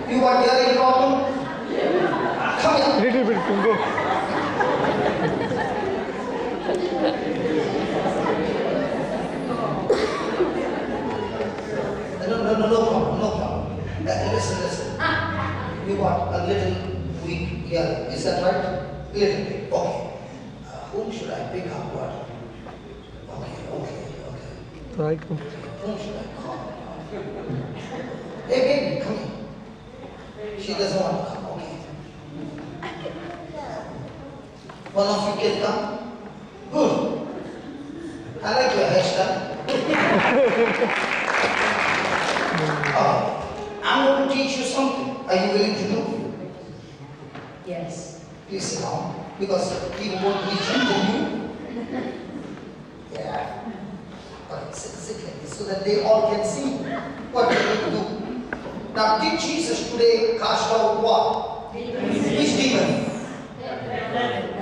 You got hearing problem? Come here. Little bit, Kungo. No problem. Listen. You got a little weak hearing. Is that right? Little bit. Okay. Whom should I pick up? What? Okay. Try. Whom should I call? Hey, baby, come here. She doesn't want to come. Okay. One of you can come. Good. I like your hairstyle. I'm going to teach you something. Are you willing to do? Yes. Please sit down. Because people want to be gentle to you. Yeah. Okay, sit like this so that they all can see what you're going to do. Now, did Jesus today cast out what? Which demon?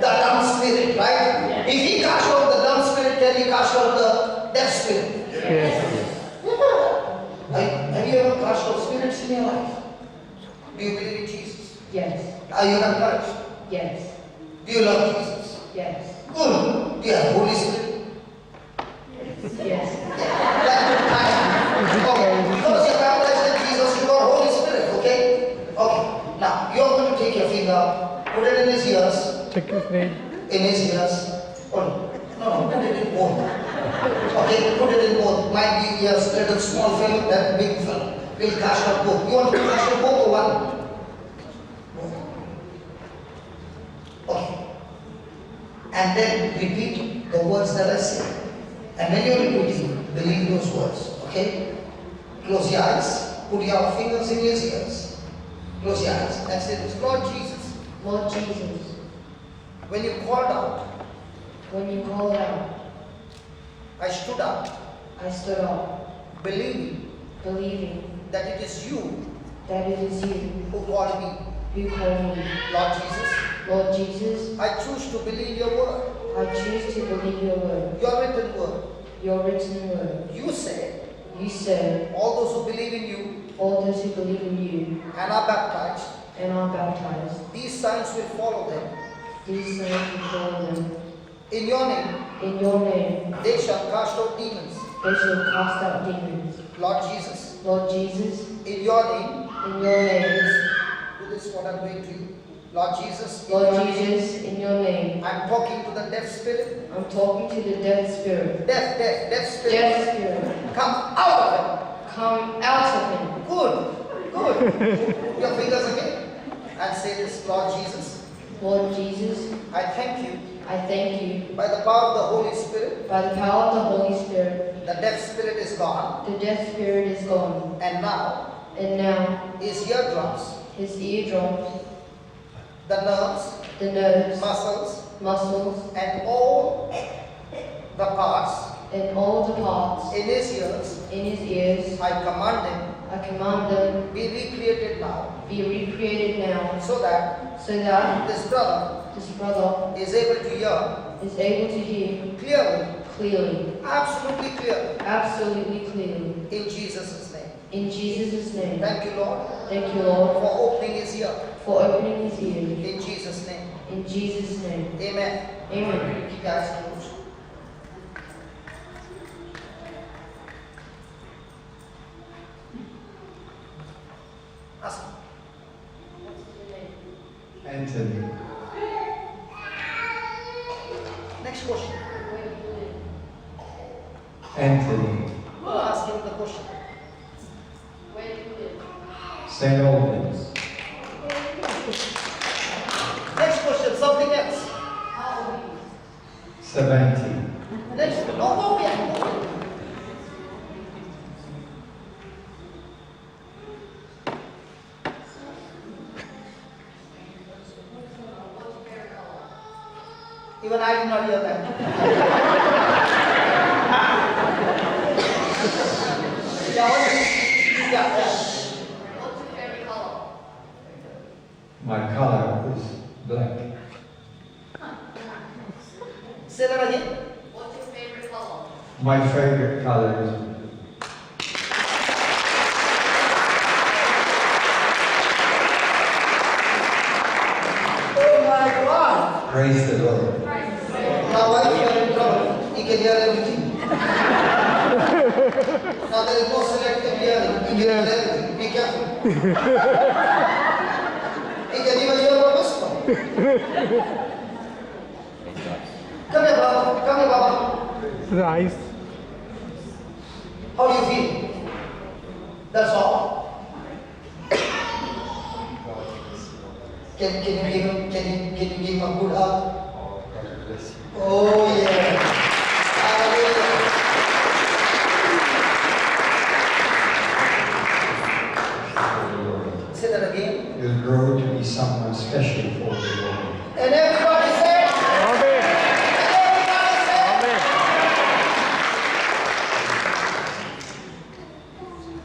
The dumb spirit, right? If he cast out the dumb spirit, then he cast out the deaf spirit. Yes. Have you ever cast out spirits in your life? Do you believe in Jesus? Yes. Are you encouraged? Yes. Do you love Jesus? Yes. Good. Do you have Holy Spirit? Yes. Okay. Because you're baptized in Jesus, you got Holy Spirit, okay? Okay. Now, you're going to take your finger, put it in his ears. Check his name. In his ears. Oh, no, put it in both. Okay, put it in both. Might be ears, little small fellow, that big fellow. We'll cast out both. You want to cast out both or one? Okay. And then repeat the words that I say. And when you're repeating, believe those words. Okay? Close your eyes. Put your fingers in your ears. Close your eyes and say this. Lord Jesus, Lord Jesus, when you called out, when you called out, I stood up, I stood up, believing believing that it is you that it is you who called me. who called me. Lord Jesus, Lord Jesus, I choose to believe your word, I choose to believe your word, your written word. your written word. You said, You said, all those who believe in you all those who believe in you and are baptized, and are baptized, these signs will follow them. these signs will follow them. In your name, In your name, they shall cast out demons. they shall cast out demons. Lord Jesus, Lord Jesus, in your name, in your name, do this what I'm doing to you. Lord Jesus, in Lord your name, Jesus, in your name, I'm talking to the deaf spirit. I'm talking to the dead spirit. Deaf spirit. Dead spirit, Come out of him. come out of him. Good. Your fingers again. And say this, Lord Jesus, Lord Jesus, I thank you I thank you. by the power of the Holy Spirit. By the power of the Holy Spirit, The deaf spirit is gone. the deaf spirit is gone. And now And now, his eardrums, his eardrums, the nerves, the nerves, muscles, muscles, and all the parts and all the parts in his ears, in his ears, I command them, I command them be recreated now, be recreated now, so that so that this brother this brother is able to hear is able to hear clearly, clearly, absolutely clearly, absolutely clearly. in Jesus' name. In Jesus' name. Thank you, Lord, Thank you, Lord, for opening his ear. for opening his ears. In Jesus' name. In Jesus' name. Amen. Amen. Keep your eyes closed. Ask him. Anthony. Next question. Anthony. Ask him the question. St. Albans. Next question, something else. 70. Next, no, go here. Even I did not hear that. Yeah, what is it? Yeah. My color is black. Say that again. My favorite color is Praise the Lord. Now while you are in trouble, he can hear everything. Now there is no selective hearing. He can hear everything. Be careful. He can even hear a whisper. Come here, Baba. Come here, Baba. The eyes. How do you feel? That's all. Can you give him a good hug? Oh yeah. Hallelujah. Say that again. You'll grow to be someone special for the Lord. And everybody say. Amen. Everybody say. Amen.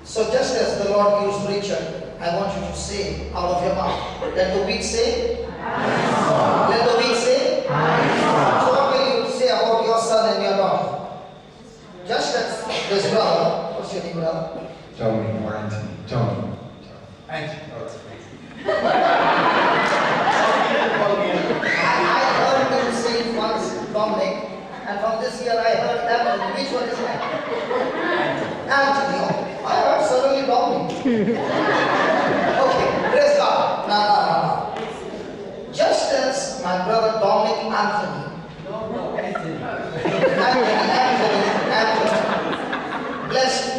So just as the Lord used Richard, I want you to say out of your mouth. Let the weak say. Let the weak say. So what will you say about your son and your daughter? Just as this brother, what's your name, brother? Tony or Anthony. Tony. I heard him say once Dominic, and from this year I heard Anthony. Which one is that? Anthony. Oh, I heard suddenly Dominic. Okay, praise God. No. Just as my brother Dominic Anthony. Anthony. Blessed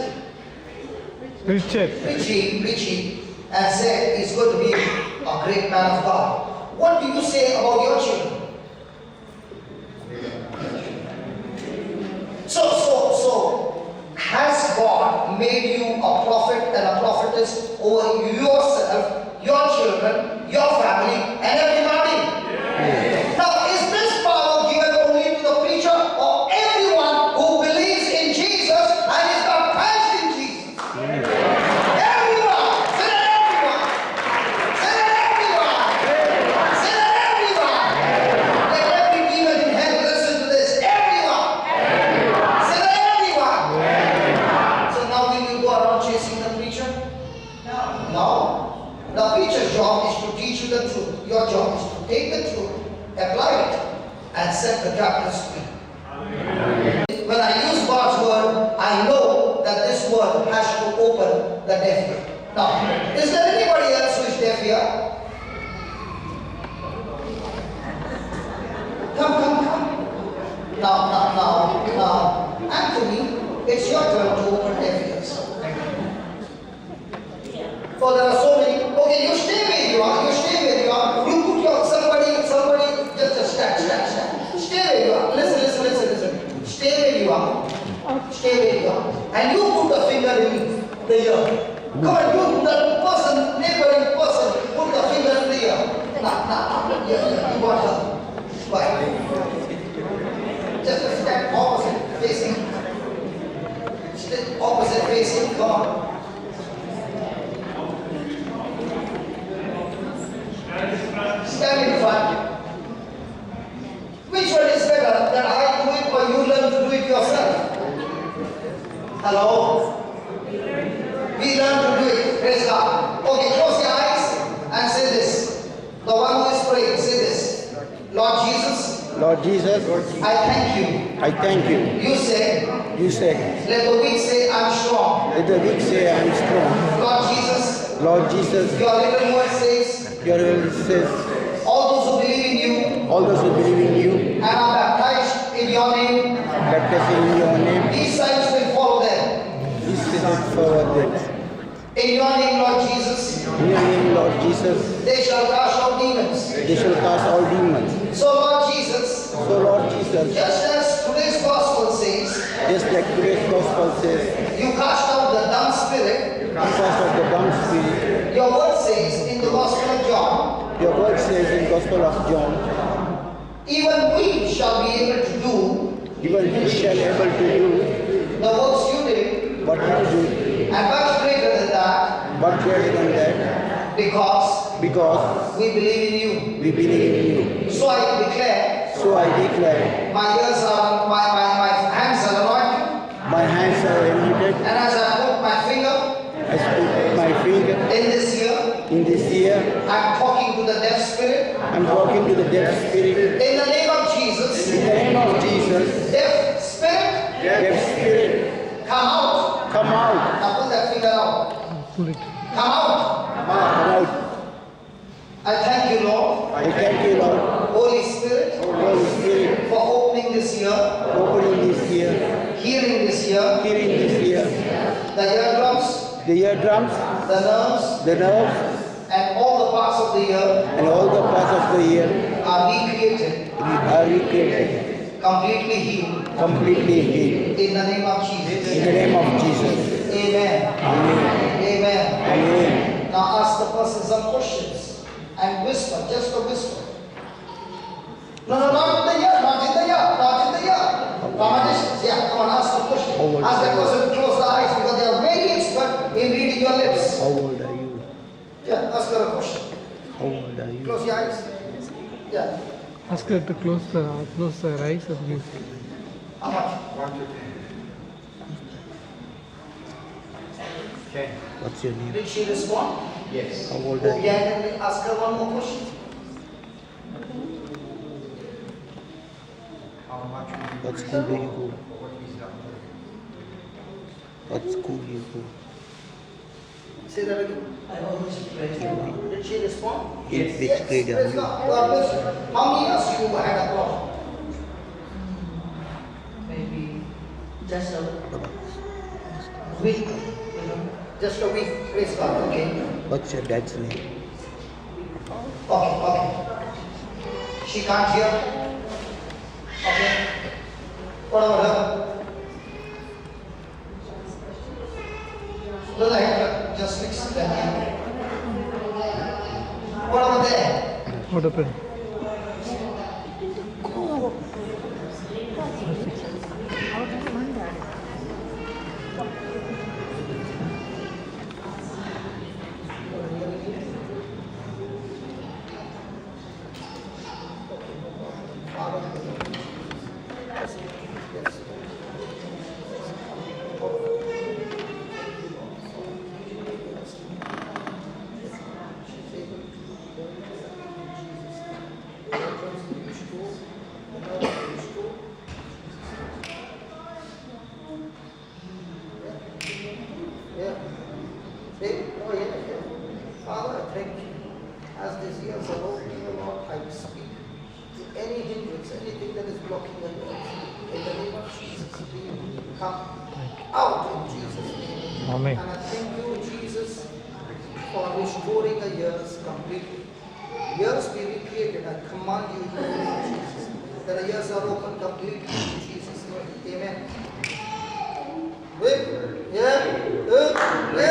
Richard. Richie, and said he's going to be a great man of God. What do you say about your children? So, has God made you a prophet and a prophetess over yourself, your children, your family, and everybody? Now, is this power given only to the preacher or everyone who believes in Jesus and is baptized in Jesus? Everyone! Say that everyone! Say that everyone! Say that everyone! Let every demon in hell listen to this. Everyone! Say that everyone! So now will you go around chasing the preacher? No. The preacher's job is to teach you the truth. Your job is to take the truth, apply it, and set the captives free. When I use God's word, I know that this word has to open the deaf ear. Now, is there anybody else who is deaf here? Come. Now, Anthony, it's your turn to open deaf ears. For there are so many. Okay, you stay where you are. You put your somebody, just stand. Stay where you are. Listen. Stay where you are. And you put the finger in the ear. Come on, you, the person, neighboring person, put the finger in the ear. Nah. Yeah, you got her. Why? Just stand opposite facing. Opposite facing. Come on. Stand in front. Which one is better? That I do it or you learn to do it yourself? Hello? We learn to do it. Praise God. Okay, close your eyes and say this. The one who is praying, say this. Lord Jesus, I thank you. I thank you. You say, let the weak say I'm strong. Let the weak say I am strong. Lord Jesus, your little word says, Your word says, all those who believe in you all those who believe in you, and are baptized in your name, baptized in your name, these signs will follow them. this is for them. In your name, Lord Jesus, In your name, Lord Jesus, they shall cast out demons. they shall cast all demons. So, Lord Jesus, So, Lord Jesus, just as today's gospel says, just like today's gospel says, you cast out the dumb spirit, you cast out the dumb spirit. your word says in the Gospel of John, Your word says in Gospel of John, even we shall be able to do even we shall able to do the works you did, what you do, and much greater than that, but greater than that, because because we believe in you. we believe in you. So I declare, So I declare, my hands are anointed, my hands are anointed, and as I put my finger I put my finger in this year, in this year. I'm talking to into the deaf spirit. and walk into the deaf spirit. In the name of Jesus, In the name of Jesus, deaf spirit, deaf spirit, come out. come out, Now pull that finger out. Pull it. Come out. come out. I thank you, Lord, I thank you, Lord, Holy Spirit, Holy Spirit, for opening this ear, opening this ear, hearing this ear, hearing this ear, the eardrums, the eardrums, the nerves, the nerves, and all the parts of the ear and all the parts of the ear are recreated, are recreated, completely healed. completely healed. In the name of In Jesus. the name of Jesus. Amen. Amen. Amen. Amen. Now ask the person some questions and whisper, just a whisper. No, not in the ear, not in the ear, not in the ear. From a distance, yeah, come on, ask the question. Ask that person to close the eyes because they are very expert in reading your lips. How old are you? Yeah, ask her a question. How old are you? Close your eyes. Yeah. Ask her to close the eyes and give. How much? What's your name? Did she respond? Yes. How old Go are you? behind and ask her one more question. How much? What school do you go? What is that? What school do you go? Say that again. I always pray. Did she respond? In which grade are Praise you? God. God bless you. How many years you had a problem? Maybe just a Week. Just a week. Praise God. Okay. What's your dad's name? Okay. She can't hear. Okay. What about her? Does I have just fix that? What about there? What happened? Yeah. See? Oh, yeah. Father, I thank you. As these ears are opening, O Lord, I speak to any hindrance, anything that is blocking the ears. In the name of Jesus, please come out in Jesus' name. Amen. And I thank you, Jesus, for restoring the ears completely. Ears be recreated. I command you in the name of Jesus that the ears are open completely in Jesus' name. Amen. Wait. Yeah.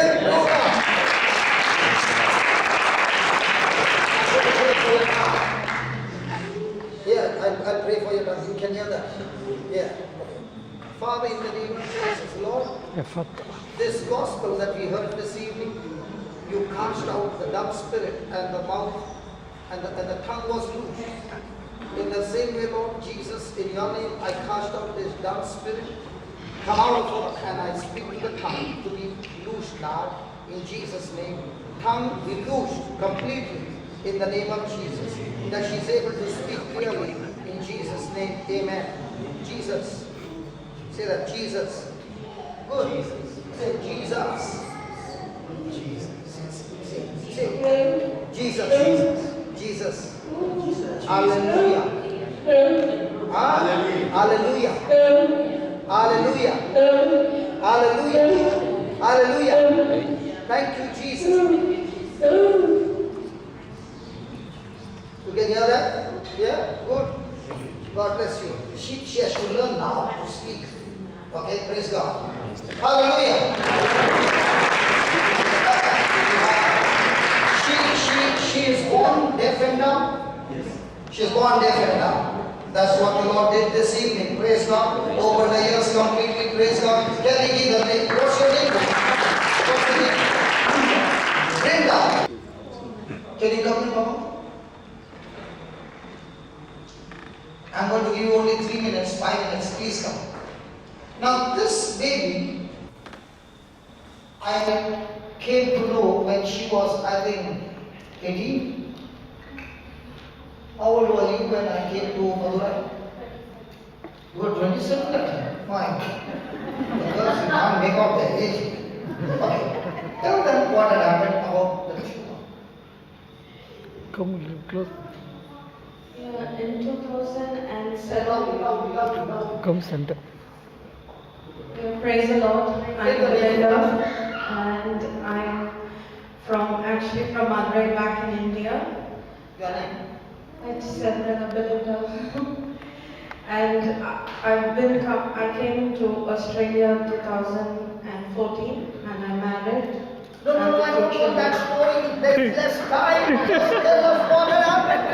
Yeah, I'll pray for your tongue. You can hear that. Yeah. Father, in the name of Jesus, Lord, this gospel that we heard this evening, you cast out the dumb spirit and the mouth and the tongue was loosed. In the same way, Lord Jesus, in your name, I cast out this dumb spirit. Come out, Lord, and I speak to the tongue to be loosed now in Jesus' name. Tongue be loosed completely in the name of Jesus. That she's able to speak clearly in Jesus' name. Amen. Jesus. Say that. Jesus. Good. Say Jesus. Say Jesus. Jesus. Hallelujah. Hallelujah. Hallelujah. Hallelujah. Hallelujah. Thank you, Jesus. You can hear that? Yeah? Good. God bless you. She has to learn now to speak. Okay? Praise God. Hallelujah. She is born deaf and dumb? Yes. She is born deaf and dumb. That's what the Lord did this evening. Praise God. Open the ears completely. Praise God. Can you give the name? What's your name? What's your name? Brenda. Can you come in, Mama? I'm going to give you only 3 minutes, 5 minutes. Please come. Now this baby, I came to know when she was, I think, 18. How old were you when I came to Madurai? You were 27 at the time. Fine. Because you can't make out their age. Okay. Tell them what had happened about the tumor. Come a little close. Yeah, in 2007, Come center. praise the Lord, I'm Belinda and I'm actually from Madurai back in India. Your name? It's Brother Belinda. And I came to Australia in 2014 and I married. No, I don't want that story. There's less time. Just tell us what had happened.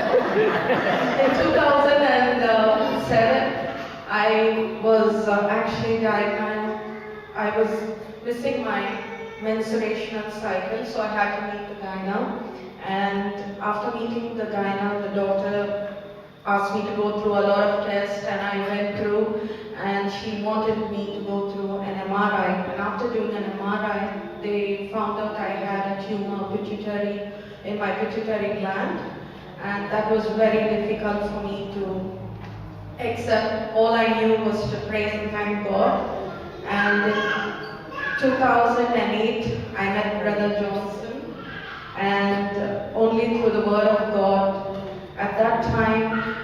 In 2007, I was actually diagnosed. I was missing my menstruational cycle, so I had to meet the gyno. And after meeting the gyno, the doctor asked me to go through a lot of tests, and I went through, and she wanted me to go through an MRI. And after doing an MRI, they found out I had a tumor in my pituitary gland, and that was very difficult for me to accept. All I knew was to praise and thank God. And in 2008, I met Brother Johnson, and only through the Word of God. At that time,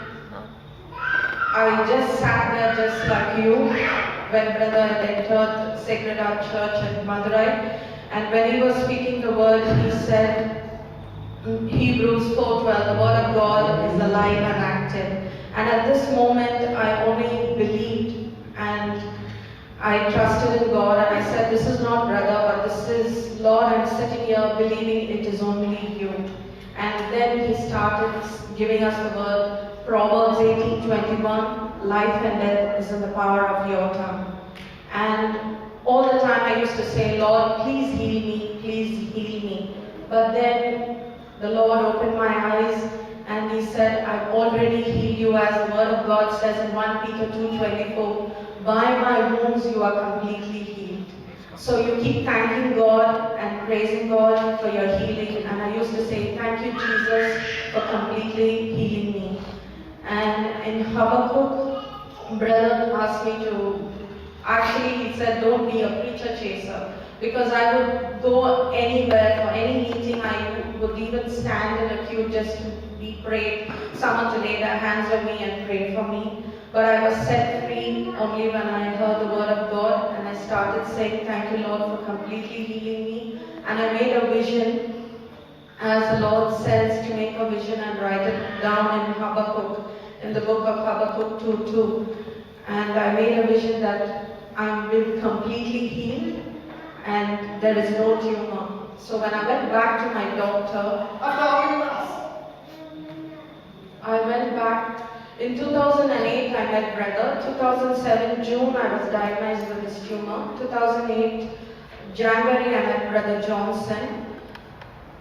I just sat there just like you when Brother had entered Sacred Heart Church in Madurai. And when he was speaking the word, he said, Hebrews 4:12, the Word of God is alive and active. And at this moment, I only believed and I trusted in God, and I said, this is not brother, but this is, Lord, I'm sitting here believing it is only you. And then he started giving us the word, Proverbs 18:21, life and death is in the power of your tongue. And all the time I used to say, Lord, please heal me, please heal me. But then the Lord opened my eyes and he said, I've already healed you, as the word of God says in 1 Peter 2:24, by my wounds you are completely healed. So you keep thanking God and praising God for your healing. And I used to say, thank you, Jesus, for completely healing me. And in Habakkuk, brother asked me to, actually he said, don't be a preacher chaser. Because I would go anywhere, for any meeting, I would even stand in a queue just to be prayed. Someone to lay their hands on me and pray for me. But I was set free only when I heard the word of God, and I started saying, thank you, Lord, for completely healing me. And I made a vision, as the Lord says, to make a vision and write it down in Habakkuk, in the book of Habakkuk 2:2. And I made a vision that I'm been completely healed and there is no tumor. So when I went back to my doctor, After how many months? I went back. In 2008, I met brother. 2007, June, I was diagnosed with this tumor. 2008, January, I met Brother Johnson.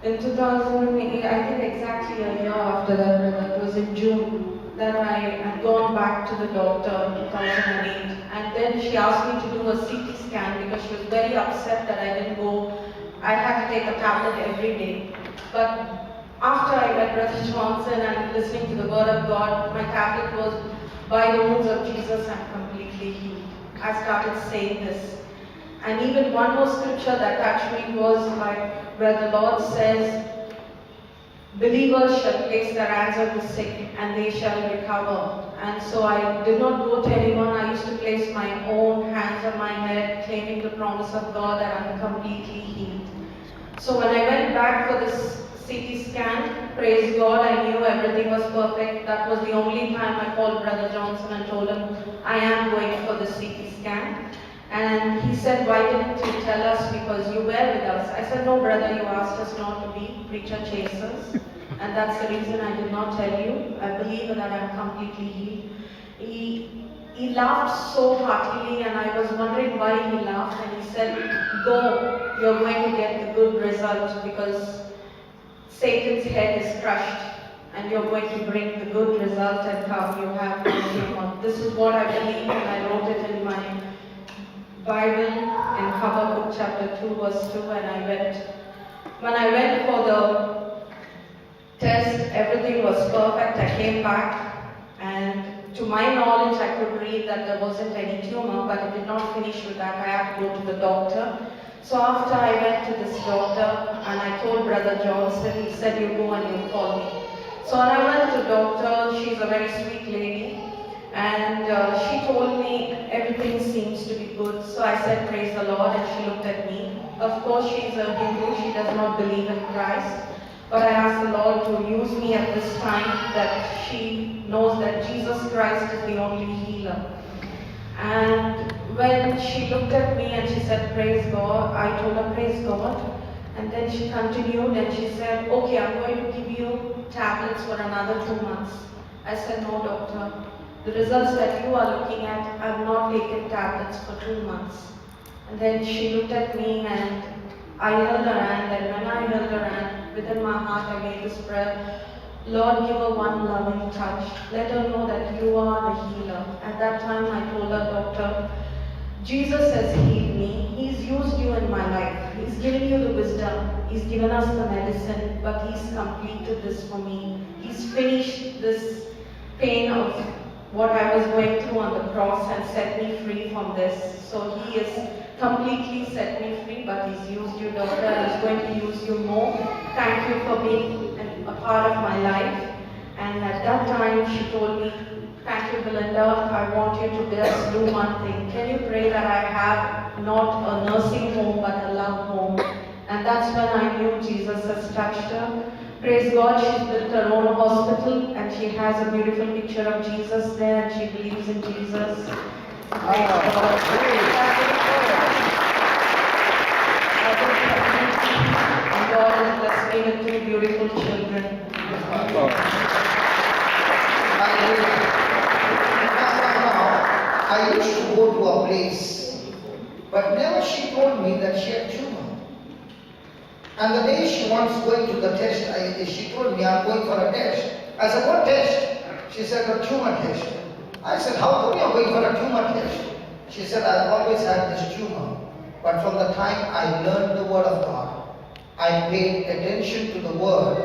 In 2008, I think exactly a year after that, brother, it was in June, that I had gone back to the doctor in 2008. And then she asked me to do a CT scan because she was very upset that I didn't go. I had to take a tablet every day. But after I met Brother Johnson and listening to the word of God, my tablet was, by the wounds of Jesus, I'm completely healed. I started saying this. And even one more scripture that touched me was like where the Lord says, believers shall place their hands on the sick and they shall recover. And so I did not go to anyone. I used to place my own hands on my head, claiming the promise of God that I'm completely healed. So when I went back for this CT scan, praise God, I knew everything was perfect. That was the only time I called Brother Johnson and told him, I am going for the CT scan. And he said, why didn't you tell us, because you were with us? I said, no brother, you asked us not to be preacher chasers. And that's the reason I did not tell you. I believe that I'm completely healed. He laughed so heartily, and I was wondering why he laughed. And he said, go, you're going to get the good result, because Satan's head is crushed and you're going to bring the good result and come, you have no tumor. This is what I believe, and I wrote it in my Bible in Habakkuk chapter 2 verse 2, and when I went for the test, everything was perfect. I came back, and to my knowledge, I could read that there wasn't any tumor, but it did not finish with that. I had to go to the doctor. So after I went to this doctor, and I told Brother Johnson, he said, you go and you call me. So when I went to the doctor, she's a very sweet lady, and she told me everything seems to be good. So I said, praise the Lord, and she looked at me. Of course, she's a Hindu, she does not believe in Christ. But I asked the Lord to use me at this time, that she knows that Jesus Christ is the only healer. And when she looked at me and she said, praise God, I told her, praise God. And then she continued and she said, okay, I'm going to give you tablets for another 2 months. I said, no, doctor. The results that you are looking at, I've not taken tablets for 2 months. And then she looked at me and I held her hand, and when I held her hand, within my heart I made this prayer, Lord, give her one loving touch. Let her know that you are the healer. At that time I told her, doctor, Jesus has healed me. He's used you in my life. He's given you the wisdom. He's given us the medicine, but He's completed this for me. He's finished this pain of what I was going through on the cross and set me free from this. So He has completely set me free, but He's used you, doctor, and He's going to use you more. Thank you for being a part of my life. And at that time she told me, thank you, Belinda, I want you to just do one thing. Can you pray that I have not a nursing home but a love home? And that's when I knew Jesus has touched her. Praise God, she's built her own hospital and she has a beautiful picture of Jesus there and she believes in Jesus. Praise and God has blessed me with 2 beautiful children. I used to go to a place, but never she told me that she had tumor. And the day she wants going to the test, she told me, I'm going for a test. I said, what test? She said, a tumor test. I said, how come you're going for a tumor test? She said, I've always had this tumor, but from the time I learned the Word of God, I paid attention to the Word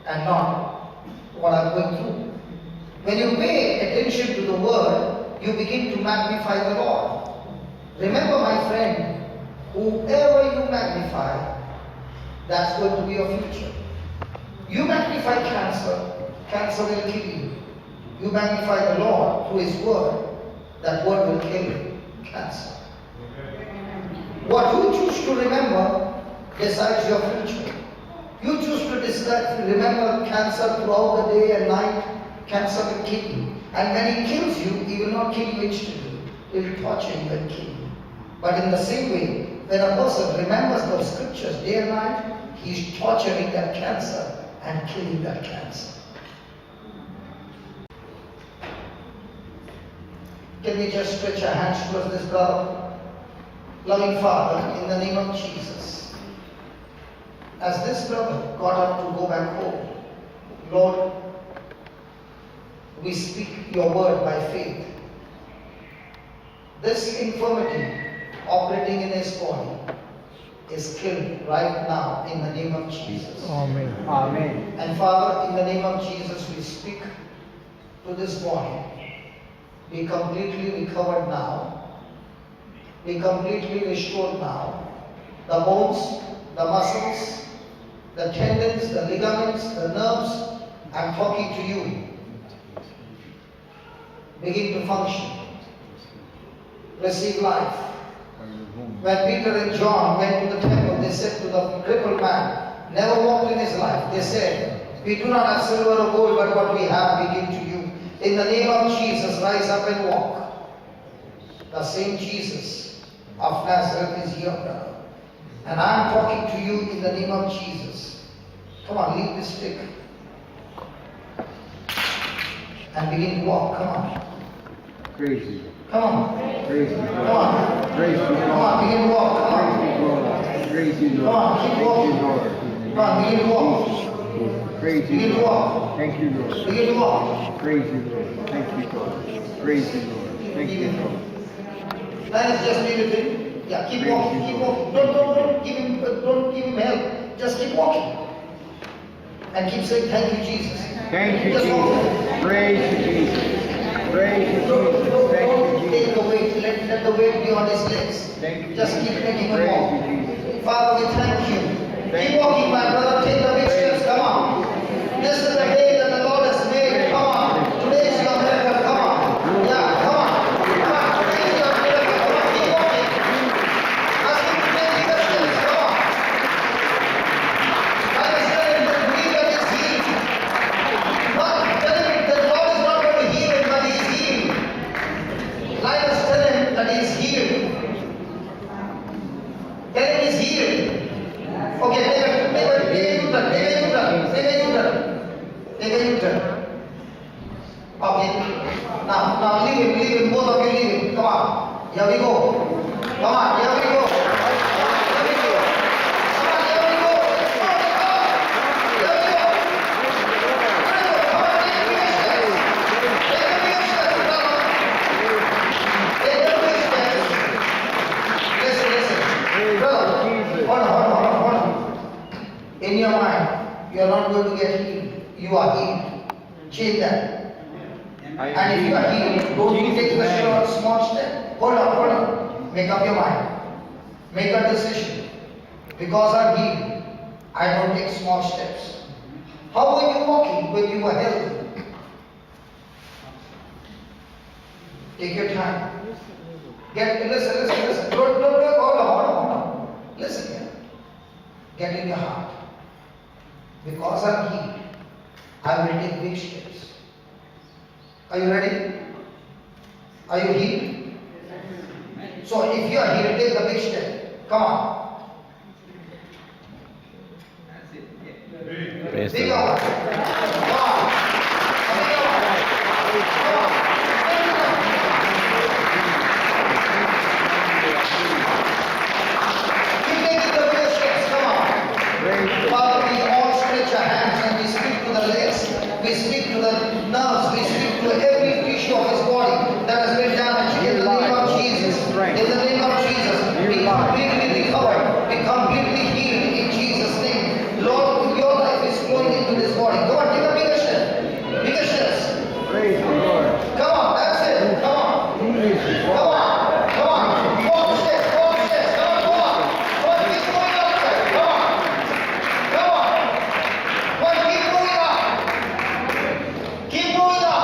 and not what I'm going through. When you pay attention to the Word, you begin to magnify the Lord. Remember, my friend, whoever you magnify, that's going to be your future. You magnify cancer, cancer will kill you. You magnify the Lord through His Word, that Word will kill cancer. What you choose to remember decides your future. You choose to remember cancer throughout the day and night, cancer will kill you. And when He kills you, He will not kill you instantly. He will torture you and kill you. But in the same way, when a person remembers those scriptures day and night, he is torturing that cancer and killing that cancer. Can we just stretch our hands towards this brother? Loving Father, in the name of Jesus, as this brother got up to go back home, Lord, we speak your word by faith. This infirmity operating in his body is killed right now in the name of Jesus. Amen. Amen. And Father, in the name of Jesus, we speak to this body. Be completely recovered now. Be completely restored now. The bones, the muscles, the tendons, the ligaments, the nerves, I'm talking to you. Begin to function. Receive life. When Peter and John went to the temple, they said to the crippled man, never walked in his life. They said, we do not have silver or gold, but what we have we give to you. In the name of Jesus, rise up and walk. The same Jesus of Nazareth is here now. And I am talking to you in the name of Jesus. Come on, leave this stick. And begin to walk. Come on. Praise you. Come on. Praise you. Come on. Praise you. Come on, begin to walk. Come on. Praise you, Lord. Come on, keep walking. Thank you, Lord. Come on, begin to walk. Praise you, Begin to Lord. walk. Thank you, Lord. Begin to walk. Praise you, Lord. Thank you, God. Praise you, Lord. Thank you, Lord. That is just leave it in. Yeah, keep walking, keep walking. Don't give him help. Just keep walking. And keep saying, thank you, Jesus. Thank you, Just walk with Jesus. it. Praise you, Jesus. Praise you, Jesus. Thank you, Take Jesus. the weight. Let the weight be on his legs. Thank you. Just keep making him Praise walk. you, Jesus. Father, we thank you. Thank Keep walking, my brother. Take the big steps. Come on. This is the day that the Lord has made. Come on. Today is your miracle. Come on. Yeah, come on. Come on. Today is your miracle. Come on. Keep walking. Ask him to take bigger steps. Come on. I was telling him, believe that he's healed. Not tell him that God is not going to heal him, but he is healed. Let us tell him that he is healed. Tell him he's healed. Okay, take a U-turn. Okay. Now leave him. Both of you leave him. Come on. Here we go. Come on, here we go. Here we go. Come on, here we go. Let's go. Here we go. Come on, take the big steps. Take the big steps, brother. Take the big steps. Listen. Brother, hold on. In your mind, you are not going to get healed. You are healed. Change that. And if you are healed, don't you take the small step. Hold on. Make up your mind. Make a decision. Because I'm healed, I don't take small steps. How were you walking when you were healthy? Take your time. Listen. Don't, hold on. Listen here. Get in your heart. Because I'm healed, I will take big steps. Are you ready? Are you healed? So if you are healed, take the big step. Come on. Praise the Bigger Lord. one. Come on. A bigger one. Come on. Keep taking the big steps. Come on. Father, we all stretch our hands and we speak to the legs, we speak to the nerves, we speak to every tissue of his body that has been damaged. In the name of Jesus. In the name of Jesus. Be completely recovered. Be completely healed in Jesus' name. Lord, your life is flowing into this body. Come on, take a bigger step. Bigger steps. Praise the Lord. Come on, that's it. Come on. Come on. Come on. Walk steps. Come on. Keep going up there. Come on. Come on. Keep moving up. Keep moving up.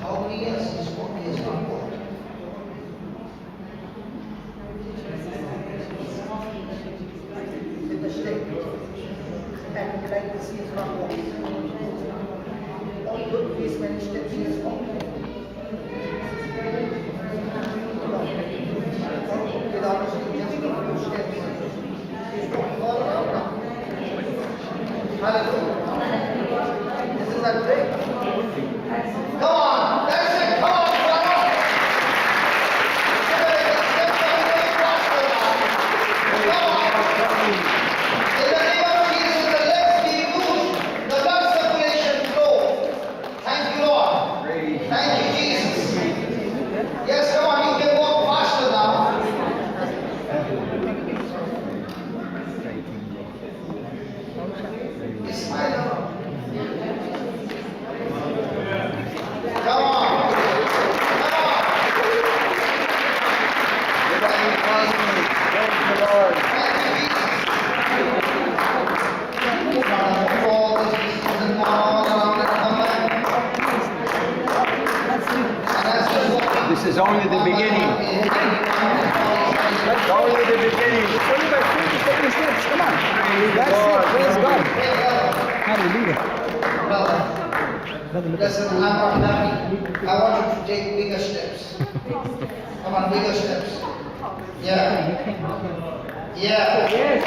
How many years is 40 years not walked? With the stick. And we like to see his not walking. Although these many steps he has walked. Without a stick, just a few steps. He's walking all around now. Hallelujah. This is a great. Come on, that's it. Come on, brother. Come on. In the name of Jesus, the legs be loose, the blood circulation flow. Thank you, Lord. Thank you, Jesus. Yes, come on, you can walk faster now. Smile. Come on. Praise the Lord. Thank you, Jesus. All this disease and all around and come back. And as you walk, This is only the beginning. That's only the beginning. It's only by faith to take the steps. Come on. That's Lord. it. Praise God. Hey, brother. Hallelujah. Brother, listen, I'm not happy. I want you to take bigger steps. Come on, bigger steps. Yeah. Yeah. Yes. Yeah.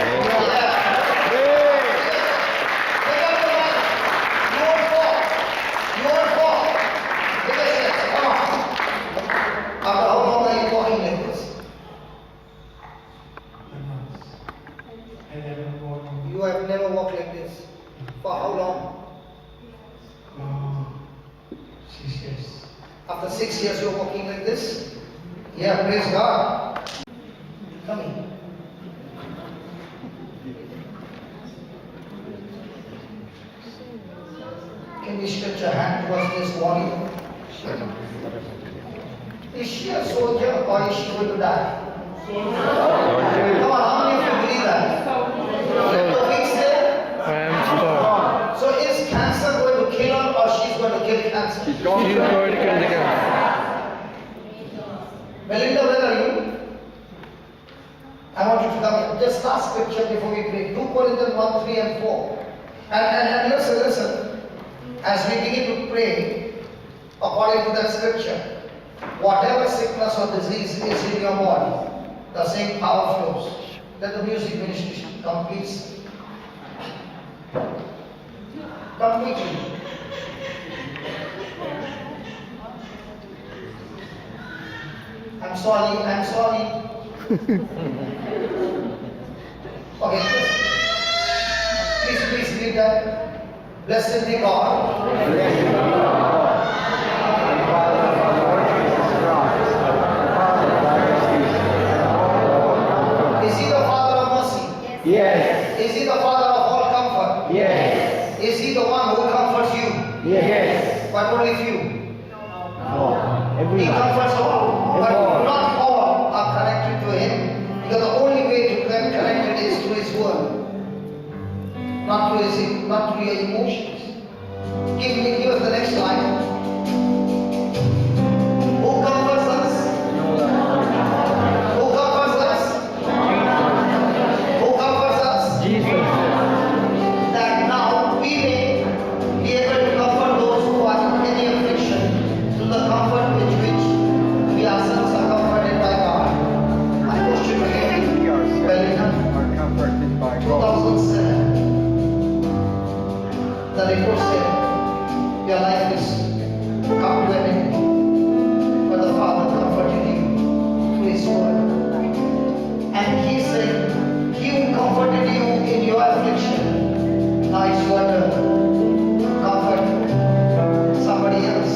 Pick up the line. You won't fall. You won't fall. Bigger steps. Come on. After how long are you walking 6 years you're walking like this? Yeah, praise God. Come in. Can you stretch your hand towards this body? Is she a soldier or is she going to die? Come on, how many of you believe that? So fix it. So is cancer going to kill her or she's going to kill cancer? She's going to kill the cancer. Melinda, where are you? I want you to come here. Just last scripture before we pray. 2 Corinthians 1, 3 and 4. And listen. As we begin to pray, according to that scripture, whatever sickness or disease is in your body, the same power flows. Let the music ministry come, please. Come quickly. I'm sorry. Okay, please read that. Blessed be God. Is He the Father of mercy? Yes. Is He the Father of all comfort? Yes. Is He the one who comforts you? Yes. But only few. Oh, He everyone. comforts all, but All. not all are connected to Him. Because the only way to get connected is through His word, not through your emotions. Give us the next line. Who comforts us? Who comforts us? Who comforts us? Jesus. That now we may be able to comfort those who are in any affliction through the comfort with which we ourselves are comforted by God. I question We again. ourselves are comforted by God. 2007. The report said your life is come to an end, but the Father comforted you through His word. And He said, He who comforted you in your affliction, now it's your turn to comfort somebody else.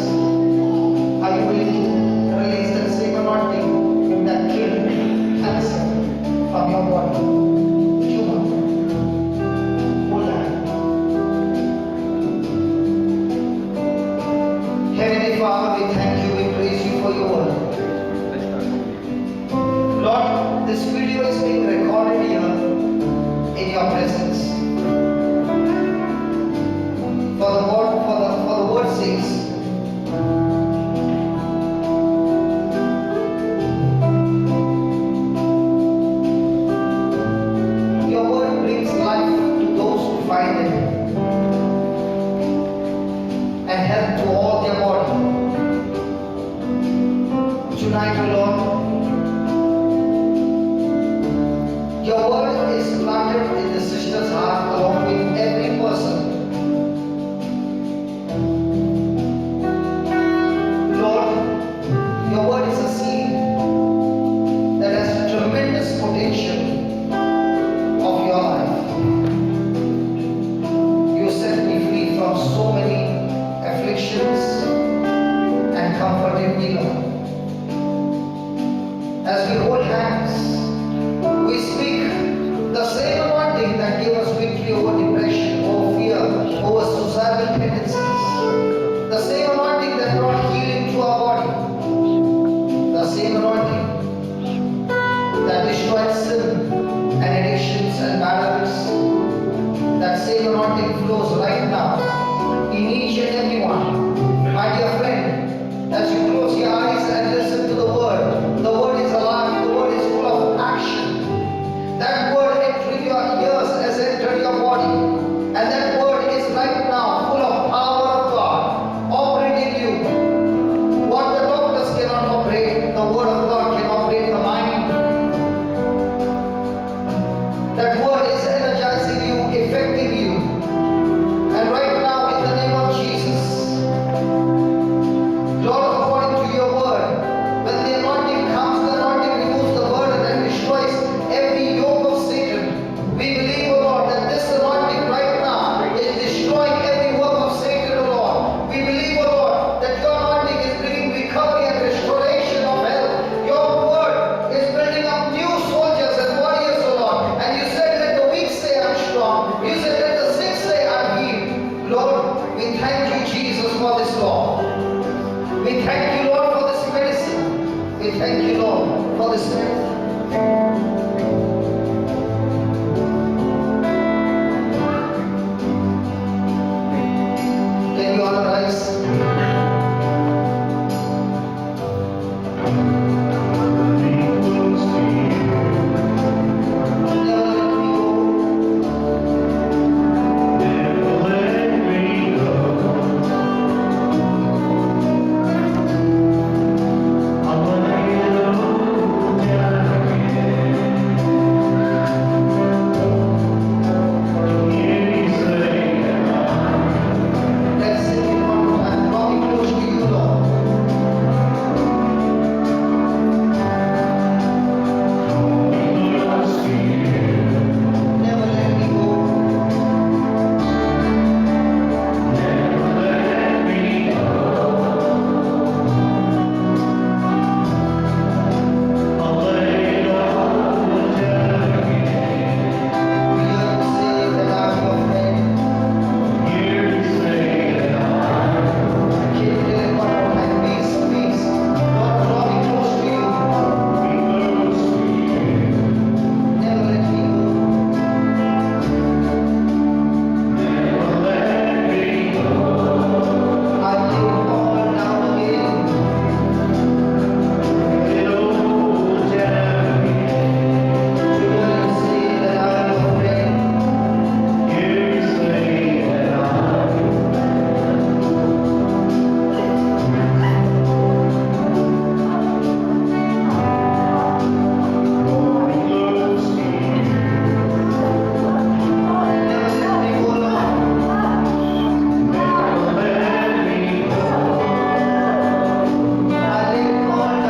Are you willing to release that same anointing that killed cancer from your body? Tumor. Hold on. Heavenly Father, we thank you, we praise you for your word. Lord, this video is being recorded here in your presence. For the word says, your word brings life to those who find it, and health to all their body. Tonight, O Lord, your word is planted in the sister's heart along with every person. Lord, your word is a seed that has tremendous potential of your life. You set me free from so many afflictions and comforted me, Lord. As we hold hands, we speak the same anointing that gave us victory over depression, over fear, over suicidal tendencies. The same anointing that brought healing to our body. The same anointing that destroyed sin and addictions and bad habits. That same anointing flows right now in each and every one. My dear friend, as you close your eyes and listen to the word is alive, the word is full of action. That word entering your ears has entered your body, and that word is right now full of power of God operating you. What the doctors cannot operate, the word of God can operate the mind. That word is energizing you, affecting you, and right now Thank you, Lord, for the strength. Can you all rise? Let's sing it one more time. Draw me close to you, Lord. Never let me go. We hear you say that I'm your friend. Keep telling one more time, please, please. Lord, draw me close to you. Never let me go. I lay it all down again. We hear you say that I'm your friend. Never let me go, Lord. I lay it all down again. I lay it all down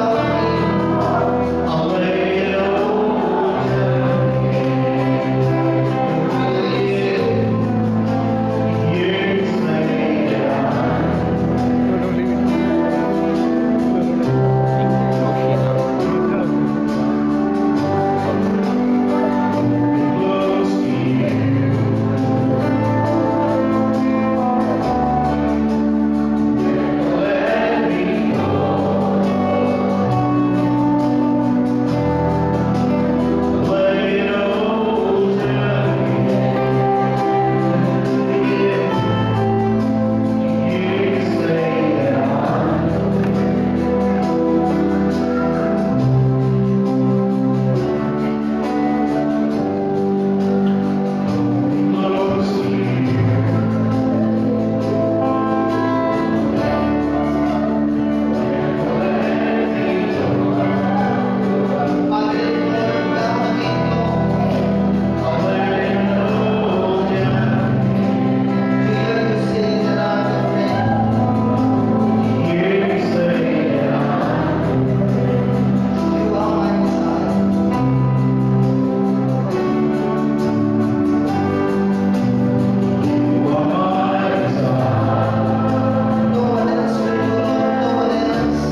again, Lord. We hear you say that I'm your friend. You are my desire. No one else will do, Lord. No one else.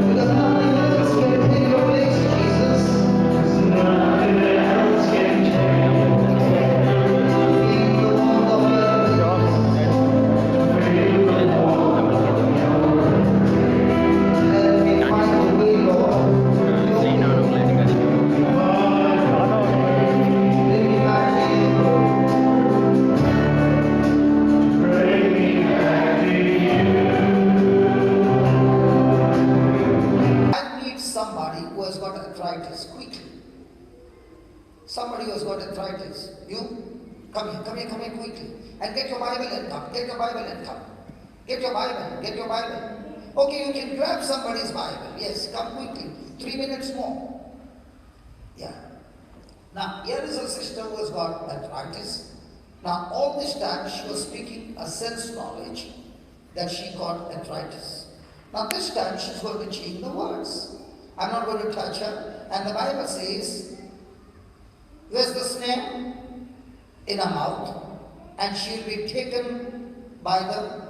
Because nothing else can take your place, Jesus. Feel the warmth of your presence. Let me find a way, Lord. Bring me back to you. I need somebody who has got arthritis quickly. Somebody who has got arthritis. You come here quickly. And get your Bible and come. Get your Bible and come. Get your Bible. Get your Bible. Okay, you can grab somebody's Bible. Yes, come quickly. 3 minutes more. Yeah. Now, here is a sister who has got arthritis. Now, all this time she was speaking a sense knowledge that she got arthritis. Now, this time she's going to change the words. I'm not going to touch her. And the Bible says, where's the snare? In her mouth. And she'll be taken by the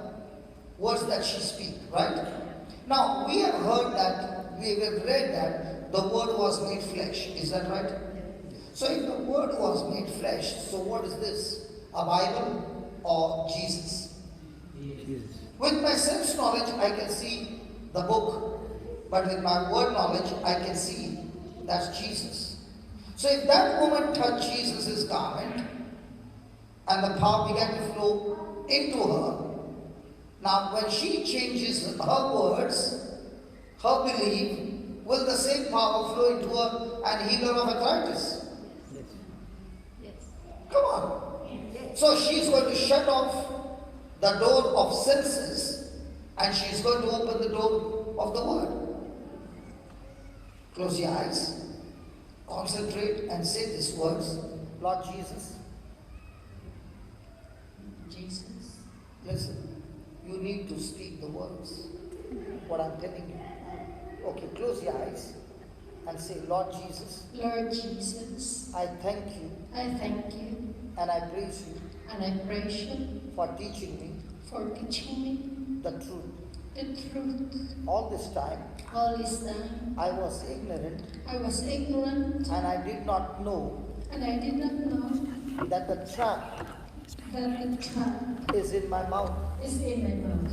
words that she speaks, right? Now, we have heard that, we have read that the word was made flesh. Is that right? So if the word was made flesh, so what is this? A Bible or Jesus? With my sense knowledge, I can see the book, but with my word knowledge, I can see that's Jesus. So if that woman touched Jesus' garment and the power began to flow into her, now when she changes her words, her belief, will the same power flow into her and heal her of arthritis? Come on. So she's going to shut off the door of senses and she's going to open the door of the word. Close your eyes, concentrate and say these words. Lord Jesus. Jesus. Listen, you need to speak the words. What I'm telling you. Okay, close your eyes and say, Lord Jesus. Lord Jesus. I thank you. I thank you. And I praise you. And I praise you. For teaching me. For teaching me. The truth. The truth. All this time. All this time. I was ignorant. I was ignorant. And I did not know. And I did not know. That the trap. That the trap. Is in my mouth. Is in my mouth.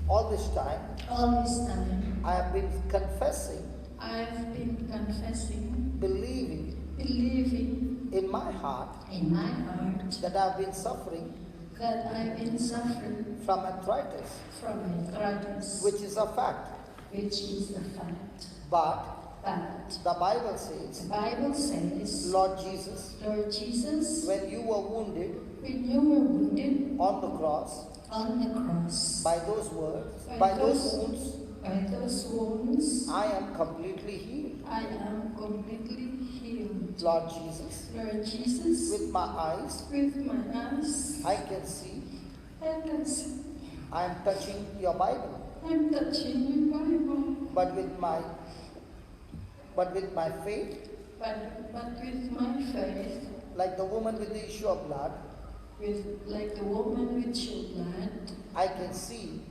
All this time. All this time. I have been confessing. I've been confessing. Believing. Believing. In my heart. In my heart. That I've been suffering. That I've been suffering. From arthritis. From arthritis. Which is a fact. Which is a fact. But the Bible says, Lord Jesus, when you were wounded on the cross, by those words, by those wounds, I am completely healed. I am completely healed. Lord Jesus, with my eyes, I can see, I am touching your Bible. I'm touching your Bible. But with my faith, like the woman with the issue of blood, I can see,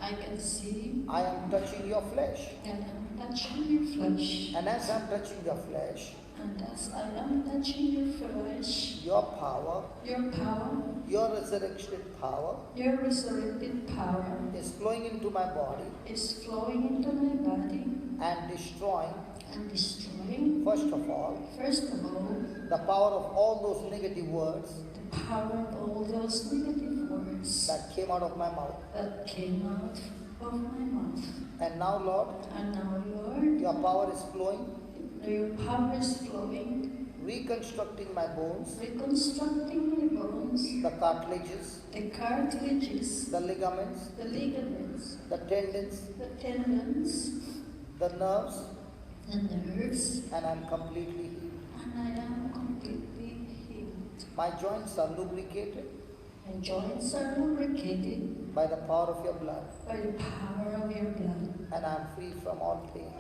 I am touching your flesh. And I'm touching your flesh. And as I'm touching your flesh, And as I am touching your flesh, your power, your resurrection power, your resurrected power is flowing into my body, is flowing into my body and destroying, first of all, the power of all those negative words the power of all those negative words that came out of my mouth. that came out of my mouth. And now, Lord, And now, Lord, your power is flowing, your power is flowing, reconstructing my bones, reconstructing my bones, the cartilages, the cartilages, the ligaments, the ligaments, the tendons, the tendons, the nerves, the nerves, and I'm completely healed. and I am completely healed. My joints are lubricated My joints are lubricated by the power of your blood, by the power of your blood, and I'm free from all pain.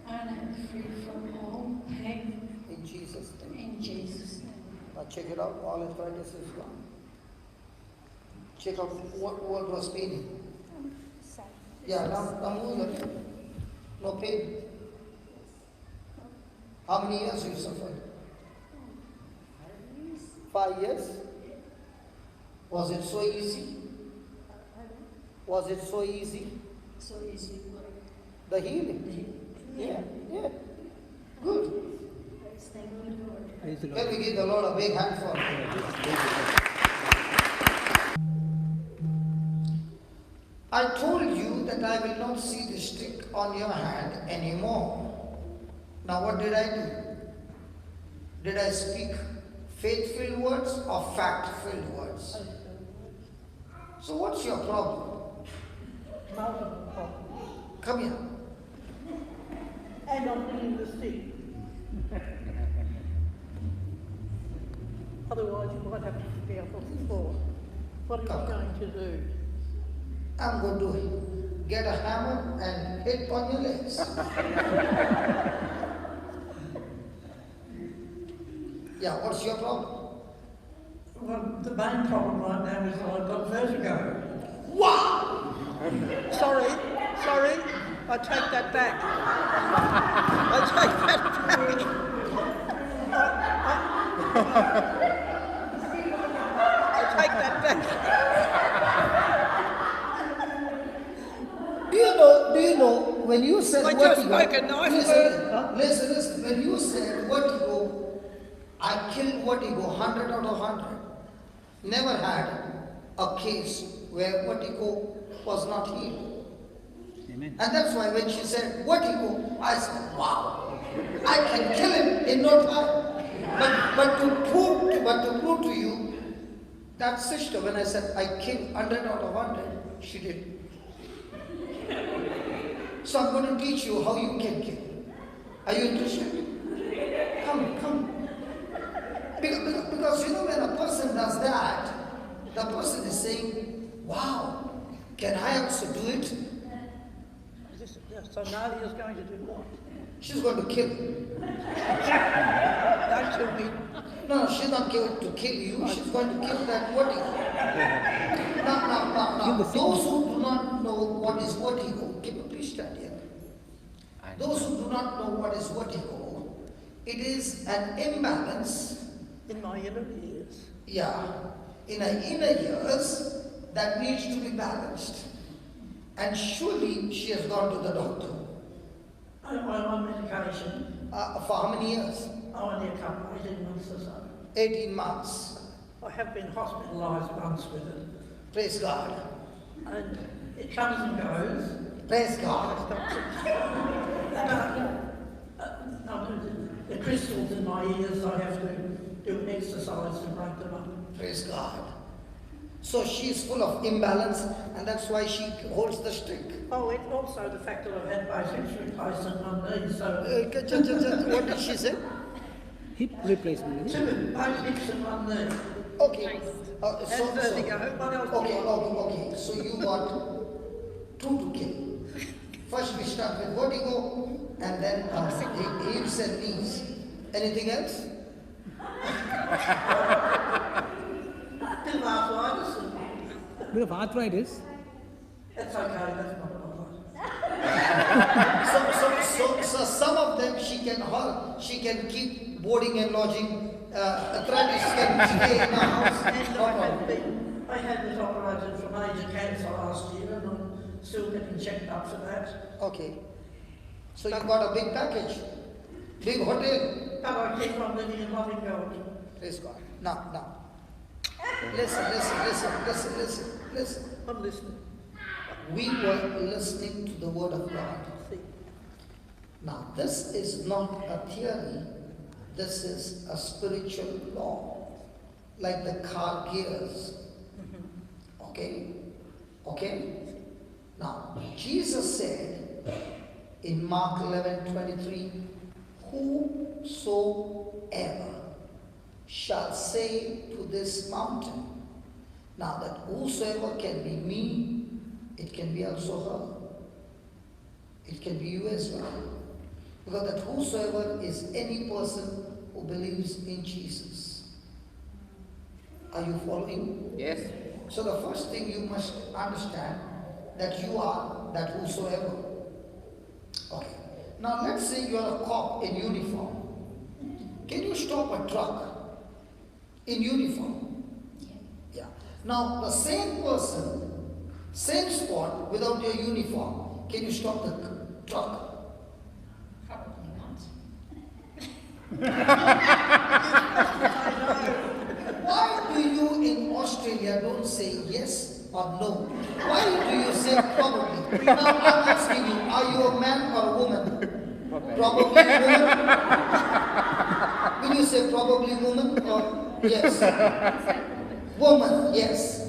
and I am free from all pain. In Jesus' name. In Jesus' name. Now check it out, all arthritis is gone. Check out what was paining. Yeah, now move your leg. No pain. How many years you suffered? 5 years? Was it so easy? Was it so easy? So easy. The healing? Yeah. Good. Thank you, Lord. Praise the Lord. Can we give the Lord a big hand for it? I told you that I will not see the stick on your hand anymore. Now what did I do? Did I speak faith-filled words or fact-filled words? So what's your problem? Come here. I don't believe the stick. Otherwise, you might have to be up off the floor. What are you going to do? I'm going to get a hammer and hit on your legs. Yeah, what's your problem? Well, the main problem right now is that I've got vertigo. Wow! Sorry, I take that back. I take that back. I take that back. do you know, when you said I vertigo, just spoke a nice listen, word. listen, when you said vertigo, I killed vertigo 100 out of 100. Never had a case where vertigo was not healed. Amen. And that's why when she said vertigo, I said, wow, I can kill him in no time. But to prove to you, that sister, when I said I killed 100 out of 100, she did. So I'm going to teach you how you can kill. Are you interested? Come. Because you know, when a person does that, the person is saying, wow, can I also do it? So Nadia's going to do what? She's going to kill him. Don't kill me. No, she's not going to kill you. She's going to kill that vertigo. Now. Those who do not know what is vertigo, can you please stand here? Those who do not know what is vertigo, it is an imbalance. In my inner ears. Yeah, in our inner ears that needs to be balanced. And surely she has gone to the doctor. I'm on medication. For how many years? Only a couple, 18 months or so. 18 months. I have been hospitalised once with it. Praise God. And it comes and goes. Praise God. The crystals in my ears, I have to do an exercise to break them up. Praise God. So she is full of imbalance, and that's why she holds the stick. Oh, it's also the fact that I've had Basics replaced on my knees, so What did she say? Hip replacement. two Basics in one knee. Okay. And vertigo. What else do you want? Okay. So you want two to kill. First we start with vertigo, and then hips and knees. Anything else? Bit of arthritis. Bit of arthritis. That's okay, that's not a problem. So some of them she can keep boarding and lodging. Arthritis can stay in the house. And No problem. I had this operated for major cancer last year, and I'm still getting checked up for that. Okay. So you got a big package, big hotel. But I keep on living in loving God. Praise God. Now. Listen. I'm listening. We were listening to the word of God. Now, this is not a theory. This is a spiritual law, like the car gears. Okay? Now, Jesus said in Mark 11:23, whosoever shall say to this mountain. Now, that whosoever can be me, it can be also her. It can be you as well. Because that whosoever is any person who believes in Jesus. Are you following? Yes. So the first thing you must understand that you are that whosoever. Okay. Now let's say you are a cop in uniform. Can you stop a truck in uniform? Yeah. Now the same person, same spot without your uniform, can you stop the truck? Probably not. Why do you in Australia don't say yes or no? Why do you say probably? Now I'm asking you, are you a man or a woman? Probably woman. Will you say probably woman or yes? Woman, yes.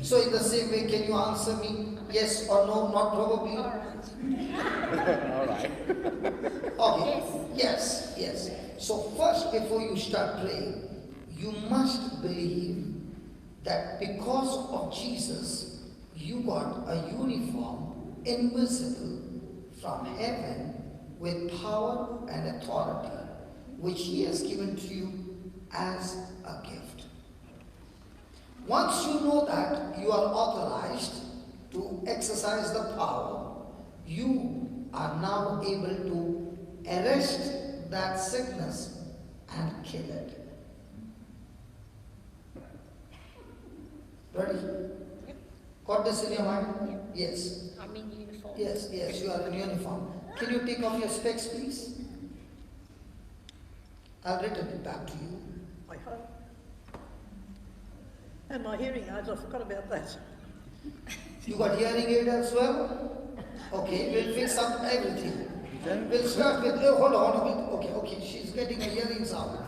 So in the same way, can you answer me yes or no, not probably? All right. Okay. Yes. So first, before you start praying, you must believe that because of Jesus, you got a uniform, invisible, from heaven with power and authority, which He has given to you as a gift. Once you know that you are authorized to exercise the power, you are now able to arrest that sickness and kill it. Ready? Got this in your mind? Yes. I'm in uniform. Yes, you are in uniform. Can you take off your specs, please? I'll return it back to you. I hope. And my hearing aids, I forgot about that. You got hearing aid as well? Okay, we'll fix up everything. We'll start with, hold on. Okay, she's getting her earrings out.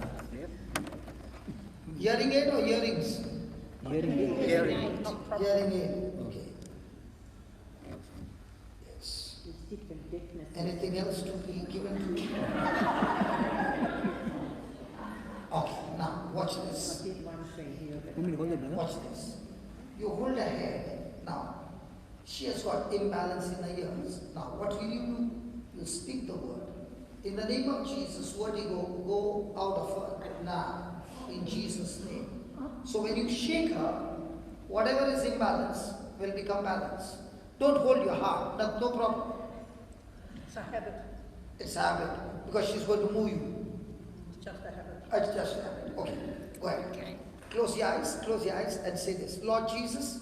Hearing aid or earrings? Hearing aid. Hearing aid, okay. Yes. Anything else to be given to you? Okay, now watch this. Want me to hold it, brother? Watch this. You hold her head. Now, she has got imbalance in her ears. Now, what will you do? You speak the word. In the name of Jesus, vertigo, go out of her now. In Jesus' name. So when you shake her, whatever is imbalance will become balance. Don't hold your heart. No problem. It's a habit. It's a habit. Because she's going to move you. It's just a habit. It's just a habit. Okay. Go ahead. Okay. Close your eyes and say this. Lord Jesus,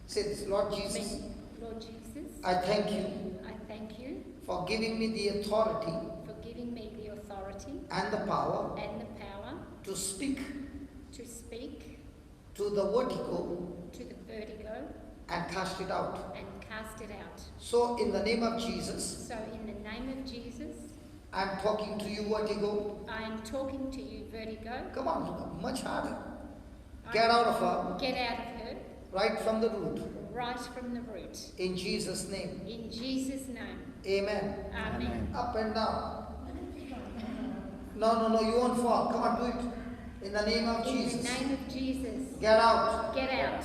say this. Lord Jesus, Lord Jesus, I thank you I thank you for giving me the authority for giving me the authority and the power and the power to speak to speak to the vertigo to the vertigo and cast it out. and cast it out. So in the name of Jesus, So in the name of Jesus, I'm talking to you, vertigo. I am talking to you, vertigo. Come on, much harder. Get out of her, Get out of her, right from the root. right from the root. In Jesus' name. In Jesus' name. Amen. Amen. Up and down. No, you won't fall. Come on, do it. In the name of In Jesus. the name of Jesus. Get out. Get out.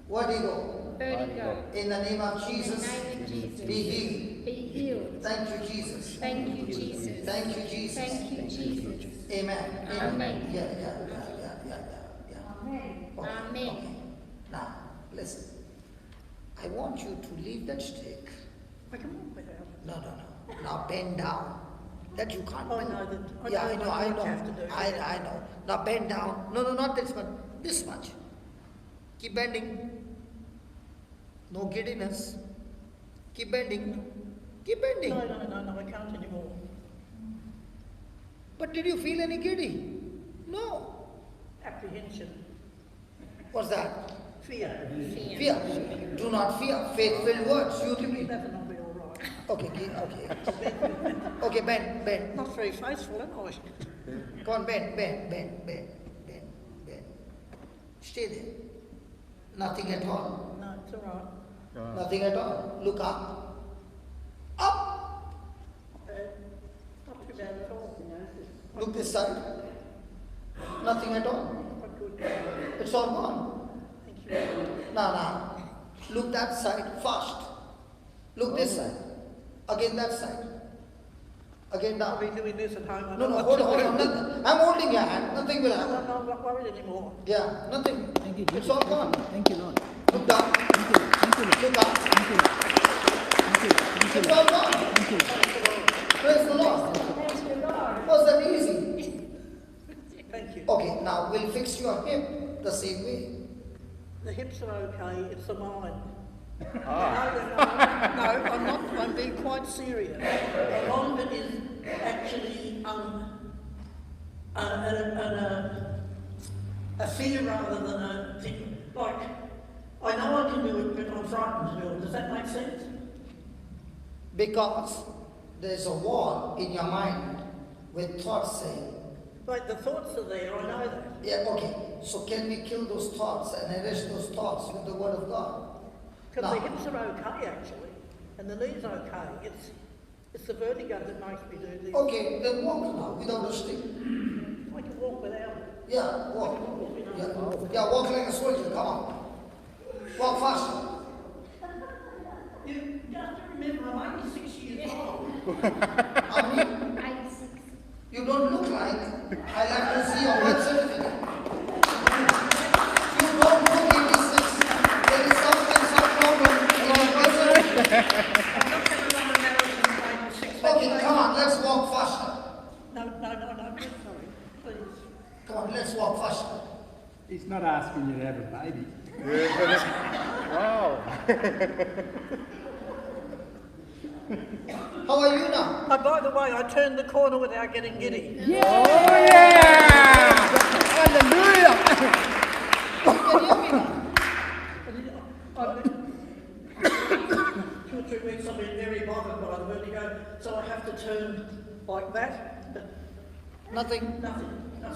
Vertigo. Vertigo. In the name of In the Jesus. name of Jesus. Be healed. Be healed. Thank you, Jesus. Thank you, Jesus. Thank you, Jesus. Thank you, Jesus. Amen. Amen. Yeah. Amen. Okay. Now, listen. I want you to leave that stick. I can walk without it. No. Now bend down. That you can't I do. know that. Yeah, I know. what you have to do. I know. Now bend down. No, not this one. This much. Keep bending. No giddiness. Keep bending. Keep bending. No, I can't anymore. But did you feel any giddy? No. Apprehension. What's that? Fear. Fear. Do not fear. Faith-filled words. You repeat. That'll not be all right. Okay. Okay, bend. Not very faithful, am I? Come on, bend. Stay there. Nothing at all. No, it's all right. Nothing at all. Look up. Up. Not too bad at all. Look this side. Nothing at all. Quite good. It's all gone. Thank you. Now. Look that side fast. Look this side. Again that side. Again I've down. been doing this at home. No, hold on. Nothing. I'm holding your hand. Nothing will happen. I'm not worried anymore. Yeah, nothing. Thank you, It's Jesus. all gone. Thank you, Lord. Look down. Thank you, Lord. Look up. Thank you, Lord. Thank you, Lord. Thank you, It's Lord. all gone. Thank you, Lord. Praise the Lord. Was that easy? Thank you. Okay, now we'll fix your hip the same way. The hips are okay, it's the mind. No, I'm not. I'm being quite serious. A lot of it is actually a fear rather than a thing. Like, I know I can do it, but I'm frightened to do it. Does that make sense? Because there's a wall in your mind with thoughts saying, Like, the thoughts are there, I know that. yeah, okay, so can we kill those thoughts and arrest those thoughts with the word of God? Because the Now, hips are okay, actually, and the knees are okay. It's the vertigo that makes me do this. okay, then walk now without a stick. I can walk without it. Yeah, walk. Yeah, walk like a soldier, come on. Walk faster. You have to remember, I'm only 6 years old. I mean, 86. you don't look like. I like to see your birth certificate. You don't look 86. There is some problem in your birth certificate. I'm not going to run a marathon by 6 months. Okay, come on, let's walk faster. No, sorry, please. Come on, let's walk faster. He's not asking you to have a baby. Wow. How are you now? Oh, by the way, I turned the corner without getting giddy. Oh yeah! Hallelujah! You can hear me now. 2 or 3 weeks I've been very bothered by the vertigo, so I have to turn like that. But Nothing. nothing.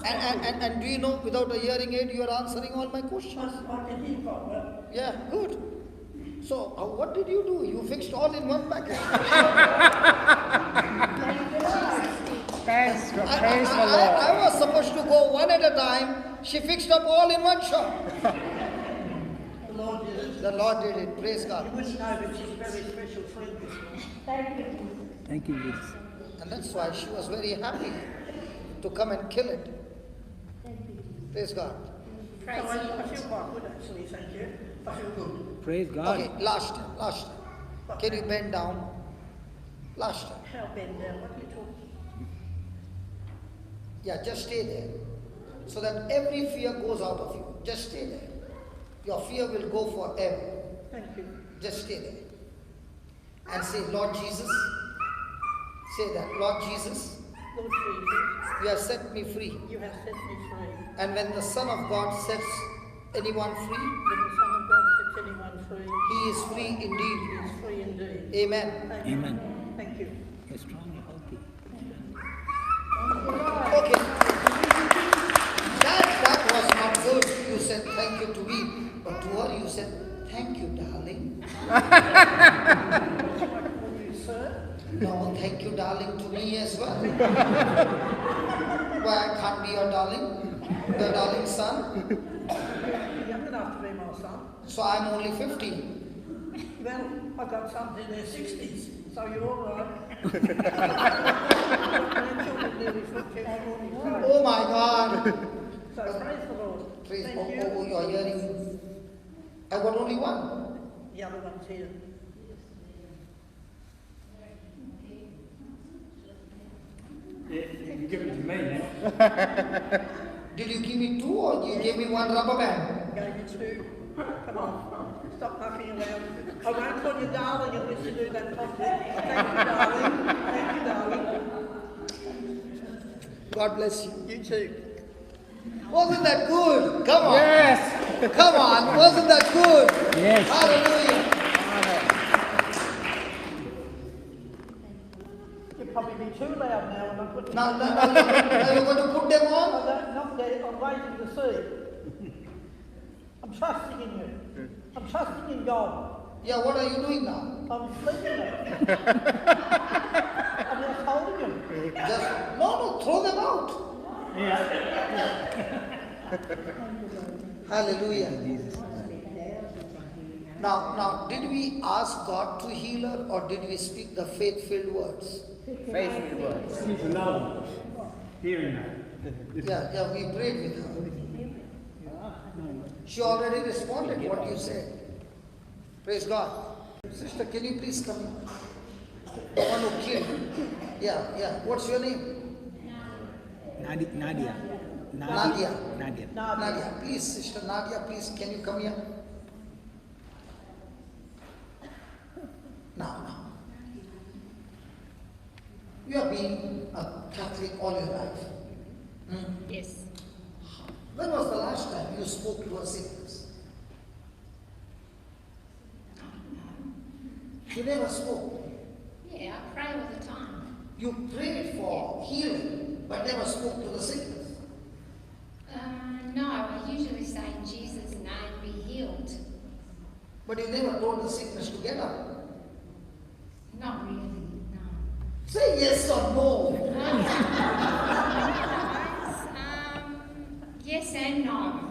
And do you know, without a hearing aid, you are answering all my questions? I can hear quite well. Yeah, good. So, what did you do? You fixed all in one package. Praise the Lord. I was supposed to go one at a time. She fixed up all in one shot. The Lord did it. The Lord did it. Praise God. You wouldn't know, but she's a very special friend. Thank you, Jesus. And that's why she was very happy to come and kill it. Praise God. So I feel quite good actually, thank you. I feel good. Praise God. Okay, last time. Can you bend down? Last time. How bend down? What are you talking? Yeah, just stay there. So that every fear goes out of you. Just stay there. Your fear will go forever. Thank you. Just stay there. And say, Lord Jesus. Say that, Lord Jesus, Lord Jesus, you have set me free. you have set me free. And when the Son of God sets anyone free, When the Son of God sets anyone free, he is free he indeed. is free indeed. Amen. Amen. Thank you. You're strong and healthy. Okay. That was not good. You said thank you to me. But to her you said, thank you, darling. Will you, sir? No, thank you, darling, to me as well. Why I can't be your darling? Your darling son? You're young enough to be my son. So I'm only 15. Well, I've got sons in their 60s, so you're all right. Grandchildren nearly 50, I'm already Oh my God. so praise the Lord. Praise. Thank Oh, you. oh, you are hearing. I got only one. The other one's here. You give it to me now. Did you give me two or you gave me one rubber band? Gave you 2. Come on. Stop mucking around. I won't call you darling unless you do that properly. Thank you, darling. Thank you, darling. God bless you. You too. Wasn't that good? Come on. Yes! Come on. Wasn't that good? Yes. Hallelujah. You'll probably be too loud now when I put them Now you're going to put them on? Not there. I'm waiting to see. I'm trusting in you. I'm trusting in God. Yeah, what are you doing now? I'm sleeping now. I'm just holding them. Just, no, throw them out. Hallelujah. Now, did we ask God to heal her or did we speak the faith-filled words? Faithful words. Hearing that. Yeah, we prayed with her. She already responded what you said. Praise God. Sister, can you please come? The one who killed. Yeah. What's your name? Nadia. Nadia. Please, Sister Nadia, please, can you come here? Now. You have been a Catholic all your life. Yes. When was the last time you spoke to a sickness? You never spoke. Yeah, I pray all the time. You prayed for healing, but never spoke to the sickness. No, I usually say in Jesus' name, be healed. But you never told the sickness to get up. Not really, no. Say yes or no. Yes and no.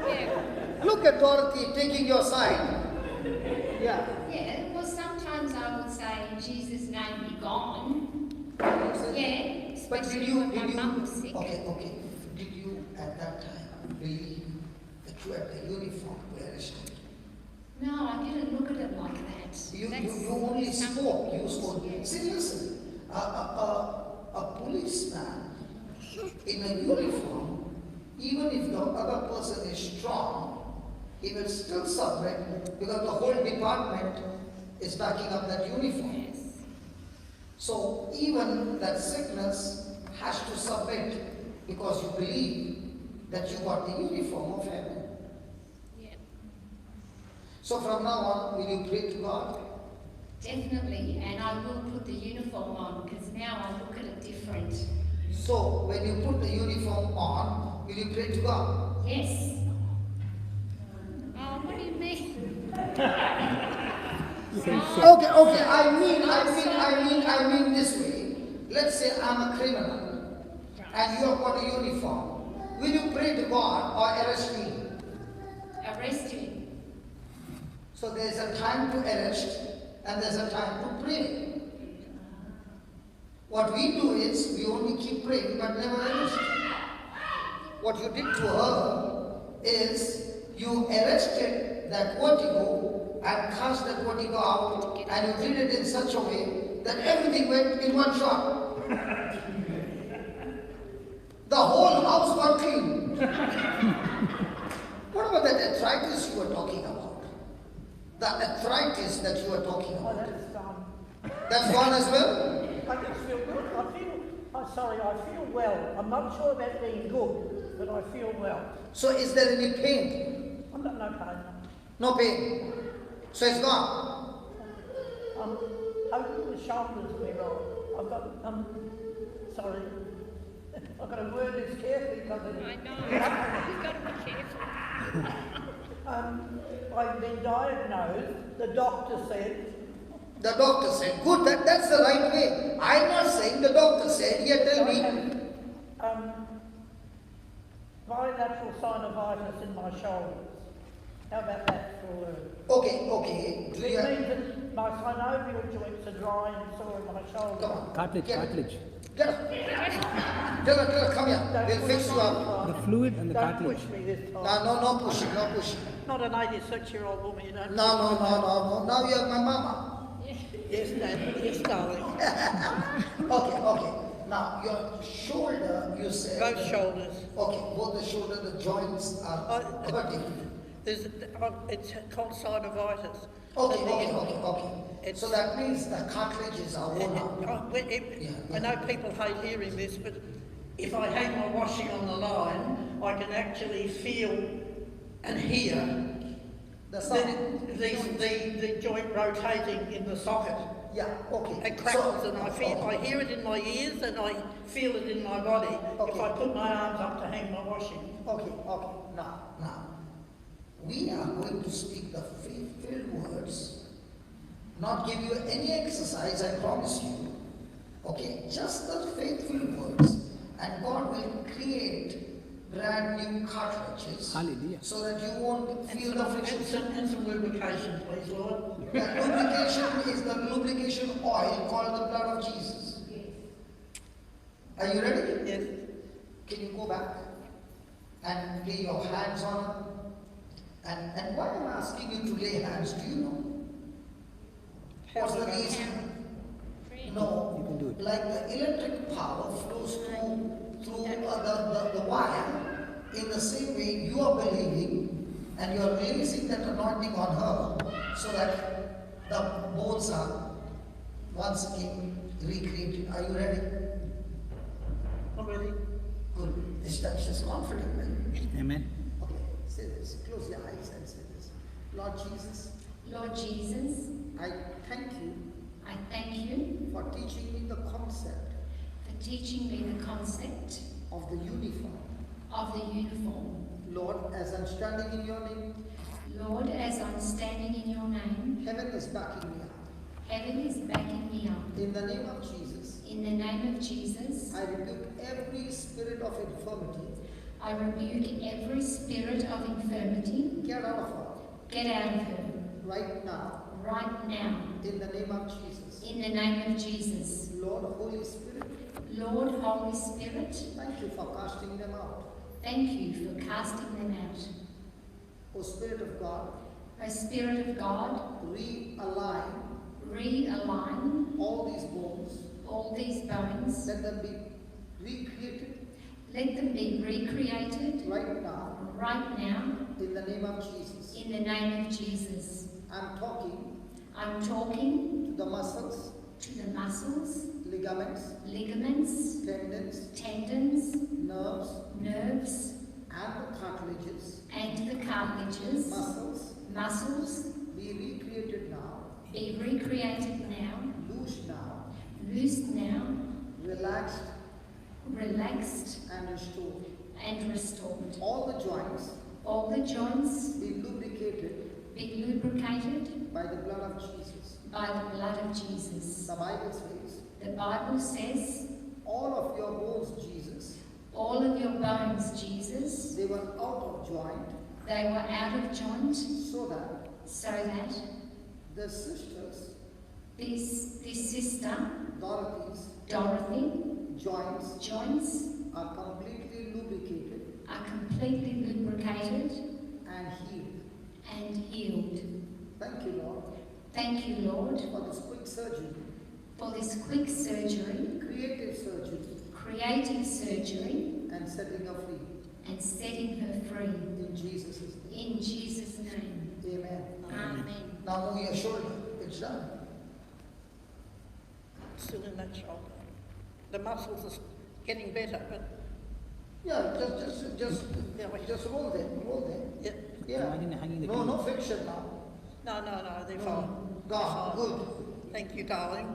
Yeah. Look at Dorothy taking your side. Yeah. Yeah, well, sometimes I would say in Jesus' name, be gone. Yeah, But especially when my mum was sick. Okay. Did you at that time believe that you had the uniform to arrest him? No, I didn't look at it like that. You That's only something- spoke. You spoke. Yeah. See, listen. A policeman in a uniform, even if the other person is strong, he will still submit because the whole department is backing up that uniform. Yes. So even that sickness has to submit because you believe that you got the uniform of heaven. Yeah. So from now on, will you pray to God? Definitely, and I will put the uniform on because now I look at it different. So when you put the uniform on, will you pray to God? Yes. Oh, what do you mean? Okay, I mean this way. Let's say I'm a criminal and you have got a uniform. Will you pray to God or arrest me? Arrest you. So there's a time to arrest and there's a time to pray. What we do is we only keep praying but never arrest. What you did to her is you arrested that vertigo and cast that vertigo out, and you did it in such a way that everything went in one shot. The whole house got clean. What about that arthritis you were talking about? The arthritis that you were talking Oh, about. that's done. That's gone as well? I just feel good. I feel well. I'm not sure about being good, but I feel well. So is there any pain? I've got no pain. No pain. So it's gone. Open the shoulders to me, right. I've got, sorry. I've got to word this carefully because I know. You've got to be careful. I've been diagnosed. The doctor said, Good, that's the right way. I'm not saying the doctor said, here tell me. bilateral synovitis in my shoulders. How about that for a word? Okay. Do you It have, means that my synovial joints are dry and sore in my shoulders. come on. Cartilage, Get it. cartilage. Get up. Tell her, come here. We'll fix you up. The fluid and the Don't cartilage. push me this time. No pushing. Not an 86-year-old woman, you don't. No. Now you have my mama. Yes, Dad. Yes, darling. Okay. Now your shoulder, you said. Both shoulders. Okay, both the shoulder, the joints are hurting. It's called synovitis. Okay. So that means the cartilages are worn out. I know people hate hearing this, but if I hang my washing on the line, I can actually feel and hear The sound. the joint rotating in the socket. Yeah, okay. It crackles and I hear it in my ears and I feel it in my body if I put my arms up to hang my washing. Okay. Now, we are going to speak the faith-filled words, not give you any exercise, I promise you. Okay, just the faith-filled words, and God will create brand new cartilages. Hallelujah. So that you won't feel the friction. And some lubrication, please, Lord. That lubrication is the lubrication oil called the blood of Jesus. Are you ready? Yes. Can you go back and lay your hands on her? And why I'm asking you to lay hands, do you know? What's the reason? No, You can do it. like the electric power flows through the wire, in the same way you are believing and you are releasing that anointing on her so that the bones are once again recreated. Are you ready? I'm ready. Good. She's confident then. Amen. Okay, say this. Close your eyes and say this. Lord Jesus, Lord Jesus, I thank you I thank you for teaching me the concept for teaching me the concept of the uniform. of the uniform. Lord, as I'm standing in your name, Lord, as I'm standing in your name, heaven is backing me up. heaven is backing me up. In the name of Jesus, In the name of Jesus, I rebuke every spirit of infirmity. I rebuke every spirit of infirmity. Get out of her Get out of her right now. right now. In the name of Jesus. In the name of Jesus. Lord, Holy Spirit, Lord, Holy Spirit, thank you for casting them out. thank you for casting them out. O Spirit of God, O Spirit of God, realign realign all these bones. all these bones. Let them be recreated. Let them be recreated right now right now in the name of Jesus. in the name of Jesus. I'm talking I'm talking to the muscles, to the muscles, ligaments, ligaments, tendons, tendons, nerves, nerves, and the cartilages, and the cartilages, muscles, be recreated now, be recreated now, loosed now, relaxed, and restored. and restored. All the joints Be lubricated by the blood of Jesus. by the blood of Jesus. The Bible says, The Bible says, all of your bones, Jesus, all of your bones, Jesus, they were out of joint, they were out of joint, so that the sisters, this sister, Dorothy, Dorothy, joints are completely lubricated are completely lubricated and healed. and healed. Thank you, Lord, Thank you, Lord, for this quick surgery, for this quick surgery, creative surgery, and setting her free. and setting her free. In Jesus' name. In Jesus' name. Amen. Amen. Now move your shoulder. It's done. Still in that shoulder. The muscles are getting better, but Yeah, just roll there. Yeah. Imagine hanging the No friction now. no, they're fine. God, good. Thank you, darling.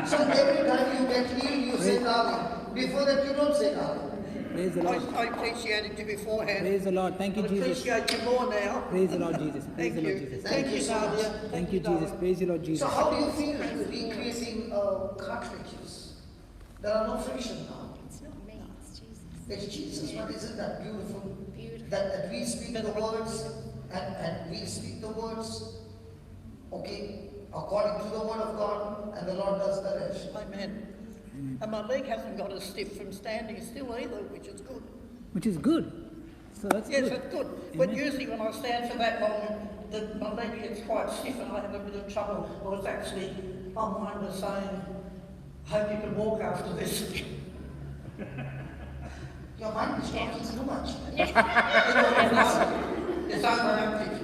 So every time you get healed, you say darling. Before that, you don't say darling. Praise the Lord. I appreciated you beforehand. Praise the Lord. Thank you, I Jesus. appreciate you more now. Praise the Lord Jesus. Praise Thank the Lord you. Jesus. Thank you, so much. Nadia. Thank you, Jesus. darling. Praise the Lord Jesus. So how do you feel recreating cartridges? There are no friction now. It's not me, it's Jesus. It's Jesus. But isn't that beautiful? Beautiful. That we speak the words and we speak the words, okay, according to the word of God, and the Lord does the rest. Amen. And my leg hasn't got as stiff from standing still either, which is good. Which is good. So that's Yes, good. it's good. But Amen. usually when I stand for that long, my leg gets quite stiff and I have a bit of trouble. I was actually, my mind was saying, I hope you can walk after this. Your mind is talking too much. It's overactive.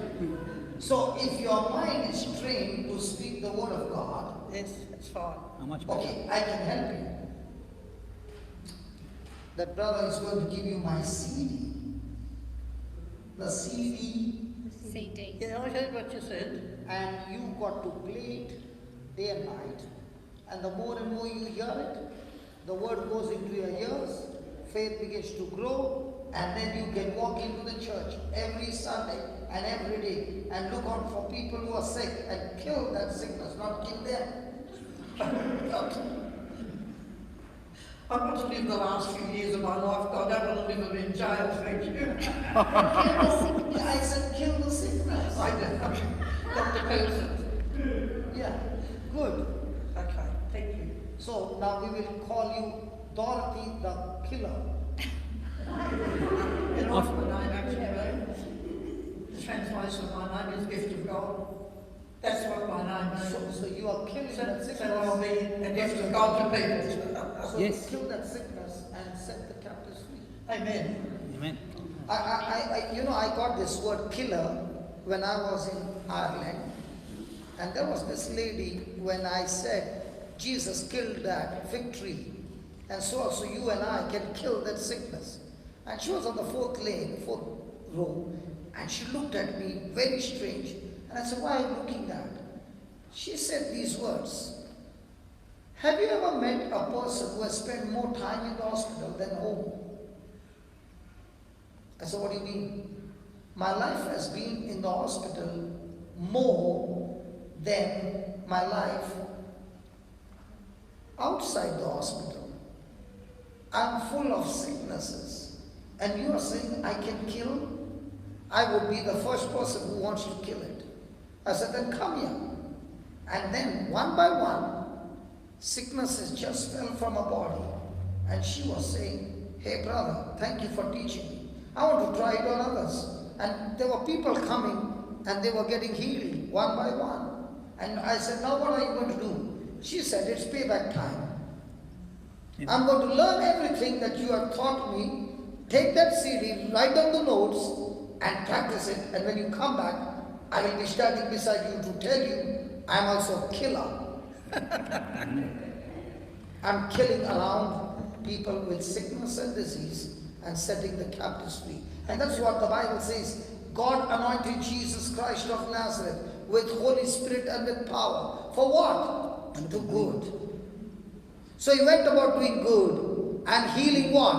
So if your mind is trained to speak the word of God, Yes, it's fine. How much better? okay, I can help you. That brother is going to give you my CD. The CD, CD. Yeah, I heard what you said. and you got to play it day and night. And the more and more you hear it, the word goes into your ears, faith begins to grow, and then you can walk into the church every Sunday and every day and look out for people who are sick and kill that sickness, not kill them. I want to live the last few years of my life, but I don't want to live in jail, thank you. I said kill the sickness. I don't know. Not the person. Yeah, good. Okay, thank you. So now we will call you Dorothy the Killer. And what's my name actually? The translation of my name is Gift of God. That's what my name means. So you are killing that So sickness. I'll be a gift of God to people. So Yes. you kill that sickness and set the captives free. Amen. Amen. I got this word killer when I was in Ireland. And there was this lady when I said, Jesus killed that fig tree. And so also you and I can kill that sickness. And she was on the fourth row. And she looked at me very strange. And I said, why are you looking at? She said these words. Have you ever met a person who has spent more time in the hospital than home? I said, what do you mean? My life has been in the hospital more than my life outside the hospital. I'm full of sicknesses. And you are saying I can kill? I would be the first person who wants to kill it. I said, then come here. And then one by one, sicknesses just fell from her body. And she was saying, hey brother, thank you for teaching me. I want to try it on others. And there were people coming and they were getting healed one by one. And I said, now what are you going to do? She said, it's payback time. I'm going to learn everything that you have taught me, take that CD, write down the notes, and practice it. And when you come back, I will be standing beside you to tell you I'm also a killer. I'm killing around people with sickness and disease and setting the captives free. And that's what the Bible says. God anointed Jesus Christ of Nazareth with Holy Spirit and with power. For what? To do good. So he went about doing good and healing what?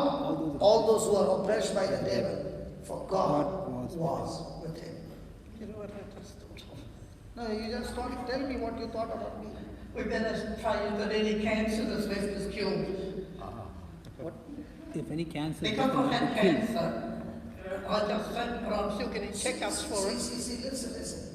All those who are oppressed by the devil. For God was with him. You know what I just thought of? No, you just tell me what you thought about me. We better pray that any cancer that's left is cured. If any cancer is Because I've had left, it will kill. cancer, I just said, but I'm still getting checkups for it. See, listen.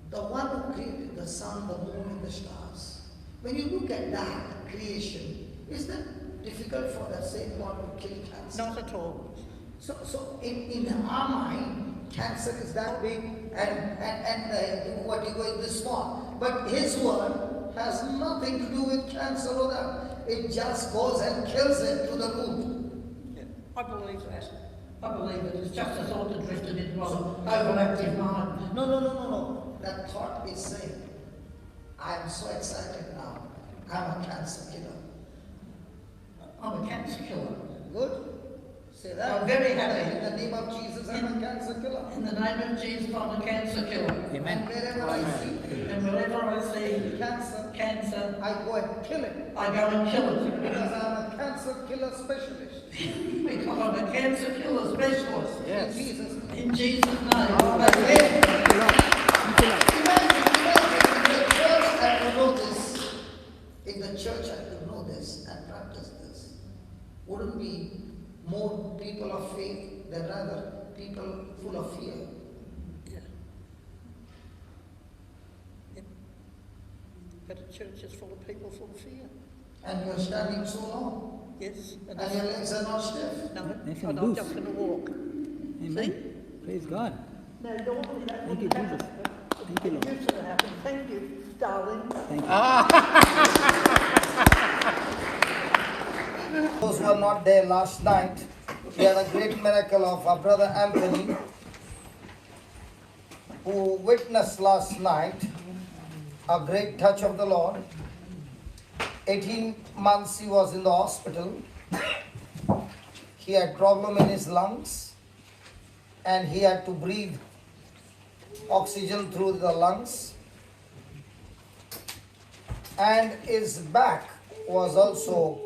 The one who created the sun, the moon, and the stars. When you look at that creation, is that difficult for that same God to kill cancer? Not at all. So in our mind, cancer is that big and what you go in this small. But his word has nothing to do with cancer or that. It just goes and kills it to the root. Yeah, I believe that. I believe it. It's just a thought that drifted into my overactive mind. No. That thought is saying, I am so excited now. I'm a cancer killer. I'm a cancer killer. Good? Say that. I'm very happy. In the name of Jesus, I'm a cancer killer. In the name of Jesus, I'm a cancer killer. Amen. And wherever I see And wherever I see cancer, I go and kill it. I go and kill it. Because I'm a cancer killer specialist. Because I'm a cancer killer specialist. In Jesus' name. In Jesus' name. Amen. If the church had to know this and practice this, wouldn't be more people of faith than rather people full of fear. Yeah. Yeah. But the church is full of people full of fear. And you're standing so long, Yes. and your legs are not stiff. No, Nice I'm and not loose. just going to walk. Amen. Praise God. No, normally that Thank you, wouldn't Jesus. happen. Thank you, Lord. It used to happen. Thank you, darling. Thank you. Those who were not there last night, we had a great miracle of our brother Anthony, who witnessed last night a great touch of the Lord. 18 months he was in the hospital. He had problem in his lungs and he had to breathe oxygen through the lungs. And his back was also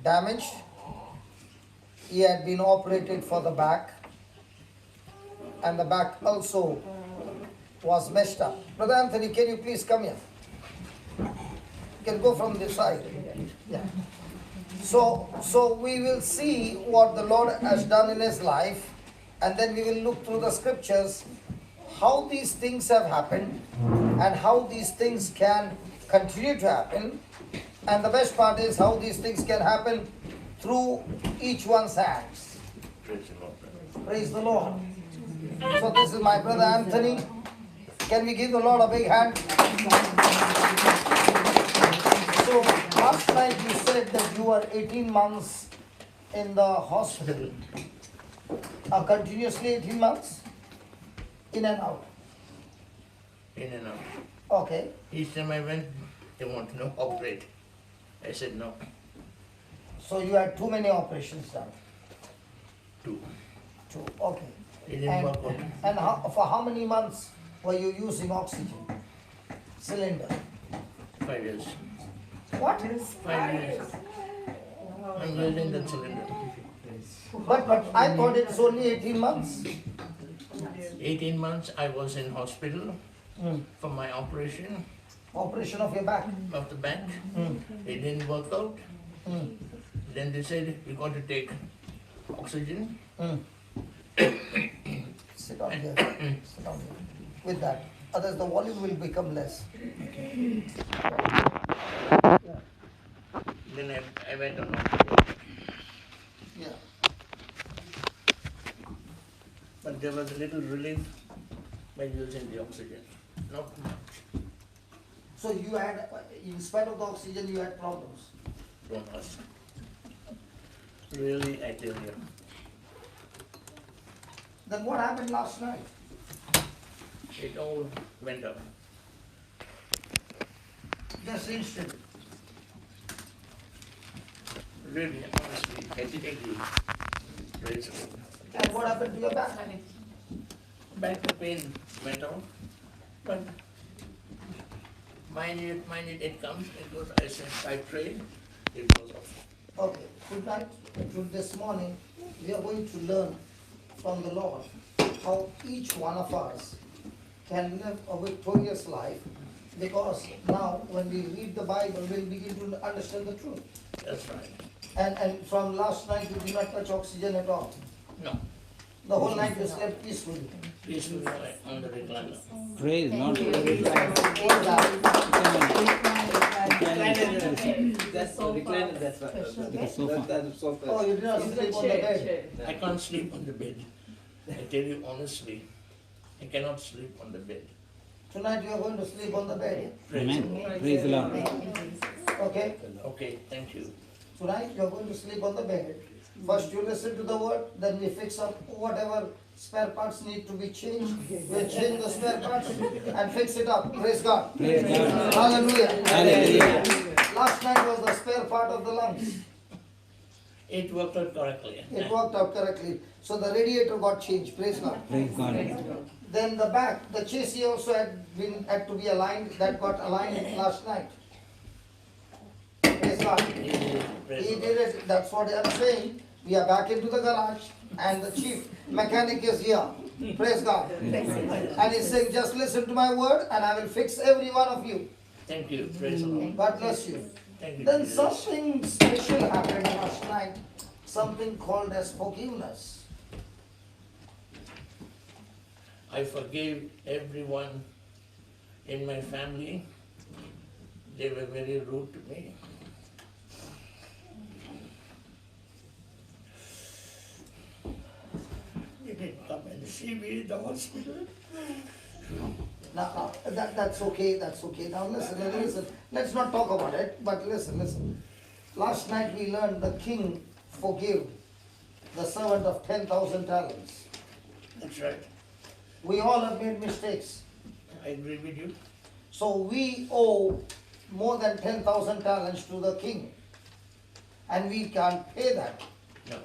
damaged. He had been operated for the back, and the back also was messed up. Brother Anthony, can you please come here? You can go from this side. Yeah. So we will see what the Lord has done in his life, and then we will look through the scriptures, how these things have happened, and how these things can continue to happen. And the best part is how these things can happen through each one's hands. Praise the Lord. So this is my brother Anthony. Can we give the Lord a big hand? So last night you said that you were 18 months in the hospital. Continuously 18 months? In and out. In and out. Okay. Each time I went, they want to know, operate. I said no. So you had too many operations done. Two. Okay. It didn't work out. And for how many months were you using oxygen cylinder? 5 years. What? 5 years. I'm using that cylinder. But I thought it's only 18 months. 18 months I was in hospital for my operation Operation of your back. of the back. It didn't work out. Then they said, you got to take oxygen. Sit down here. Sit down here. With that. Otherwise the volume will become less. Then I went on oxygen. Yeah. But there was a little relief by using the oxygen. Not much. So you had, in spite of the oxygen, you had problems. Don't ask. Really, I tell you. Then what happened last night? It all went up. Just instant. Really, honestly, I did agree. Praise the Lord. And what happened to your back? Back the pain went off, but mind it comes, it goes. I prayed, it goes off. Okay, tonight, this morning, we are going to learn from the Lord how each one of us can live a victorious life, because now when we read the Bible, we'll begin to understand the truth. That's right. And from last night, you did not touch oxygen at all. No, The whole night you slept peacefully. peacefully on the recliner. Praise not. All that. That's the recliner, that's what. The sofa. That's the sofa. Oh, you did not sleep on the bed. I can't sleep on the bed. I tell you honestly, I cannot sleep on the bed. Tonight you are going to sleep on the bed. Praise the Lord. Amen. Praise the Lord. Okay? Okay, thank you. Tonight you are going to sleep on the bed. First you listen to the word, then we fix up whatever spare parts need to be changed. We'll change the spare parts and fix it up. Praise God. Praise God. Hallelujah. Hallelujah. Last night was the spare part of the lungs. It worked out correctly. It worked out correctly. So the radiator got changed. Praise God. Praise God. Then the back, the chassis also had to be aligned. That got aligned last night. Praise God. Praise He the did Lord. it. That's what I'm saying. We are back into the garage and the chief mechanic is here. Praise God. And he's saying, just listen to my word and I will fix every one of you. Thank you. Praise the Lord. God bless you. Thank you. Then Jesus. something special happened last night. Something called as forgiveness. I forgave everyone in my family. They were very rude to me. They didn't come and see me in the hospital. Now, that's okay, that's okay. Now listen. Let's not talk about it, but listen. Last night we learned the king forgave the servant of 10,000 talents. That's right. We all have made mistakes. I agree with you. So we owe more than 10,000 talents to the king. And we can't pay that. No.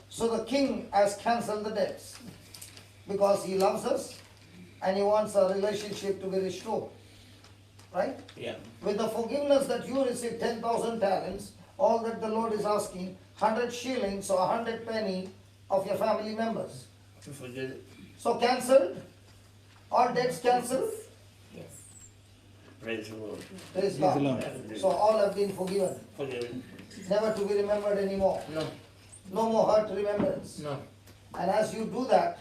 So the king has cancelled the debts because he loves us and he wants our relationship to be restored. Right? Yeah. With the forgiveness that you receive 10,000 talents, all that the Lord is asking, 100 shillings or 100 penny of your family members. To forget it. So cancelled, all debts cancelled. Praise the Lord. Praise the God. Lord. So all have been forgiven, Forgiven. never to be remembered anymore. No. No more hurt remembrance. No. And as you do that,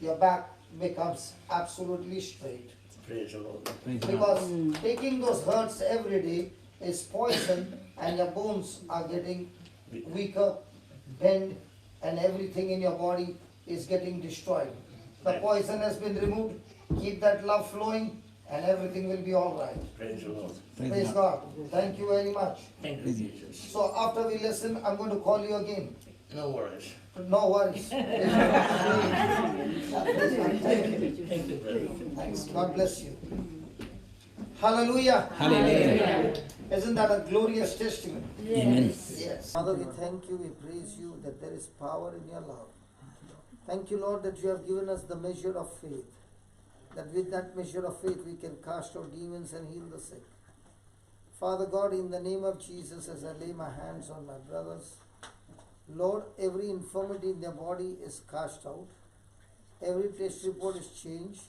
your back becomes absolutely straight. Praise the Lord. Praise God. Because taking those hurts every day is poison and your bones are getting weaker, bent, and everything in your body is getting destroyed. The poison has been removed, keep that love flowing and everything will be all right. Praise the Lord. Praise God. Thank you very much. Thank you, Jesus. So after we listen, I'm going to call you again. No worries. No worries. Thank you, brother. Thanks. God bless you. Hallelujah. Hallelujah. Isn't that a glorious testimony? Amen. Yes. Father, we thank you, we praise you that there is power in your love. Thank you, Lord, that you have given us the measure of faith. That with that measure of faith we can cast out demons and heal the sick. Father God, in the name of Jesus, as I lay my hands on my brothers, Lord, every infirmity in their body is cast out. Every test report is changed.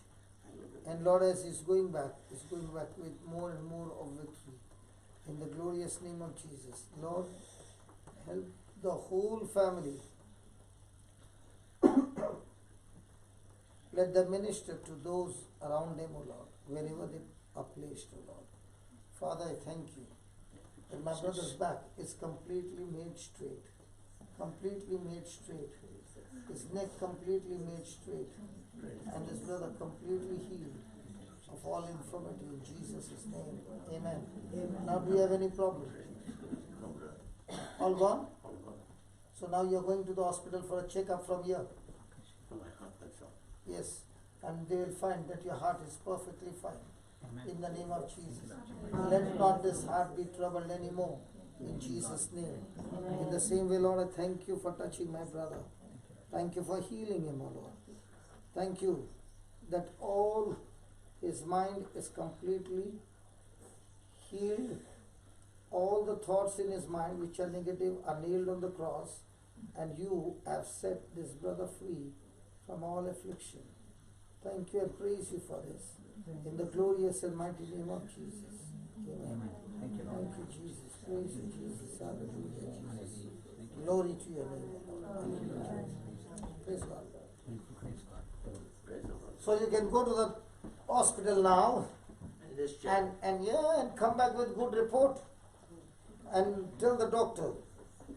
And Lord, as he's going back with more and more of victory. In the glorious name of Jesus. Lord, help the whole family. Let them minister to those around them, O Lord, wherever they are placed, O Lord. Father, I thank you that my brother's back is completely made straight. Completely made straight. His neck completely made straight. And this brother completely healed of all infirmity in Jesus' name. Amen. Now, do you have any problem? All gone? So So now you're going to the hospital for a checkup from here. For my heart, that's all. Yes. And they will find that your heart is perfectly fine. In the name of Jesus. Let not this heart be troubled anymore. In Jesus' name. In the same way, Lord, I thank you for touching my brother. Thank you for healing him, O Lord. Thank you that all his mind is completely healed. All the thoughts in his mind which are negative are nailed on the cross, and you have set this brother free from all affliction. Thank you and praise you for this. In the glorious and mighty name of Jesus. Amen. Thank you, Lord. Thank you, Jesus. Praise you, Jesus. Hallelujah, Jesus. Glory to your name, Lord. Praise God. Praise the Lord. So you can go to the hospital now And just check. and come back with good report and tell the doctor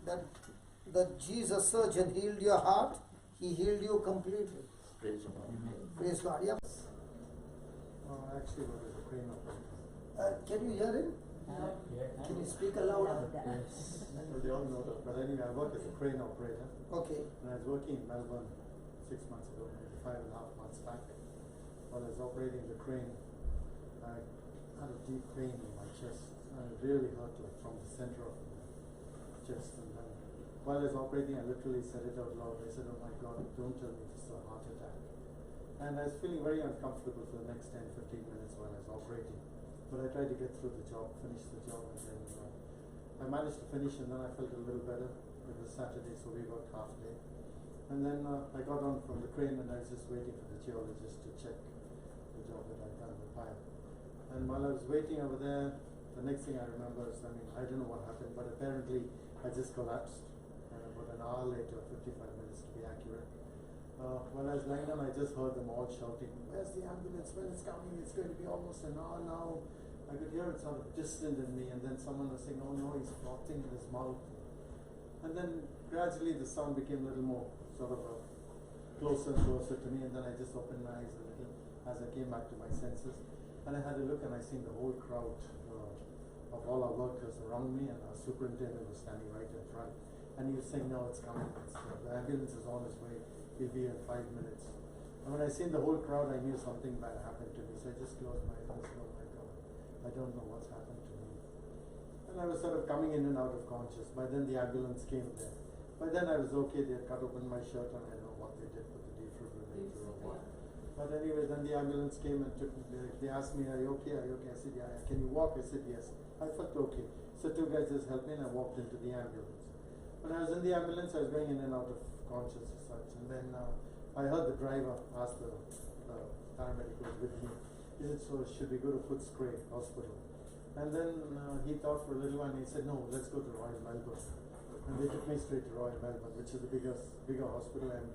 that the Jesus surgeon healed your heart. He healed you completely. Praise the Lord. Praise God. Yep. Actually, what is a crane operator? Can you hear him? Can you speak louder? Well, they all know that. But anyway, I work as a crane operator. Okay. And I was working in Melbourne 6 months ago, maybe 5.5 months back. While I was operating the crane, I had a deep pain in my chest. And it really hurt, like from the center of the chest. And then while I was operating, I literally said it out loud. I said, "Oh my God, don't tell me this is a heart attack." And I was feeling very uncomfortable for the next 10-15 minutes while I was operating. But I tried to get through the job, finish the job, and then I managed to finish, and then I felt a little better. It was Saturday, so we worked half day. And then I got on from the crane, and I was just waiting for the geologist to check the job that I'd done in the pile. And while I was waiting over there, the next thing I remember is, I don't know what happened, but apparently I just collapsed. And about an hour later, 55 minutes to be accurate. When I was lying down, I just heard them all shouting, "Where's the ambulance? When it's coming? It's going to be almost an hour now." I could hear it sort of distant in me, and then someone was saying, "Oh no, he's frothing in his mouth." And then gradually the sound became a little more sort of closer and closer to me, and then I just opened my eyes a little as I came back to my senses. And I had a look, and I seen the whole crowd of all our workers around me, and our superintendent was standing right in front. And he was saying, "No, it's coming. The ambulance is on its way. He'll be here in 5 minutes." And when I seen the whole crowd, I knew something bad happened to me. So I just closed my eyes and said, "Oh my God, I don't know what's happened to me." And I was sort of coming in and out of conscious. By then the ambulance came there. By then I was okay. They had cut open my shirt, and I don't know what they did with the defibrillator or what. But anyway, then the ambulance came and took me. They asked me, "Are you okay? Are you okay?" I said, "Yeah." "Can you walk?" I said, "Yes." I felt okay. So 2 guys just helped me, and I walked into the ambulance. When I was in the ambulance, I was going in and out of conscious as such. And then I heard the driver ask the paramedic who was with me, he said, "So should we go to Footscray Hospital?" And then he thought for a little while, and he said, "No, let's go to Royal Melbourne." And they took me straight to Royal Melbourne, which is the bigger hospital, and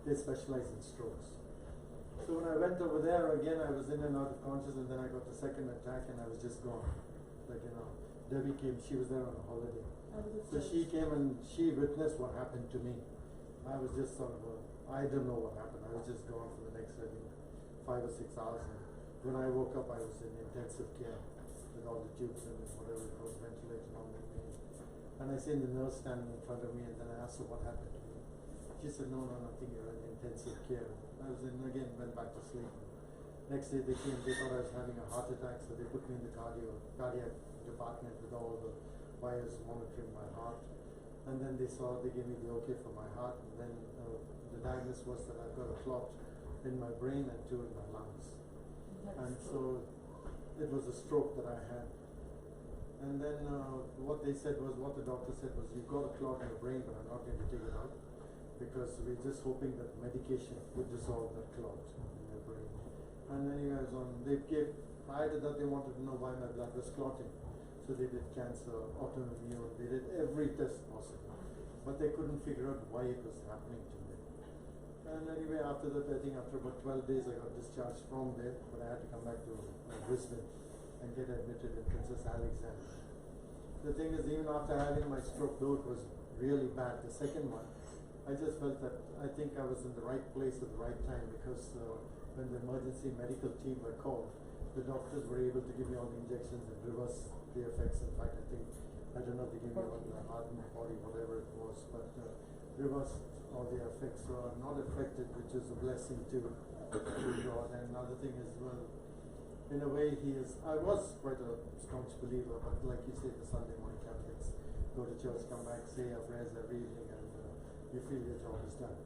they specialize in strokes. So when I went over there again, I was in and out of conscious, and then I got the second attack, and I was just gone. Like, Debbie came, she was there on a holiday. So she came and she witnessed what happened to me. I was just sort of, I don't know what happened. I was just gone for the next, I think, 5 or 6 hours. And when I woke up, I was in intensive care with all the tubes and whatever it was, ventilated on me. And I seen the nurse standing in front of me, and then I asked her what happened to me. She said, "No, nothing, you're in intensive care." I was in again, went back to sleep. Next day they came, they thought I was having a heart attack, so they put me in the cardiac department with all the wires monitoring my heart. And then they gave me the okay for my heart, and then the diagnosis was that I've got a clot in my brain and 2 in my lungs. And so it was a stroke that I had. And then what the doctor said was, "You've got a clot in your brain, but I'm not going to take it out, because we're just hoping that medication would dissolve that clot in your brain." And anyway, prior to that, they wanted to know why my blood was clotting. So they did cancer, autoimmune, they did every test possible. But they couldn't figure out why it was happening to me. And anyway, after that, I think after about 12 days, I got discharged from there, but I had to come back to Brisbane and get admitted in Princess Alexandra. The thing is, even after having my stroke, though it was really bad, the second one, I just felt that I think I was in the right place at the right time, because when the emergency medical team were called, the doctors were able to give me all the injections and reverse the effects. In fact, I think I don't know if they gave me a hardened body, whatever it was, but reversed all the effects. So I'm not affected, which is a blessing to God. And another thing is, well, in a way, I was quite a staunch believer, but like you say, the Sunday morning Catholics go to church, come back, say our prayers every evening, and you feel your job is done.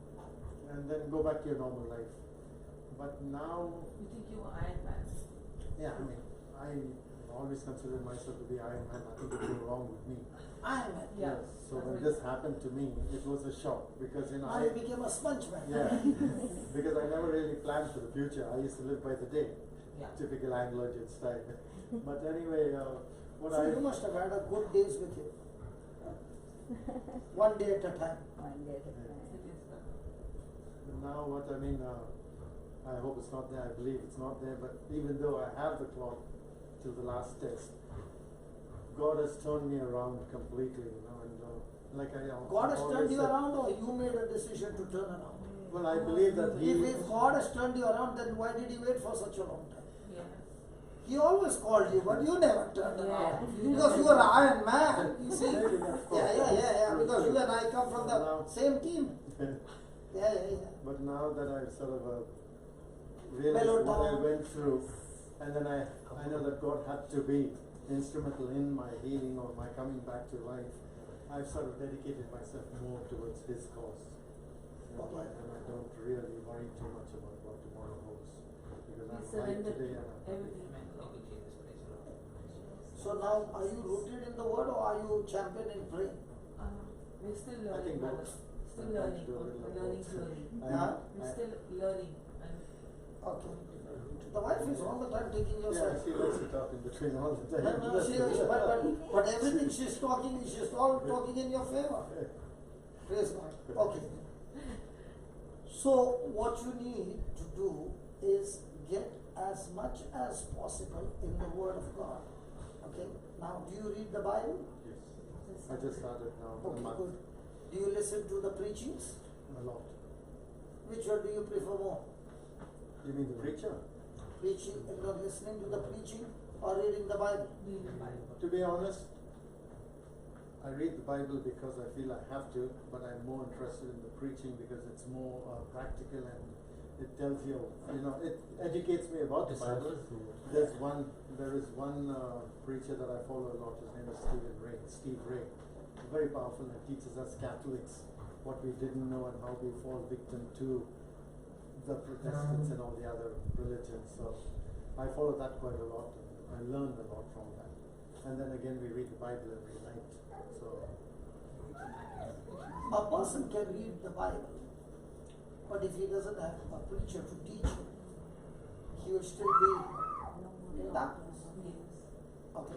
And then go back to your normal life. But now, You think you are Iron Man? yeah, I mean, I always considered myself to be Iron Man. Nothing could go wrong with me. Iron Man. Yeah. Yes. So when this happened to me, it was a shock because Now you became a sponge man. yeah, because I never really planned for the future. I used to live by the day, Yeah. typical Anglo-Indian style. But anyway, what So you must have had a good days with him. One day at a time. now what I mean, I hope it's not there. I believe it's not there. But even though I have the clock till the last test, God has turned me around completely. You know, and like I God has always turned you said- around, or you made a decision to turn around? Well, I believe that If God has turned you around, then why did He wait for such a long time? Yeah. He always called you, but you never turned Yeah. around. Because you are an Iron Man, you see. Maybe that's Yeah. true, Because true. you and I come from the Now- same team. Yeah. But now that I've sort of realized Mellowed what I down. went through, and then I know that God had to be instrumental in my healing or my coming back to life, I've sort of dedicated myself more towards His cause. You know, Okay. and I don't really worry too much about what tomorrow holds. Because You I'm alive surrendered today and everything. So now, are you rooted in the Word, or are you champion in praying? We're still I learning, think brother. both. Still I'm trying learning. to do a little of Learning both. slowly. Huh? We're still learning. And Okay. The wife is all the time taking your Yeah, side. she likes to talk in between all the time. No, but everything she's talking, she's all talking in your favor. Praise God. Okay. So what you need to do is get as much as possible in the Word of God. Okay. Now, do you read the Bible? Yes. I just started now. A Okay, month. good. Do you listen to the preachings? A lot. Which one do you prefer more? You mean the preacher? Preaching, listening to the preaching, or reading the Bible? reading the Bible. To be honest, I read the Bible because I feel I have to, but I'm more interested in the preaching because it's more practical and it tells you, it educates me about the Bible. There is one preacher that I follow a lot. His name is Steve Ray. Very powerful and teaches us Catholics what we didn't know and how we fall victim to the Protestants and all the other religions. So I follow that quite a lot. I learn a lot from that. And then again, we read the Bible every night. So A person can read the Bible, but if he doesn't have a preacher to teach him, he will still be in darkness. Okay.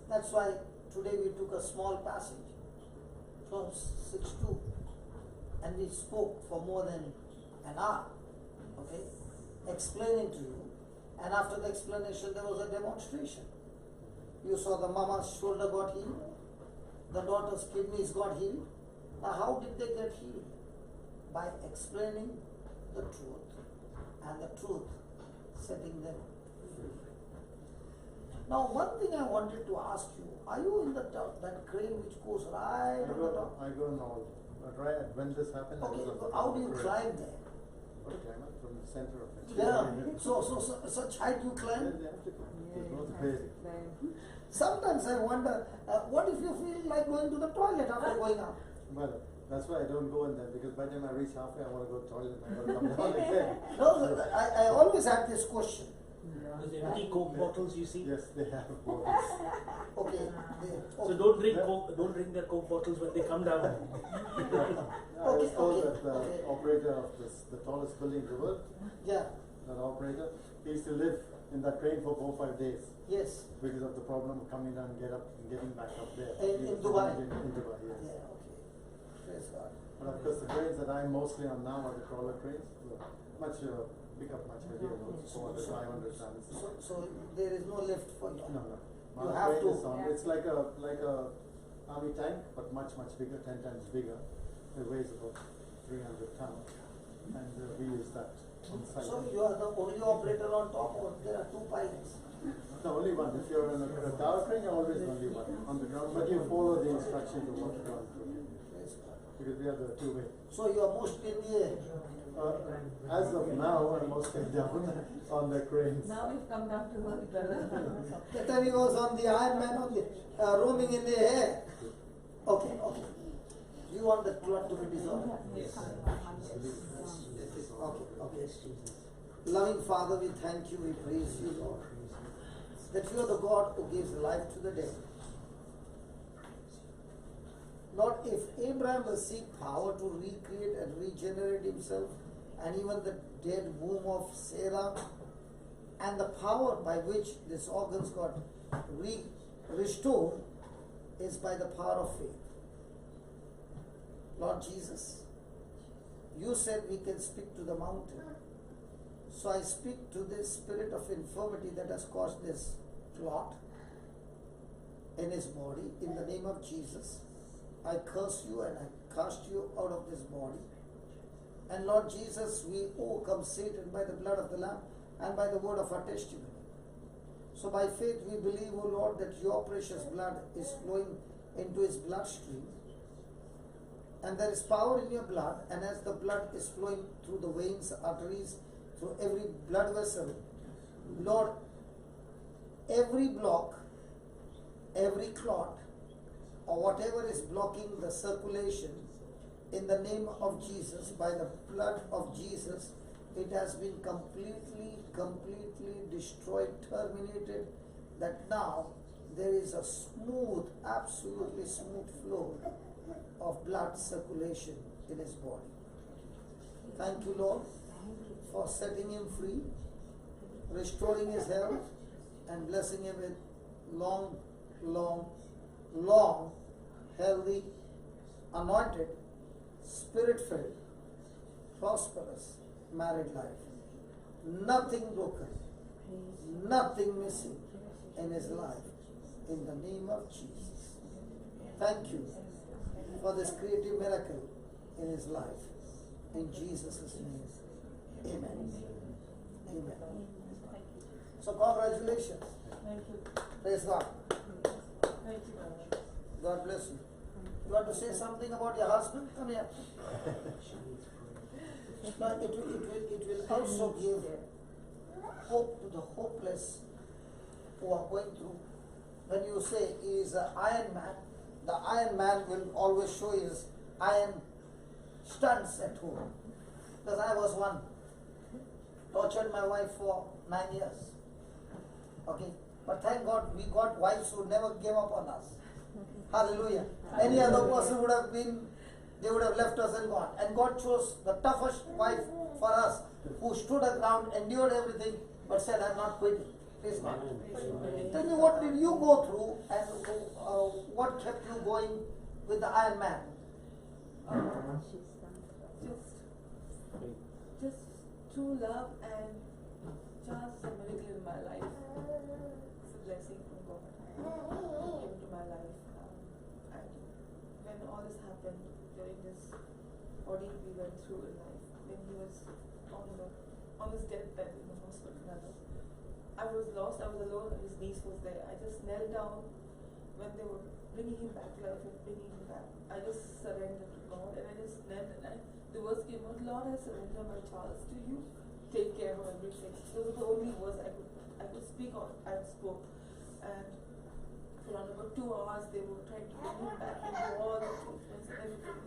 That's why today we took a small passage from 6:2 and we spoke for more than an hour, okay, explaining to you. And after the explanation, there was a demonstration. You saw the mama's shoulder got healed, the daughter's kidneys got healed. Now, how did they get healed? By explaining the truth, and the truth setting them free. Now, one thing I wanted to ask you: are you in the top, that crane which goes right on the top? I go now. Right when this happened, I was on the Okay, top how of do the you crane. climb there? Got to climb up from the center of it. Yeah. So such height you Then climb. they have to climb. There's no way. Sometimes I wonder, what if you feel like going to the toilet after going up? Well, that's why I don't go in there because by the time I reach halfway, I want to go to the toilet and I want to come down again. No, I always have this question. Those empty Coke bottles you see. Yes, they have bottles. Okay. So don't drink Coke. Don't drink their Coke bottles when they come down. I was told that the operator of the tallest building in the world, Yeah. that operator, he used to live in that crane for 4 or 5 days Yes. because of the problem of coming down and getting back up there. In He was Dubai? In Dubai, yes. Yeah. Okay. Praise God. But of course, the cranes that I'm mostly on now are the crawler cranes, much pick up much heavier loads, 400, 500 tons. So there is no lift for you. No. You My have crane to. is on. It's like a army tank, but much bigger, 10 times bigger. It weighs about 300 tons, and we use that on site. So you are the only operator on top, or there are two pilots? The only one. If you're in a tower crane, you're always only one on the ground, but you follow the instructions of what you're going through. Praise God. Because we are the two-way. So you are mostly in the air. As of now, I'm mostly down on the cranes. Now we've come down to earth, brother. That time he was on the Iron Man, on the roaming in the air. Okay, okay. You want the cloth to be dissolved? Yes. Okay, okay. Loving Father, we thank you, we praise you, Lord, that you are the God who gives life to the dead. Lord, if Abraham received power to recreate and regenerate himself, and even the dead womb of Sarah, and the power by which these organs got restored is by the power of faith. Lord Jesus, you said we can speak to the mountain. So I speak to this spirit of infirmity that has caused this clot in his body. In the name of Jesus, I curse you and I cast you out of this body. And Lord Jesus, we overcome Satan by the blood of the Lamb and by the word of our testimony. So by faith we believe, O Lord, that your precious blood is flowing into his bloodstream. And there is power in your blood, and as the blood is flowing through the veins, arteries, through every blood vessel, Lord, every block, every clot, or whatever is blocking the circulation, in the name of Jesus, by the blood of Jesus, it has been completely destroyed, terminated, that now there is a smooth, absolutely smooth flow of blood circulation in his body. Thank you, Lord, for setting him free, restoring his health, and blessing him with long, healthy, anointed, spirit-filled, prosperous married life. Nothing broken, nothing missing in his life. In the name of Jesus. Thank you for this creative miracle in his life. In Jesus' name. Amen. Amen. So congratulations. Thank you. Praise God. Thank you, brother. God bless you. You want to say something about your husband? Come here. No, it will also give hope to the hopeless who are going through. When you say he is an Iron Man, the Iron Man will always show his iron stunts at home. Because I was one. Tortured my wife for 9 years. Okay? But thank God we got wives who never gave up on us. Hallelujah. Any other person would have been, they would have left us and gone. And God chose the toughest wife for us, who stood her ground, endured everything, but said, I'm not quitting. Praise God. Tell me, what did you go through, and what kept you going with the Iron Man? Just true love and just a miracle in my life. It's a blessing from God. It came to my life. And when all this happened during this ordeal we went through in life, when he was on his deathbed in the hospital, rather, I was lost, I was alone, and his niece was there. I just knelt down when they were bringing him back to life and bringing him back. I just surrendered to God, and I just knelt, and the words came out, Lord, I surrender my Charles to you. Take care of everything. Those were the only words I could speak on. I spoke. And for around about 2 hours, they were trying to bring him back into all the treatments and everything.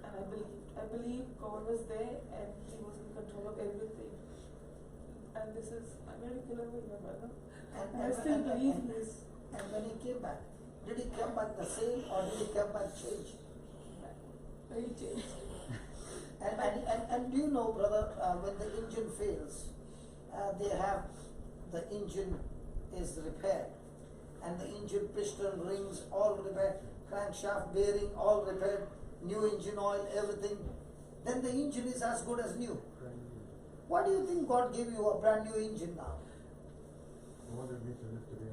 And I believe God was there, and he was in control of everything. And this is a miracle of my brother. And I still believe in this. And when he came back, did he come back the same, or did he come back changed? Very changed. And do you know, brother, when the engine fails, they have, the engine is repaired, and the engine piston rings all repaired, crankshaft bearing all repaired, new engine oil, everything. Then the engine is as good as new. Why do you think God gave you a brand new engine now? He wanted me to live to be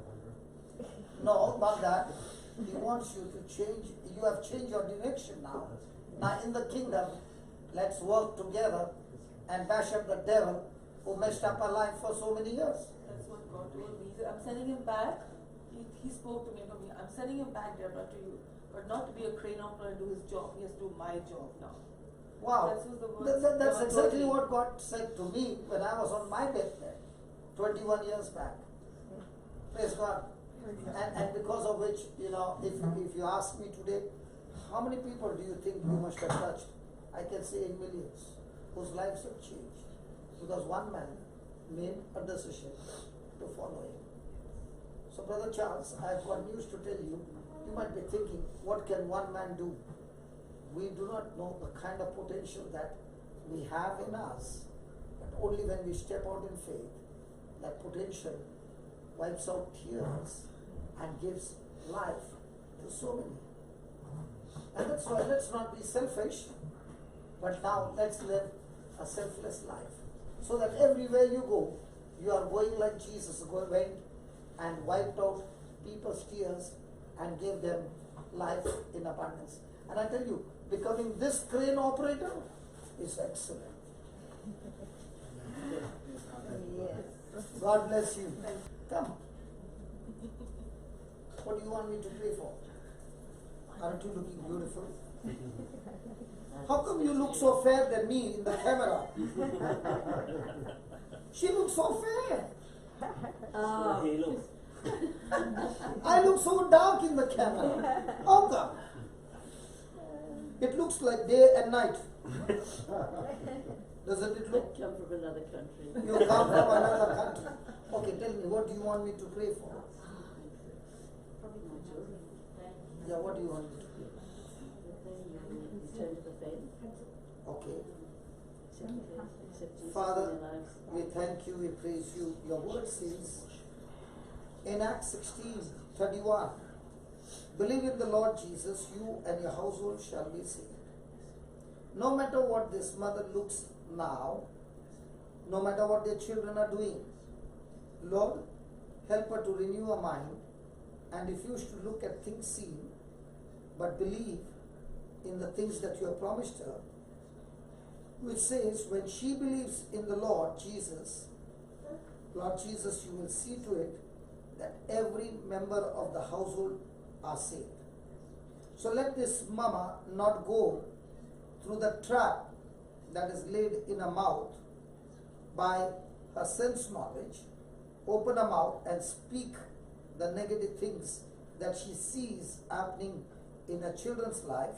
100. No, not that. He wants you to change. You have changed your direction now. Now in the kingdom, let's work together and bash up the devil who messed up our life for so many years. That's what God told me. He said, I'm sending him back. He spoke to me, I'm sending him back, Deborah, to you. But not to be a crane operator and do his job. He has to do my job now. Wow. That's what the words That's God exactly told me. what God said to me when I was on my deathbed 21 years back. Praise God. And because of which, if you ask me today, how many people do you think you must have touched? I can say in millions whose lives have changed. Because one man made a decision to follow him. So Brother Charles, I've got news to tell you. You might be thinking, what can one man do? We do not know the kind of potential that we have in us. But only when we step out in faith, that potential wipes out tears and gives life to so many. And that's why let's not be selfish, but now let's live a selfless life. So that everywhere you go, you are going like Jesus went and wiped out people's tears and gave them life in abundance. And I tell you, becoming this crane operator is excellent. God bless you. Come. What do you want me to pray for? Aren't you looking beautiful? How come you look so fair than me in the camera? She looks so fair. Halo. I look so dark in the camera. How come? It looks like day and night. Doesn't it look? I come from another country. You come from another country. Okay, tell me, what do you want me to pray for? Probably my children. Yeah, what do you want me to pray? That they return to the faith. Okay. Accept Jesus Father, in their lives. we thank you, we praise you. Your word says in Acts 16:31, believe in the Lord Jesus, you and your household shall be saved. No matter what this mother looks now, no matter what their children are doing, Lord, help her to renew her mind and refuse to look at things seen, but believe in the things that you have promised her, which says when she believes in the Lord Jesus, you will see to it that every member of the household are saved. So let this mama not go through the trap that is laid in her mouth by her sense knowledge, open her mouth and speak the negative things that she sees happening in her children's life,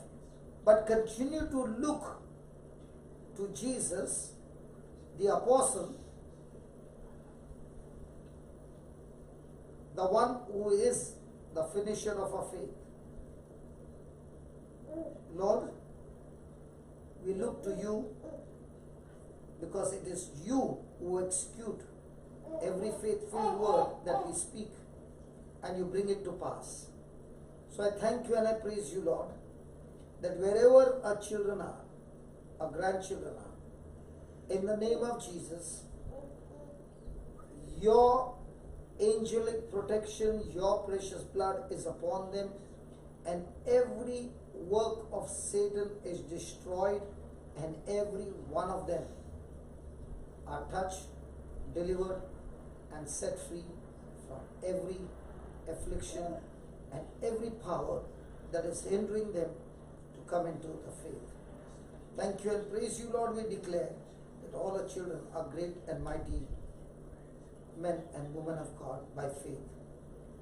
but continue to look to Jesus, the apostle, the one who is the finisher of our faith. Lord, we look to you because it is you who execute every faithful word that we speak and you bring it to pass. So I thank you and I praise you, Lord, that wherever our children are, our grandchildren are, in the name of Jesus, your angelic protection, your precious blood is upon them, and every work of Satan is destroyed, and every one of them are touched, delivered, and set free from every affliction and every power that is hindering them to come into the faith. Thank you and praise you, Lord. We declare that all our children are great and mighty men and women of God by faith.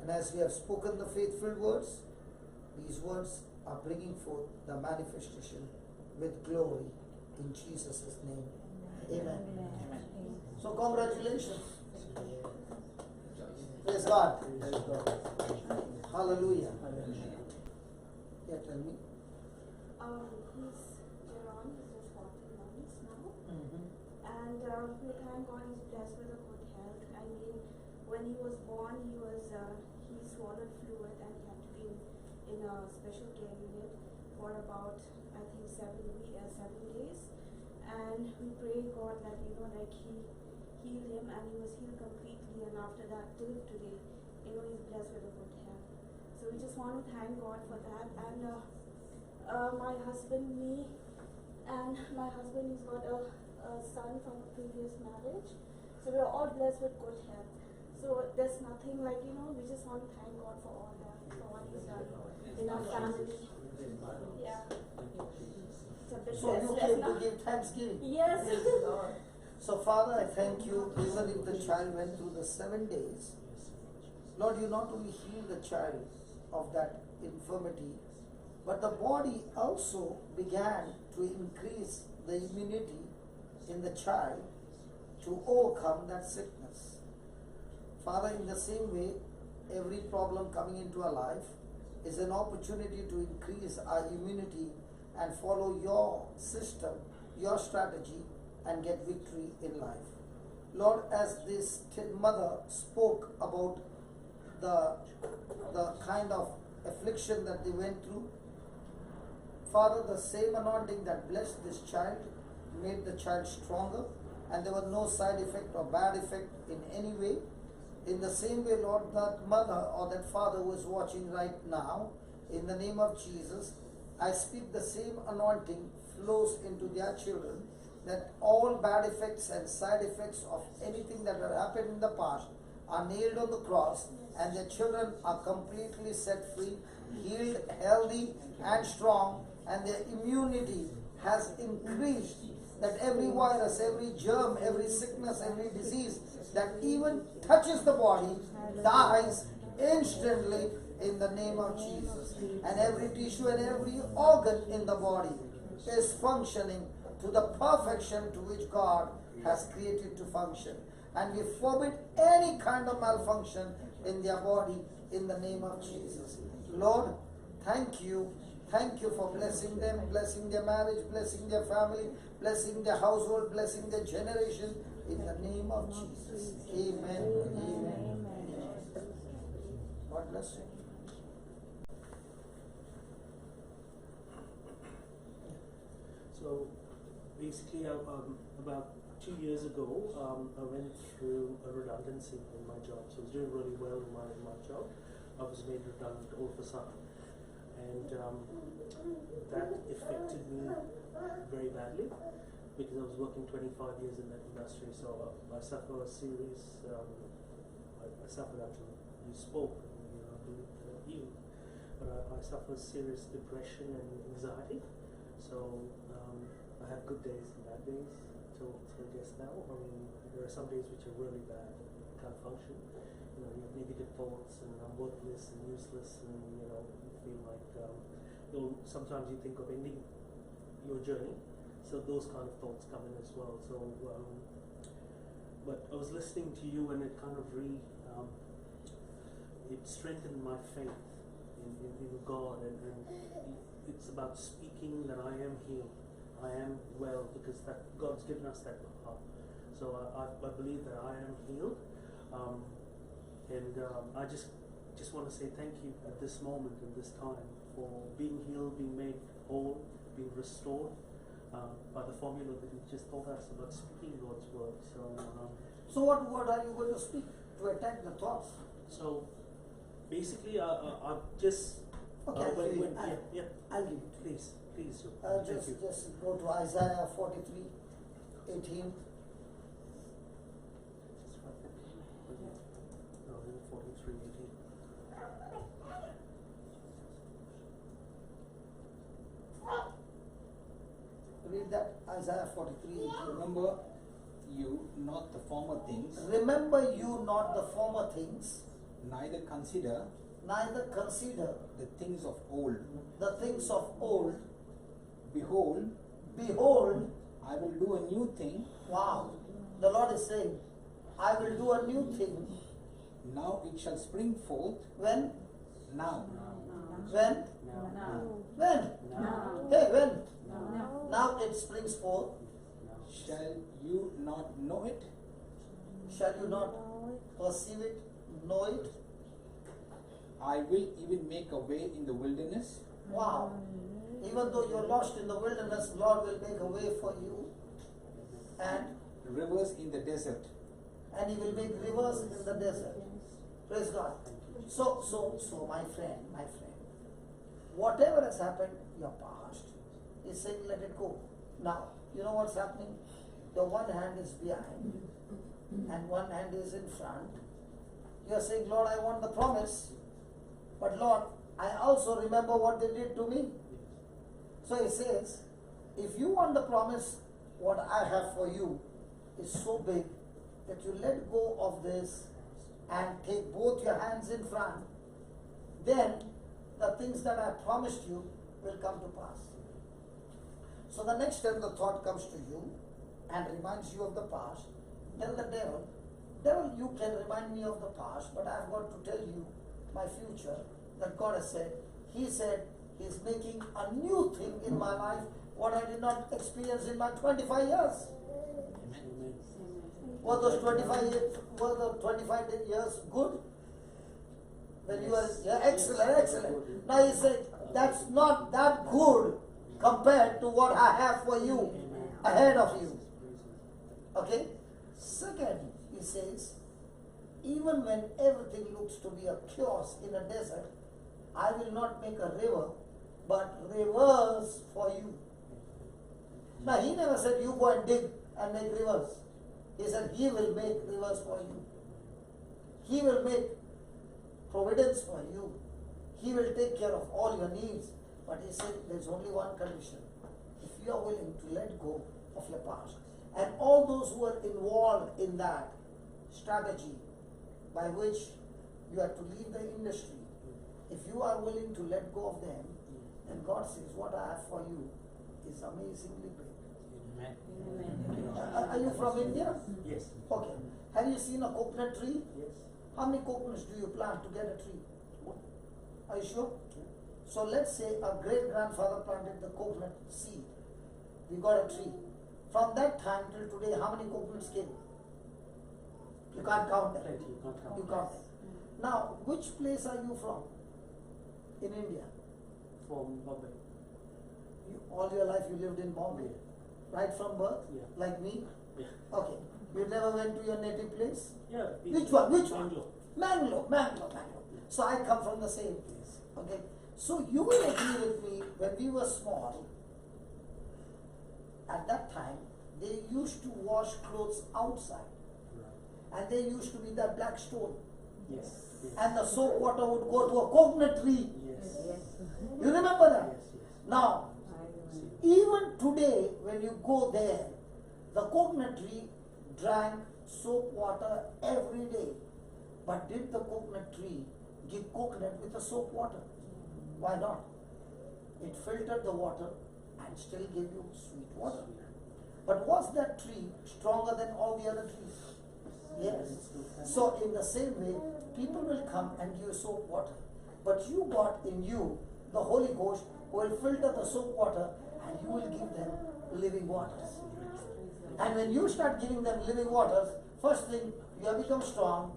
And as we have spoken the faithful words, these words are bringing forth the manifestation with glory in Jesus' name. Amen. Amen. So congratulations. Praise God. Hallelujah. Yeah, tell me. He's Jerome, he's just 14 months now. Mm-hmm. And we thank God he's blessed with a good health. I mean, when he was born, he swallowed fluid and he had to be in a special care unit for about, I think, 7 days. And we pray God that, he healed him and he was healed completely. And after that, till today, he's blessed with a good health. So we just want to thank God for that. And my husband, me, and my husband, he's got a a son from a previous marriage. So we're all blessed with good health. So there's nothing like, we just want to thank God for all that, for what He's done in our family. Yeah. It's a bit So you restless came now. to give thanksgiving. Yes. So Father, I thank you, even if the child went through the 7 days, Lord, you not only healed the child of that infirmity, but the body also began to increase the immunity in the child to overcome that sickness. Father, in the same way, every problem coming into our life is an opportunity to increase our immunity and follow your system, your strategy, and get victory in life. Lord, as this mother spoke about the kind of affliction that they went through, Father, the same anointing that blessed this child made the child stronger, and there was no side effect or bad effect in any way. In the same way, Lord, that mother or that father who is watching right now, in the name of Jesus, I speak the same anointing flows into their children, that all bad effects and side effects of anything that had happened in the past are nailed on the cross, and their children are completely set free, healed, healthy, and strong, and their immunity has increased, that every virus, every germ, every sickness, every disease that even touches the body dies instantly in the name of Jesus. And every tissue and every organ in the body is functioning to the perfection to which God has created to function. And we forbid any kind of malfunction in their body in the name of Jesus. Lord, thank you. Thank you for blessing them, blessing their marriage, blessing their family, blessing their household, blessing their generation in the name of Jesus. Amen. Amen. God bless you. So basically, about 2 years ago, I went through a redundancy in my job. So I was doing really well in my job. I was made redundant all of a sudden. And that affected me very badly because I was working 25 years in that industry. So I suffered a serious, I suffered until you spoke, I believe that I'm healed. But I suffered serious depression and anxiety. So I have good days and bad days till just now. I mean, there are some days which are really bad, can't function. You have negative thoughts and I'm worthless and useless, and you feel like sometimes you think of ending your journey. So those kind of thoughts come in as well. So, but I was listening to you and it kind of it strengthened my faith in God, and it's about speaking that I am healed, I am well, because that God's given us that power. So I believe that I am healed, and I just want to say thank you at this moment and this time for being healed, being made whole, being restored by the formula that you just taught us about speaking God's word. So what word are you going to speak to attack the thoughts? So basically, I just Okay, I'll give it. Please. Please. Just go to Isaiah 43:18. No, 43:18. Read that, Isaiah 43:18. Remember you not the former things, Remember you not the former things, neither consider neither consider the things of old. the things of old. Behold, Behold, I will do a new thing. wow, the Lord is saying, I will do a new thing. Now it shall spring forth. When? Now. When? When? Hey, when? Now it springs forth. Shall you not know it? Shall you not perceive it, know it? I will even make a way in the wilderness. Wow. Even though you're lost in the wilderness, Lord will make a way for you. And Rivers in the desert. He will make rivers in the desert. Praise God. So my friend, whatever has happened, your past, He's saying let it go. Now, you know what's happening? the one hand is behind and one hand is in front, you are saying, Lord, I want the promise, but Lord, I also remember what they did to me. So he says, if you want the promise, what I have for you is so big that you let go of this and take both your hands in front, then the things that I promised you will come to pass. So the next time the thought comes to you and reminds you of the past, tell the devil, devil, you can remind me of the past, but I've got to tell you my future that God has said. He said He's making a new thing in my life, what I did not experience in my 25 years. Were those 25 years good? When you were, yeah, excellent, excellent. Now he said, that's not that good compared to what I have for you, ahead of you. Okay? Second, he says, even when everything looks to be a chaos in a desert, I will not make a river, but rivers for you. Now he never said you go and dig and make rivers. He said he will make rivers for you. He will make providence for you. He will take care of all your needs. But he said there's only one condition. If you are willing to let go of your past, and all those who are involved in that strategy by which you are to leave the industry, if you are willing to let go of them, then God says, what I have for you is amazingly big. Are you from India? Yes. Okay. Have you seen a coconut tree? Yes. How many coconuts do you plant to get a tree? Are you sure? So let's say a great grandfather planted the coconut seed. We got a tree. From that time till today, how many coconuts came? You can't count them. Right, you can't count. You count them. Now, which place are you from? In India? From Bombay. All your life you lived in Bombay? Right from birth? Yeah. Like me? Yeah. Okay. You never went to your native place? Yeah. Which one? Which one? Bangalore. Mangalore. So I come from the same place. Okay. So you will agree with me, when we were small, at that time, they used to wash clothes outside. And there used to be that black stone. Yes. Yes. And the soap water would go to a coconut tree. Yes. You remember that? Yes, yes. Now, even today, when you go there, the coconut tree drank soap water every day. But did the coconut tree give coconut with the soap water? Why not? It filtered the water and still gave you sweet water. But was that tree stronger than all the other trees? Yes. So in the same way, people will come and give soap water. But you got in you the Holy Ghost who will filter the soap water and you will give them living waters. And when you start giving them living waters, first thing, you have become strong,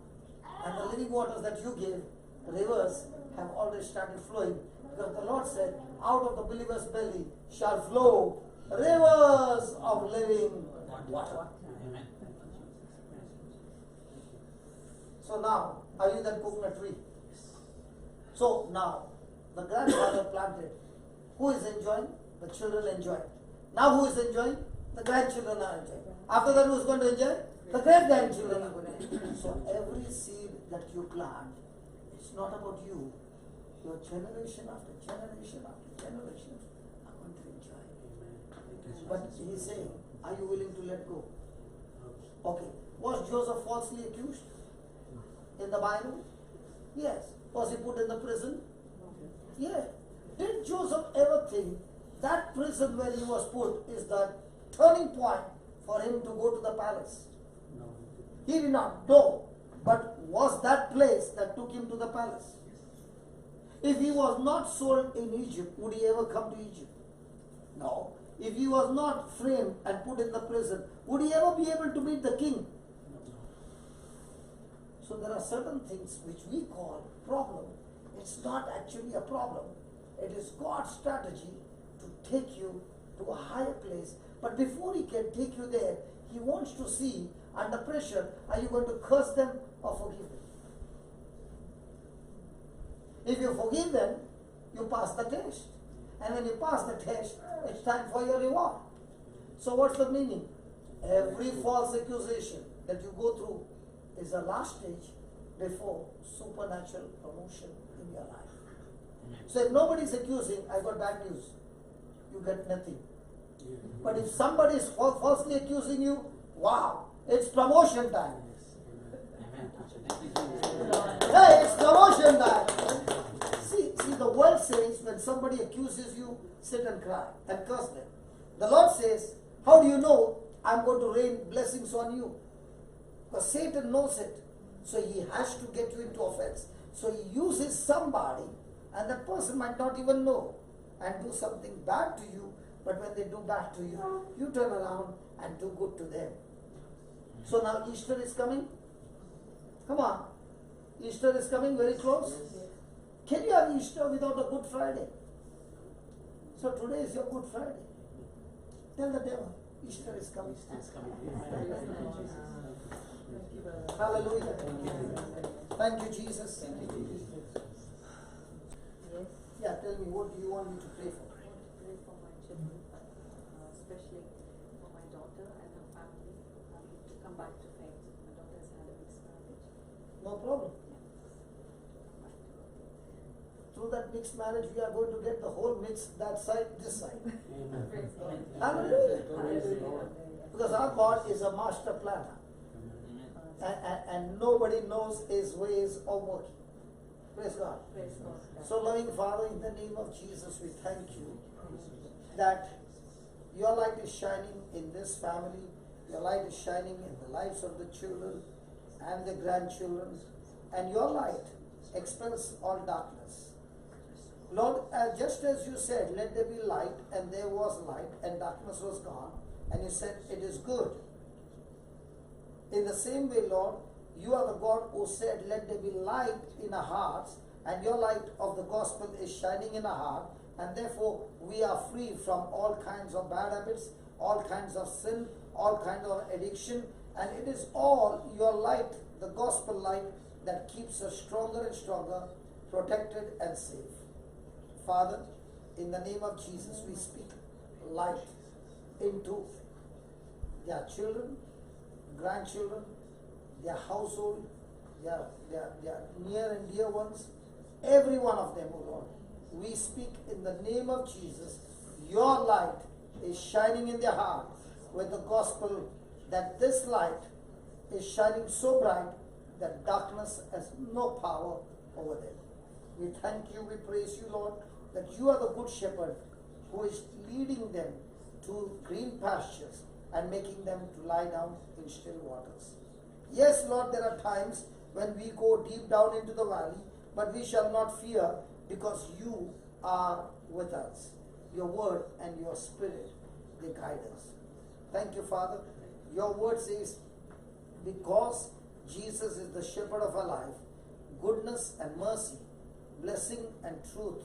and the living waters that you give, rivers, have already started flowing. Because the Lord said, out of the believer's belly shall flow rivers of living water. So now, are you that coconut tree? So now, the grandfather planted. Who is enjoying? The children enjoy. Now who is enjoying? The grandchildren are enjoying. After that, who is going to enjoy? The great-grandchildren are going to enjoy. So every seed that you plant, it's not about you. Your generation after generation after generation are going to enjoy. But he is saying, are you willing to let go? Okay. Was Joseph falsely accused in the Bible? Yes. Was he put in the prison? Yes. Did Joseph ever think that prison where he was put is the turning point for him to go to the palace? No. He did not know. But was that place that took him to the palace? If he was not sold in Egypt, would he ever come to Egypt? No. If he was not framed and put in the prison, would he ever be able to meet the king? So there are certain things which we call problem. It's not actually a problem. It is God's strategy to take you to a higher place. But before he can take you there, he wants to see under pressure, are you going to curse them or forgive them? If you forgive them, you pass the test. And when you pass the test, it's time for your reward. So what's the meaning? Every false accusation that you go through is the last stage before supernatural promotion in your life. So if nobody is accusing, I got bad news. You get nothing. But if somebody is falsely accusing you, wow, it's promotion time. Hey, it's promotion time. See, the world says when somebody accuses you, sit and cry and curse them. The Lord says, how do you know I'm going to rain blessings on you? Because Satan knows it. So he has to get you into offense. So he uses somebody, and that person might not even know, and do something bad to you. But when they do bad to you, you turn around and do good to them. So now Easter is coming. Come on. Easter is coming very close. Can you have Easter without a Good Friday? So today is your Good Friday. Tell the devil, Easter is coming. Hallelujah. Thank you, Jesus. Yes. Yeah, tell me, what do you want me to pray for? Pray for my children, especially for my daughter and her family to come back to faith. My daughter has had a mixed marriage. No problem. Through that mixed marriage, we are going to get the whole mix, that side, this side. Hallelujah. Because our God is a master planner. And nobody knows his ways of working. Praise God. Praise God. So, loving Father, in the name of Jesus, we thank you that your light is shining in this family. Your light is shining in the lives of the children and the grandchildren. And your light expels all darkness. Lord, just as you said, let there be light, and there was light, and darkness was gone, and you said, it is good. In the same way, Lord, you are the God who said, let there be light in our hearts, and your light of the gospel is shining in our heart, and therefore we are free from all kinds of bad habits, all kinds of sin, all kinds of addiction, and it is all your light, the gospel light, that keeps us stronger and stronger, protected and safe. Father, in the name of Jesus, we speak light into their children, grandchildren, their household, their near and dear ones, every one of them, O Lord. We speak in the name of Jesus, your light is shining in their heart with the gospel, that this light is shining so bright that darkness has no power over them. We thank you, we praise you, Lord, that you are the good shepherd who is leading them to green pastures and making them to lie down in still waters. Yes, Lord, there are times when we go deep down into the valley, but we shall not fear because you are with us. Your word and your spirit, they guide us. Thank you, Father. Your word says, because Jesus is the shepherd of our life, goodness and mercy, blessing and truth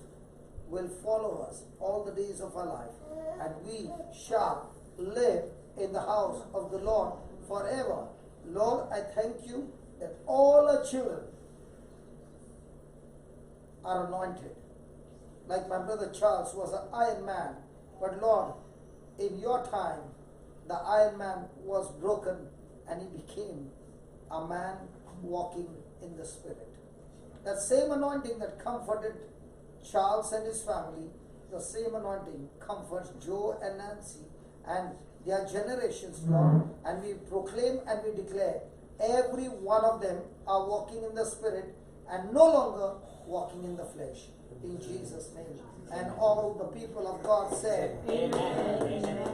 will follow us all the days of our life, and we shall live in the house of the Lord forever. Lord, I thank you that all our children are anointed. Like my brother Charles was an Iron Man, but Lord, in your time, the Iron Man was broken and he became a man walking in the Spirit. That same anointing that comforted Charles and his family, the same anointing comforts Joe and Nancy and their generations, Lord. And we proclaim and we declare every one of them are walking in the Spirit and no longer walking in the flesh. In Jesus' name. And all the people of God said, Amen. Amen.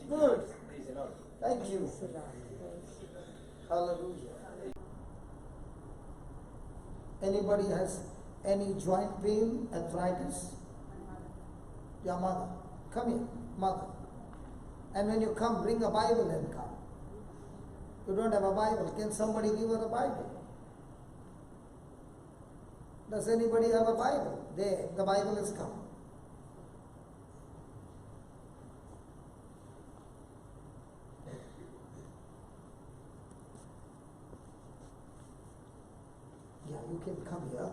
Good. Thank you. Hallelujah. Anybody has any joint pain, arthritis? Your mother. Come here, mother. And when you come, bring a Bible and come. You don't have a Bible. Can somebody give her a Bible? Does anybody have a Bible? There, the Bible has come. Yeah, you can come here.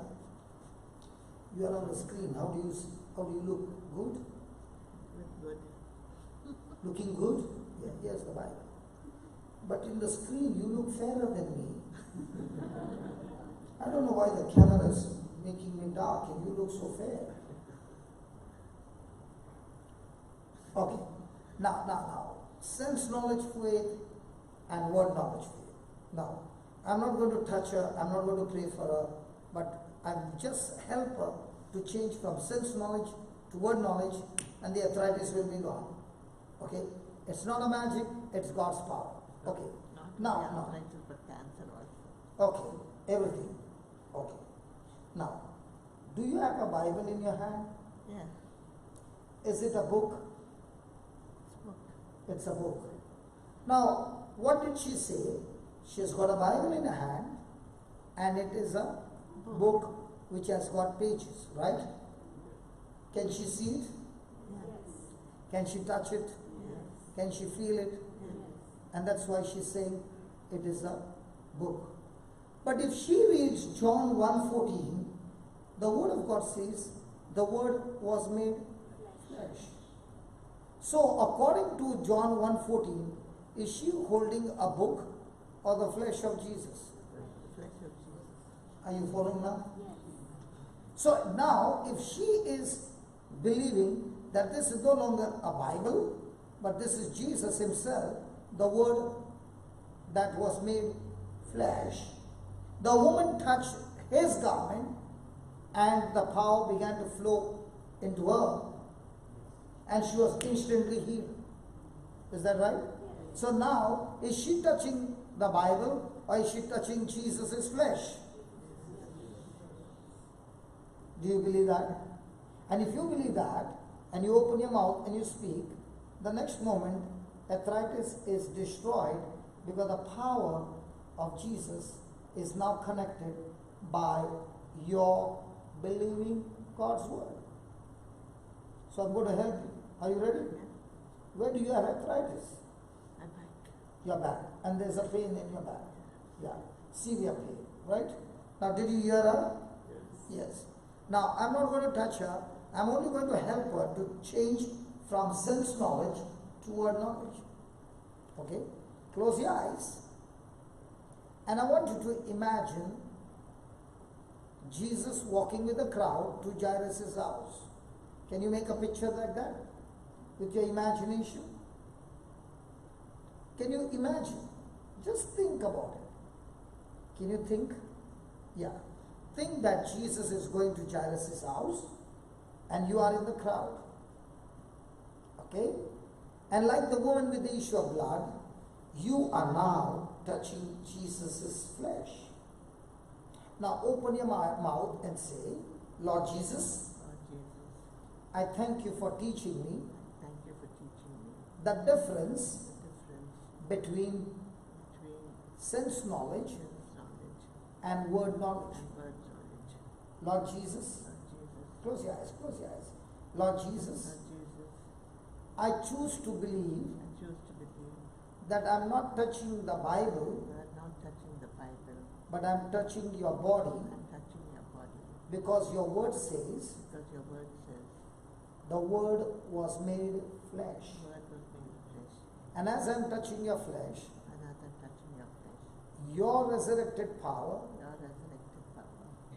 You are on the screen. How do you look? Good? Good. Looking good? Here's the Bible. But in the screen, you look fairer than me. I don't know why the camera is making me dark and you look so fair. Okay. Now. Sense knowledge faith and word knowledge faith. Now, I'm not going to touch her, I'm not going to pray for her, but I'm just help her to change from sense knowledge to word knowledge, and the arthritis will be gone. Okay? It's not a magic, it's God's power. Okay. Now. Okay. Everything. Okay. Now, do you have a Bible in your hand? Yeah. Is it a book? It's a book. Now, what did she say? She's got a Bible in her hand, and it is a book which has got pages, right? Can she see it? Yes. Can she touch it? Yes. Can she feel it? Yes. And that's why she's saying it is a book. But if she reads John 1:14, the Word of God says, the Word was made flesh. So according to John 1:14, is she holding a book or the flesh of Jesus? The flesh of Jesus. Are you following now? Yes. So now, if she is believing that this is no longer a Bible, but this is Jesus Himself, the Word that was made flesh, the woman touched His garment and the power began to flow into her, and she was instantly healed. Is that right? Yes. So now, is she touching the Bible or is she touching Jesus' flesh? Do you believe that? And if you believe that, and you open your mouth and you speak, the next moment arthritis is destroyed because the power of Jesus is now connected by your believing God's word. So I'm going to help you. Are you ready? Where do you have arthritis? My back. Your back. And there's a pain in your back. Yeah. Severe pain, right? Now did you hear her? Yes. Now I'm not going to touch her. I'm only going to help her to change from sense knowledge to word knowledge. Okay? Close your eyes. And I want you to imagine Jesus walking with a crowd to Jairus' house. Can you make a picture like that with your imagination? Can you imagine? Just think about it. Can you think? Yeah. Think that Jesus is going to Jairus' house and you are in the crowd. Okay? And like the woman with the issue of blood, you are now touching Jesus' flesh. Now open your mouth and say, Lord Jesus, I thank you for teaching me the difference between sense knowledge and word knowledge. Lord Jesus, close your eyes, close your eyes. Lord Jesus, I choose to believe that I'm not touching the Bible, but I'm touching your body, because your word says the word was made flesh. And as I'm touching your flesh, your resurrected power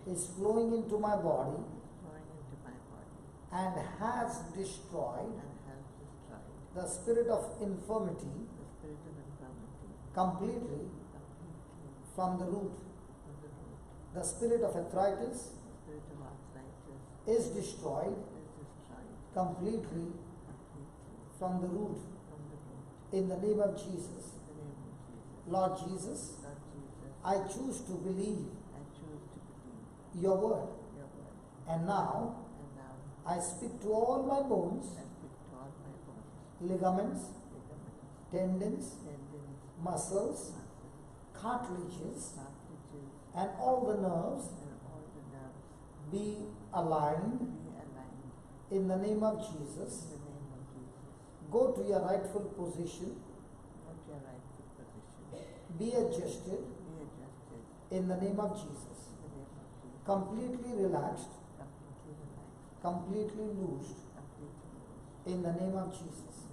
is flowing into my body and has destroyed the spirit of infirmity completely from the root. The spirit of arthritis is destroyed completely from the root. In the name of Jesus. Lord Jesus, I choose to believe your word. And now, I speak to all my bones, ligaments, tendons, muscles, cartilages, and all the nerves be aligned in the name of Jesus. Go to your rightful position. Be adjusted in the name of Jesus. Completely relaxed, completely loosed in the name of Jesus.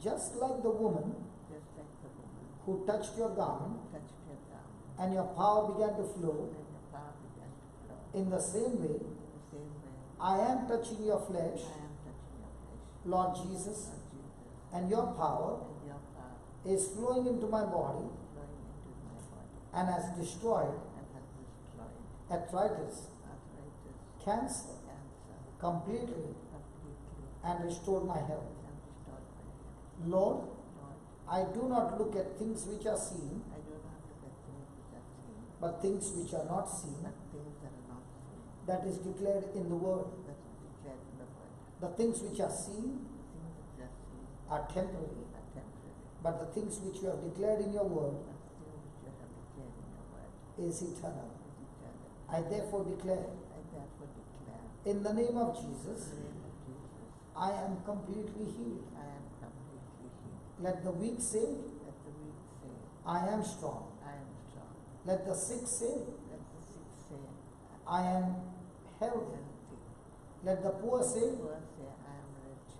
just like the woman just like the woman who touched your garment, touched your garment, and your power began to flow, and your power began to flow. in the same way, The same way, I am touching your flesh, I am touching your flesh, Lord Jesus, Lord Jesus, and your power and your power is flowing into my body flowing into my body and has destroyed and has destroyed arthritis, arthritis, cancer, cancer, completely completely, and restored my health. and restored my health. Lord, Lord, I do not look at things which are seen, I do not look at things which are seen, but things which are not seen, but things that are not seen, that is declared in the word. that is declared in the word. The things which are seen Things which are seen are temporary, are temporary, but the things which you have declared in your word but the things which you have declared in your word is eternal. is eternal. I therefore declare, I therefore declare, in the name of in Jesus, the name of Jesus, I am completely healed. I am completely healed. Let the weak say, Let the weak say, I am strong. I am strong. Let the sick say, Let the sick say, I am healthy. healthy. Let the poor say, Poor say, I am rich.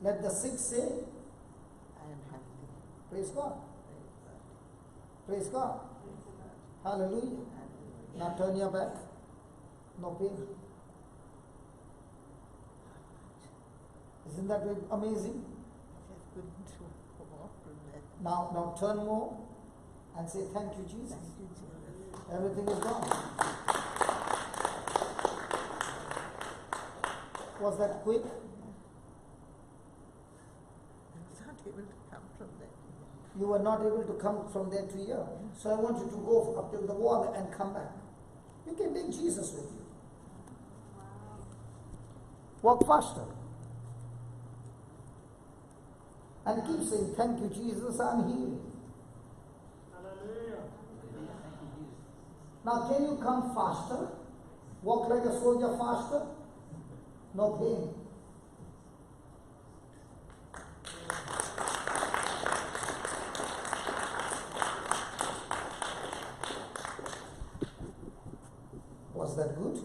let the sick say, I am healthy. praise God. Praise God. Praise God. Praise God. Hallelujah. Hallelujah. Now turn your back. No pain. Isn't that amazing? Just couldn't walk from that. Now turn more and say, thank you, Jesus. Thank you, Jesus. Everything is gone. Was that quick? I was not able to come from that. You were not able to come from there to here. So I want you to go up to the wall and come back. You can take Jesus with you. Walk faster. And keep saying, thank you, Jesus, I'm healed. Now can you come faster? Walk like a soldier faster? No pain. Was that good?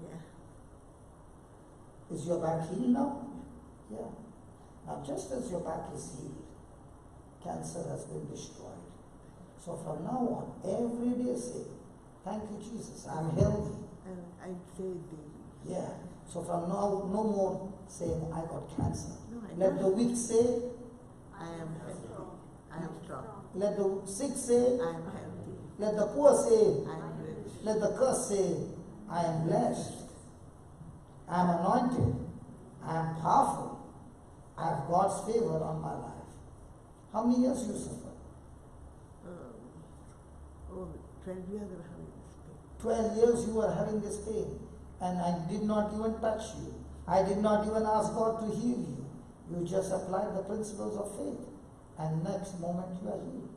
Yeah. Is your back healed now? Yeah. Now just as your back is healed, cancer has been destroyed. So from now on, every day say, thank you, Jesus, I'm healthy. And I say daily. Yeah. So from now, no more saying, I got cancer. No, I Let don't. the weak say, I am healthy. I am strong. let the sick say, I am healthy. let the poor say, I am rich. let the cursed say, I am blessed. I am anointed. I am powerful. I have God's favor on my life. How many years you suffered? 12 years of having this pain. 12 years you were having this pain, and I did not even touch you. I did not even ask God to heal you. You just applied the principles of faith, and next moment you are healed.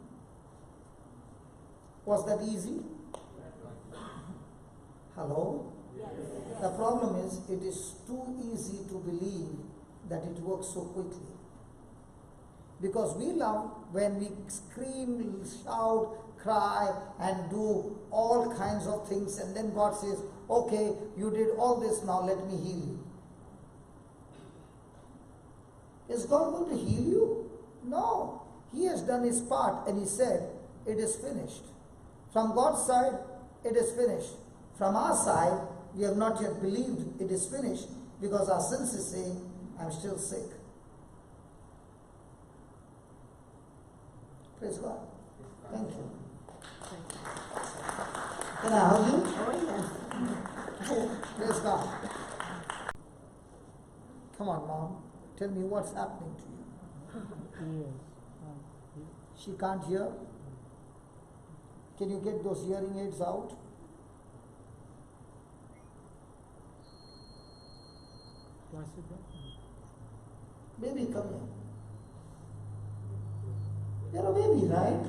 Was that easy? Hello? Yes. The problem is, it is too easy to believe that it works so quickly. Because we love when we scream, shout, cry, and do all kinds of things, and then God says, okay, you did all this, now let me heal you. Is God going to heal you? No. He has done his part, and he said, it is finished. From God's side, it is finished. From our side, we have not yet believed it is finished, because our sense is saying, I'm still sick. Praise God. Thank you. Can I hug you? Oh, yes. Praise God. Come on, Mom. Tell me what's happening to you. She can't hear? Can you get those hearing aids out? Baby, come here. You're a baby, right?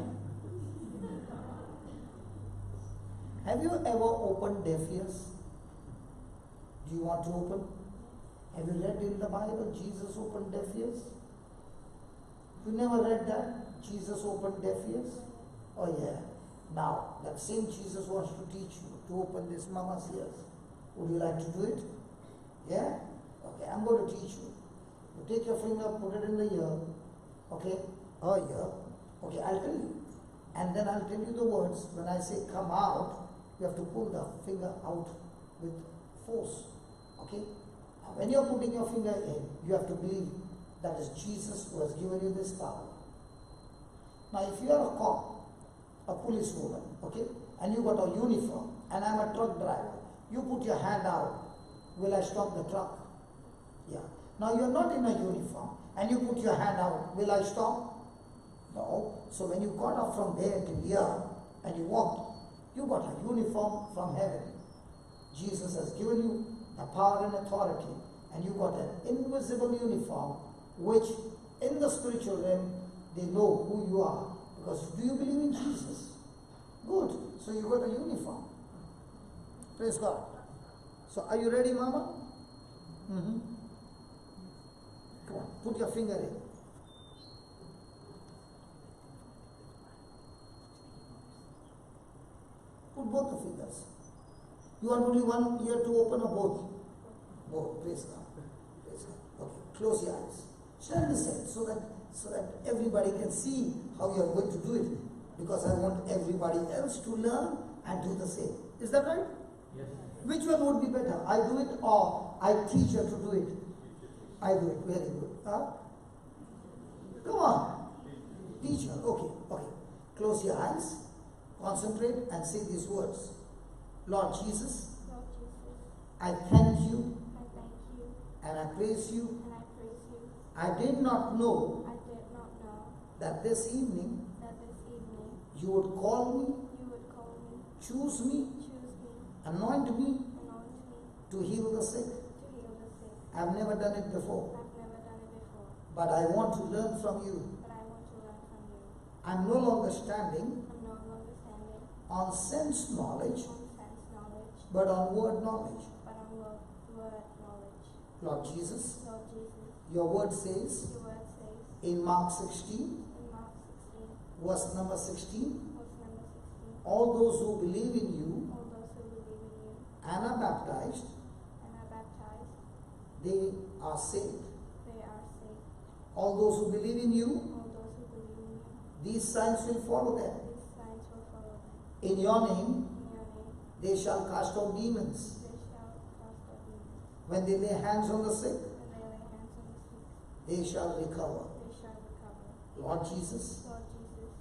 Have you ever opened deaf ears? Do you want to open? Have you read in the Bible, Jesus opened deaf ears? You never read that? Jesus opened deaf ears? Oh yeah. Now, that same Jesus wants to teach you to open this mama's ears. Would you like to do it? Yeah? Okay, I'm going to teach you. You take your finger, put it in the ear, okay, her ear, okay, I'll tell you. And then I'll tell you the words. When I say come out, you have to pull the finger out with force, okay? Now, when you're putting your finger in, you have to believe that is Jesus who has given you this power. Now, if you are a cop, a policewoman, okay, and you got a uniform, and I'm a truck driver, you put your hand out, will I stop the truck? Yeah. Now, you're not in a uniform, and you put your hand out, will I stop? No. So, when you got up from there to here, and you walked, you got a uniform from heaven. Jesus has given you the power and authority, and you got an invisible uniform, which in the spiritual realm, they know who you are. Because do you believe in Jesus? Good. So you got a uniform. Praise God. So are you ready, Mama? Mm-hmm. Come on, put your finger in. Put both the fingers. You want only one ear to open or both? Both. Praise God. Praise God. Okay. Close your eyes. Stand this side so that everybody can see how you are going to do it. Because I want everybody else to learn and do the same. Is that right? Yes. Which one would be better? I do it or I teach her to do it? I do it. Very good. Huh? Come on. Teach her. Okay. Okay. Close your eyes. Concentrate and say these words. Lord Jesus, Lord Jesus, I thank you I thank you and I praise you. and I praise you. I did not know I did not know that this evening that this evening you would call me, you would call me, choose me, choose me, anoint me anoint me to heal the sick. to heal the sick. I've never done it before, I've never done it before, but I want to learn from you. but I want to learn from you. I'm no longer standing I'm no longer standing on sense knowledge, on sense knowledge, but on word knowledge. but on word knowledge. Lord Jesus, Lord Jesus, your word says your word says in Mark 16, in Mark 16, verse number 16, verse number 16, all those who believe in you all those who believe in you and are baptized, and are baptized, they are saved. they are saved. All those who believe in you, All those who believe in you, these signs will follow them. these signs will follow them. In your name, In your name, they shall cast out demons. they shall cast out demons. When they lay hands on the sick, When they lay hands on the sick, they shall recover. they shall recover. Lord Jesus, Lord Jesus,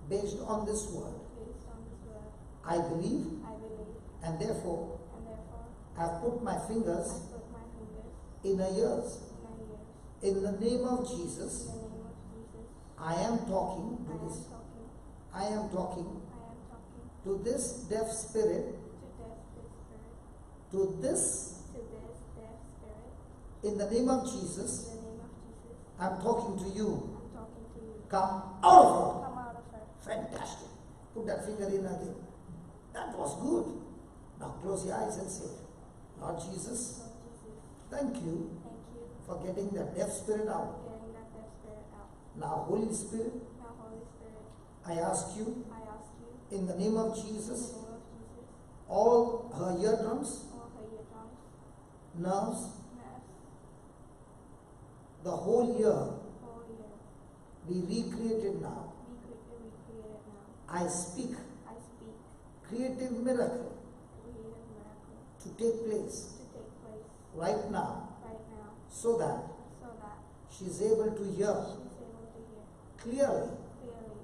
based on this word, based on this word, I believe, I believe, and therefore and therefore I've put my fingers I put my fingers in her ears. in my ears. In the name of Jesus, In the name of Jesus, I am talking I to am this. talking, I am talking I am talking to this deaf spirit, to deaf spirit, to this, to this deaf spirit. in the name of Jesus. In the name of Jesus, I'm talking to you. I'm talking to you. Come out of her. Come out of her. Fantastic. Put that finger in again. That was good. Now close your eyes and say, Lord Jesus, Lord Jesus, thank you thank you for getting that deaf spirit out. for getting that deaf spirit out. Now, Holy Spirit, Now, Holy Spirit, I ask you, I ask you, in the name of in the Jesus, name of Jesus, all her eardrums, all her eardrums, nerves, nerves, the whole ear whole ear, be recreated now. be recreated now. I speak I speak creative miracle creative miracle to take place to take place right now right now, so that so that she's able to hear she's able to hear clearly, clearly,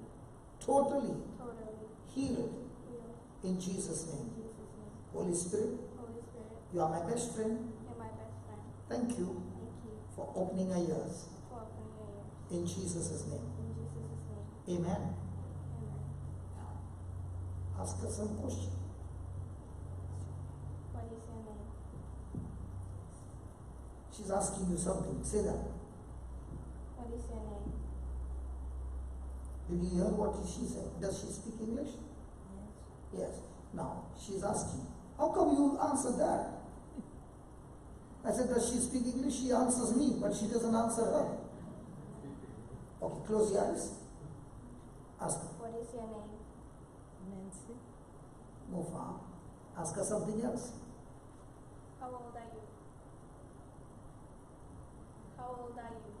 totally totally, healed healed. in Jesus' name. In Jesus' name. Holy Spirit, Holy Spirit, you are my best friend. you're my best friend. Thank you Thank you for opening her ears. for opening your ears. In Jesus' name. In Jesus' name. Amen. Amen. Ask her some question. What is your name? She's asking you something. Say that. What is your name? Did you hear what she said? Does she speak English? Yes. Now, she's asking, how come you answered that? I said, does she speak English? She answers me, but she doesn't answer her. Okay, close your eyes. Ask her. What is your name? Nancy. Move on. Ask her something else. How old are you? How old old are you?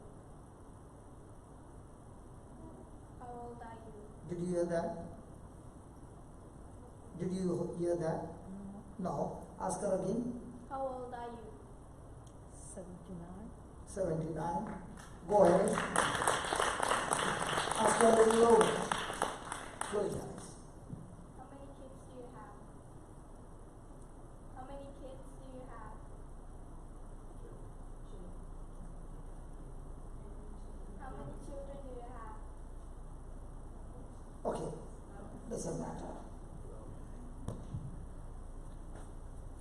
How old are you? Did you hear that? Did you hear that? No. Ask her again. How old are you? 79. 79. Go ahead. Ask her a little louder. Close your eyes. How many kids do you have? How many kids do you have? How many children do you have? Okay. Doesn't matter.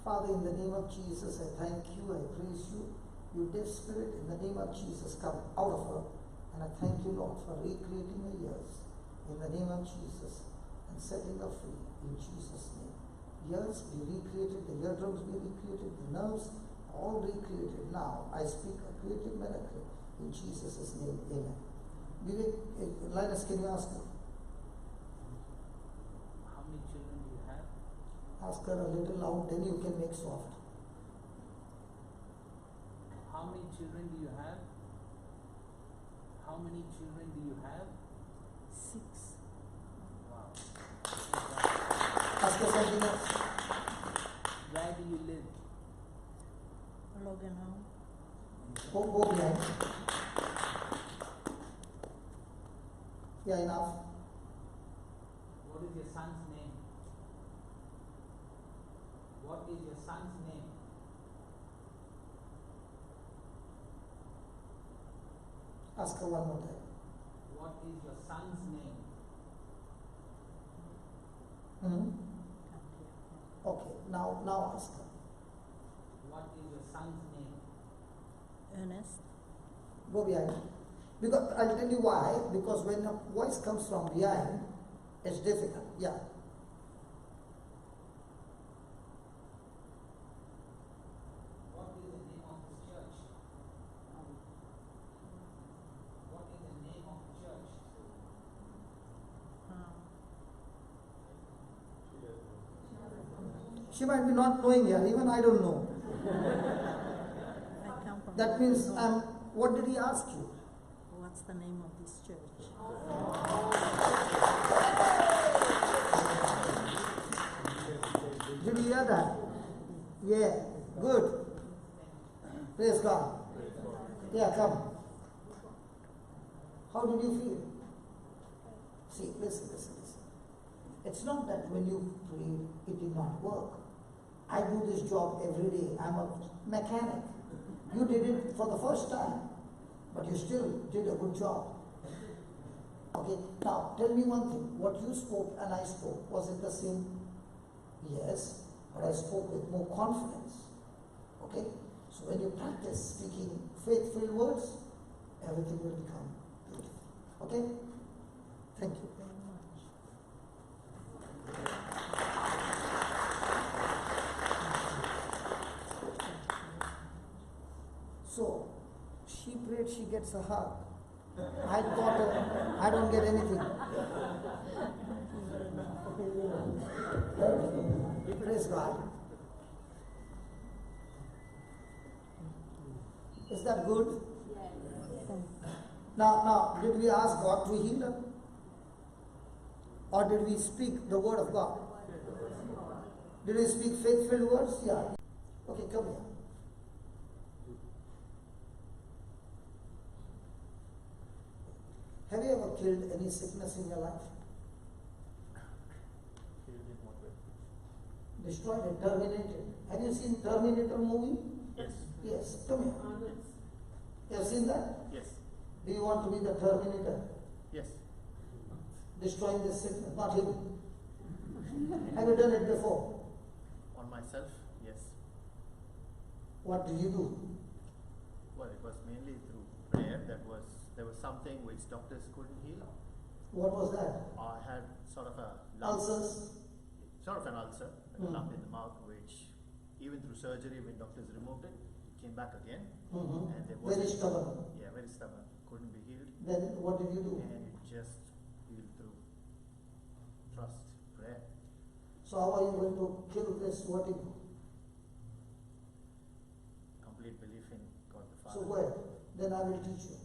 Father, in the name of Jesus, I thank you, I praise you. You deaf spirit, in the name of Jesus, come out of her. And I thank you, Lord, for recreating her ears. In the name of Jesus. And setting her free. In Jesus' name. Ears be recreated, the eardrums be recreated, the nerves all recreated. Now, I speak a creative miracle. In Jesus' name, amen. Linus, can you ask her? How many children do you have? Ask her a little loud, then you can make soft. How many children do you have? How many children do you have? 6. Wow. Ask her something else. Where do you live? Logan Home. Go behind. Yeah, enough. What is your son's name? What is your son's name? Ask her one more time. What is your son's name? Okay, now ask her. What is your son's name? Ernest. Go behind. Because I'll tell you why. Because when a voice comes from behind, it's difficult. Yeah. What is the name of this church? What is the name of the church? She might be not knowing here. Even I don't know. I come from. That means what did he ask you? What's the name of this church? Did you hear that? Yeah. Good. Praise God. Yeah, come. How did you feel? See, listen. It's not that when you prayed, it did not work. I do this job every day. I'm a mechanic. You did it for the first time, but you still did a good job. Okay, now tell me one thing. What you spoke and I spoke, was it the same? Yes, but I spoke with more confidence. Okay, so when you practice speaking faith-filled words, everything will become beautiful. Okay, thank you. So, she prayed, she gets a hug. I thought, I don't get anything. Praise God. Is that good? Now, did we ask God to heal her? Or did we speak the word of God? Did we speak faith-filled words? Yeah. Okay, come here. Have you ever killed any sickness in your life? Destroyed it, terminated. Have you seen Terminator movie? Yes. Yes. Come here. You have seen that? Yes. Do you want to be the Terminator? Yes. Destroying the sickness, not him. Have you done it before? On myself, yes. What did you do? Well, it was mainly through prayer. There was something which doctors couldn't heal. What was that? I had sort of a lump. Ulcers? Sort of an ulcer, a lump in the mouth, which even through surgery, when doctors removed it, it came back again. And there was Very stubborn. Yeah, very stubborn. Couldn't be healed. Then what did you do? And it just healed through trust, prayer. So how are you going to kill this vertigo? Complete belief in God the Father. So where? then I will teach you.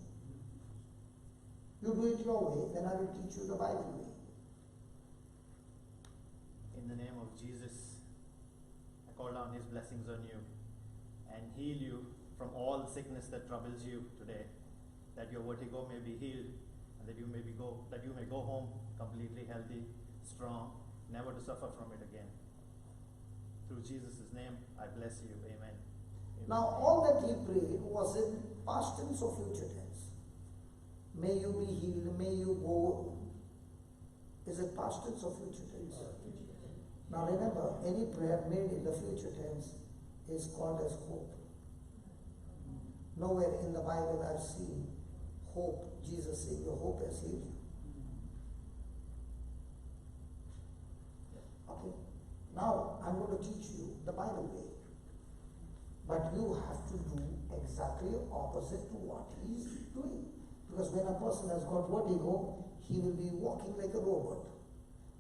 You do it your way, then I will teach you the Bible way. In the name of Jesus, I call down His blessings on you and heal you from all the sickness that troubles you today, that your vertigo may be healed and that you may go home completely healthy, strong, never to suffer from it again. Through Jesus' name, I bless you. Amen. Amen. Now, all that he prayed was in past tense or future tense. May you be healed, may you go. Is it past tense or future tense? Now remember, any prayer made in the future tense is called as hope. Nowhere in the Bible I've seen hope. Jesus said, your hope has healed you. Okay. Now I'm going to teach you the Bible way. But you have to do exactly opposite to what he is doing. Because when a person has got vertigo, he will be walking like a robot.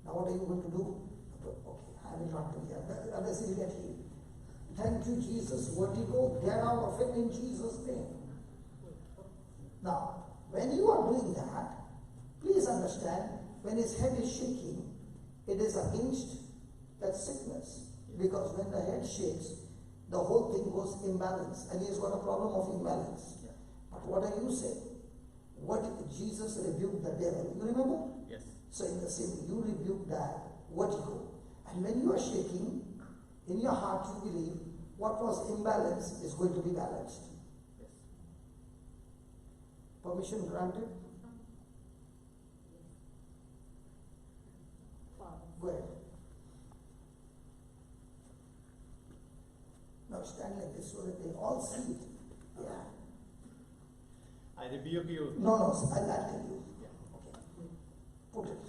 Now what are you going to do? Okay, I will not do that unless he will get healed. Thank you, Jesus. Vertigo, get out of it in Jesus' name. Now, when you are doing that, please understand, when his head is shaking, it is against that sickness. Because when the head shakes, the whole thing goes imbalanced, and he's got a problem of imbalance. Yeah. But what are you saying? What Jesus rebuked the devil? You remember? Yes. So in the same way, you rebuke that vertigo. And when you are shaking, in your heart you believe what was imbalanced is going to be balanced. Yes. Permission granted? Go ahead. Now stand like this so that they all see it. Yeah. I rebuke you. No, I'll tell you. Yeah. Okay. Put it.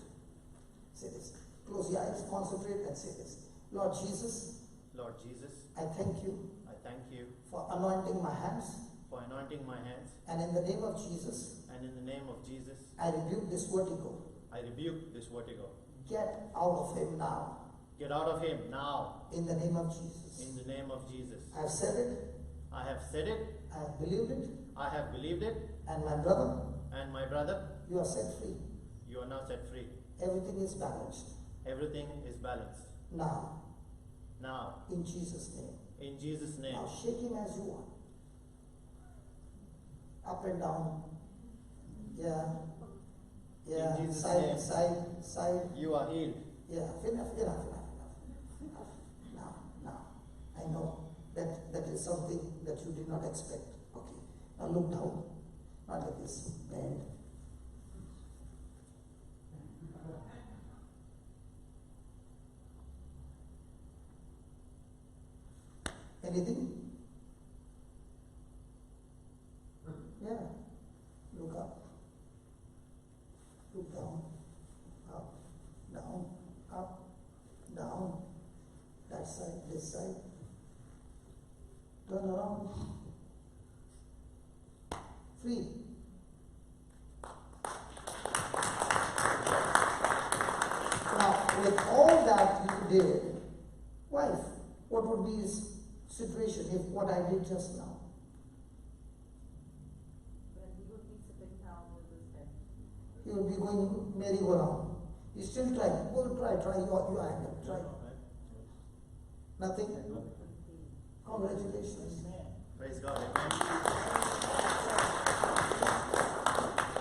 Say this. Close your eyes, concentrate and say this. Lord Jesus, Lord Jesus, I thank you I thank you for anointing my hands, for anointing my hands, and in the name of Jesus, and in the name of Jesus, I rebuke this vertigo. I rebuke this vertigo. Get out of him now. Get out of him now. In the name of Jesus. In the name of Jesus. I have said it. I have said it. I have believed it. I have believed it. And my brother, And my brother, you are set free. you are now set free. Everything is balanced. Everything is balanced. Now, Now, in Jesus' name. in Jesus' name. Now shake him as you want. Up and down. Yeah. Yeah. In Jesus' Side, name. side. You are healed. Yeah. Enough. Now. I know that is something that you did not expect. Okay. Now look down. Not like this. Bend. Anything? Yeah. Look up. Look down. Up. Down. Up. Down. That side. This side. Turn around. Free. Now, with all that you did, wife, what would be his situation if what I did just now? Well, he would be sitting down with his head. He will be going merry-go-round. He's still trying. Go try your hand. Try. Nothing? Congratulations. Praise God. Amen.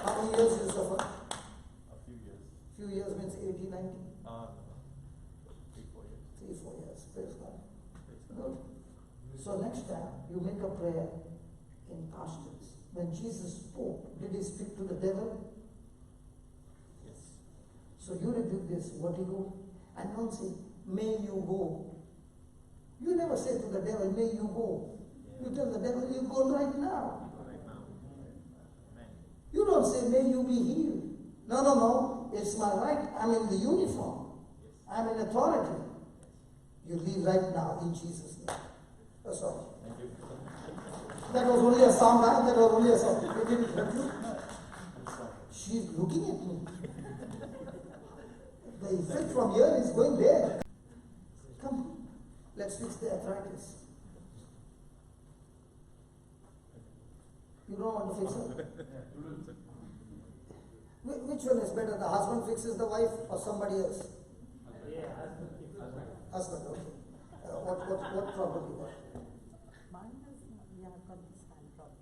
How many years you suffer? A few years. Few years means 80, 90? 3-4 years. 3-4 years. Praise God. Praise God. Good. So next time you make a prayer in past tense. When Jesus spoke, did he speak to the devil? Yes. So you rebuke this vertigo and don't say, may you go. You never say to the devil, may you go. You tell the devil, you go right now. Right now. Amen. You don't say, may you be healed. No. It's my right. I'm in the uniform. I'm in authority. You leave right now in Jesus' name. Oh, sorry. Thank you. That was only a sound. That was only a sound. It didn't hurt you. She's looking at me. The effect from here is going there. Come, let's fix the arthritis. You You don't want to fix it? Which one is better? The husband fixes the wife or somebody else? Husband, okay. What problem you got? Mine is, yeah, I've got this hand problem.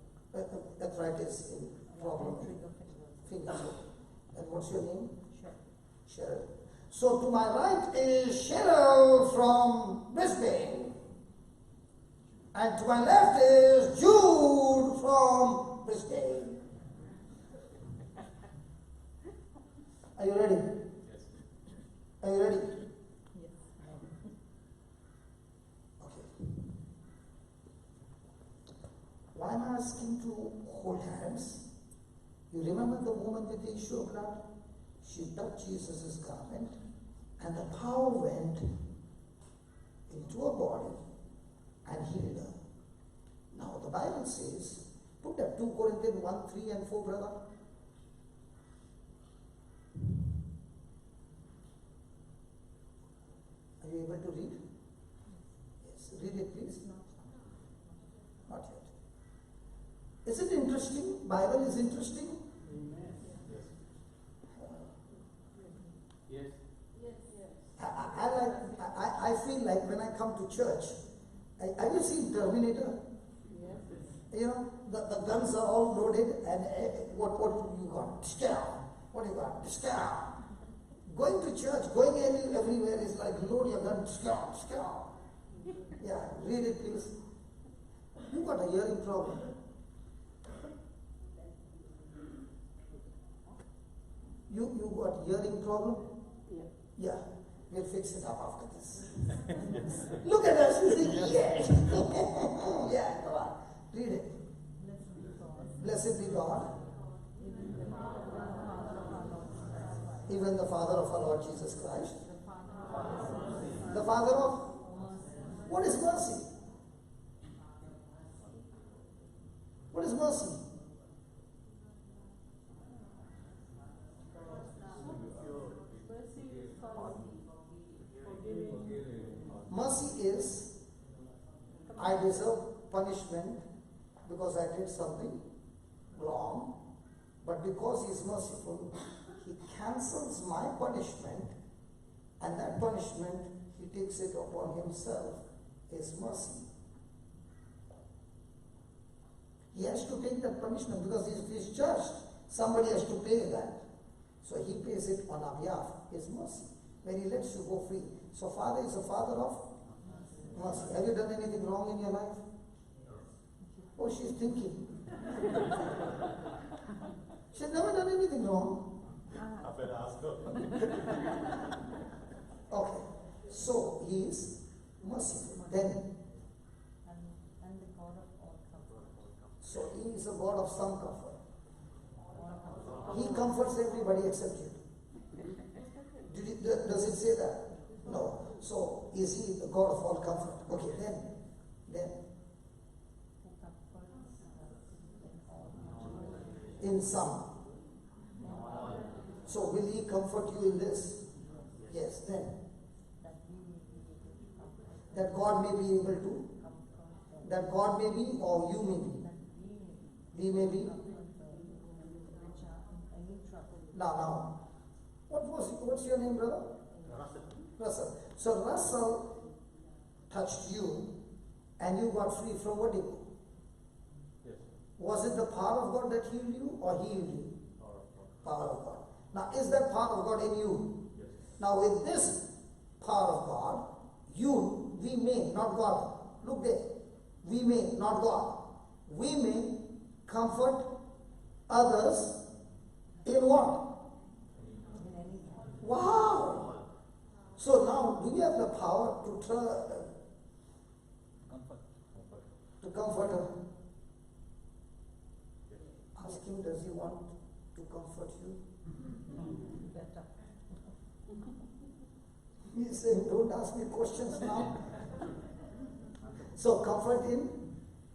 Arthritis in problem. Fingers. And what's your name? Cheryl. So to my right is Cheryl from Brisbane. And to my left is Jude from Brisbane. Are you ready? Yes. Are you ready? Yes. Okay. Why am I asking to hold hands? You remember the woman with the issue of blood? She touched Jesus' garment and the power went into her body and healed her. Now the Bible says, put that 2 Corinthians 1, 3 and 4, brother. Are you able to read? Yes, read it please. Not yet. Is it interesting? Bible is interesting? Yes. I feel like when I come to church, have you seen Terminator? You know, the guns are all loaded and what you got? Scale. What do you got? Scale. Going to church, going everywhere is like load your gun, scale. Yeah, read it please. You got a hearing problem. You got hearing problem? Yeah. We'll fix it up after this. Look at us, we think, yeah. Yeah, come on. Read it. Blessed be God. Even the Father of our Lord Jesus Christ. The Father of? What is mercy? What is mercy? Mercy is, I deserve punishment because I did something wrong, but because He is merciful, He cancels my punishment, and that punishment He takes it upon Himself is mercy. He has to take that punishment because He's just. Somebody has to pay that. So He pays it on our behalf. His mercy. When He lets you go free. So Father is a Father of mercy. Have you done anything wrong in your life? Oh, she's thinking. She's never done anything wrong. I better ask her. Okay. So He is merciful. Then, And the God of all comfort. so He is a God of some comfort. He comforts everybody except you. Does it say that? No. So is He the God of all comfort? Okay, then. In some. So will He comfort you in this? Yes, then. That God may be able to. That God may be or you may be. We may be. Now. What's your name, brother? Russell. So Russell touched you and you got free from vertigo. Yes. Was it the power of God that healed you or He healed you? Power of God. Now is that power of God in you? Yes. Now with this power of God, we may, not God. Look there. We may, not God. We may comfort others in what? Wow! So now, do you have the power to comfort her? Ask Him, does He want to comfort you? He's saying, don't ask me questions now. So, comfort in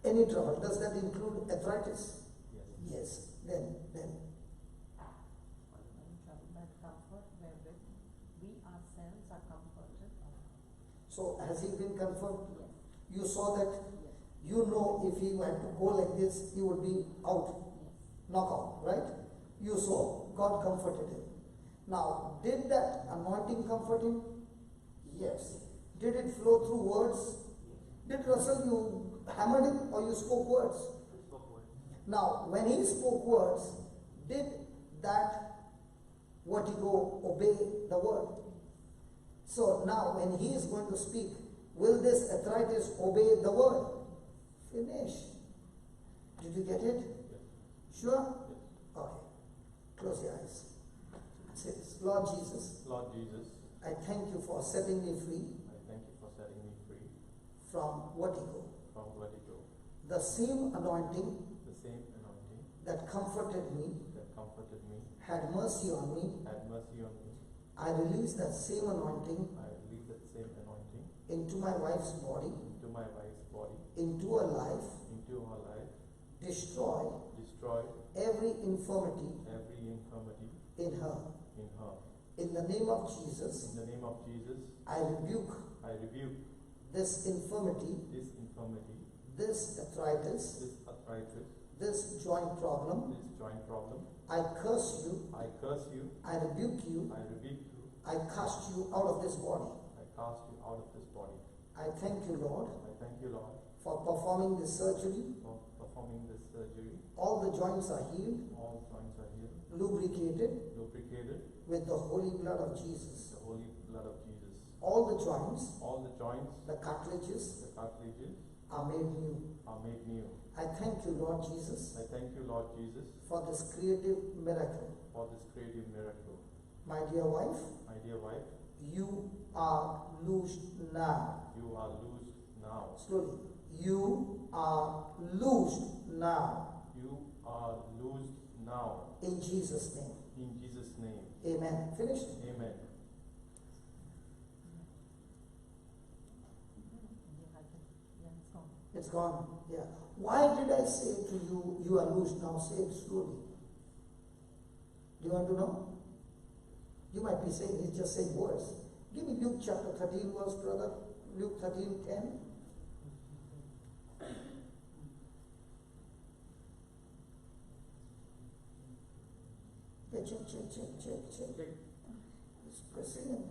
any trouble. Does that include arthritis? Yes. Then. So has He been confirmed? Yes. You saw that? Yes. You know, if he had to go like this, he would be out, knockout, right? You saw, God comforted him. Now, did that anointing comfort him? Yes. Did it flow through words? Did Russell, you hammered him or you spoke words? Now, when he spoke words, did that vertigo obey the word? So now, when he is going to speak, will this arthritis obey the word? Finish. Did you get it? Sure? Okay. Close your eyes. Say this. Lord Jesus. Lord Jesus, I thank you for setting me free. I thank you for setting me free From vertigo. from vertigo. The same anointing The same anointing that comforted me, that comforted me, had mercy on me. had mercy on me. I release that same anointing I release that same anointing into my wife's body, into my wife's body, into her life, into her life, destroy destroy every infirmity every infirmity in her. in her. In the name of Jesus, In the name of Jesus, I rebuke I rebuke this infirmity, this infirmity, this arthritis, this arthritis, this joint problem. this joint problem. I curse you, I curse you, I rebuke you, I rebuke you, I cast you out of this body. I cast you out of this body. I thank you, Lord, I thank you, Lord, for performing this surgery. for performing this surgery. All the joints are healed, All joints are healed, lubricated lubricated with the holy blood of Jesus. with the holy blood of Jesus. All the joints, All the joints, the cartilages, the cartilages are made new. are made new. I thank you, Lord Jesus, I thank you, Lord Jesus, for this creative miracle. for this creative miracle. My dear wife, My dear wife, you are loosed now. you are loosed now. Slowly. You are loosed now. You are loosed now. In Jesus' name. In Jesus' name. Amen. Finished? Amen. It's gone. Yeah. Why did I say to you, you are loosed now? Say it slowly. Do you want to know? You might be saying, he's just saying words. Give me Luke chapter 13 verse, brother. Luke 13:10. Yeah, check. It's pressing.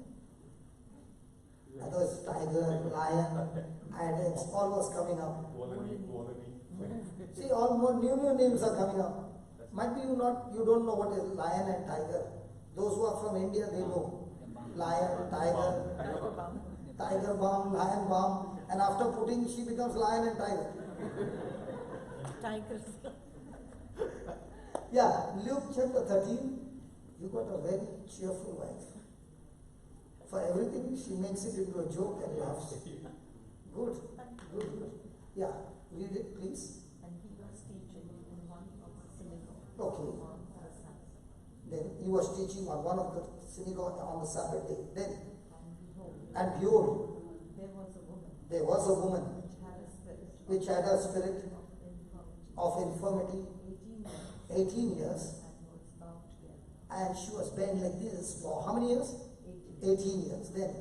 That was tiger, lion, and it's almost coming up. See, all more new names are coming up. Might be you don't know what is lion and tiger. Those who are from India, they know. Lion, tiger balm, lion balm, and after putting, she becomes lion and tiger. Tigers. Yeah, Luke chapter 13, you got a very cheerful wife. For everything, she makes it into a joke and laughs. Good. Yeah, read it, please. And he was teaching in one of the synagogues. Okay. On the Sabbath. Then he was teaching on one of the synagogue on the Sabbath day. Then, And behold, and behold, there was a woman which had a spirit of infirmity 18 years, and she was bent like this for how many years? 18 years. Then,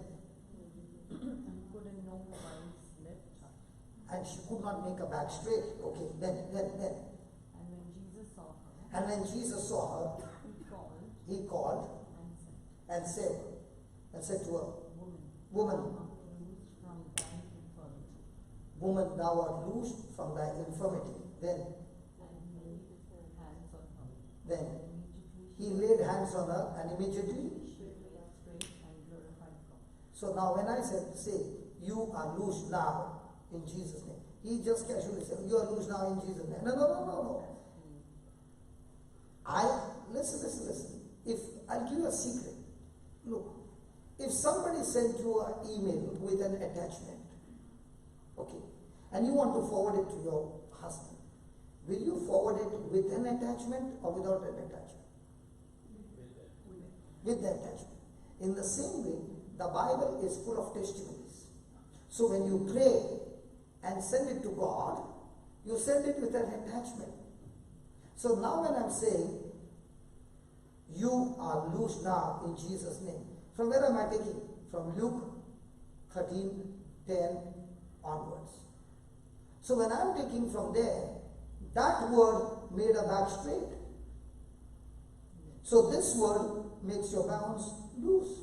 could in no wise lift her. and she could not make her back straight. Okay, then. And when Jesus saw her, And when Jesus saw her, he called he called and said, and said to her, Woman, Woman, thou art loosed from thy infirmity. woman, thou art loosed from thy infirmity. Then, And he laid hands on her, then he laid hands on her, and immediately. she lay up straight and glorified God. So now when I say, you are loosed now in Jesus' name, he just casually said, you are loosed now in Jesus' name. No. Listen. If I'll give you a secret. Look, if somebody sent you an email with an attachment, okay, and you want to forward it to your husband, will you forward it with an attachment or without an attachment? With the attachment. In the same way, the Bible is full of testimonies. So when you pray and send it to God, you send it with an attachment. So now when I'm saying, you are loosed now in Jesus' name. From where am I taking? From Luke 13:10 onwards. So when I'm taking from there, that word made a back straight. So this word makes your bounds loose.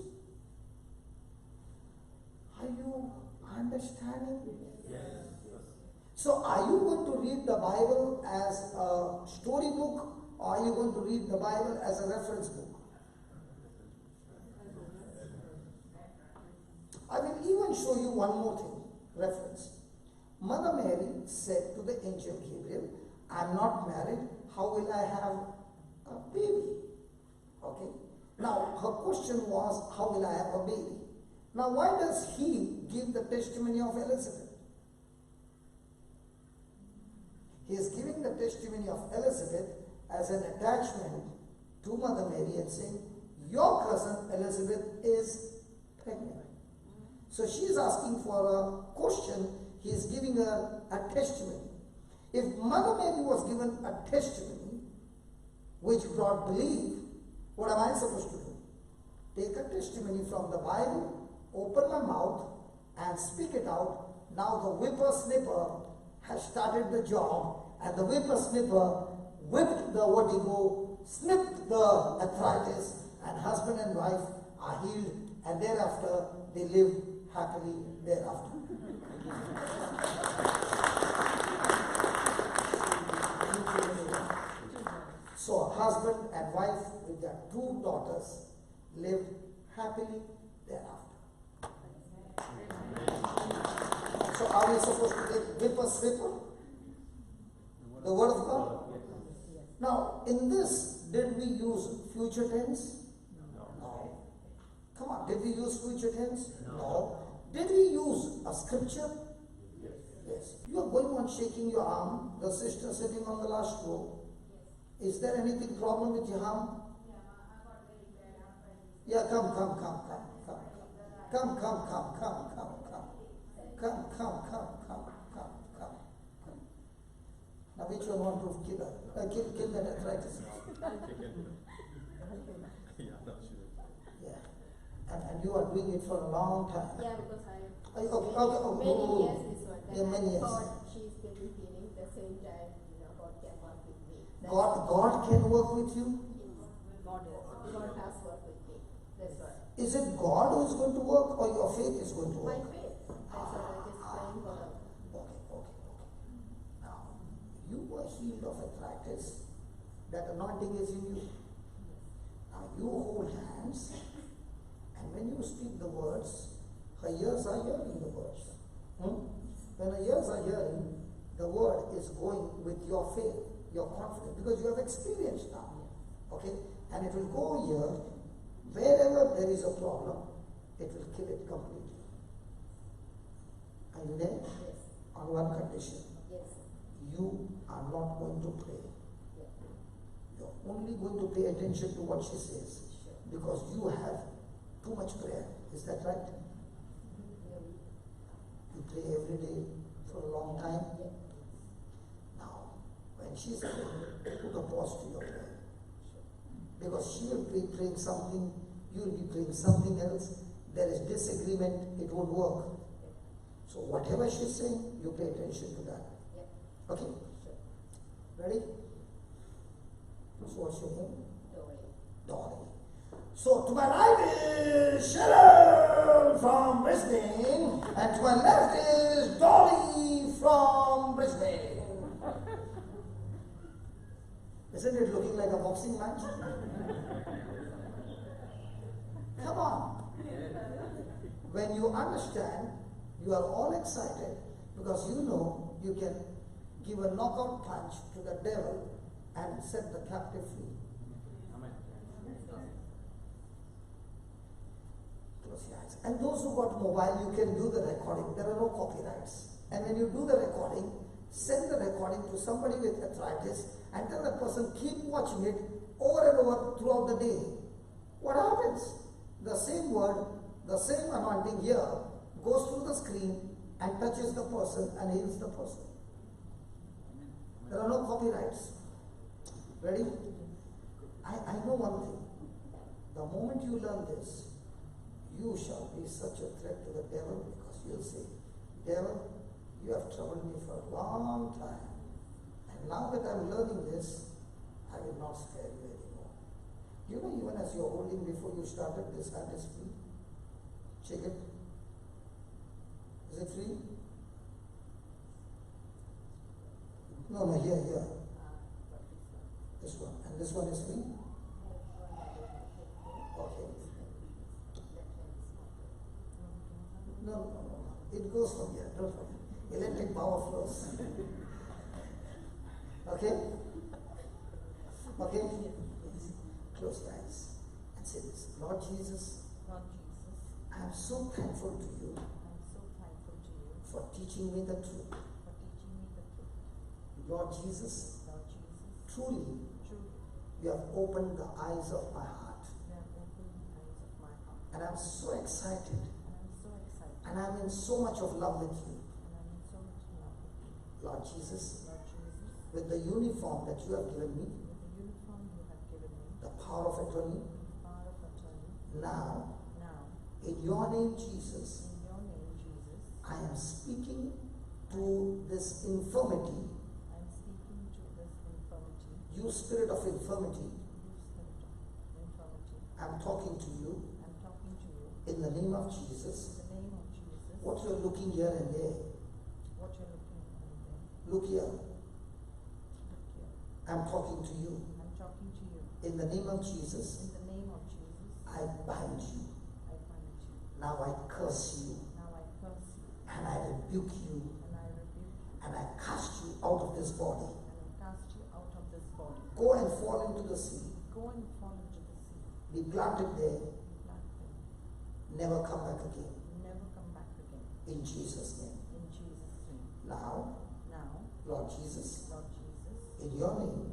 Are you understanding? Yes. So are you going to read the Bible as a storybook, or are you going to read the Bible as a reference book? I will even show you one more thing, reference. Mother Mary said to the angel Gabriel, I'm not married, how will I have a baby? Okay. Now her question was, how will I have a baby? Now why does he give the testimony of Elizabeth? He is giving the testimony of Elizabeth as an attachment to Mother Mary and saying, your cousin Elizabeth is pregnant. So she is asking for a question, he is giving her a testimony. If Mother Mary was given a testimony which brought belief, what am I supposed to do? Take a testimony from the Bible, open my mouth and speak it out. Now the whippersnipper has started the job, and the whippersnipper whipped the vertigo, snipped the arthritis, and husband and wife are healed, and thereafter they live happily thereafter. So a husband and wife with their 2 daughters lived happily thereafter. So are we supposed to take whippersnipper? The word of God? Now, in this, did we use future tense? No. Come on, did we use future tense? No. Did we use a scripture? Yes. You are going on shaking your arm, the sister sitting on the last row. Is there anything problem with your arm? Yeah, come. Now which one want to kill her? Kill that arthritis. Yeah. And you are doing it for a long time. Yeah, because I many years this one. Yeah, many years. Thought she's getting healing the same time, God can work with me. God can work with you? God has worked with me. That's right. Is it God who is going to work, or your faith is going to work? My faith. That's what I just praying for her. Okay. Now, you were healed of arthritis. That anointing is in you. Now you hold hands, and when you speak the words, her ears are hearing the words. When her ears are hearing, the word is going with your faith, your confidence, because you have experience now. Okay? And it will go here, wherever there is a problem, it will kill it completely. Are you there? Yes. On one condition. Yes. You are not going to pray. You're only going to pay attention to what she says, because you have too much prayer. Is that right? You pray every day for a long time. Now, when she's praying, put a pause to your prayer. Because she will be praying something, you will be praying something else. There is disagreement, it won't work. So whatever she's saying, you pay attention to that. Okay? Ready? So what's your name? Dolly. So to my right is Cheryl from Brisbane, and to my left is Dolly from Brisbane. Isn't it looking like a boxing match? Come on. When you understand, you are all excited because you know you can give a knockout punch to the devil and set the captive free. Close your eyes. And those who got mobile, you can do the recording. There are no copyrights. And when you do the recording, send the recording to somebody with arthritis and tell that person, keep watching it over and over throughout the day. What happens? The same word, the same anointing here goes through the screen and touches the person and heals the person. There are no copyrights. Ready? I know one thing. The moment you learn this, you shall be such a threat to the devil, because you'll say, devil, You have troubled me for a long time. And now that I'm learning this, I will not scare you anymore. You know, even as you're holding before you started, this hand is free. Check it. Is it free? No, here. This one. And this one is free? Okay. No. It goes from here. Don't worry. Electric power flows. Okay? Okay? Close your eyes and say this. Lord Jesus, I am so thankful to you for teaching me the truth. Lord Jesus, truly, you have opened the eyes of my heart. And I'm so excited. And I'm in so much of love with you. Lord Jesus, with the uniform that you have given me, the power of attorney, now, in your name, Jesus, I am speaking to this infirmity. You spirit of infirmity, I'm talking to you in the name of Jesus. What you're looking here and there, look here. I'm talking to you. In the name of Jesus, I bind you. Now I curse you. And I rebuke you. And I cast you out of this body. Go and fall into the sea. Be planted there. Never come back again. In Jesus' name. Now, Lord Jesus, in your name,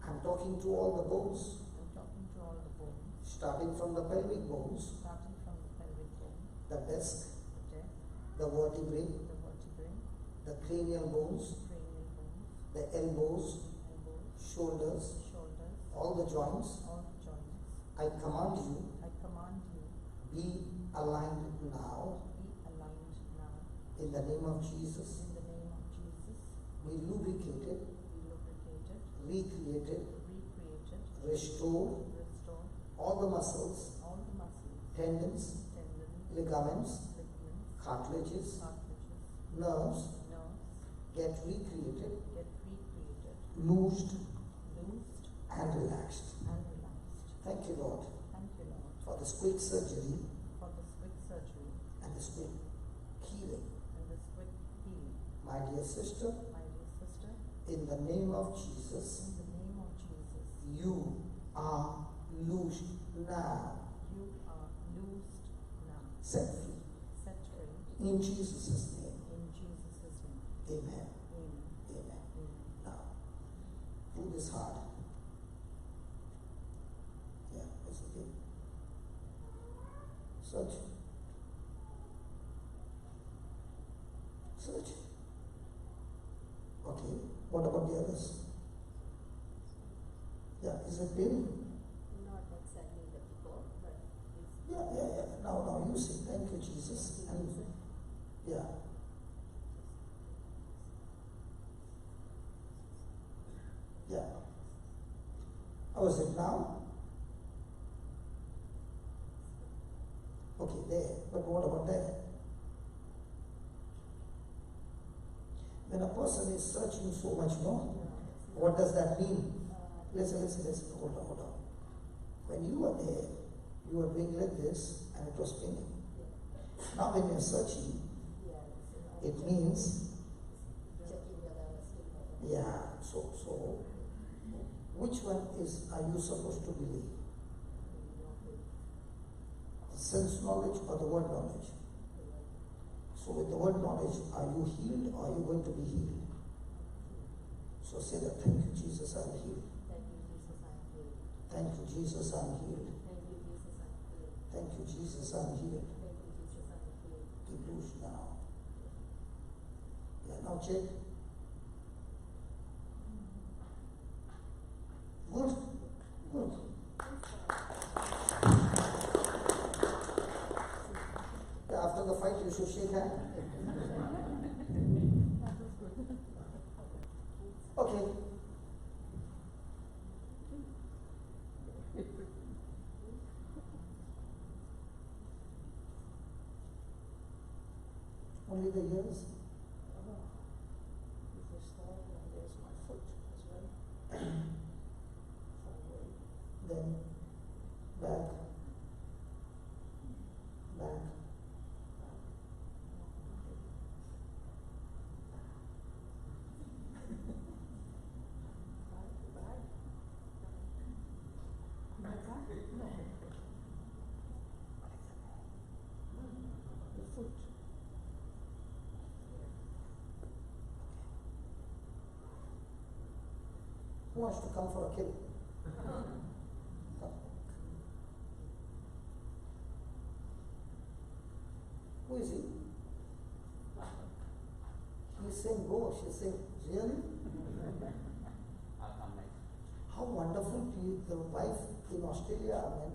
I'm talking to all the bones, starting from the pelvic bones, the disc, the vertebrae, the cranial bones, the elbows, shoulders, all the joints. I command you, be aligned now. In the name of Jesus. Be lubricated, recreated, restored, all the muscles, tendons, ligaments, cartilages, nerves, get recreated, loosed, and relaxed. Thank you, Lord, for this quick surgery and this quick healing. My dear sister, in the name of Jesus, you are loosed now. Set free. In Jesus' name. Amen. Amen. Now, do this hard. Yeah, it's okay. Search. Okay, what about the others? Yeah, is it pain? Not exactly the before, but it's Yeah. Now you see. Thank you, Jesus. And yeah. Yeah. How is it now? Okay, there. But what about there? When a person is searching so much more, what does that mean? Listen. Hold on. When you were there, you were doing like this and it was spinning. Now when you're searching, it means, yeah, so which one are you supposed to believe? The sense knowledge or the word knowledge? So with the word knowledge, are you healed or are you going to be healed? So say that, thank you, Jesus, I'm healed. Thank you, Jesus, I'm healed. Thank you, Jesus, I'm healed. Be loose now. Yeah, now check. Good. After the fight, you should shake hands. Okay. Only the ears. There's my foot as well. Forward. Then back. Back. The foot. Who wants to come for a kill? Come. Who is he? He's saying go. She's saying, really? I'll come next. How wonderful the wife in Australia, man.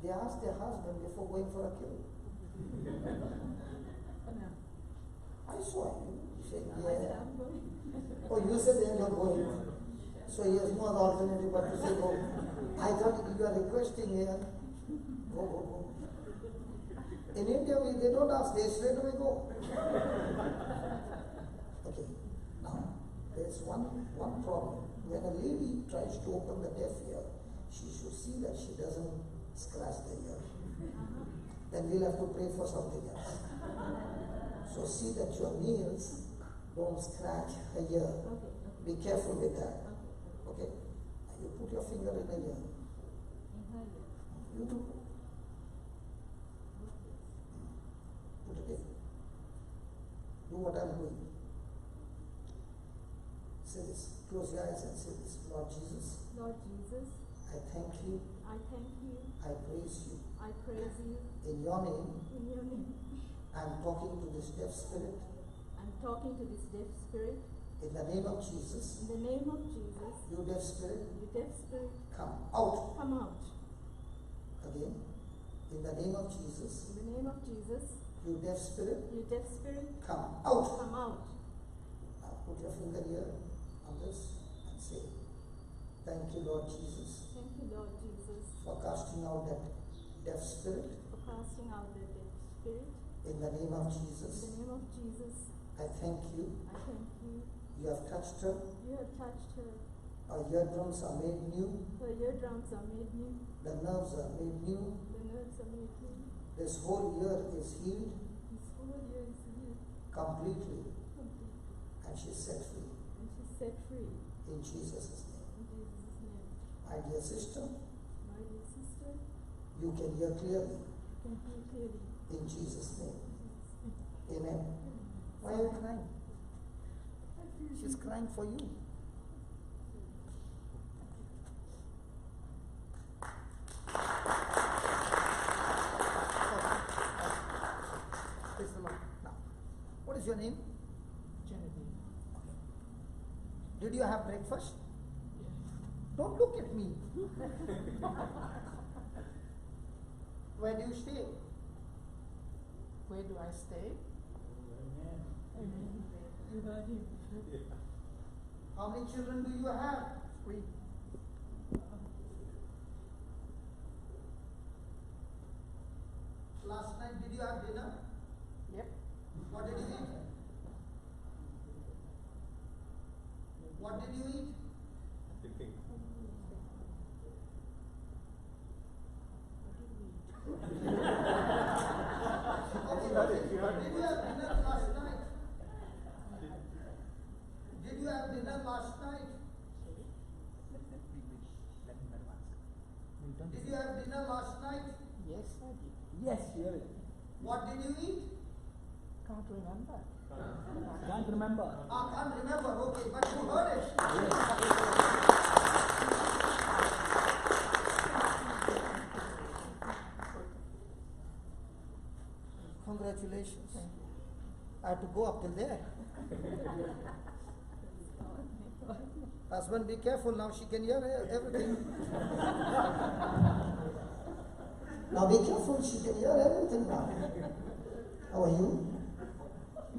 They ask their husband before going for a kill. I saw him. He said, yeah. Oh, you said they are not going. So he has no other alternative but to say go. I thought you are requesting here. Go, go, go. In India, they don't ask, they straight away go. Okay, now, there's one problem. When a lady tries to open the deaf ear, she should see that she doesn't scratch the ear. Then we'll have to pray for something else. So see that your nails don't scratch her ear. Be careful with that. Okay? Now you put your finger in the ear. You do. Put it in. Do what I'm doing. Say this. Close your eyes and say this. Lord Jesus, Lord Jesus, I thank you. I thank you. I praise you. I praise you. In your name, In your name, I'm talking to this deaf spirit. I'm talking to this deaf spirit. In the name of Jesus, In the name of Jesus, you deaf spirit, you deaf spirit, come out. come out. Again, in the name of Jesus, In the name of Jesus, you deaf spirit, you deaf spirit, come out. come out. Now put your finger here on this and say, thank you, Lord Jesus, Thank you, Lord Jesus, for casting out that deaf spirit. for casting out the deaf spirit. In the name of In Jesus, the name of Jesus, I thank you. I thank you. You have touched her. You have touched her. Our eardrums are made new. Her eardrums are made new. The nerves are made new. The nerves are made new. This whole ear is healed This whole ear is healed completely. completely. And she's set free. And she's set free. In Jesus' name. In Jesus' name. My dear sister, My dear sister, you can hear clearly. you can hear clearly. In Jesus' name. In Jesus' name. Amen. Why are you crying? She's crying for you. Praise the Lord. Now, what is your name? Genevieve. Did you have breakfast? Don't look at me. Where do you stay? Where do I stay? Amen. You heard him. How many children do you have? 3. Last night, did you have dinner? Yep. What did you eat? What did you eat? Thinking. Okay, did you have dinner last night? Did you have dinner last night? Did you have dinner last night? Yes, I did. Yes, really. What did you eat? Can't remember. Can't remember. I can't remember, okay, but you heard it. Congratulations. I had to go up till there. Husband, be careful now, she can hear everything. Now be careful, she can hear everything now. How are you?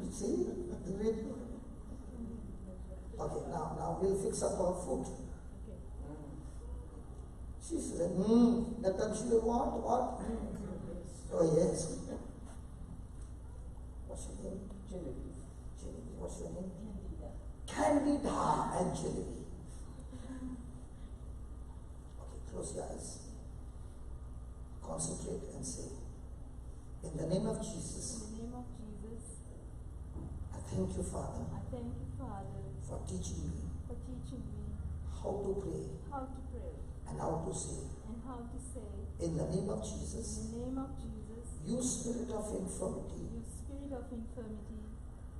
You see? Okay, now we'll fix up our food. Okay. She said, that time she will want what? Oh yes. What's your name? Genevieve. Genevieve. What's your name? Candida. Candida and Genevieve. Okay, close your eyes. Concentrate and say, in the name of Jesus, In the name of Jesus, I thank you, Father, I thank you, Father, for teaching me for teaching me how to pray how to pray and how to say. and how to say, In the name of in Jesus, the name of Jesus, you spirit of infirmity you spirit of infirmity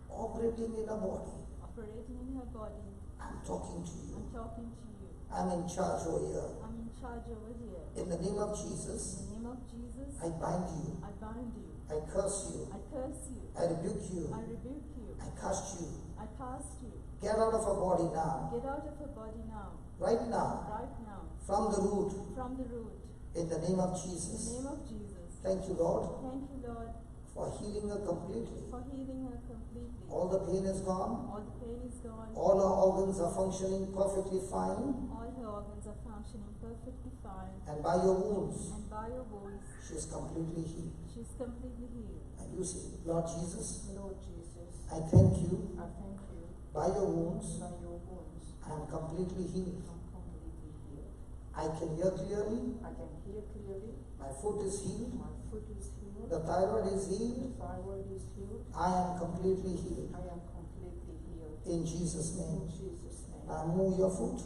operating in a body, operating in her body, I'm talking to I'm you. talking to you. I'm in charge over here. I'm in charge over here. In the name of In Jesus, the name of Jesus, I bind you. I bind you. I curse you. I curse you. I rebuke you. I rebuke you. I cast you. I cast you. Get out of her body now. Get out of her body now. Right now. Right now. From the root. From the root. In the name of In the Jesus. name of Jesus. Thank you, Lord, Thank you, Lord, for healing her completely. for healing her completely. All the pain is gone. All the pain is gone. All her organs are functioning perfectly fine. All her organs are functioning perfectly fine. And by your wounds, And by your wounds, she is completely healed. she's completely healed. And you say, Lord Jesus, Lord Jesus, I thank you. I thank you. By your wounds, By your wounds, I am completely healed. I'm completely healed. I can hear clearly. I can hear clearly. My foot is healed. My foot is healed. The thyroid is The healed. thyroid is healed. I am completely healed. I am completely healed. In Jesus' In name. Jesus' name. Now move your foot.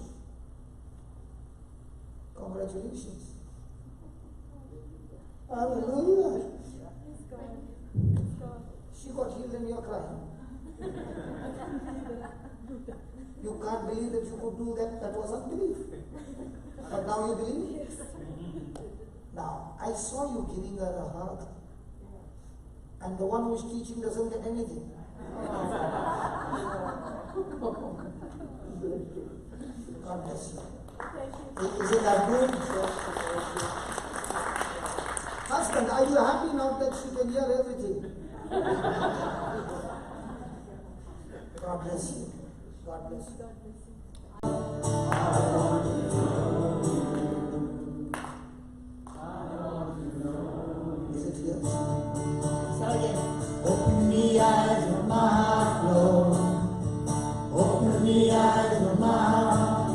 Congratulations. Hallelujah. Praise God. Praise God. She got healed and you're crying. You can't believe that you could do that. That was unbelief. But now you believe? Yes. Now, I saw you giving her a hug. And the one who is teaching doesn't get anything. God bless you. Isn't that good? Husband, are you happy now that she can hear everything? God bless you. God bless you. Is it here? Open the eyes of my heart, Lord. Open the eyes of my heart.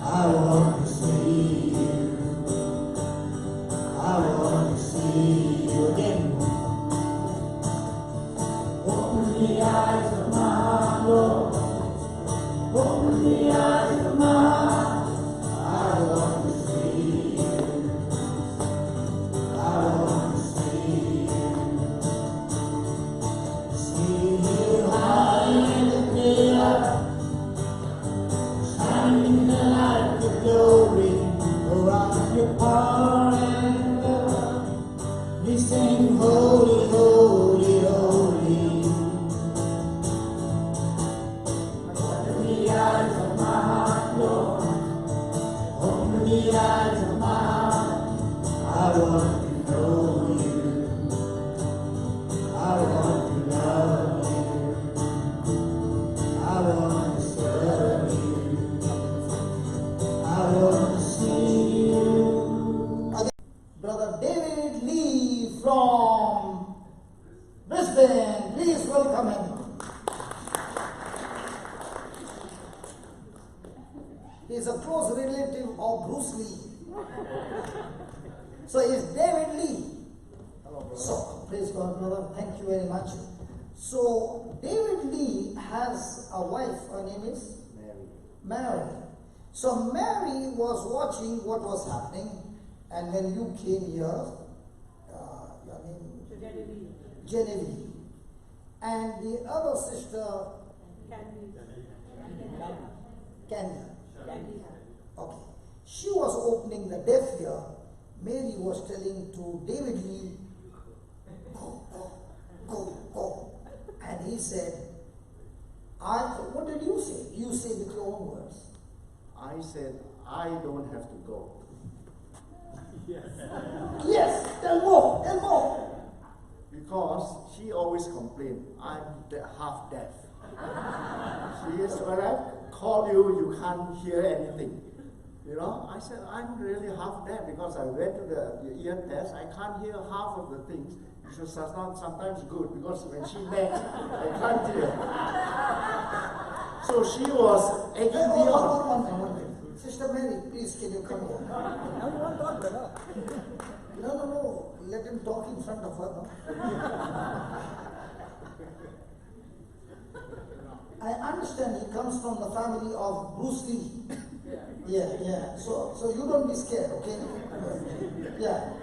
I want to see you. I want to see you again. Open the eyes of my heart, Lord. Open the eyes of my heart. I want to see you. I want to see you. See you high in the clear, shining in the light of glory, around your power and love. We sing holy, holy, holy. Open the eyes of my heart, Lord. Open the eyes of my heart. I want to know you. I want to love you. I want to serve you. I want to see you. Brother David Lee from Brisbane, please welcome him. He is a close relative of Bruce Lee. So he is David Lee. So, praise God, brother. Thank you very much. So, David Lee has a wife. Her name is? Mary. So, Mary was watching what was happening. And when you came here, your name? Genevieve. And the other sister? Candy. Okay. She was opening the deaf ear. Mary was telling to David Lee, go, go, go, go. And he said, what did you say? You say with your own words. I said, I don't have to go. Yes, tell more, tell more. Because she always complained, I'm half deaf. She is correct. call you, you can't hear anything. You know, I said, I'm really half deaf because I went to the ear test. I can't hear half of the things. Which was sometimes good because when she nags, I can't hear. So she was egging me on. One minute. Sister Mary, please can you come here? I won't talk, brother. No. Let him talk in front of her. No? I understand he comes from the family of Bruce Lee. Yeah. So you don't be scared, okay? Yeah.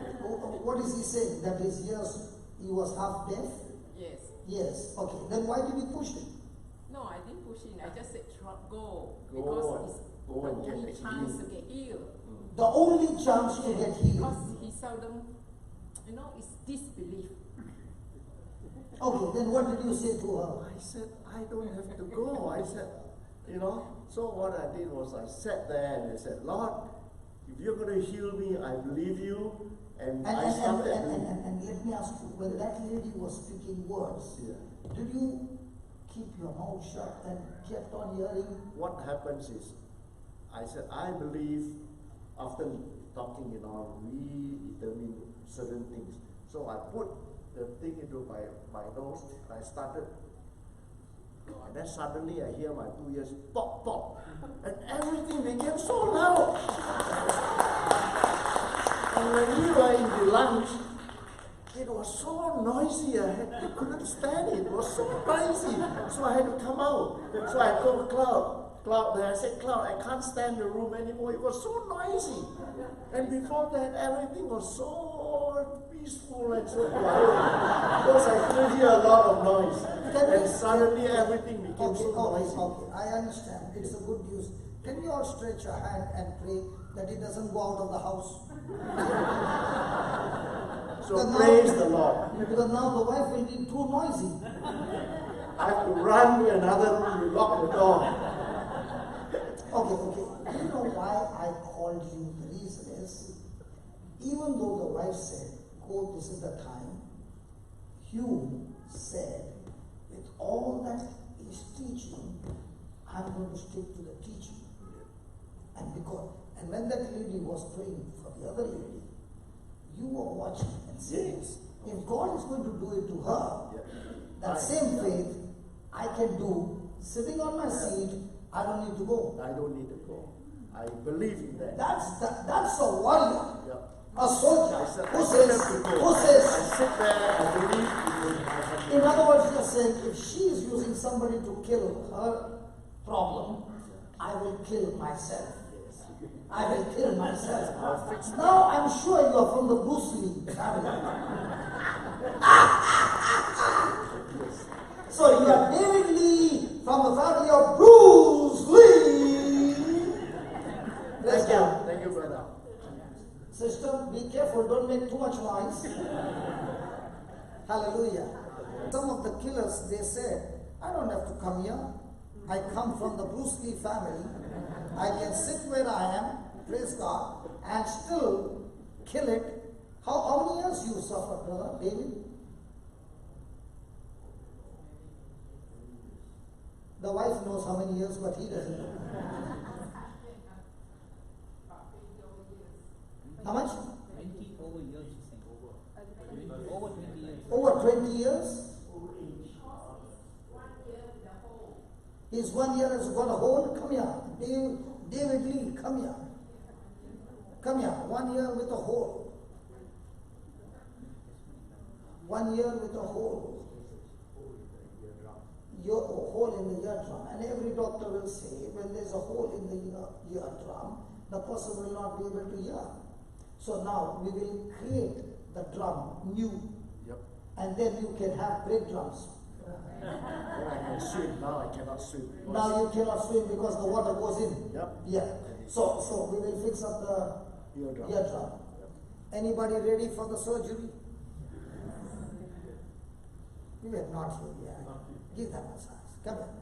What is he saying? That his ears, he was half deaf? Yes. Yes. Okay. Then why did he push him? No, I didn't push him. I just said, go. Go Because it's go the and get only the chance healing. to get healed. The only chance to get healed. Because he seldom, it's disbelief. Okay, then what did you say to her? I said, I don't have to go. I said, so what I did was I sat there and I said, Lord, if you're going to heal me, I believe you. And I started. And let me ask you, when that lady was speaking words, did you keep your mouth shut and kept on hearing? What happens is, I said, I believe after talking, we determine certain things. So I put the thing into my nose and I started. And then suddenly I hear my 2 ears pop, pop. And everything became so loud. And when we were in the lunch, it was so noisy, I couldn't stand it. It was so noisy. So I had to come out. So I told Cloud, I said, Cloud, I can't stand the room anymore. It was so noisy. And before that, everything was so peaceful and so quiet. Because I couldn't hear a lot of noise. And suddenly everything became so noisy. Okay, I understand. It's a good news. Can you all stretch your hand and pray that it doesn't go out of the house? So praise the Lord. Because now the wife will be too noisy. I have to run to another room to lock the door. Okay. Do you know why I called you? The reason is, even though the wife said, go, this is the time, Hume said, with all that is teaching, I'm going to stick to the teaching. And when that lady was praying for the other lady, you were watching and saying, if God is going to do it to her, that same faith I can do sitting on my seat. I don't need to go. I don't need to go. I believe in that. That's a warrior. A soldier who I says, I sit there, I believe in other words, you're saying, if she is using somebody to kill her problem, I will kill myself. I will kill myself. Now I'm sure you are from the Bruce Lee family. So you are David Lee from the family of Bruce Lee. Thank you, brother. Sister, be careful, don't make too much noise. Hallelujah. Some of the killers, they said, I don't have to come here. I come from the Bruce Lee family. I can sit where I am, praise God, and still kill it. How many years you suffered, brother David? The wife knows how many years, but he doesn't know. How much? 20 over years, she's saying. Over 20 years. Over 20 years? His 1 year has got a hole. Come here. David Lee, come here. Come here. 1 year with a hole. 1 year with a hole. Your hole in the eardrum. And every doctor will say, when there's a hole in the eardrum, the person will not be able to hear. So now we will create the drum new. Yep. And then you can have great drums. Then I can swim. Now I cannot swim. Now you cannot swim because the water goes in. Yep. Yeah. So we will fix up the eardrum. Yep. Anybody ready for the surgery? You are not here yet. Give them a chance. Come here.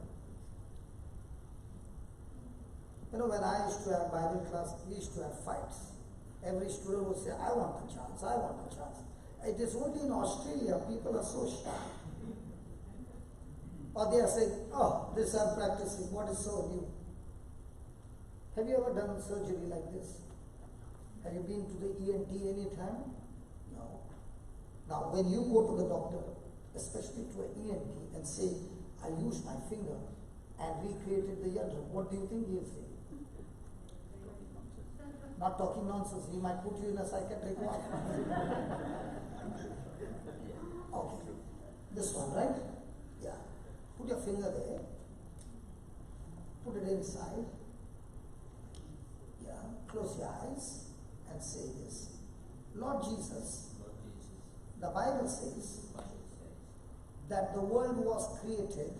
You know, when I used to have Bible class, we used to have fights. Every student would say, I want a chance, I want a chance. It is only in Australia people are so shy. Or they are saying, oh, this I'm practicing, what is so new? Have you ever done surgery like this? Have you been to the ENT any time? No. Now, when you go to the doctor, especially to an ENT, and say, I used my finger and recreated the eardrum, what do you think he'll say? Not talking nonsense. He might put you in a psychiatric ward. Okay. This one, right? Yeah. Put your finger there. Put it inside. Yeah. Close your eyes and say this. Lord Jesus, the Bible says that the world was created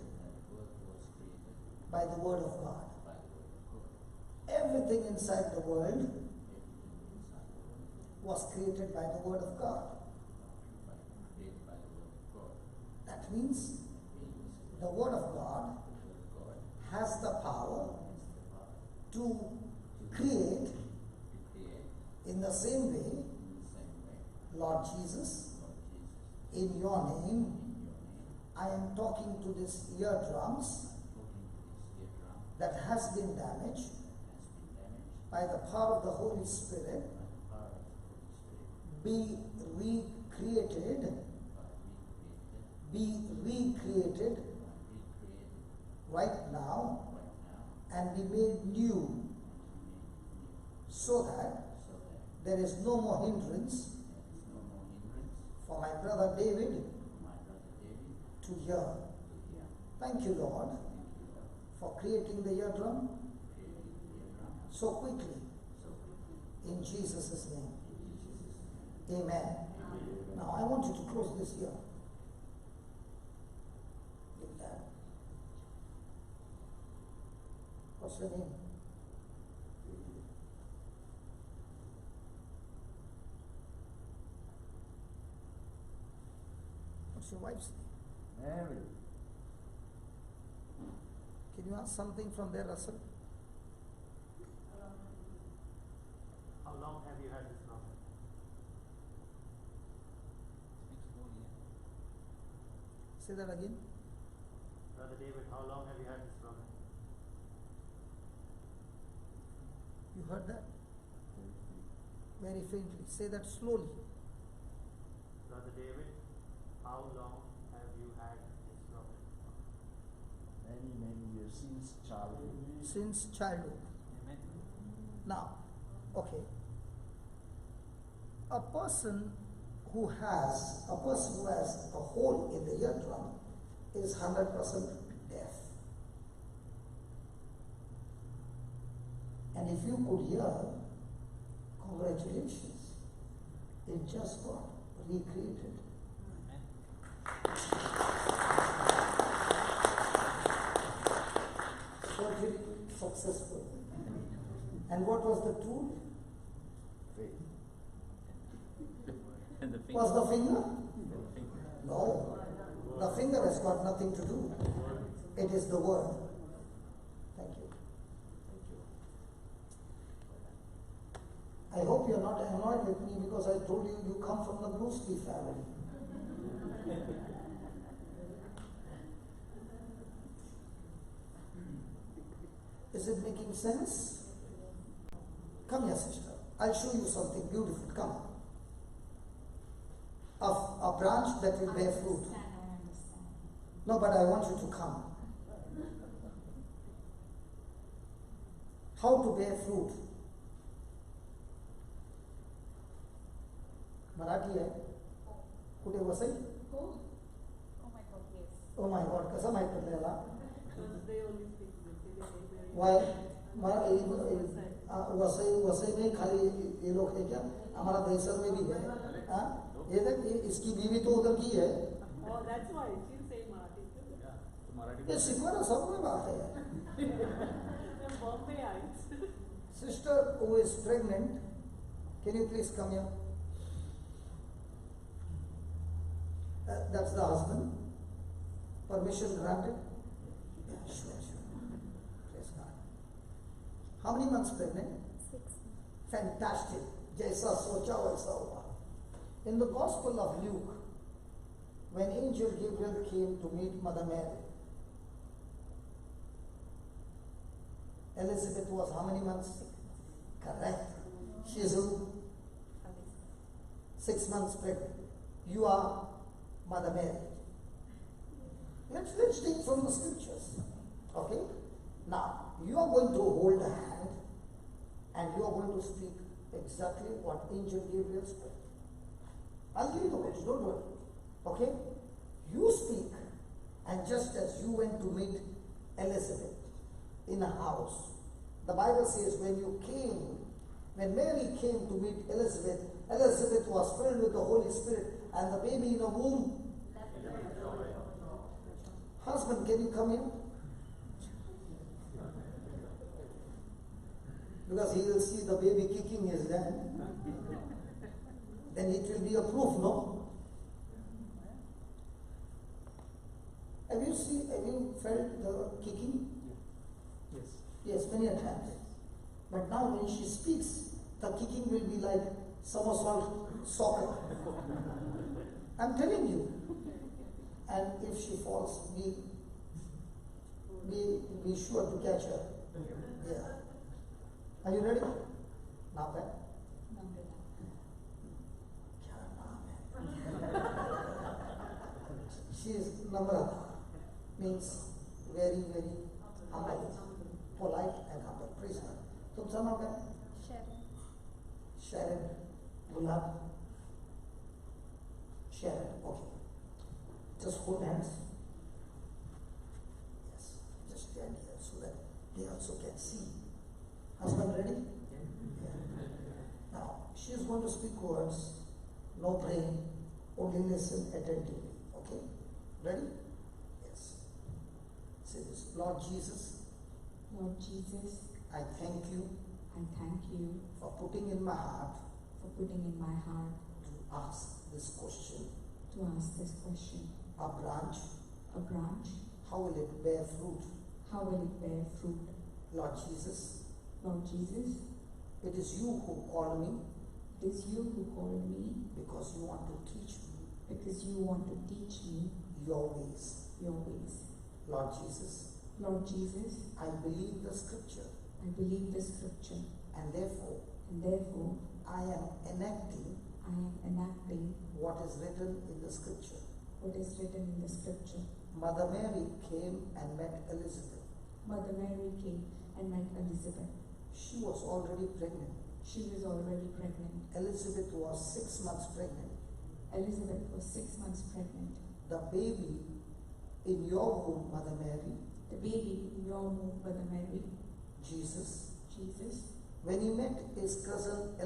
by the Word of God. Everything inside the world was created by the Word of God. That means the Word of God has the power to create in the same way. Lord Jesus, in your name, I am talking to this eardrums that has been damaged by the power of the Holy Spirit. Be recreated right now and be made new, so that there is no more hindrance for my brother David to hear. Thank you, Lord, for creating the eardrum so quickly. In Jesus' name. Amen. Now I want you to close this ear. Like that. What's your name? What's your wife's name? Mary. Can you ask something from there, Russell? How long have you had this problem? Say that again. Brother David, how long have you had this problem? You heard that? Very faintly. Say that slowly. Brother David, how long have you had this problem? Many years, since childhood. Since childhood. Amen. Now, okay. A person who has a hole in the eardrum is 100% deaf. And if you could hear, congratulations, it just got recreated. Surgery successful. And what was the tool? Was the finger? No. The finger has got nothing to do. It is the word. Thank you. I hope you're not annoyed with me because I told you you come from the Brewski family. Is it making sense? Come here, sister. I'll show you something beautiful. Come. A branch that will bear fruit. No, but I want you to come. How to bear fruit? Marathi hai? Kude wasai? Oh my God, yes. Oh my God, kasa mahi padlela? They only speak English. Why? Vasai में खाली ये लोग है क्या? हमारा देशर में भी है. हाँ? ये देख इसकी बीवी तो उधर की है. Oh, that's why she's saying Marathi. ये सिखवा ना सब में बात है. They're Bombayites. Sister who is pregnant, can you please come here? That's the husband. Permission granted? Yeah, sure. Praise God. How many months pregnant? 6. Fantastic. Jaisa socha waisa hua. In the Gospel of Luke, when angel Gabriel came to meet Mother Mary, Elizabeth was how many months? Correct. She is who? 6 months pregnant. You are Mother Mary. Let's take from the scriptures. Okay? Now, you are going to hold a hand and you are going to speak exactly what Angel Gabriel spoke. I'll give you the words, don't worry. Okay? You speak, and just as you went to meet Elizabeth in a house, the Bible says when Mary came to meet Elizabeth, Elizabeth was filled with the Holy Spirit, and the baby in her womb. Husband, can you come in? Because he will see the baby kicking his dad. Then it will be a proof, no? Have you felt the kicking? Yes. Yes, many a times. But now when she speaks, the kicking will be like somersault soccer. I'm telling you. And if she falls, be sure to catch her. Yeah. Are you ready? Now then. She is Namrata, means very, very humble, polite and humble. Praise God. Tumsa naam kya hai? Sharon. Gulab. Sharon. Okay. Just hold hands. Yes. Just stand here so that they also can see. Husband ready? Yeah. Now, she is going to speak words. No praying. Only listen attentively. Okay? Ready? Yes. Say this. Lord Jesus. Lord Jesus. I thank you. I thank you for putting in my heart. For putting in my heart. To ask this question. To ask this question. A branch. A branch. How will it bear fruit? How will it bear fruit? Lord Jesus. Lord Jesus. It is you who called me. It is you who called me. Because you want to teach me. Because you want to teach me. Your ways. Your ways. Lord Jesus. Lord Jesus. I believe the scripture. I believe the scripture. And therefore. I am enacting. What is written in the scripture. What is written in the scripture. Mother Mary came and met Elizabeth. Mother Mary came and met Elizabeth. She was already pregnant. She was already pregnant. Elizabeth was 6 months pregnant. Elizabeth was 6 months pregnant. The baby in your womb, Mother Mary. The baby in your womb, Mother Mary. Jesus. Jesus. When he met his cousin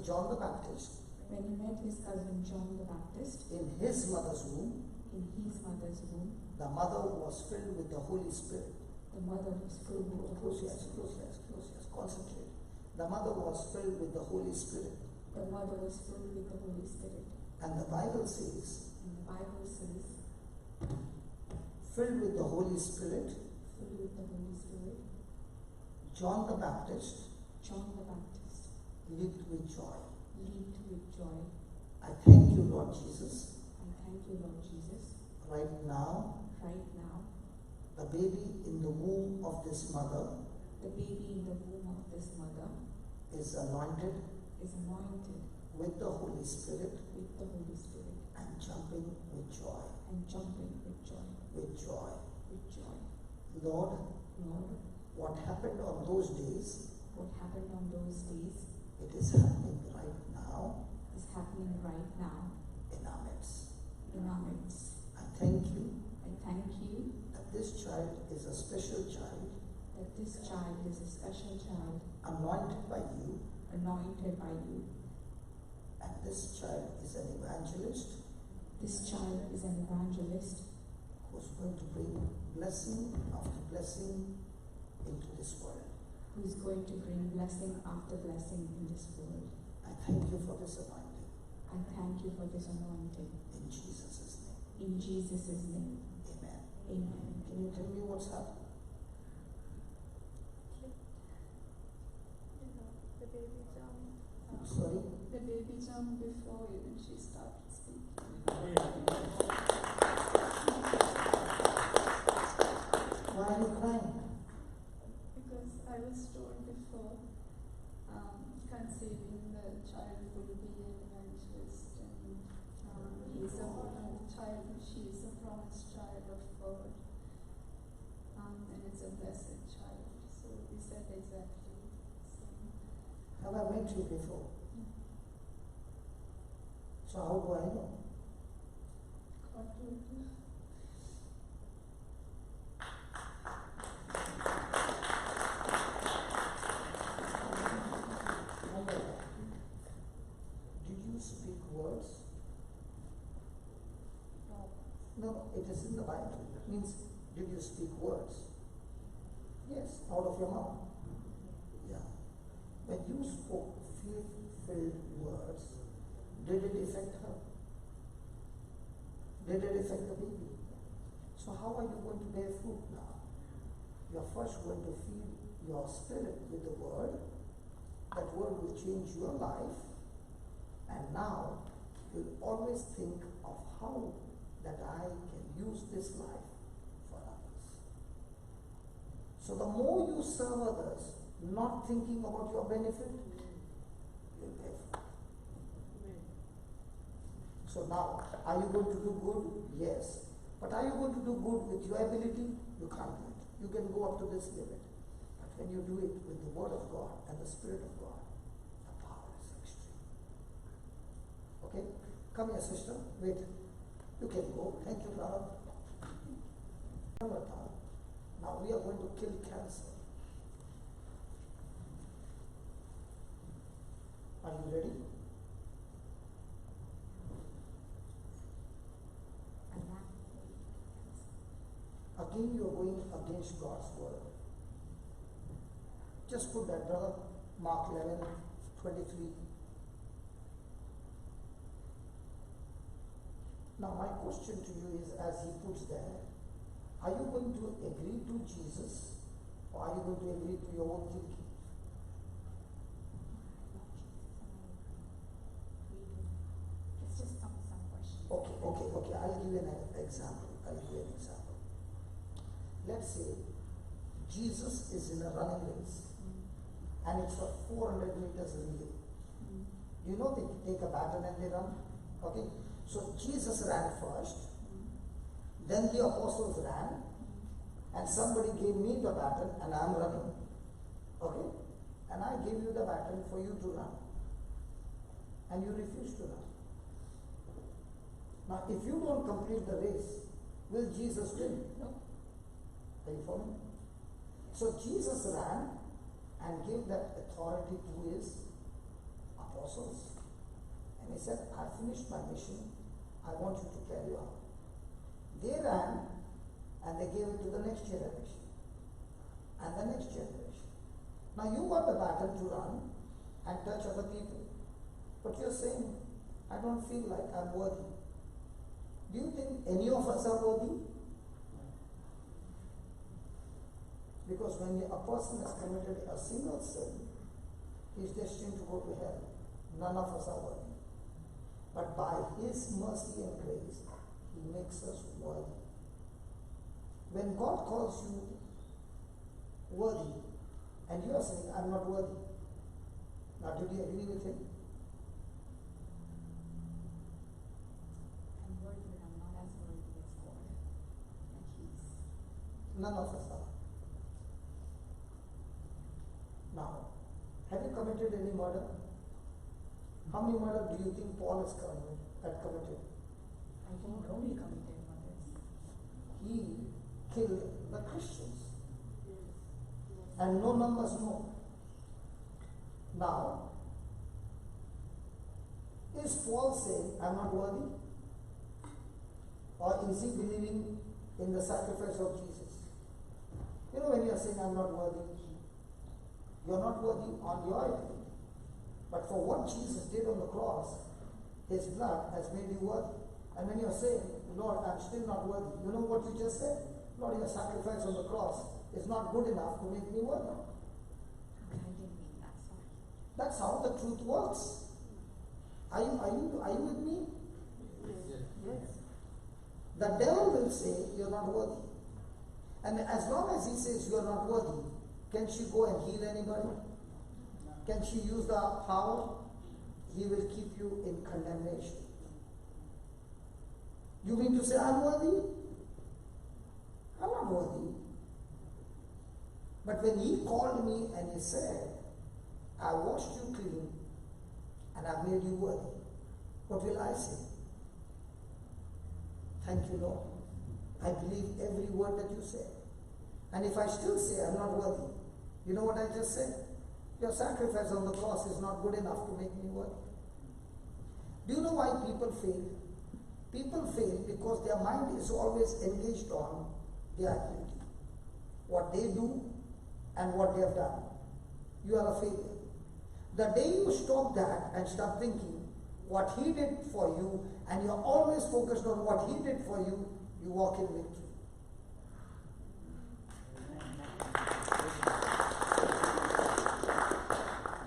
John the Baptist. When he met his cousin John the Baptist. In his mother's womb. In his mother's womb. The mother was filled with the Holy Spirit. The mother was filled with the Holy Spirit. Close, concentrate. The mother was filled with the Holy Spirit. The mother was filled with the Holy Spirit. And the Bible says. And the Bible says. Filled with the Holy Spirit. Filled with the Holy Spirit. John the Baptist. John the Baptist. Lived with joy. Lived with joy. I thank you, Lord Jesus. I thank you, Lord Jesus. Right now. The baby in the womb of this mother. The baby in the womb of this mother. Is anointed. Is anointed. With the Holy Spirit. With the Holy Spirit. And jumping with joy. And jumping with joy. With joy. With joy. Lord. Lord. What happened on those days? What happened on those days? It is happening right now. Is happening right now. In our midst. In our midst. I thank you. I thank you. That this child is a special child. That this child is a special child. Anointed by you. Anointed by you. And this child is an evangelist. This child is an evangelist. Who is going to bring blessing after blessing into this world. Who is going to bring blessing after blessing in this world. I thank you for this anointing. I thank you for this anointing. In Jesus' name. In Jesus' name. Amen. Amen. Can you tell me what's happened? The baby jumped. Sorry? The baby jumped before even she started speaking. Why are you crying? I was told before, conceiving the child will be an evangelist, and she is a promised child of God, and it's a blessed child. So we said exactly the same. Have I met you before? So how do I know? God told you. Did you speak words? No, it is in the Bible. It means, did you speak words? Yes, out of your mouth. Yeah. When you spoke faith-filled words, did it affect her? Did it affect the baby? So how are you going to bear fruit now? You're first going to feed your spirit with the word. That word will change your life. And now you'll always think of how that I can use this life for others. So the more you serve others, not thinking about your benefit, you'll bear fruit. So now, are you going to do good? Yes. But are you going to do good with your ability? You can't do it. You can go up to this limit. But when you do it with the Word of God and the Spirit of God, the power is extreme. Okay? Come here, sister. Wait. You can go. Thank you, brother. Now we are going to kill cancer. Are you ready? Again, you are going against God's word. Just put that, brother. Mark 11:23. Now, my question to you is, as he puts there, are you going to agree to Jesus, or are you going to agree to your own thinking? It's just some question. Okay. I'll give you an example. Let's say Jesus is in a running race, and it's a 400 meters relay. You know they take a baton and they run? Okay? So Jesus ran first, then the apostles ran, and somebody gave me the baton and I'm running. Okay? And I gave you the baton for you to run. And you refuse to run. Now, if you don't complete the race, will Jesus win? No. Are you following? So Jesus ran and gave that authority to his apostles. And he said, I finished my mission. I want you to carry on. They ran and they gave it to the next generation. And the next generation. Now you got the baton to run and touch other people. But you're saying, I don't feel like I'm worthy. Do you think any of us are worthy? Because when a person has committed a single sin, he is destined to go to hell. None of us are worthy. But by his mercy and grace, he makes us worthy. When God calls you worthy, and you are saying, I'm not worthy. Now, did you agree with him? I'm worthy, but I'm not as worthy as God. And He's. None of us are. Now, have you committed any murder? How many murders do you think Paul had committed? I didn't know he committed murders. He killed the Christians. And no numbers know. Now, is Paul saying, I'm not worthy? Or is he believing in the sacrifice of Jesus? You know, when you are saying, I'm not worthy, you're not worthy on your end. But for what Jesus did on the cross, his blood has made you worthy. And when you're saying, Lord, I'm still not worthy, you know what you just said? Lord, your sacrifice on the cross is not good enough to make me worthy. I didn't mean that, sorry. That's how the truth works. Are you with me? Yes. The devil will say you're not worthy. And as long as he says you're not worthy, Can she go and heal anybody? Can she use the power? He will keep you in condemnation. You mean to say I'm worthy? I'm not worthy. But when he called me and he said, I washed you clean and I made you worthy, what will I say? Thank you, Lord. I believe every word that you said. And if I still say I'm not worthy, you know what I just said? Your sacrifice on the cross is not good enough to make me worthy. Do you know why people fail? People fail because their mind is always engaged on their activity, what they do and what they have done. You are a failure. The day you stop that and start thinking what he did for you, and you're always focused on what he did for you, you walk in victory.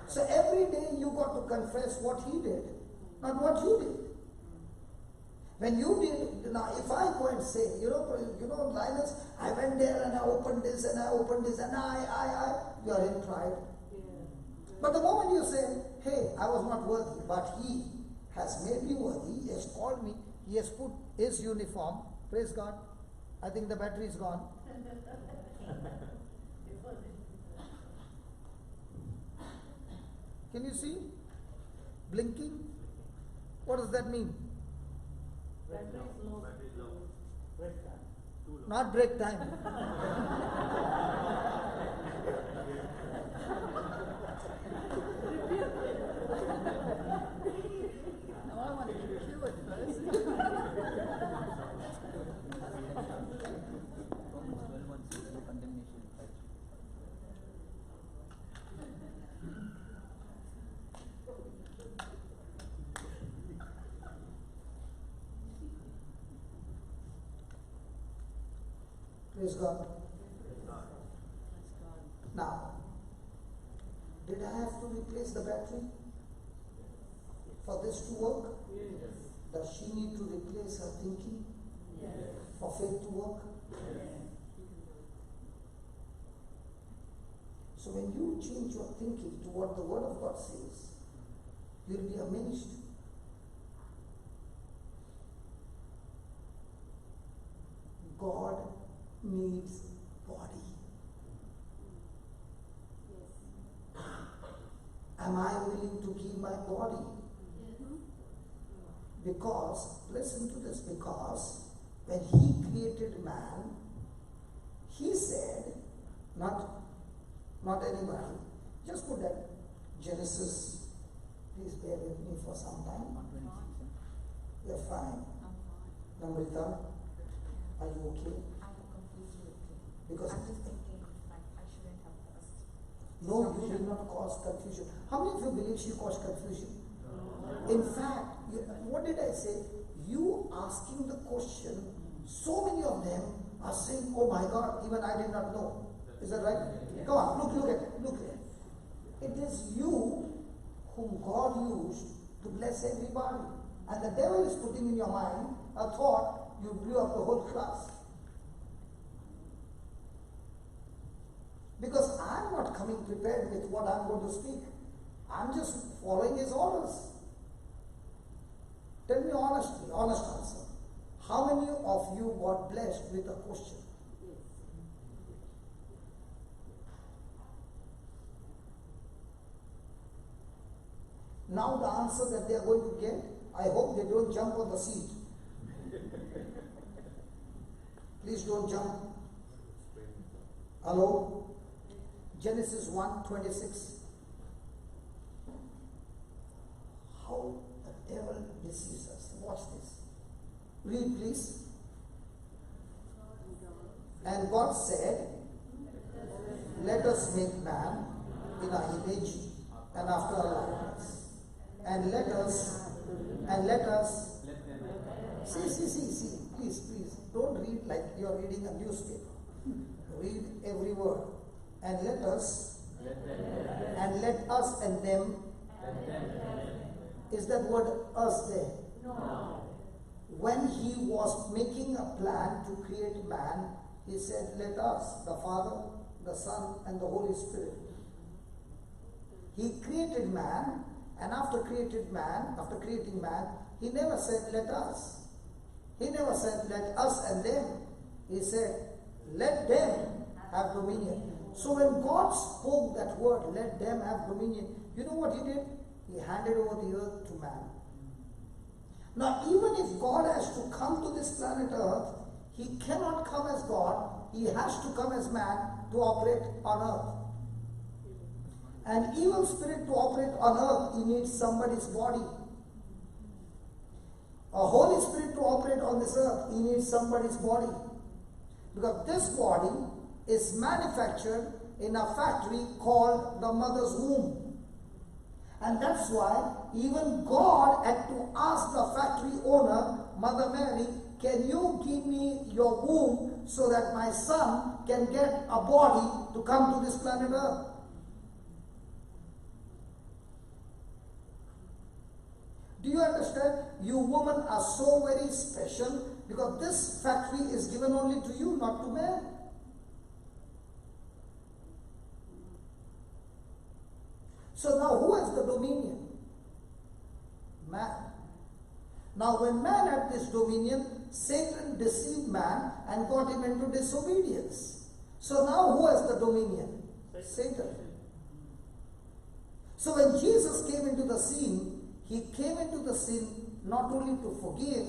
So every day you got to confess what he did, not what you did. When you did, now if I go and say, you know, Linus, I went there and I opened this and I opened this and you are in pride. But the moment you say, hey, I was not worthy, but he has made me worthy, he has called me, he has put his uniform, praise God. I think the battery is gone. Can you see? Blinking? What does that mean? Not break time. Now I want to be cured first. Praise God. Now, did I have to replace the battery for this to work? Yes. Does she need to replace her thinking Yes. for faith to work? Yes. So when you change your thinking to what the Word of God says, you'll be amazed. God needs body. Am I willing to give my body? Because, listen to this, because when he created man, he said, not anybody, just put that Genesis, please bear with me for some time. You're fine. Namrita, are you okay? Because I'm just thinking, like, I shouldn't have caused. no, you did not cause confusion. How many of you believe she caused confusion? In fact, what did I say? You asking the question, so many of them are saying, oh my God, even I did not know. Is that right? Yeah. Come on, look at it. It is you whom God used to bless everybody. And the devil is putting in your mind a thought, you blew up the whole class. Because I'm not coming prepared with what I'm going to speak. I'm just following his orders. Tell me honestly, honest answer. How many of you got blessed with a question? Now the answer that they are going to get, I hope they don't jump on the seat. Please don't jump. Hello? Genesis 1:26. How the devil deceives us. Watch this. Read, please. And God said, let us make man in our image and after our likeness. And let us, see, please, don't read like you're reading a newspaper. Read every word. And let us, and them. Is that word us there? No. When he was making a plan to create man, he said, let us, the Father, the Son, and the Holy Spirit. He created man, and after creating man, he never said, let us. He never said, let us and them. He said, let them have dominion. So when God spoke that word, let them have dominion, you know what he did? He handed over the earth to man. Now, even if God has to come to this planet Earth, he cannot come as God. He has to come as man to operate on earth. An evil spirit to operate on earth, he needs somebody's body. A Holy Spirit to operate on this earth, he needs somebody's body. Because this body is manufactured in a factory called the mother's womb. And that's why even God had to ask the factory owner, Mother Mary, can you give me your womb so that my son can get a body to come to this planet Earth? Do you understand? You women are so very special because this factory is given only to you, not to men. So now who has the dominion? Man. Now when man had this dominion, Satan deceived man and got him into disobedience. So now who has the dominion? Satan. So when Jesus came into the scene, he came into the scene not only to forgive,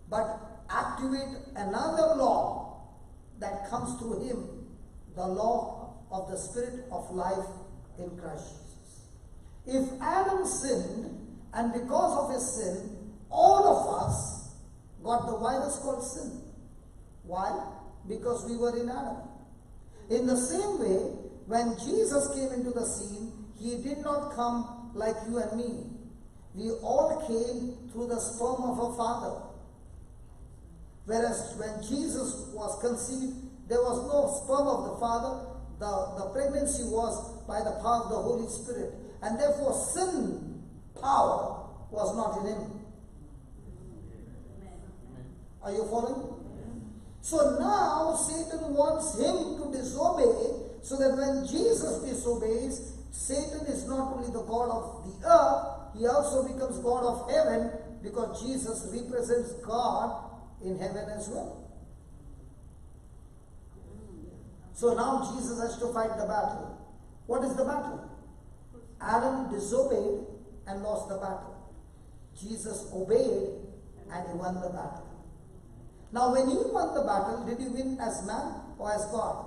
but activate another law that comes through him, the law of the Spirit of life in Christ Jesus. If Adam sinned, and because of his sin, all of us got the virus called sin. Why? Because we were in Adam. In the same way, when Jesus came into the scene, he did not come like you and me. We all came through the sperm of a father. Whereas when Jesus was conceived, there was no sperm of the father. The pregnancy was by the power of the Holy Spirit. And therefore sin power was not in him. Are you following? So now Satan wants him to disobey, so that when Jesus disobeys, Satan is not only the God of the earth, he also becomes God of heaven, because Jesus represents God in heaven as well. So now Jesus has to fight the battle. What is the battle? Adam disobeyed and lost the battle. Jesus obeyed and he won the battle. Now when he won the battle, did he win as man or as God?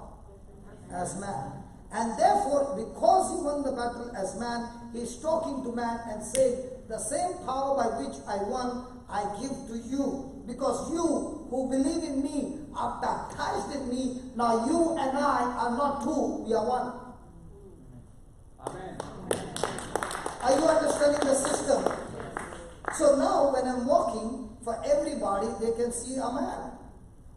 As man. And therefore, because he won the battle as man, he is talking to man and saying, the same power by which I won, I give to you. Because you who believe in me are baptized in me. Now you and I are not two, we are one. Amen. Are you understanding the system? So now when I'm walking, for everybody they can see a man.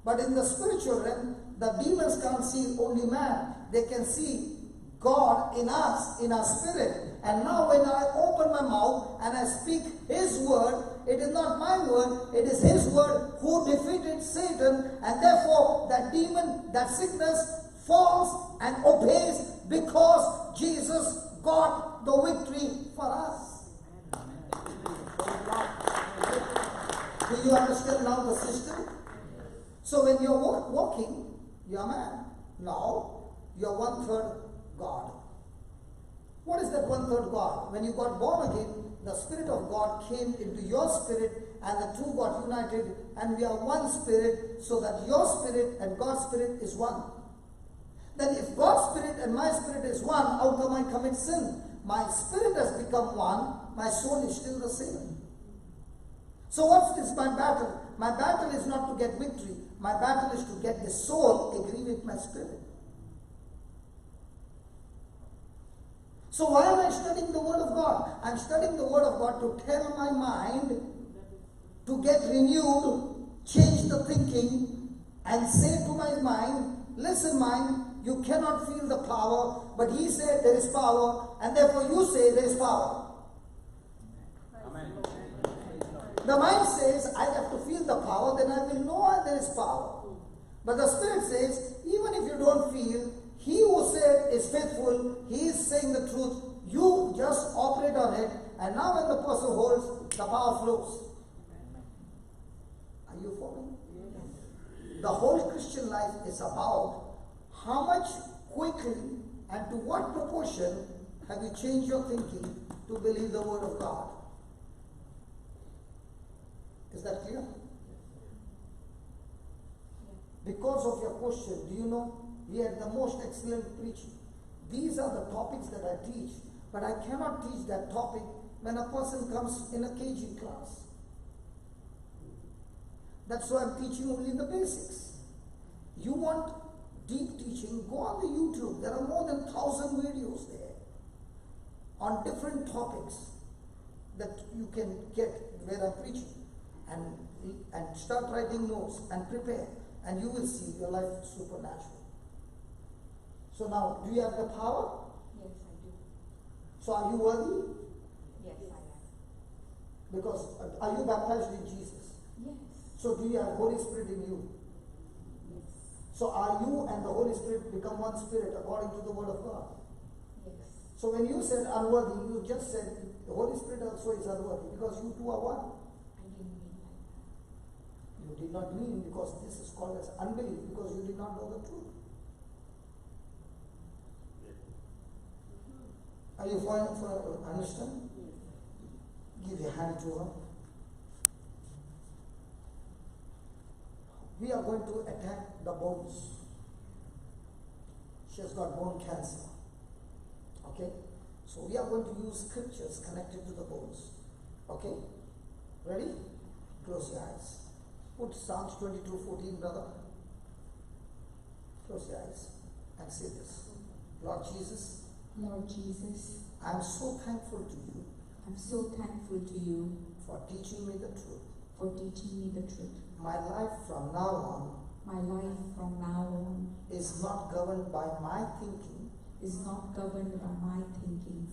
But in the spiritual realm, the demons can't see only man. They can see God in us, in our spirit. And now when I open my mouth and I speak his word, it is not my word, it is his word who defeated Satan, and therefore that demon, that sickness falls and obeys because Jesus got the victory for us. Do you understand now the system? So when you're walking, you're a man. Now, you're 1/3 God. What is that 1/3 God? When you got born again, the Spirit of God came into your spirit and the two got united, and we are one spirit, so that your spirit and God's spirit is one. Then if God's spirit and my spirit is one, how come I commit sin? My spirit has become one, my soul is still the same. So what is my battle? My battle is not to get victory. My battle is to get the soul agree with my spirit. So why am I studying the Word of God? I'm studying the Word of God to tell my mind to get renewed, change the thinking, and say to my mind, listen mind, you cannot feel the power, but he said there is power, and therefore you say there is power. Amen. The mind says, I have to feel the power, then I will know there is power. But the Spirit says, even if you don't feel, he who truth, he is saying the truth. You just operate on it, and now when the person holds, the power flows. Are you following? The whole Christian life is about how much quickly and to what proportion have you changed your thinking to believe the word of God. Is that clear? Because of your question, do you know, we had the most excellent preaching. These are the topics that I teach, but I cannot teach that topic when a person comes in a KG class. That's why I'm teaching only the basics. You want deep teaching, go on the YouTube. There are more than 1,000 videos there on different topics that you can get where I'm preaching. And start writing notes and prepare, and you will see your life is supernatural. So now, do you have the power? Yes, I do. So are you worthy? Yes, I am. Because are you baptized in Jesus? Yes. So do you have Holy Spirit in you? Yes. So are you and the Holy Spirit become one spirit according to the word of God? Yes. So when you said unworthy, you just said the Holy Spirit also is unworthy because you two are one. I didn't mean like that. You did not mean, because this is called as unbelief, because you did not know the truth. Are you following for understand? Give your hand to her. We are going to attack the bones. She has got bone cancer. Okay? So we are going to use scriptures connected to the bones. Okay? Ready? Close your eyes. Put Psalms 22:14, brother. Close your eyes and say this. Lord Jesus, Lord Jesus, I am so thankful to you I'm so thankful to you for teaching me the truth. for teaching me the truth. My life from now on My life from now on is not governed by my thinking, is not governed by my thinking,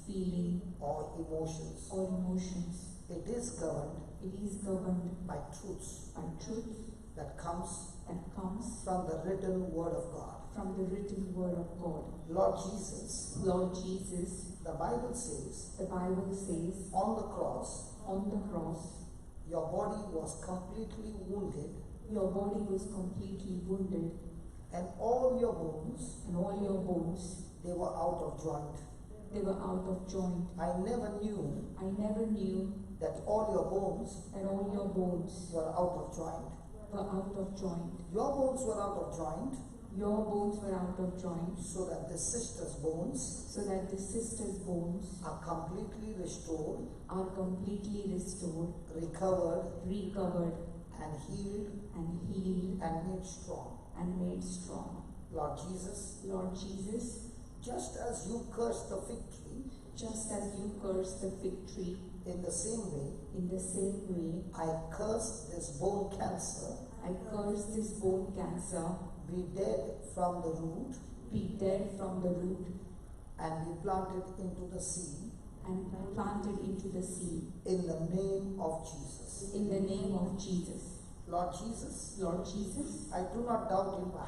feeling, or emotions. or emotions. It is governed It is governed by truths by truth that comes from the written word of God. from the written word of God. Lord Jesus, Lord Jesus, the Bible says, the Bible says, on the cross, your body was completely wounded, your body was completely wounded, and all your bones, they were out of joint. They were out of joint. I never knew that all your bones were out of joint. Your bones were out of joint, so that the sister's bones are completely restored, recovered, and healed, and made strong. Lord Jesus, just as you cursed the fig tree, in the same way, I curse this bone cancer, be dead from the root, and be planted into the sea, in the name of Jesus. Lord Jesus, I do not doubt in my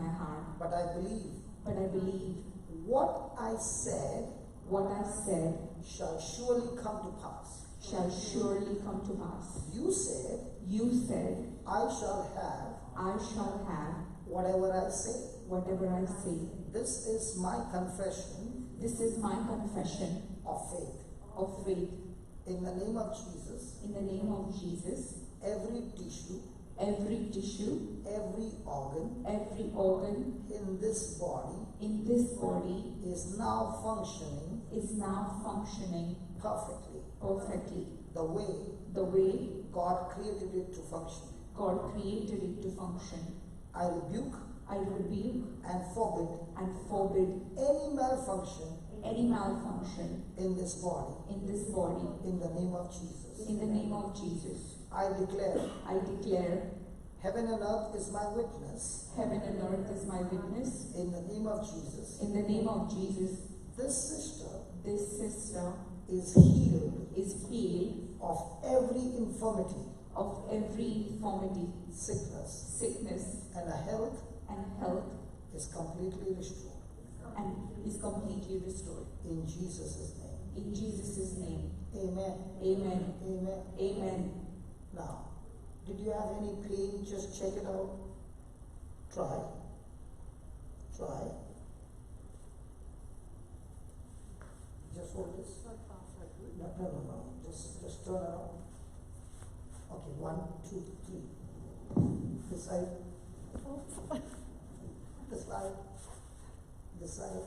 heart, but I believe what I said shall surely come to pass. You said, I shall have whatever I say. This is my confession of faith. In the name of Jesus, every tissue, every organ in this body is now functioning perfectly, the way God created it to function. I rebuke and forbid any malfunction in this body, in the name of Jesus. I declare heaven and earth is my witness. In the name of Jesus. This sister is healed of every infirmity, sickness, and health is completely restored. And is completely restored. In Jesus' name. In Jesus' name. Amen. Amen. Amen. Amen. Now, did you have any pain? Just check it out. Try. Try. Just hold this. No. Just turn around. Okay, 1, 2, 3. This side. This side. This side.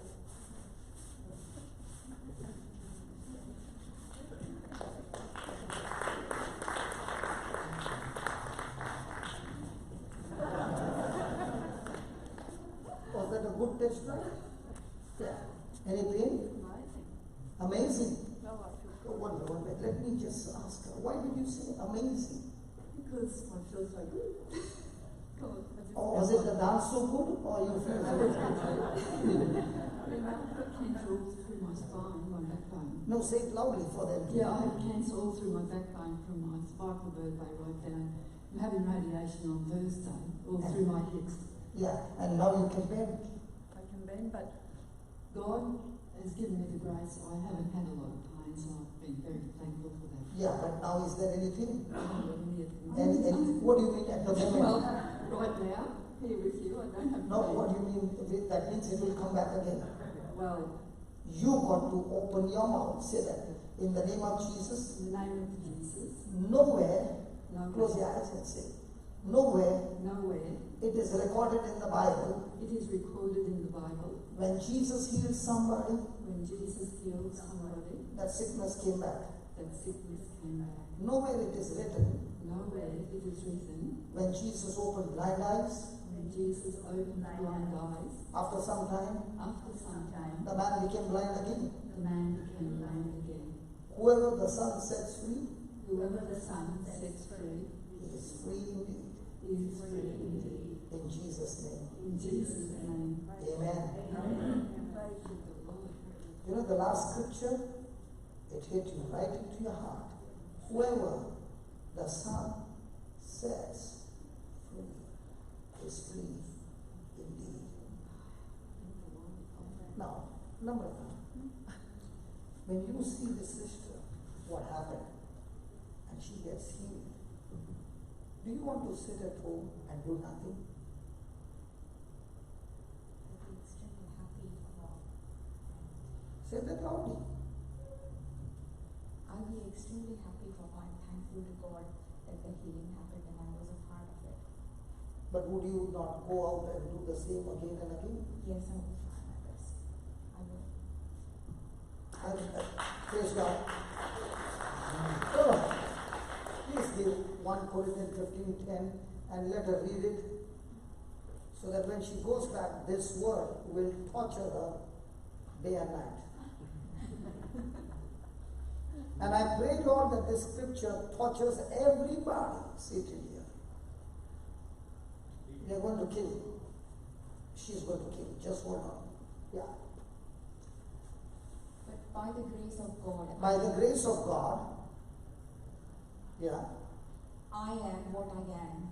Was that a good test run? Yeah. Any pain? Amazing. Oh, wonder. Let me just ask her, why did you say amazing? Because I feel so good. Or was it the dance so good, or you feel I've got cancer all through my spine, my backbone. No, say it loudly for them. Yeah, I have cancer all through my backbone from my spinal vertebrae right down. I'm having radiation on Thursday, all through my hips. Yeah, and now you can bend. I can bend, but God has given me the grace. I haven't had a lot of pain, so I've been very thankful for that. Yeah, but now is there anything? And what do you mean at the moment? Well, right now, here with you, I don't have No, pain. what do you mean? That means it will come back again. Well, You got to open your mouth. Say that. In the name of Jesus. in the name of Jesus. Nowhere. Close your eyes and say. Nowhere. Nowhere. It is recorded in the Bible. It is recorded in the Bible. When Jesus healed somebody, When Jesus healed somebody, that sickness came back. that sickness came back. Nowhere it is written. Nowhere it is written. When Jesus opened blind eyes, When Jesus opened blind eyes, after some time, the man became blind again. the man became blind again. Whoever the Son sets free, Whoever the Son sets free he is free indeed. is free indeed. In Jesus' name. In Jesus' name. Amen. Amen. You know the last scripture? It hit you right into your heart. Whoever the Son sets free is free indeed. Now, number one, when you see the sister, what happened, and she gets healed, do you want to sit at home and do nothing? I'd be extremely happy for Say that loudly. I'll be extremely happy for I'm thankful to God that the healing happened and I was a part of it. But would you not go out and do the same again and again? Yes, I will try my best. I will. Praise God. Oh, please give 1 Corinthians 15:10 and let her read it so that when she goes back, this word will torture her day and night. And I pray, Lord, that this scripture tortures everybody sitting here. They are going to kill you. She's going to kill you. Just hold on. Yeah. But by the grace of God, By the grace of God, yeah, I am what I am.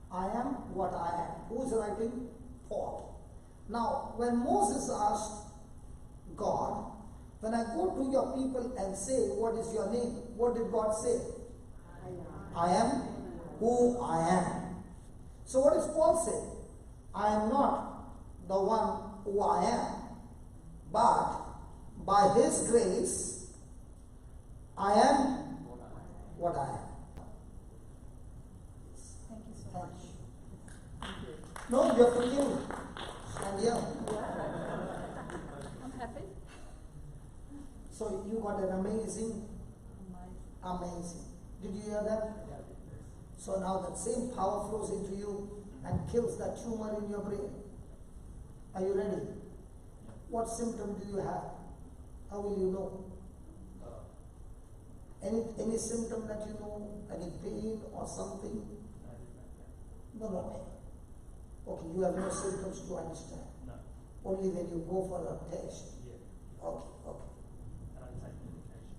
I am what I am. Who's writing? Paul. Now, when Moses asked God, when I go to your people and say, what is your name? What did God say? I am who I am. So what does Paul say? I am not the one who I am, but by His grace, I am what I am. Thank you so much. No, you have to kill. And yeah. I'm happy. So you got an amazing. Did you hear that? So now that same power flows into you and kills that tumor in your brain. Are you ready? What symptom do you have? How will you know? Any symptom that you know? Any pain or something? No. Okay, you have no symptoms to understand. No. Only when you go for a test. Yeah. Okay. And I take medication.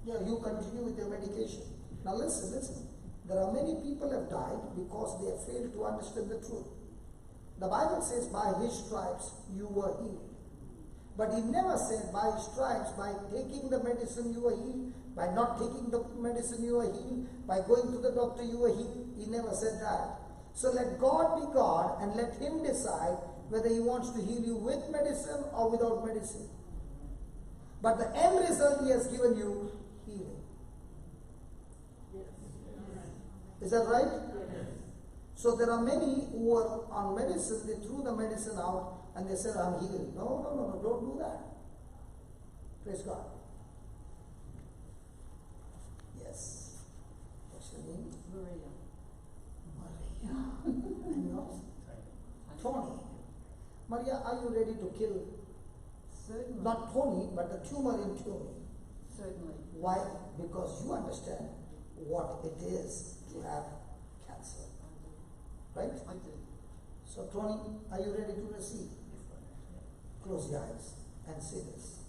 Yeah, you continue with your medication. Now listen. There are many people have died because they have failed to understand the truth. The Bible says, by his stripes you were healed. But he never said, by his stripes, by taking the medicine you were healed, by not taking the medicine you were healed, by going to the doctor you were healed. He never said that. So let God be God and let him decide whether he wants to heal you with medicine or without medicine. But the end result, he has given you healing. Is that right? So there are many who are on medicine, they threw the medicine out and they said, I'm healed. No, don't do that. Praise God. Yes. What's your name? Maria. And yours? Tony. Maria, are you ready to kill? Certainly. Not Tony, but the tumor in Tony. Certainly. Why? Because you understand what it is to have cancer. Right? I do. So Tony, are you ready to receive? Close your eyes and say this.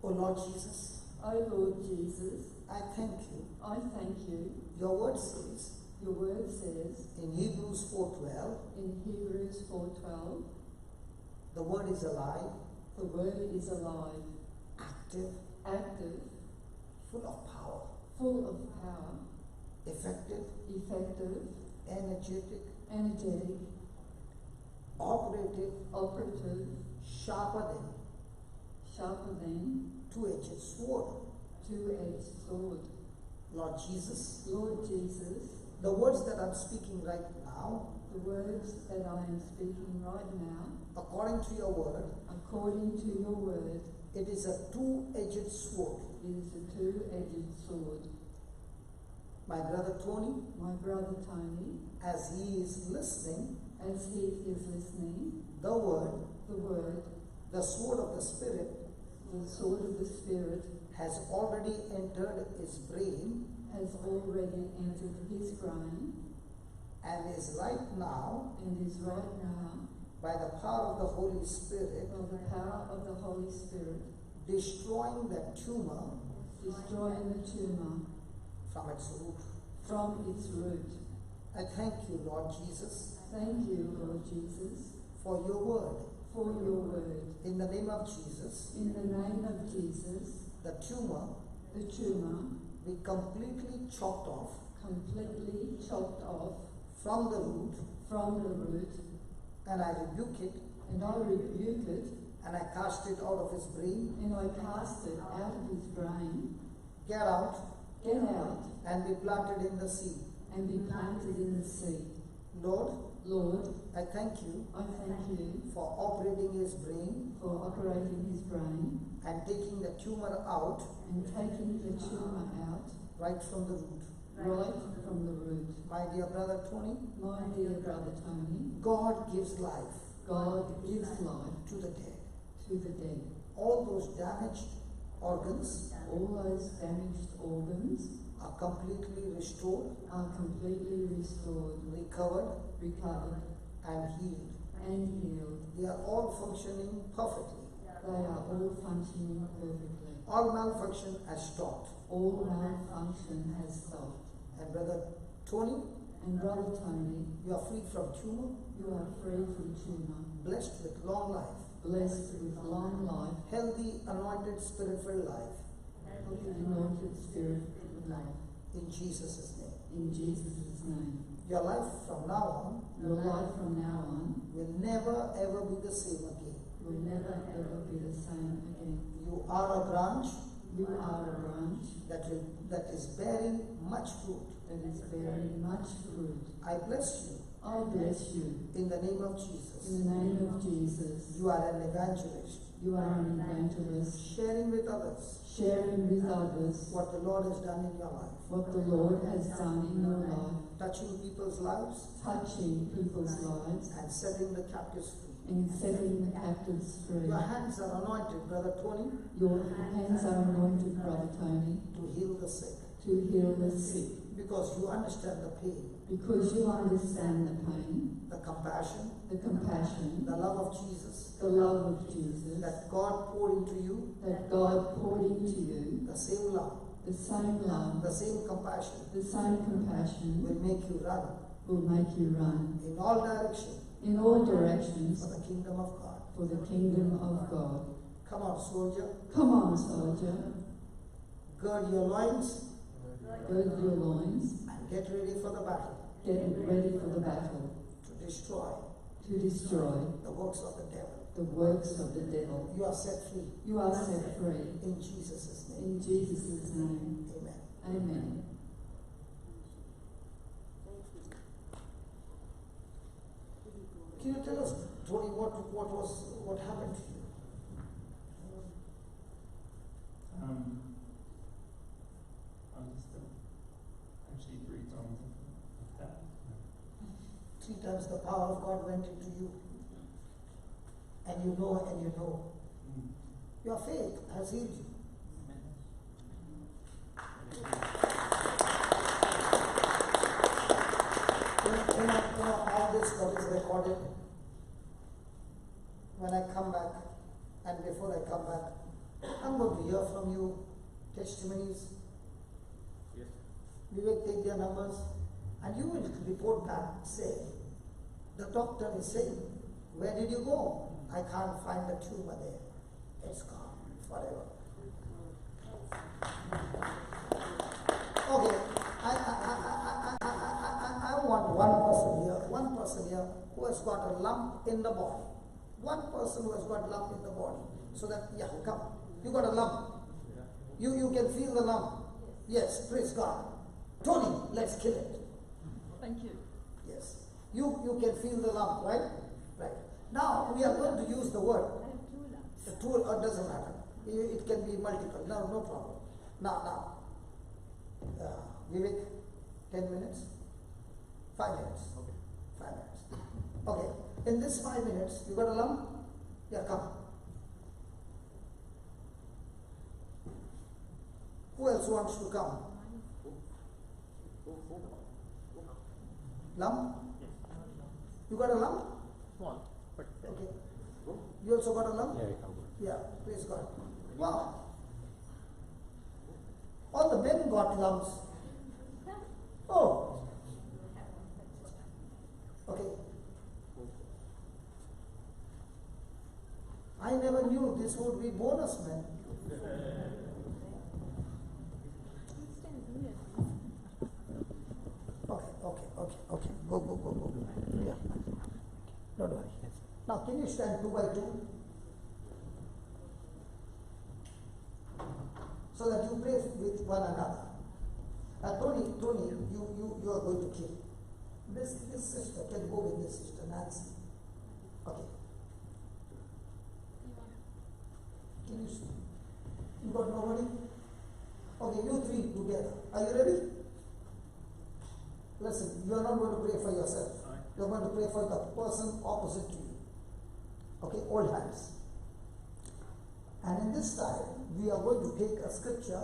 Oh Lord Jesus. Oh Lord Jesus. I thank you. I thank you. Your word says. Your word says. In Hebrews 4:12. In Hebrews 4:12. The word is alive. The word is alive. Active. Active. Full of power. Full of power. Effective. Effective. Energetic. Energetic. Operative. Operative. Sharper than. Two-edged sword. Two-edged sword. Lord Jesus. Lord Jesus. The words that I'm speaking right now. The words that I am speaking right now. According to your word. According to your word. It is a two-edged sword. It is a two-edged sword. My brother Tony. My brother Tony. As he is listening. As he is listening. The word. The word. The sword of the Spirit. The sword of the Spirit. Has already entered his brain. Has already entered his brain. And is right now. And is right now. By the power of the Holy Spirit. By the power of the Holy Spirit. Destroying the tumor. Destroying the tumor. From its root. From its root. I thank you, Lord Jesus. Thank you, Lord Jesus. For your word. For your word. In the name of Jesus. In the name of Jesus. The tumor. The tumor. Be completely chopped off. Completely chopped off. From the root. From the root. And I rebuke it. And I rebuke it. And I cast it out of his brain. And I cast it out of his brain. Get out. Get out. And be planted in the sea. And be planted in the sea. Lord. Lord. I thank you. I thank you. For operating his brain. For operating his brain. And taking the tumor out. And taking the tumor out. Right from the root. Right from the root. My dear brother Tony. My dear brother Tony. God gives life. God gives life. To the dead. To the dead. All those damaged organs. All those damaged organs. Are completely restored. Are completely restored. Recovered. Recovered. And healed. And healed. They are all functioning perfectly. They are all functioning perfectly. All malfunction has stopped. All malfunction has stopped. And brother Tony. And brother Tony. You are free from tumor. You are free from tumor. Blessed with long life. Blessed with long life. Healthy, anointed, spirit-filled life. Healthy, anointed, spirit-filled life. In Jesus' name. In Jesus' name. Your life from now on. Your life from now on. Will never ever be the same again. Will never ever be the same again. You are a branch. You are a branch. That is bearing much fruit. That is bearing much fruit. I bless you. I bless you. In the name of Jesus. In the name of Jesus. You are an evangelist. You are an evangelist. Sharing with others. Sharing with others. What the Lord has done in your life. What the Lord has done in your life. Touching people's lives. Touching people's lives. And setting the captives free. And setting the captives free. Your hands are anointed, brother Tony. Your hands are anointed, brother Tony. To heal the sick. To heal the sick. Because you understand the pain. Because you understand the pain. The compassion. The compassion. The love of Jesus. The love of Jesus. That God poured into you. That God poured into you. The same love. The same love. The same compassion. The same compassion. Will make you run will make you run in all directions in all directions for the kingdom of God. for the kingdom of God. Come on, soldier. Come on, soldier. Gird your loins Gird your loins. and get ready for the battle. Get ready for the battle. To destroy The works of the devil. The works of the devil. You are set free. You are set free. In Jesus' name. In Jesus' name. Amen. Amen. Can you tell us, Tony, what happened to you? I'm still actually 3 times that. 3 times the power of God went into you. And you know and you know. Your faith has healed you. All this stuff is recorded. When I come back, and before I come back, I'm going to hear from you testimonies. Yes. We will take their numbers, and you will report back, say, the doctor is saying, where did you go? I can't find the tumor there. It's gone forever. Okay, I want one person here who has got a lump in the body. One person who has got a lump in the body. So that, yeah, come. You got a lump. You can feel the lump. Yes, praise God. Tony, let's kill it. Thank you. Yes. You can feel the lump, right? Right. Now we are going to use the word. The two doesn't matter. It can be multiple. No problem. Now. Vivek, 10 minutes? 5 minutes. Okay. 5 minutes. Okay. In this 5 minutes, you got a lump? Yeah, come. Who else wants to come? Lump? You got a lump? Small, but okay. You also got a lump? Yeah, I come. Yeah, praise God. Wow. All the men got lumps. Oh. Okay. I never knew this would be bonus, man. Okay. Go. Yeah. Don't worry. Now, can you stand 2 by 2? So that you pray with one another. Tony, you are going to kill. This sister can go with this sister, Nancy. Okay. Can you see? You got nobody? Okay, you 3 together. Are you ready? Listen, you are not going to pray for yourself. You are going to pray for the person opposite to you. Okay, hold hands. And in this time, we are going to take a scripture,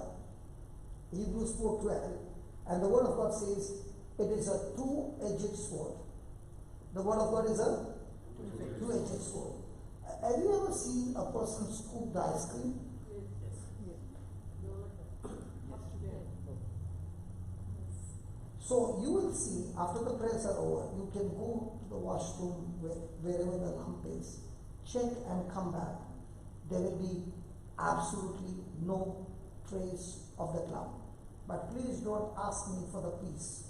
Hebrews 4:12, and the word of God says, it is a 2-edged sword. The word of God is a 2-edged sword. Have you ever seen a person scoop the ice cream? So you will see, after the prayers are over, you can go to the washroom wherever the lump is, check and come back. There will be absolutely no trace of that lump. But please don't ask me for the piece.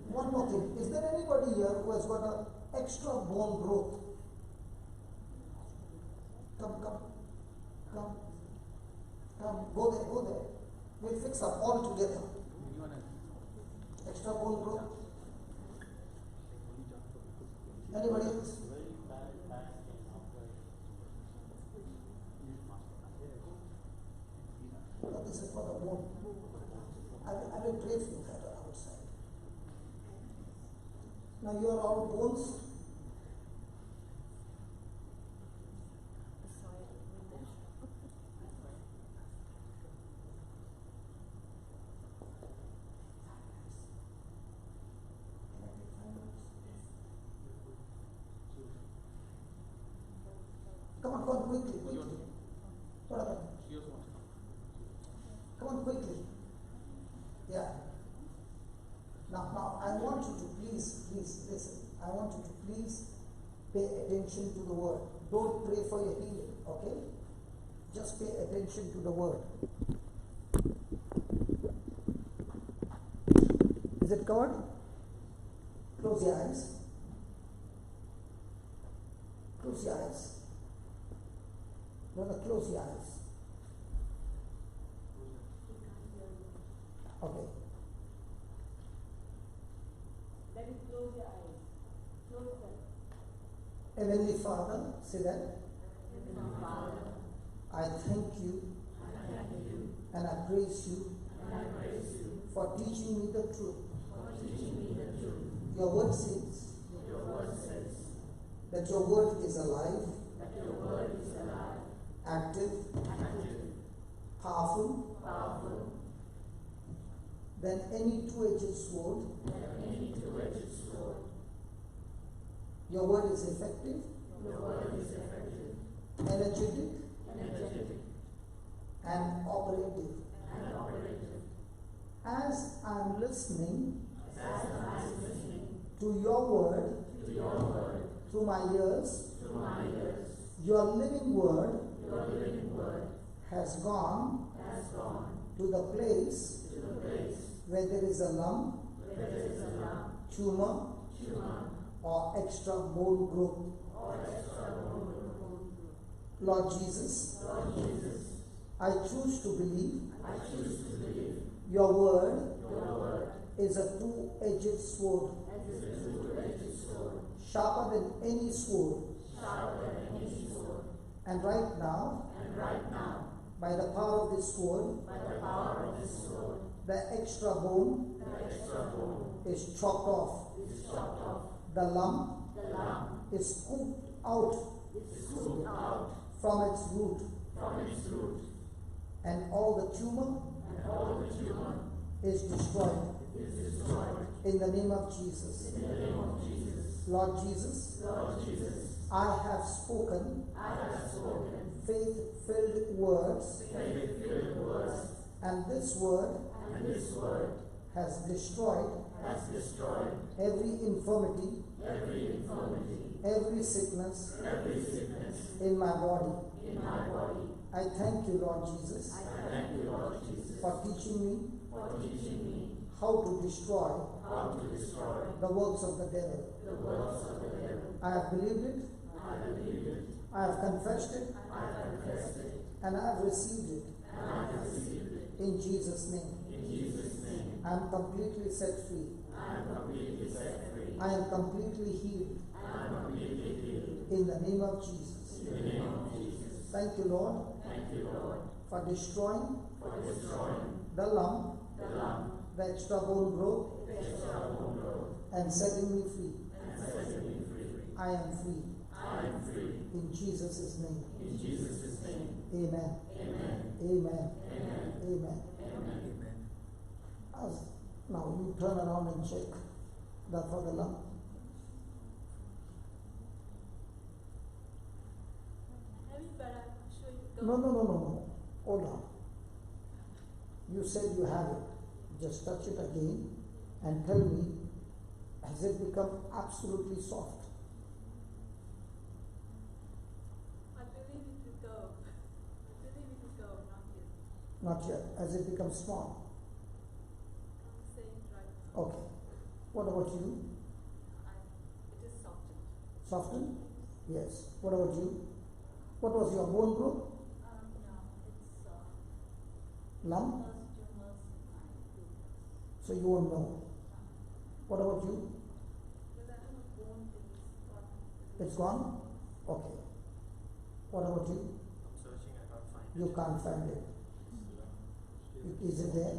One more thing, is there anybody here who has got an extra bone growth? Come, go there. We'll fix up all together. Extra bone growth. Anybody else? No, this is for the bone. I will pray for you that are outside. Now you are all bones. Come on, quickly. What happened? Come on, quickly. Yeah. please listen. I want you to please pay attention to the word. Don't pray for your healing, okay? Just pay attention to the word. Is it covered? Close your eyes. Close your eyes. Brother, close your eyes. Okay. Let it close your eyes. Close them. Heavenly Father, say that. I thank you and I praise you for teaching me the truth. Your word says that your word is alive, active, powerful, than any two-edged sword. Your word is effective, energetic, and operative. As I am listening to your word through my ears, your living word has gone to the place where there is a lump, tumor, or extra bone growth. Lord Jesus, I choose to believe your word is a two-edged sword, sharper than any sword. And right now, by the power of this sword, the extra bone is chopped off. The lump is scooped out from its root. And all the tumor is destroyed. In the name of Jesus. Lord Jesus, I have spoken faith-filled words, and this word has destroyed every infirmity, every sickness in my body. I thank you, Lord Jesus, for teaching me how to destroy the works of the devil. I have believed it, I have confessed it, and I have received it. In Jesus' name. I am completely set free. I am completely healed. In the name of Jesus. Thank you, Lord, for destroying the lump, the extra bone growth, and setting me free. I am free. In Jesus' name. Amen. Amen. Amen. Now you turn around and check for the lump. No. Hold on. You said you have it. Just touch it again and tell me, has it become absolutely soft? I believe it will go. Not yet. Has it become small? I'm saying right now. Okay. What about you? It is softened. Softened? Yes. What about you? What was your bone growth? No, it's Lump? tumors in my So you won't know. What about you? It's gone? Okay. What about you? I'm searching, I can't find it. You can't find it. Is it there?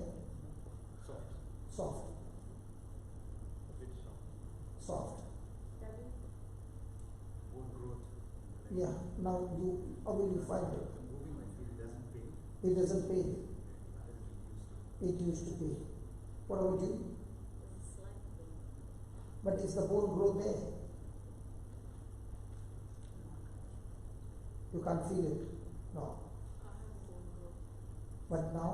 Soft. Soft. Bone growth. Yeah. Now how will you find it? Moving my feet doesn't pain. It doesn't pay. It used to pay. What about you? But is the bone growth there? You can't feel it? No. But now?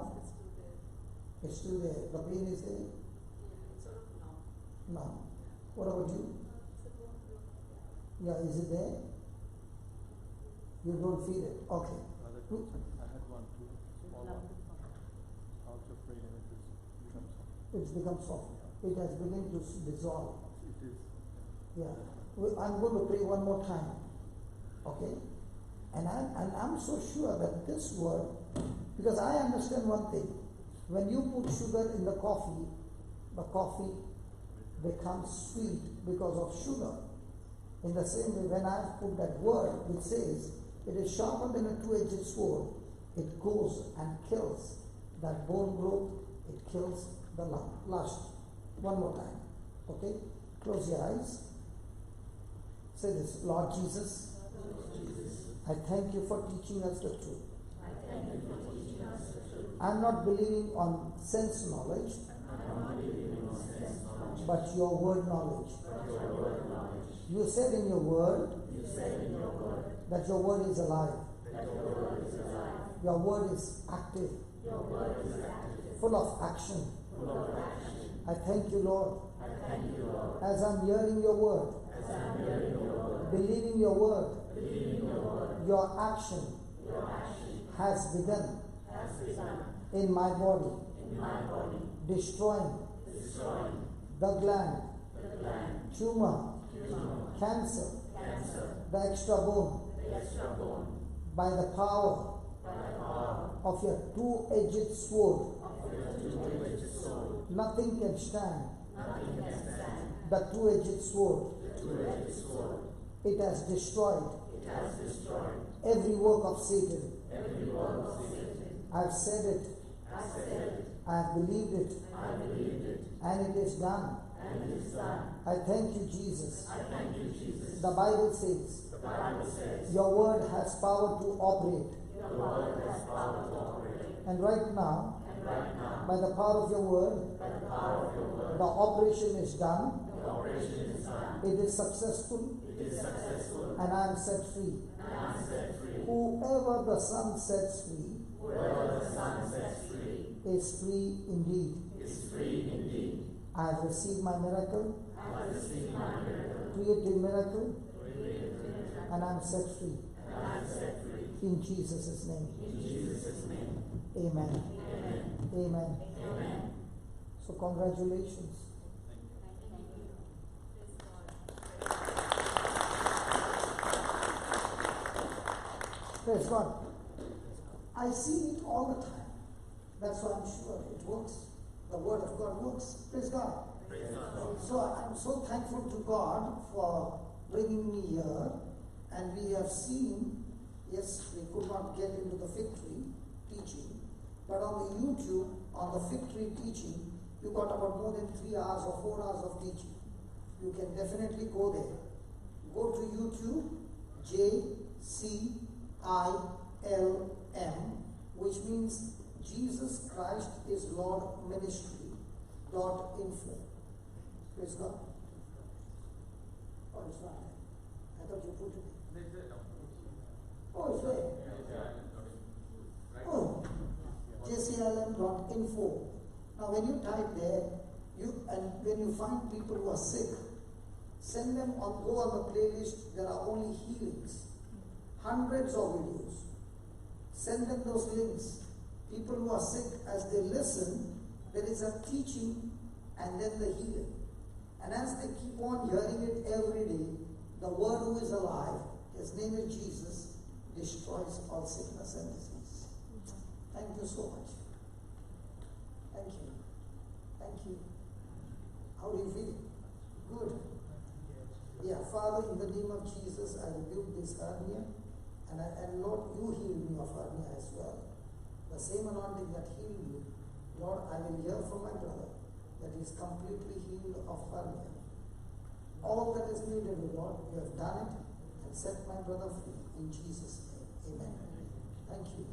It's still there. The pain is there? No. What about you? Yeah, is it there? You don't feel it. Okay. I had one too. Small one. Out of rain and it becomes soft. It's become soft. It has begun to dissolve. It is. Yeah. I'm going to pray one more time. Okay? And I'm so sure that this word, because I understand one thing. When you put sugar in the coffee becomes sweet because of sugar. In the same way, when I put that word which says, it is sharper than a two-edged sword, it goes and kills that bone growth, it kills the lust. One more time. Okay? Close your eyes. Say this, Lord Jesus, I thank you for teaching us the truth. I'm not believing on sense knowledge, but your word knowledge. You said in your word that your word is alive. Your word is active, full of action. I thank you, Lord, as I'm hearing your word, believing your word, your action has begun in my body, destroying the gland, tumor, cancer, the extra bone, by the power of your two-edged sword. Nothing can stand the two-edged sword. It has destroyed every work of Satan. I've said it. I've believed it. And it is done. I thank you, Jesus. The Bible says, your word has power to operate. And right now, by the power of your word, the operation is done. It is successful. And I am set free. Whoever the Son sets free is free indeed. I have received my miracle, creative miracle, and I am set free. In Jesus' name. Amen. Amen. So congratulations. Praise God. I see it all the time. That's why I'm sure it works. The word of God works. Praise God. So I'm so thankful to God for bringing me here. And we have seen, yes, we could not get into the fig tree teaching, but on the YouTube, on the fig tree teaching, you got about more than 3 hours or 4 hours of teaching. You can definitely go there. Go to YouTube, JCILM, which means Jesus Christ is Lord Ministry.info. Praise God. Oh, it's not there. I thought you put it. Oh, it's there. Oh, jclm.info. Now, when you type there, when you find people who are sick, send them go on the playlist. There are only healings, hundreds of videos. Send them those links. People who are sick, as they listen, there is a teaching and then the healing. And as they keep on hearing it every day, the Word who is alive, His name is Jesus, destroys all sickness and disease. Thank you so much. Thank you. Thank you. How do you feel? Good. Yeah, Father, in the name of Jesus, I rebuke this hernia, and Lord, you heal me of hernia as well. The same anointing that healed you, Lord, I will hear from my brother that he is completely healed of hernia. All that is needed, Lord, you have done it and set my brother free in Jesus' name. Amen. Thank you.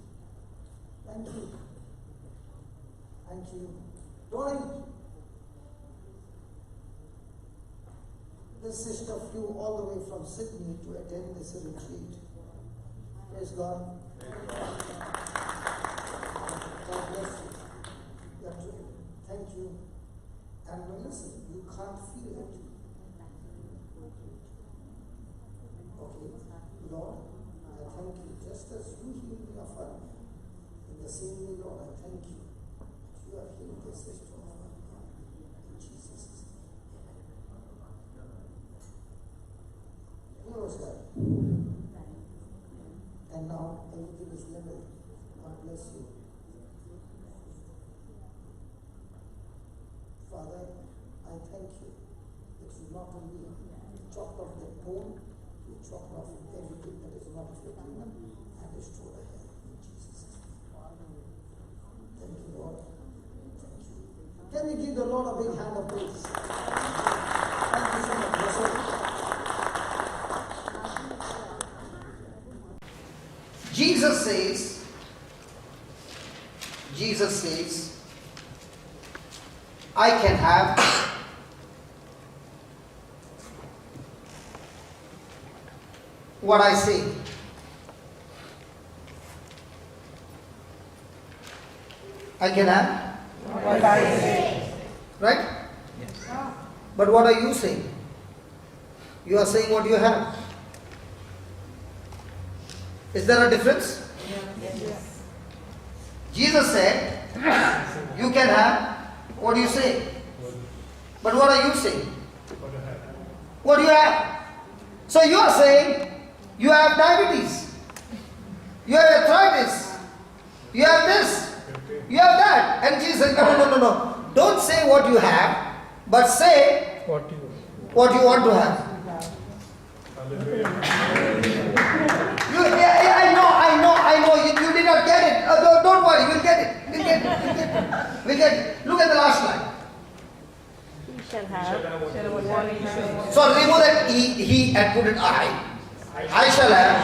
Thank you. Thank you. Tony, this sister flew all the way from Sydney to attend this retreat. Praise God. God bless you. Thank you. And listen, you can't feel it. Who was that? And now everything is level. God bless you. Father, I thank you that you not only chopped off the bone, you chopped off everything that is not of your kingdom and restored her health in Jesus' name. Thank you, Lord. Thank you. Can we give the Lord a big hand of praise? Thank you so much. Blessed. Jesus says, I can have what I say. I can have what I say. Right? Yes. But what are you saying? You are saying what you have. Is there a difference? Yes. Jesus said, you can have what you say. But what are you saying? What do you have? So you are saying you have diabetes, you have arthritis, you have this, you have that. And Jesus said, no. Don't say what you have, but say what you want to have. I know. You did not get it. Don't worry, we'll get it. We'll get it. Look at the last line. He shall have what he says. So remove that he and put it I. I shall have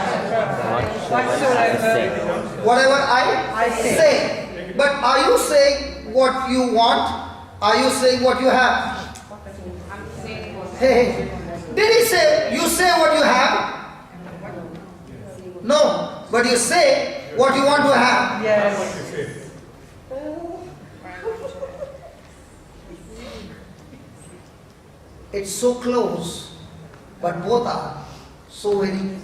whatever I say. But are you saying what you want? Are you saying what you have? Hey. Did he say you say what you have? No. But you say what you want to have. Yes. It's so close, but both are so very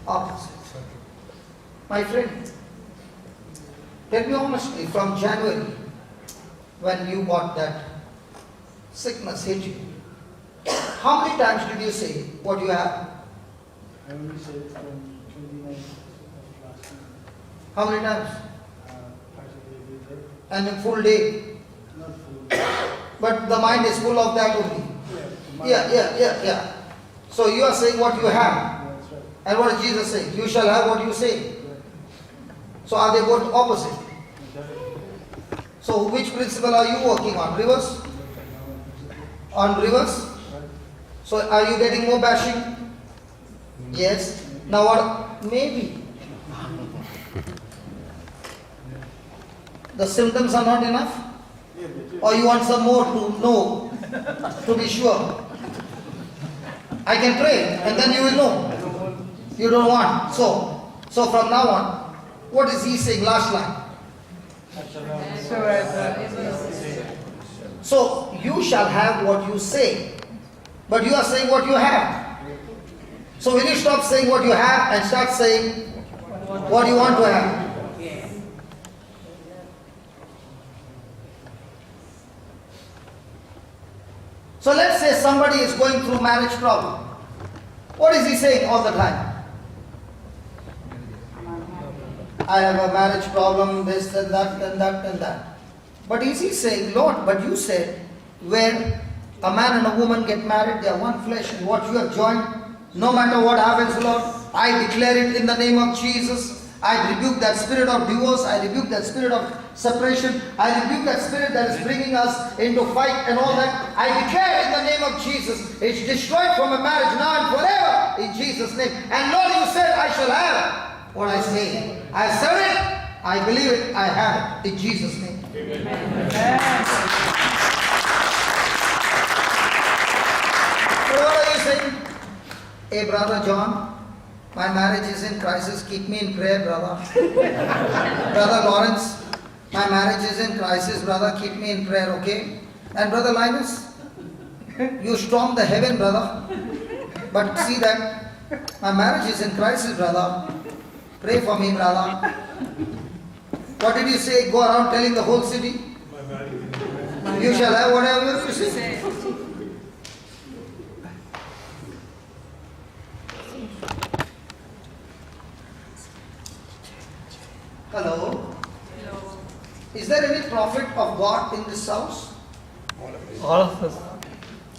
opposite. My friend, tell me honestly, from January, when you got that sickness hit you, how many times did you say what you have? I only said it from 29th of last year. How many times? Practically every day. And a full day? Not full. But the mind is full of that only. Yeah. So you are saying what you have. That's right. And what is Jesus saying? You shall have what you say. So are they both opposite? So which principle are you working on? Reverse? On reverse? So are you getting more bashing? Yes. Now what? Maybe. The symptoms are not enough? Or you want some more to know, to be sure? I can pray and then you will know. You don't want. So from now on, what is he saying? Last line. So you shall have what you say. But you are saying what you have. So will you stop saying what you have and start saying what you want to have? So let's say somebody is going through marriage problem. What is he saying all the time? I have a marriage problem, this and that and that and that. But is he saying, Lord, but you said, when a man and a woman get married, they are one flesh, and what you have joined, no matter what happens, Lord, I declare it in the name of Jesus. I rebuke that spirit of divorce. I rebuke that spirit of separation. I rebuke that spirit that is bringing us into fight and all that. I declare in the name of Jesus, it's destroyed from a marriage now and forever in Jesus' name. And Lord, you said, I shall have what I say. I said it, I believe it, I have it in Jesus' name. Amen. So what are you saying? Hey, Brother John, my marriage is in crisis. Keep me in prayer, brother. Brother Lawrence, my marriage is in crisis, brother. Keep me in prayer, okay? And Brother Linus, you stormed the heaven, brother. But see that my marriage is in crisis, brother. Pray for me, brother. What did you say? Go around telling the whole city? My marriage is in You shall have whatever you say. Hello? Is there any prophet of God in this house? All of us.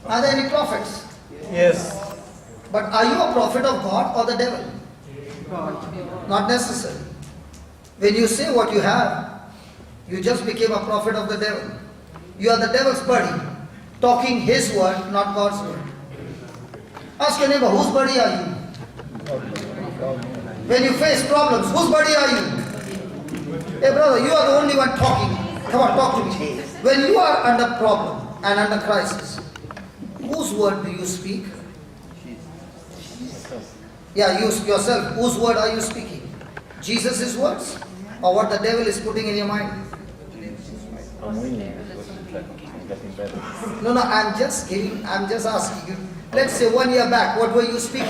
Are there any prophets? Yes. But are you a prophet of God or the devil? God. Not necessary. When you say what you have, you just became a prophet of the devil. You are the devil's buddy, talking his word, not God's word. Ask your neighbor, whose buddy are you? When you face problems, whose buddy are you? Hey brother, you are the only one talking. Come on, talk to me. When you are under problem and under crisis, whose word do you speak? Yeah, you yourself. Whose word are you speaking? Jesus' words? Or what the devil is putting in your mind? No, I'm just asking you. Let's say 1 year back, what were you speaking?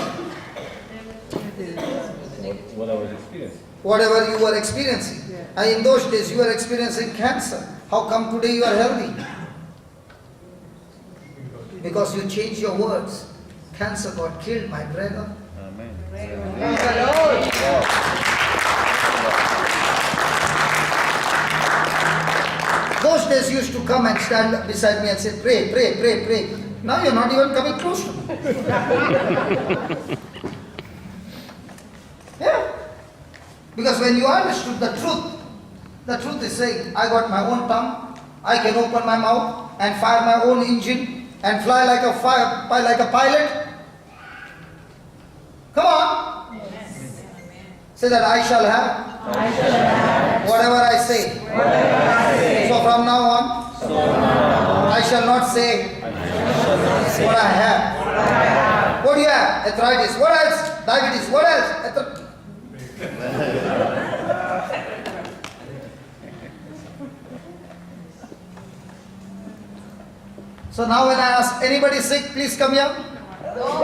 What I was experiencing. Whatever you were experiencing. And in those days you were experiencing cancer. How come today you are healthy? Because you changed your words. Cancer got killed, my brother. Amen. Praise the Lord. Those days you used to come and stand beside me and say, pray, pray, pray, pray. Now you're not even coming close to me. Yeah. Because when you understood the truth is saying, I got my own tongue, I can open my mouth and fire my own engine and fly like a pilot. Come on. Yes. Say that I shall have. Whatever I say. So from now on, I shall not say what I have. What do you have? Arthritis. What else? Diabetes. What else? So now when I ask anybody sick, please come here. No.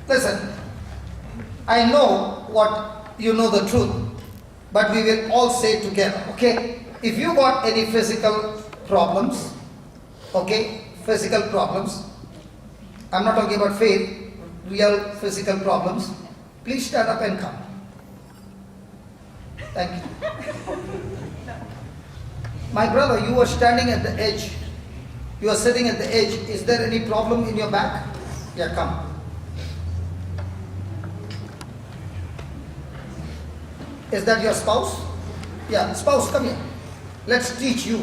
Listen. I know what you know the truth, but we will all say together, okay? If you got any physical problems, okay? Physical problems. I'm not talking about faith, real physical problems. Please stand up and come. Thank you. My brother, you were standing at the edge. You are sitting at the edge. Is there any problem in your back? Yeah, come. Is that your spouse? Yeah, spouse, come here. Let's teach you.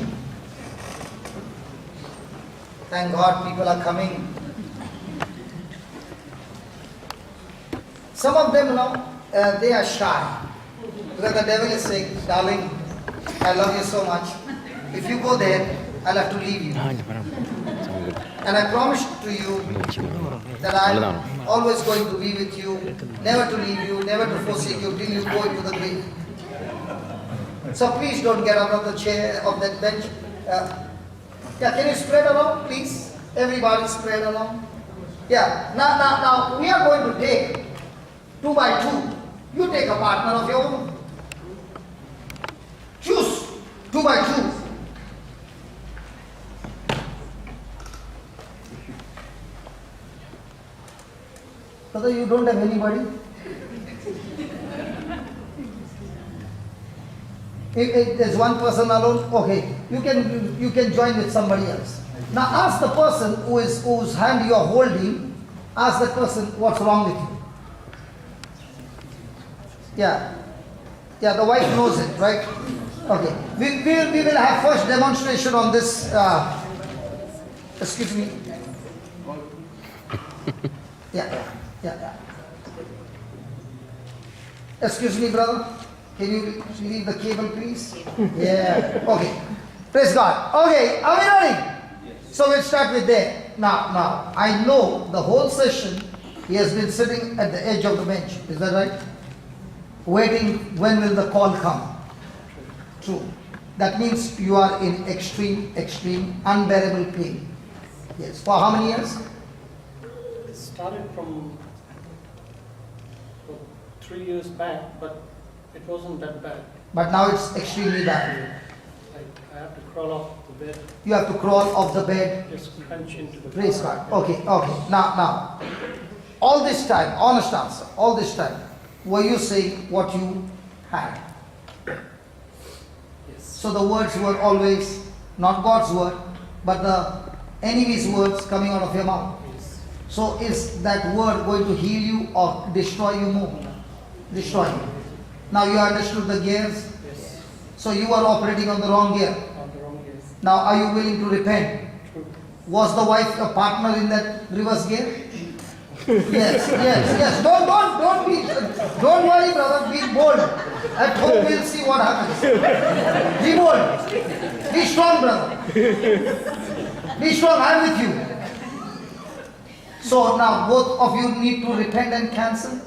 Thank God people are coming. Some of them now, they are shy. Because the devil is saying, darling, I love you so much. If you go there, I'll have to leave you. And I promise to you that I'm always going to be with you, never to leave you, never to forsake you till you go into the grave. So please don't get out of the chair, of that bench. Yeah, can you spread along, please? Everybody spread along. Yeah, now we are going to take 2 by 2. You take a partner of your own. Choose 2 by 2. Brother, you don't have anybody? If there's one person alone, okay, you can join with somebody else. Now ask the person whose hand you are holding, ask the person what's wrong with you. Yeah, the wife knows it, right? Okay, we will have first demonstration on this. Excuse me. Yeah. Excuse me, brother. Can you leave the cable, please? Yeah. Okay. Praise God. Okay, are we ready? So we'll start with there. Now, I know the whole session he has been sitting at the edge of the bench. Is that right? Waiting, when will the call come? True. That means you are in extreme, unbearable pain. Yes. For how many years? It started from 3 years back, but it wasn't that bad. But now it's extremely bad. I have to crawl off the bed. You have to crawl off the bed. Just crunch into the Praise floor. God. Okay. Now, all this time, honest answer, all this time, were you saying what you had? Yes. So the words were always not God's word, but the enemy's words coming out of your mouth. Yes. So is that word going to heal you or destroy you more? Destroy you. Now you understood the gears? Yes. So you are operating on the wrong gear. On the wrong gears. Now are you willing to repent? True. Was the wife a partner in that reverse gear? Yes. Don't worry, brother. Be bold. At home we'll see what happens. Be bold. Be strong, brother. Be strong. I'm with you. So now both of you need to repent and cancel.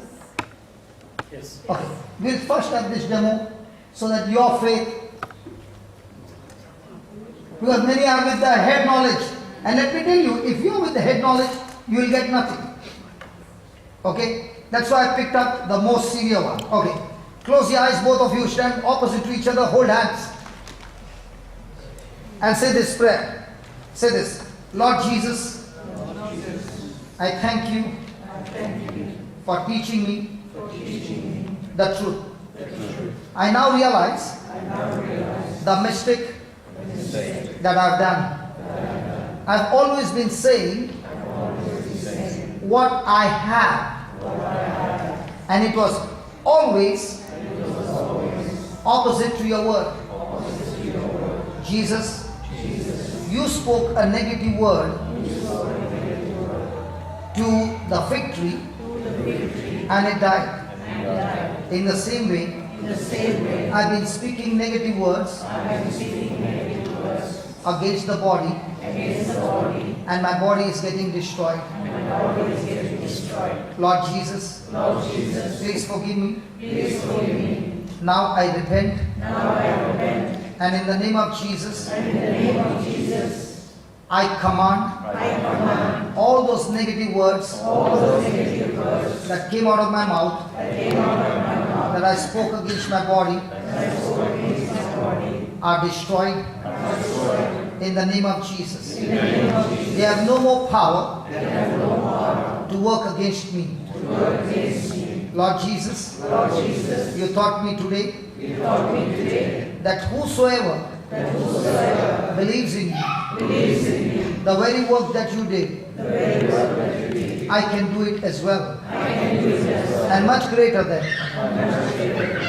Yes. Okay. We'll first have this demo so that your faith, because many are with the head knowledge, and let me tell you, if you are with the head knowledge, you will get nothing. Okay? That's why I picked up the most severe one. Okay. Close your eyes, both of you, stand opposite to each other, hold hands. And say this prayer. Say this. Lord Jesus, I thank you for teaching me the truth. I now realize the mistake that I've done. I've always been saying what I have, and it was always opposite to your word. Jesus, you spoke a negative word to the fig tree and it died. In the same way, I've been speaking negative words against the body, and my body is getting destroyed. Lord Jesus, please forgive me. Now I repent. And in the name of Jesus, I command all those negative words that came out of my mouth, that I spoke against my body, are destroyed in the name of Jesus. They have no more power to work against me. Lord Jesus, you taught me today that whosoever believes in you, the very work that you did, I can do it as well. And much greater than.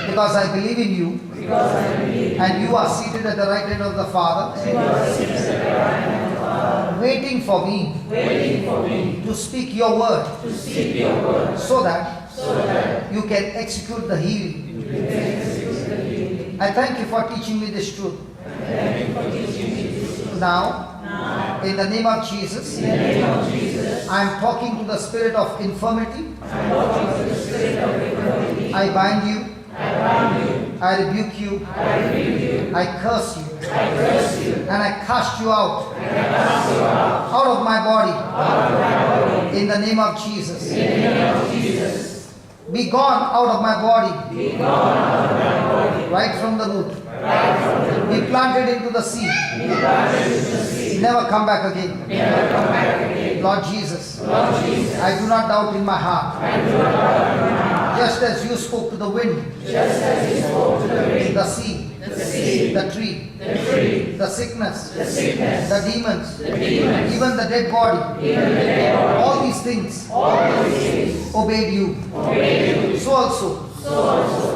Because I believe in you, and you are seated at the right hand of the Father, waiting for me to speak your word, so that you can execute the healing. I thank you for teaching me this truth. Now, in the name of Jesus, I am talking to the spirit of infirmity. I bind you. I rebuke you. I curse you. And I cast you out of my body. In the name of Jesus. Be gone out of my body. Right from the root. Be planted into the seed. Never come back again. Lord Jesus, I do not doubt in my heart. Just as you spoke to the wind, the sea, the tree, the sickness, the demons, even the dead body, all these things obeyed you. So also,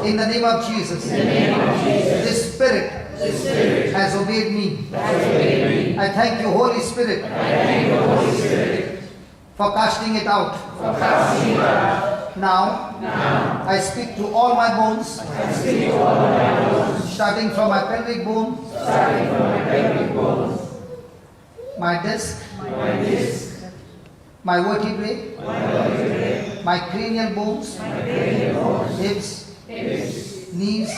in the name of Jesus, this Spirit has obeyed me. I thank you, Holy Spirit, for casting it out. Now, I speak to all my bones, starting from my pelvic bone, my disc, my vertebrae, my cranial bones, hips, knees,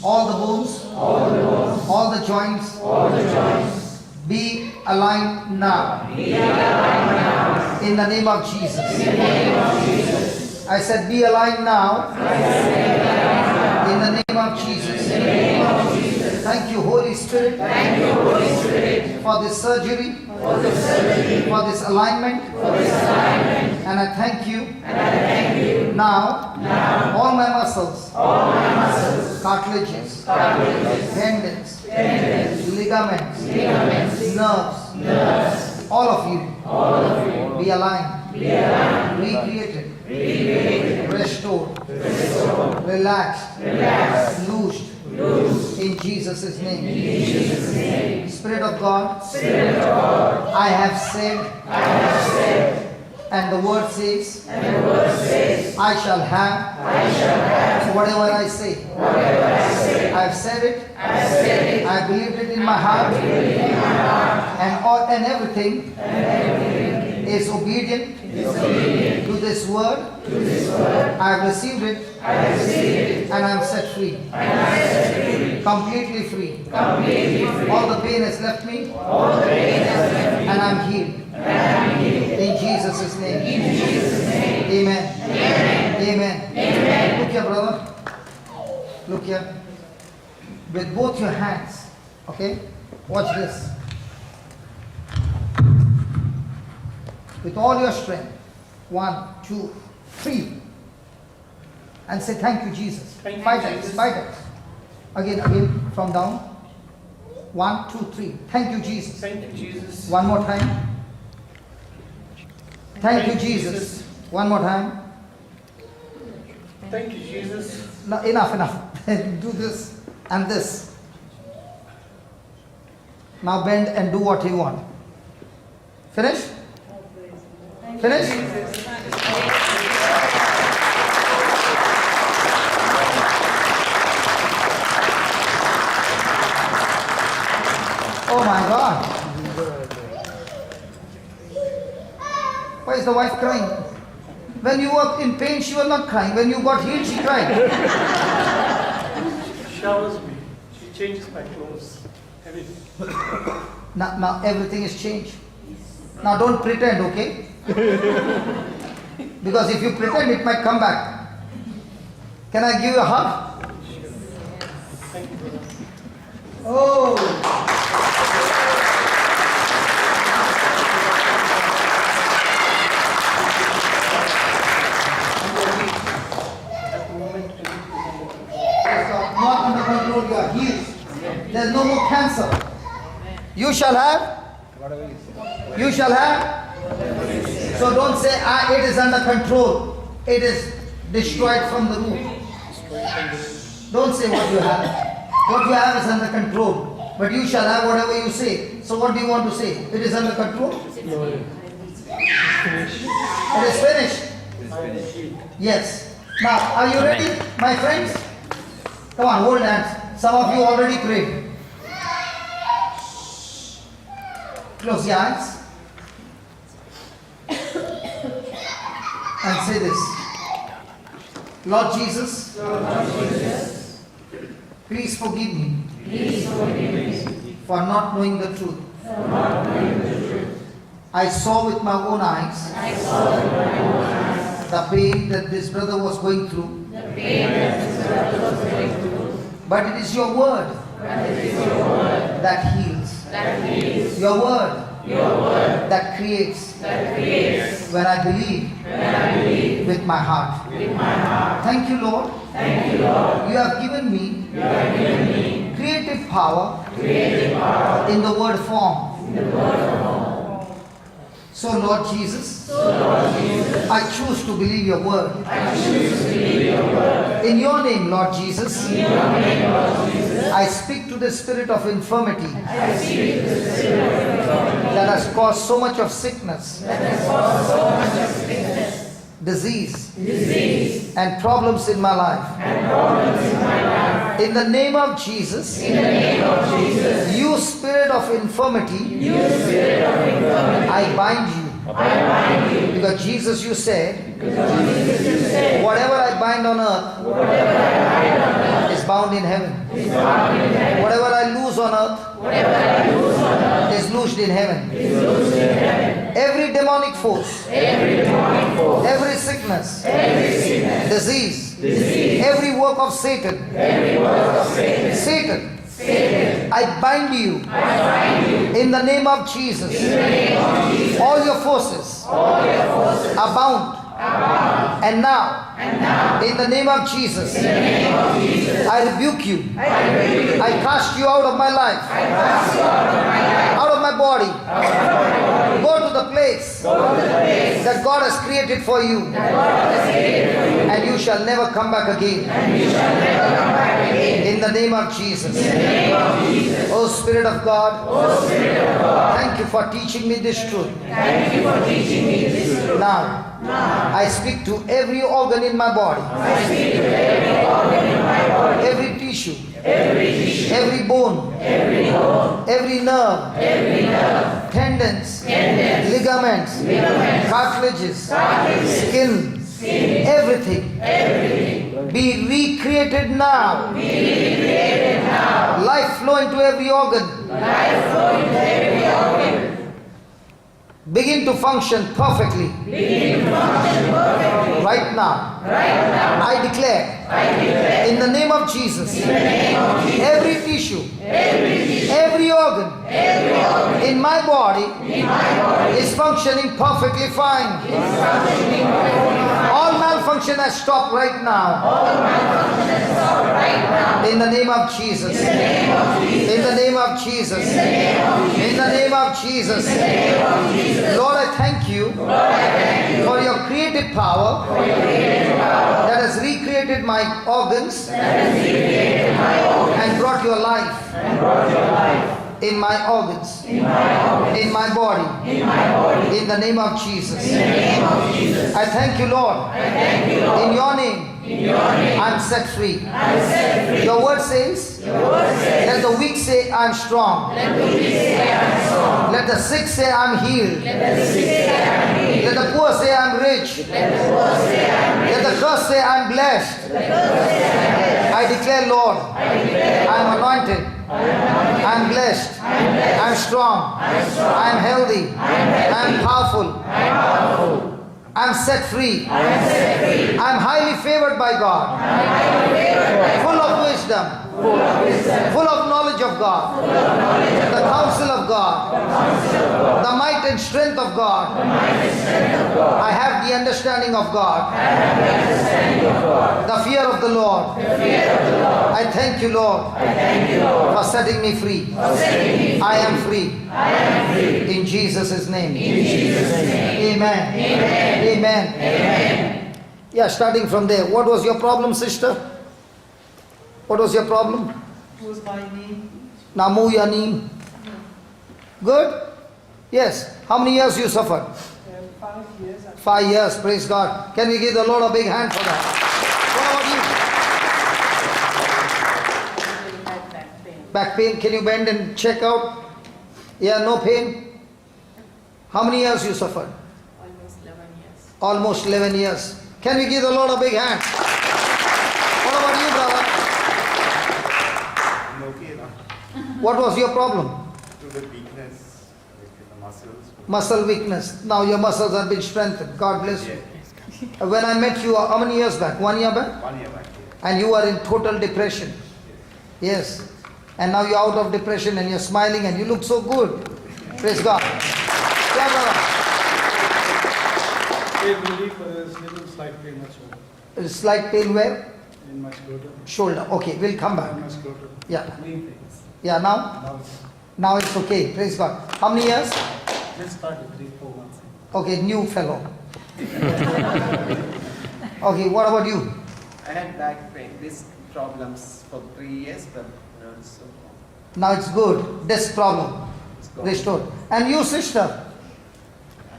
all the bones, all the joints, be aligned now. In the name of Jesus. I said, be aligned now. In the name of Jesus. Thank you, Holy Spirit. For this surgery. For this alignment. And I thank you. Now, all my muscles, cartilages, tendons, ligaments, nerves, all of you, be aligned, recreated, restored, relaxed, loosed, in Jesus' name. Spirit of God, I have said, and the word says, I shall have whatever I say. I have said it. I believed it in my heart. And everything is obedient to this word. I have received it. And I am set free. Completely free. All the pain has left me. And I am healed. In Jesus' name. Amen. Amen. Look here, brother. Look here. With both your hands. Okay? Watch this. With all your strength. 1, 2, 3. And say, thank you, Jesus. 5 times. 5 times. Again, from down. 1, 2, 3. Thank you, Jesus. Thank you, Jesus. One more time. Thank you, Jesus. One more time. Thank you, Jesus. No, enough. Do this and this. Now bend and do what you want. Finish? Finish? Oh my God. Why is the wife crying? When you were in pain, she was not crying. When you got healed, she cried. She showers me. She changes my clothes. Everything. Now everything is changed. Now don't pretend, okay? Because if you pretend, it might come back. Can I give you a hug? Thank you, brother. Oh! Not under control, you are healed. There's no more cancer. You shall have. You shall have. So don't say, it is under control. It is destroyed from the root. Don't say what you have. What you have is under control. But you shall have whatever you say. So what do you want to say? It is under control? No. It is finished. Yes. Now, are you ready, my friends? Come on, hold hands. Some of you already prayed. Close your eyes. And say this. Lord Jesus, please forgive me for not knowing the truth. I saw with my own eyes the pain that this brother was going through. But it is your word that heals. Your word that creates. When I believe with my heart. Thank you, Lord. You have given me creative power in the word form. So, Lord Jesus, I choose to believe your word. In your name, Lord Jesus, I speak to the spirit of infirmity that has caused so much of sickness, disease, and problems in my life. In the name of Jesus, you spirit of infirmity, I bind you. Because Jesus, you said, whatever I bind on earth is bound in heaven. Whatever I lose on earth is loosed in heaven. Every demonic force, every sickness, disease, every work of Satan, Satan, I bind you in the name of Jesus. All your forces are bound. And now, in the name of Jesus, I rebuke you. I cast you out of my life, out of my body. Go to the place that God has created for you, and you shall never come back again. In the name of Jesus. Oh Spirit of God, thank you for teaching me this truth. Now, I speak to every organ in my body, every tissue, every bone, every nerve, tendons, ligaments, cartilages, skin, everything. Be recreated now. Life flow into every organ. Begin to function perfectly. Right now. I declare, in the name of Jesus, every tissue, every organ in my body is functioning perfectly fine. All malfunction has stopped right now. In the name of Jesus. In the name of Jesus. In the name of Jesus. Lord, I thank you for your creative power that has recreated my organs and brought your life in my organs, in my body, in the name of Jesus. I thank you, Lord. In your name, I'm set free. Your word says, let the weak say I'm strong. Let the sick say I'm healed. Let the poor say I'm rich. Let the cursed say I'm blessed. I declare, Lord, I'm anointed. I'm blessed. I'm strong. I'm healthy. I'm powerful. I'm set free. I'm highly favored by God. Full of wisdom. Full of knowledge of God. The counsel of God. The might and strength of God. I have the understanding of God. The fear of the Lord. I thank you, Lord, for setting me free. I am free. In Jesus' name. Amen. Amen. Yeah, starting from there. What was your problem, sister? What was your problem? It was my knee. Now move your knee. Good? Yes. How many years you suffered? 5 years. 5 years. Praise God. Can we give the Lord a big hand for that? What about you? Back pain. Can you bend and check out? Yeah, no pain. How many years you suffered? Almost 11 years. Almost 11 years. Can we give the Lord a big hand? What about you, brother? I'm okay now. What was your problem? To the weakness, like in the muscles. Muscle weakness. Now your muscles have been strengthened. God bless you. When I met you, how many years back? 1 year back? 1 year back. And you were in total depression. Yes. And now you're out of depression and you're smiling and you look so good. Praise God. Yeah, brother. Pain relief, little slight pain, much more. Slight pain where? In my shoulder. Shoulder. Okay, we'll come back. In my shoulder. Yeah. Knee pains. Yeah, now? Now it's okay. Praise God. How many years? Just started 3-4 months. Okay, new fellow. Okay, what about you? I had back pain, disc problems for 3 years, but now it's so Now it's good. Disc problem. Restored. And you, sister?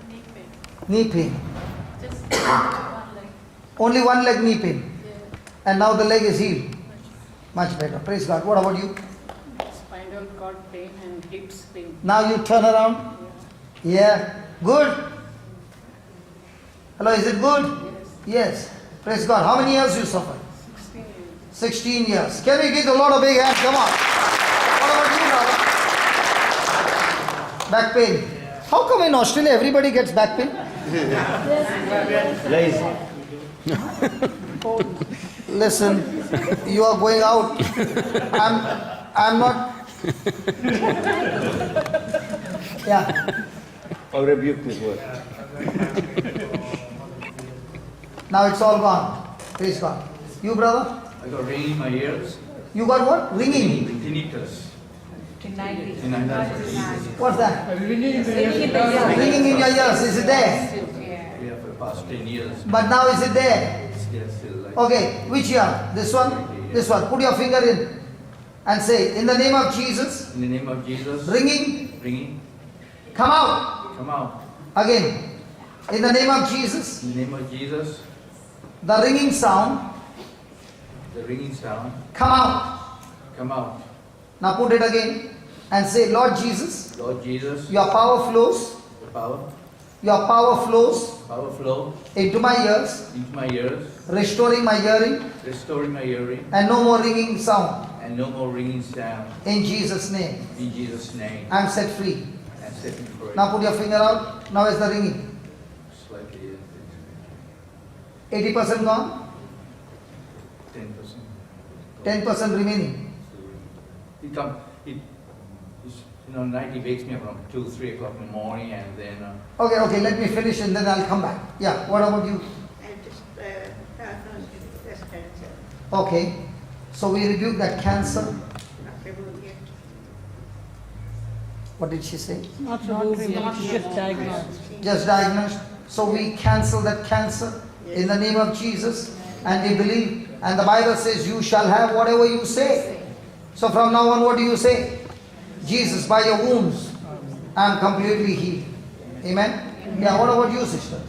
Knee pain. Knee pain. Just one leg. Only one leg knee pain. Yeah. And now the leg is healed. Much better. Praise God. What about you? Spinal cord pain and hips pain. Now you turn around. Yeah. Good. Hello, is it good? Yes. Praise God. How many years you suffered? 16 years. 16 years. Can we give the Lord a big hand? Come on. What about you, brother? Back pain. How come in Australia everybody gets back pain? Lazy. Listen, you are going out. I'm not. Yeah. I'll rebuke this word. Now it's all gone. Praise God. You, brother? I got ringing in my ears. You got what? Ringing. Tinnitus. What's that? Ringing in the Ringing in your ears. Is it there? Yeah, for the past 10 years. But now is it there? Yes, still like. Okay. Which ear? This one? This one. Put your finger in and say, in the name of Jesus. In the name of Jesus. Ringing. Ringing. Come out. Come out. Again. In the name of Jesus. In the name of Jesus. The ringing sound. The ringing sound. Come out. Come out. Now put it again and say, Lord Jesus. Lord Jesus. Your power flows. The power. Your power flows Power flow. into my ears, Into my ears. restoring my hearing, Restoring my hearing. and no more ringing sound. And no more ringing sound. In Jesus' name. In Jesus' name. I am set free. And set me free. Now put your finger out. Now is the ringing. Slightly. 80% gone, 10%. 10% remaining. Night he wakes me up around 2, 3 o'clock in the morning, and then. Okay, let me finish and then I'll come back. Yeah, what about you? I'm just diagnosed with breast cancer. Okay, so we rebuke that cancer. Not removed yet. What did she say? Not removed yet, just diagnosed. Just diagnosed. So we cancel that cancer in the name of Jesus, and we believe. And the Bible says, you shall have whatever you say. So from now on, what do you say? Jesus, by your wounds, I am completely healed. Amen? Yeah, what about you, sister?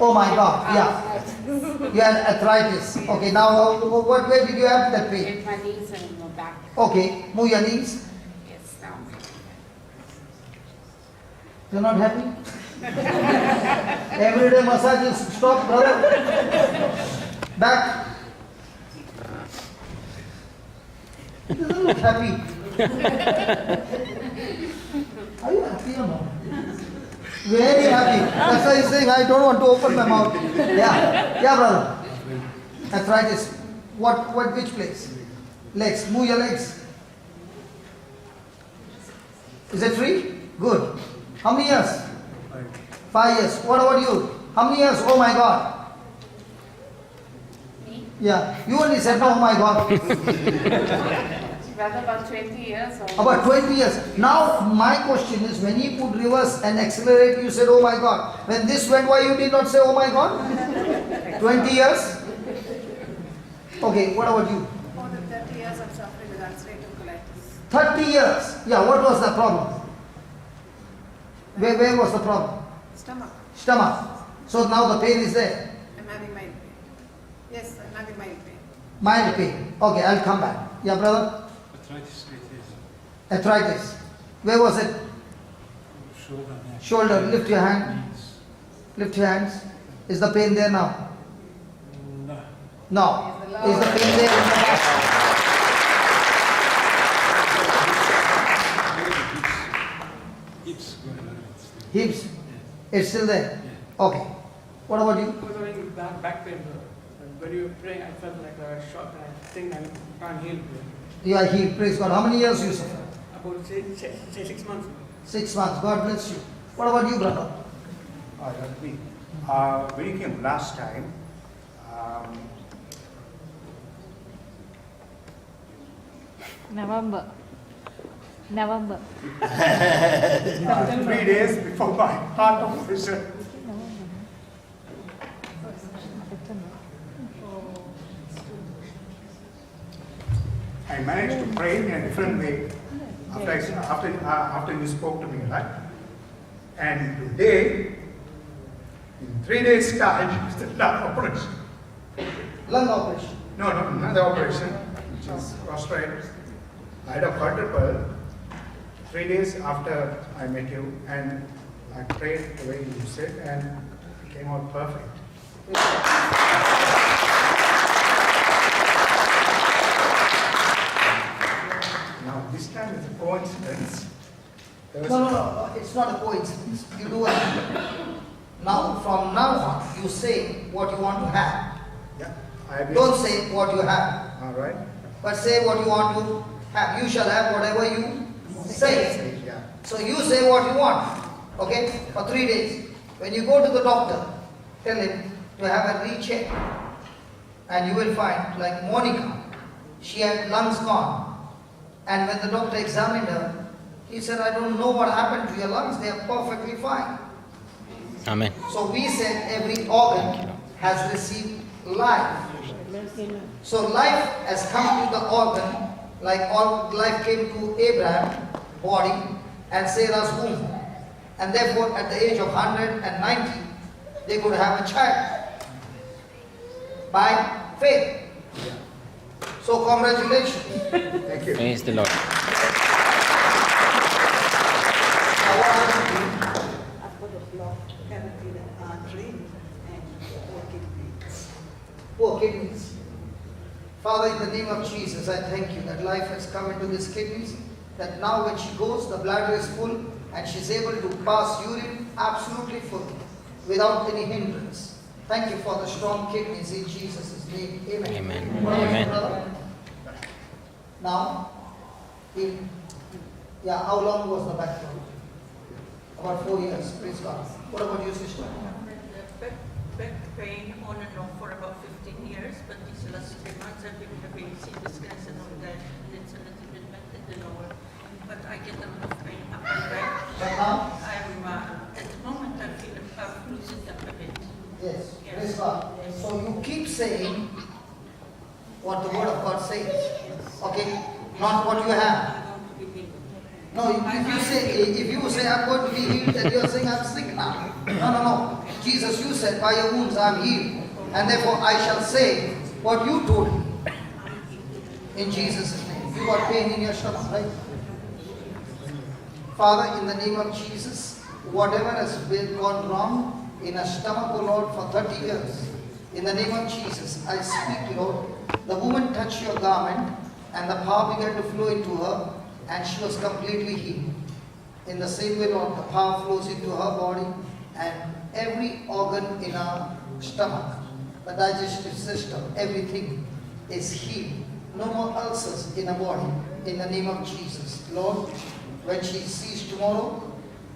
Oh my God, yeah. You had arthritis. Okay, now where did you have that pain? In my knees and my back. Okay, move your knees. Yes, now. You're not happy? Everyday massages stop, brother. Back. He doesn't look happy. Are you happy or not? Very happy. That's why he's saying, I don't want to open my mouth. Yeah, brother. Arthritis. Which place? Legs. Move your legs. Is it free? Good. How many years? 5 years. What about you? How many years? Oh my God. Me? Yeah. You only said, oh my God. Rather about 20 years or About 20 years. Now my question is, when you put reverse and accelerate, you said, oh my God. When this went, why you did not say, oh my God? 20 years? Okay, what about you? More than 30 years I'm suffering with ulcerative colitis. 30 years. Yeah, what was the problem? Where was the problem? Stomach. Stomach. So now the pain is there. I'm having mild pain. Yes, I'm having mild pain. Mild pain. Okay, I'll come back. Yeah, brother? Arthritis. Where was it? Shoulder. Lift your hand. Lift your hands. Is the pain there now? No. Is the pain there in the back? Hips. It's still there? Okay. What about you? I was having back pain. And when you were praying, I felt like a shock. I think I can't heal. You are healed. Praise God. How many years you suffer? About say 6 months. 6 months. God bless you. What about you, brother? That's me. When you came last time, November. 3 days before my heart operation. I managed to pray in a different way after you spoke to me, right? And today, in 3 days' time, it's the lung operation. Lung operation? No, not the operation, which is prostrate. I had a quadruple 3 days after I met you, and I prayed the way you said, and it came out perfect. Now, this time it's a coincidence. There was- No, it's not a coincidence. You do it. Now, from now on, you say what you want to have. Yeah, I have been- Don't say what you have, All right. but say what you want to have. You shall have whatever you say. Yeah. So you say what you want, okay, for 3 days. When you go to the doctor, tell him to have a recheck. And you will find, like Monica, she had lungs gone. And when the doctor examined her, he said, I don't know what happened to your lungs, they are perfectly fine. Amen. So we said every organ has received life. So life has come to the organ, like all life came to Abraham's body and Sarah's womb. And therefore at the age of 190, they could have a child by faith. So congratulations. Thank you. Praise the Lord. Now what happened to you? I've got a block cavity in an artery and poor kidneys. Poor kidneys. Father, in the name of Jesus, I thank you that life has come into these kidneys, that now when she goes, the bladder is full and she's able to pass urine absolutely full, without any hindrance. Thank you for the strong kidneys in Jesus' name. Amen. Amen. What about Amen. you, brother? Now, how long was the back problem? About 4 years. Praise God. What about you, sister? Back pain on and off for about 15 years, but these last 3 months I've been having CT scans and all that, and it's a little bit better than lower. But I get a lot of pain up and back. But now? At the moment I feel I'm losing up a bit. Yes. Praise God. So you keep saying what the word of God says. Okay? Not what you have. No, if you say I'm going to be healed, then you're saying I'm sick now. No. Jesus, you said by your wounds I'm healed. And therefore I shall say what you told me. In Jesus' name. You got pain in your stomach, right? Father, in the name of Jesus, whatever has been gone wrong in her stomach, oh Lord, for 30 years, in the name of Jesus, I speak, Lord, the woman touched your garment and the power began to flow into her and she was completely healed. In the same way, Lord, the power flows into her body and every organ in her stomach, the digestive system, everything is healed. No more ulcers in her body, in the name of Jesus. Lord, when she sees tomorrow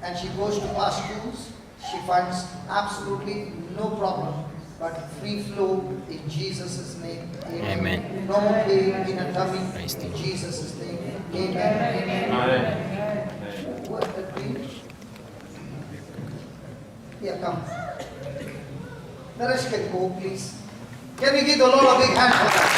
and she goes to our schools, she finds absolutely no problem, but free flow in Jesus' name. Amen. No more pain in her tummy, in Jesus' name. Amen. What that means? Yeah, come. The rest can go, please. Can we give the Lord a big hand for that?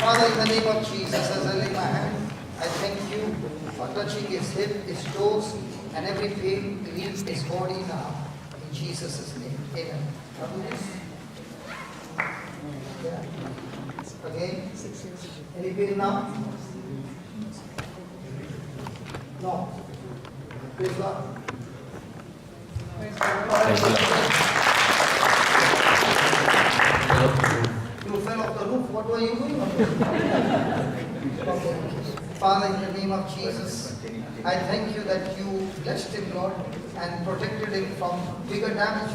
Father, in the name of Jesus, as I lay my hand, I thank you for touching his hip, his toes, and every pain leaves his body now. In Jesus' name. Amen. Yeah. Again? Any pain now? No. Praise God. Praise the Lord. You fell off the roof. What were you doing? Okay. Father, in the name of Jesus, I thank you that you blessed him, Lord, and protected him from bigger damage.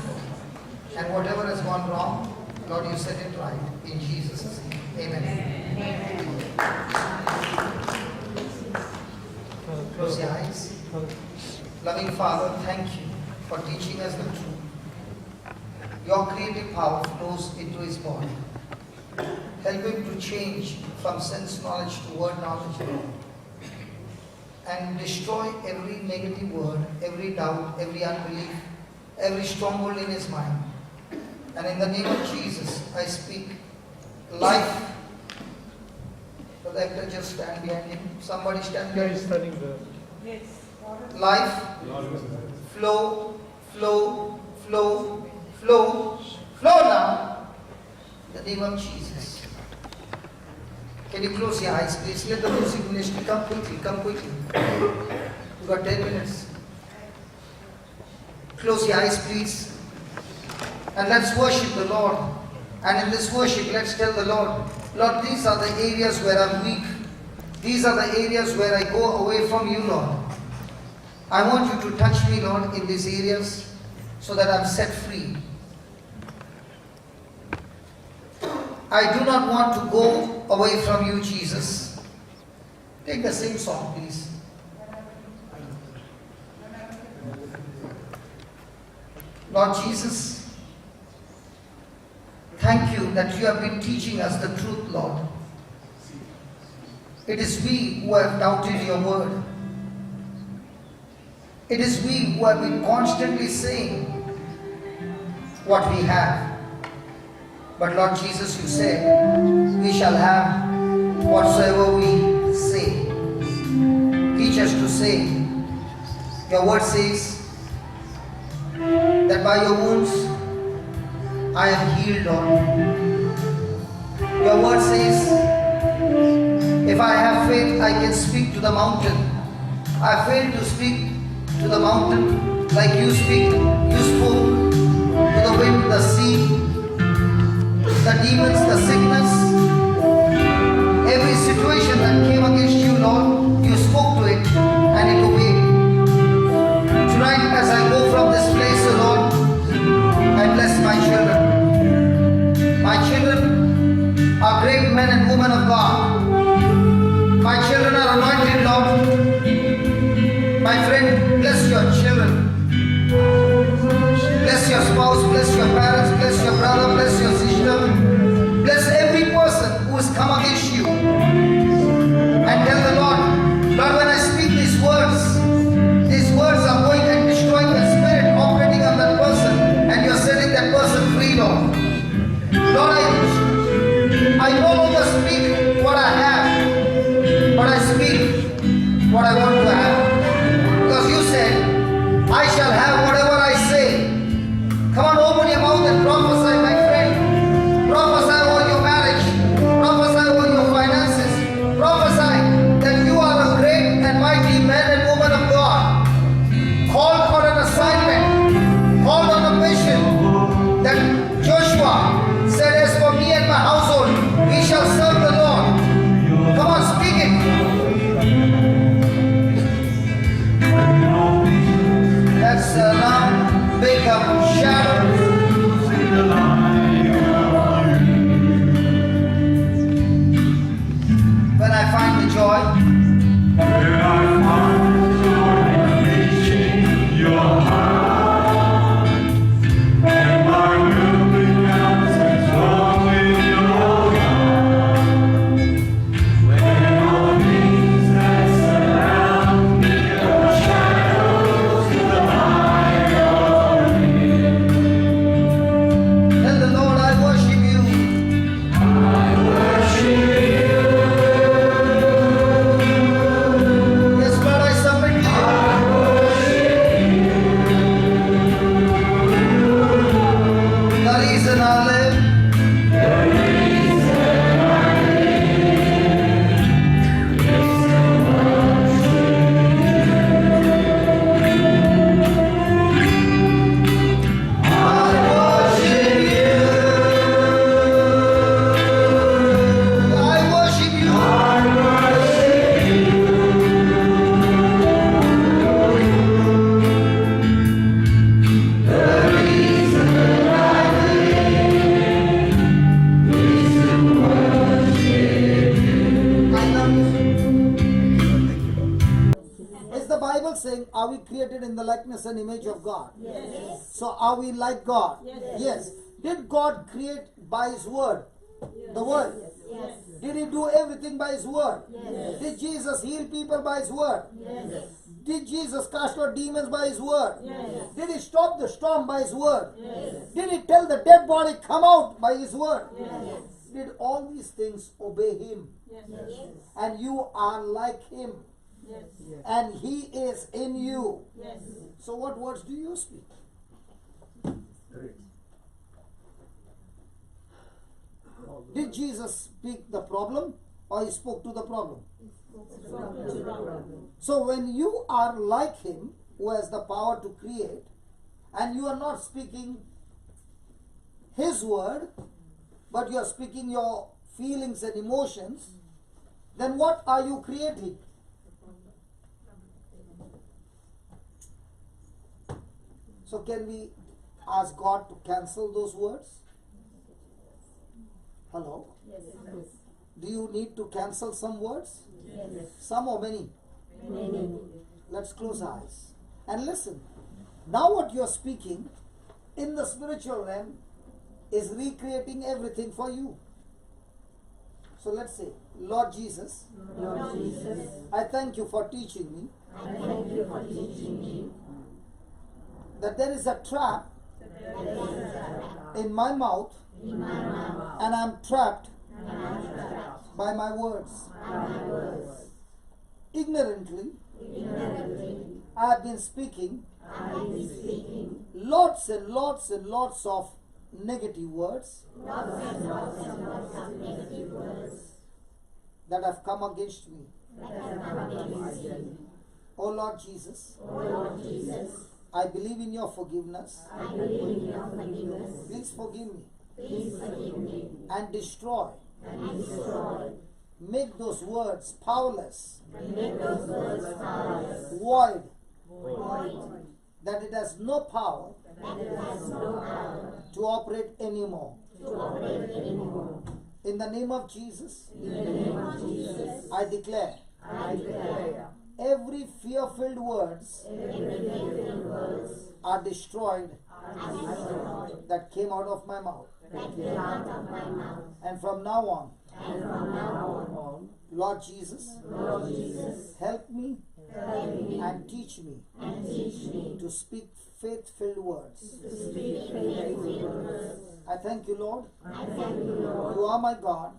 And whatever has gone wrong, Lord, you set it right. In Jesus' name. Amen. Close your eyes. Loving Father, thank you for teaching us the truth. Your creative power flows into his body. Help him to change from sense knowledge to word knowledge, and destroy every negative word, every doubt, every unbelief, every stronghold in his mind. And in the name of Jesus, I speak life. So the actor just stand behind him. Somebody stand behind him. Yes. Life, flow, flow, flow, flow, flow now. In the name of Jesus. Can you close your eyes, please? Let the music ministry come quickly, come quickly. You've got 10 minutes. Close your eyes, please. And let's worship the Lord And in this worship, let's tell the Lord, Lord, these are the areas where I'm weak. These are the areas where I go away from you, Lord. I want you to touch me, Lord, in these areas so that I'm set free. I do not want to go away from you, Jesus. Take the same song, please. Lord Jesus, thank you that you have been teaching us the truth, Lord. It is we who have doubted your word. It is we who have been constantly saying what we have. But Lord Jesus, you said, we shall have whatsoever we say. Teach us to say. Your word says that by your wounds I am healed, Lord. Your word says, if I have faith, I can speak to the mountain. I fail to speak to the mountain like you speak. You spoke to the wind, the sea, the demons, the sickness, every situation that came against you, Lord, you spoke to it and it obeyed. Tonight, as I go from this place, Lord, I bless my children. My children are great men and women of God. My children are anointed, Lord. My friend, bless your children. Bless your spouse, bless your parents, bless your brother, bless your sister. Bless every person who has come against you. And tell the Lord, Lord, when I speak these words are going and destroying the spirit operating on that person, and you're setting that person free, Lord. Lord, I no longer speak what I have, but I speak what I want to have. Because you said, I shall have whatever I say. Come on, open your mouth and prophesy, my friend. Prophesy over your marriage. Prophesy over your finances. Prophesy that you are a great and mighty man and woman of God. Called on an assignment. Called on a mission. That Joshua said, as for me and my household, we shall serve the Lord. Come on, speak it. That's a lamb, big up shadow. When I find the joy, reaching your heart, and my will becomes controlled with your heart. When all things that surround me are shadows to the light of me. Tell the Lord, I worship you. I worship you. Yes, Lord, I submit to you. I worship you. The reason I live. The reason I live is to Is the Bible saying, are we created in the likeness and image of God? Yes. So are we like God? Yes. Did God create by His word? The word? Yes. Did He do everything by His word? Yes. Did Jesus heal people by His word? Yes. Did Jesus cast out demons by His word? Yes. Did He stop the storm by His word? Yes. Did He tell the dead body, come out by His word? Yes. Did all these things obey Him? Yes. And you are like Him. Yes. And He is in you. Yes. So what words do you speak? Did Jesus speak the problem or He spoke to the problem? So when you are like Him, who has the power to create, and you are not speaking His word, but you are speaking your feelings and emotions, then what are you creating? So can we ask God to cancel those words? Hello? Yes. Do you need to cancel some words? Yes. Some or many? Many. Let's close our eyes and listen. Now what you are speaking in the spiritual realm is recreating everything for you. So let's say, Lord Jesus, Lord Jesus, I thank you for teaching me I thank you for teaching me that there is a trap in my mouth and I'm trapped by my words. Ignorantly, I have been speaking lots and lots and lots of negative words that have come against me. Oh Lord Jesus, I believe in your forgiveness. Please forgive me and destroy. Make those words powerless. Void. That it has no power to operate anymore. In the name of Jesus, I declare every fear-filled words are destroyed that came out of my mouth. And from now on, Lord Jesus, help me and teach me to speak faith-filled words. I thank you, Lord. You are my God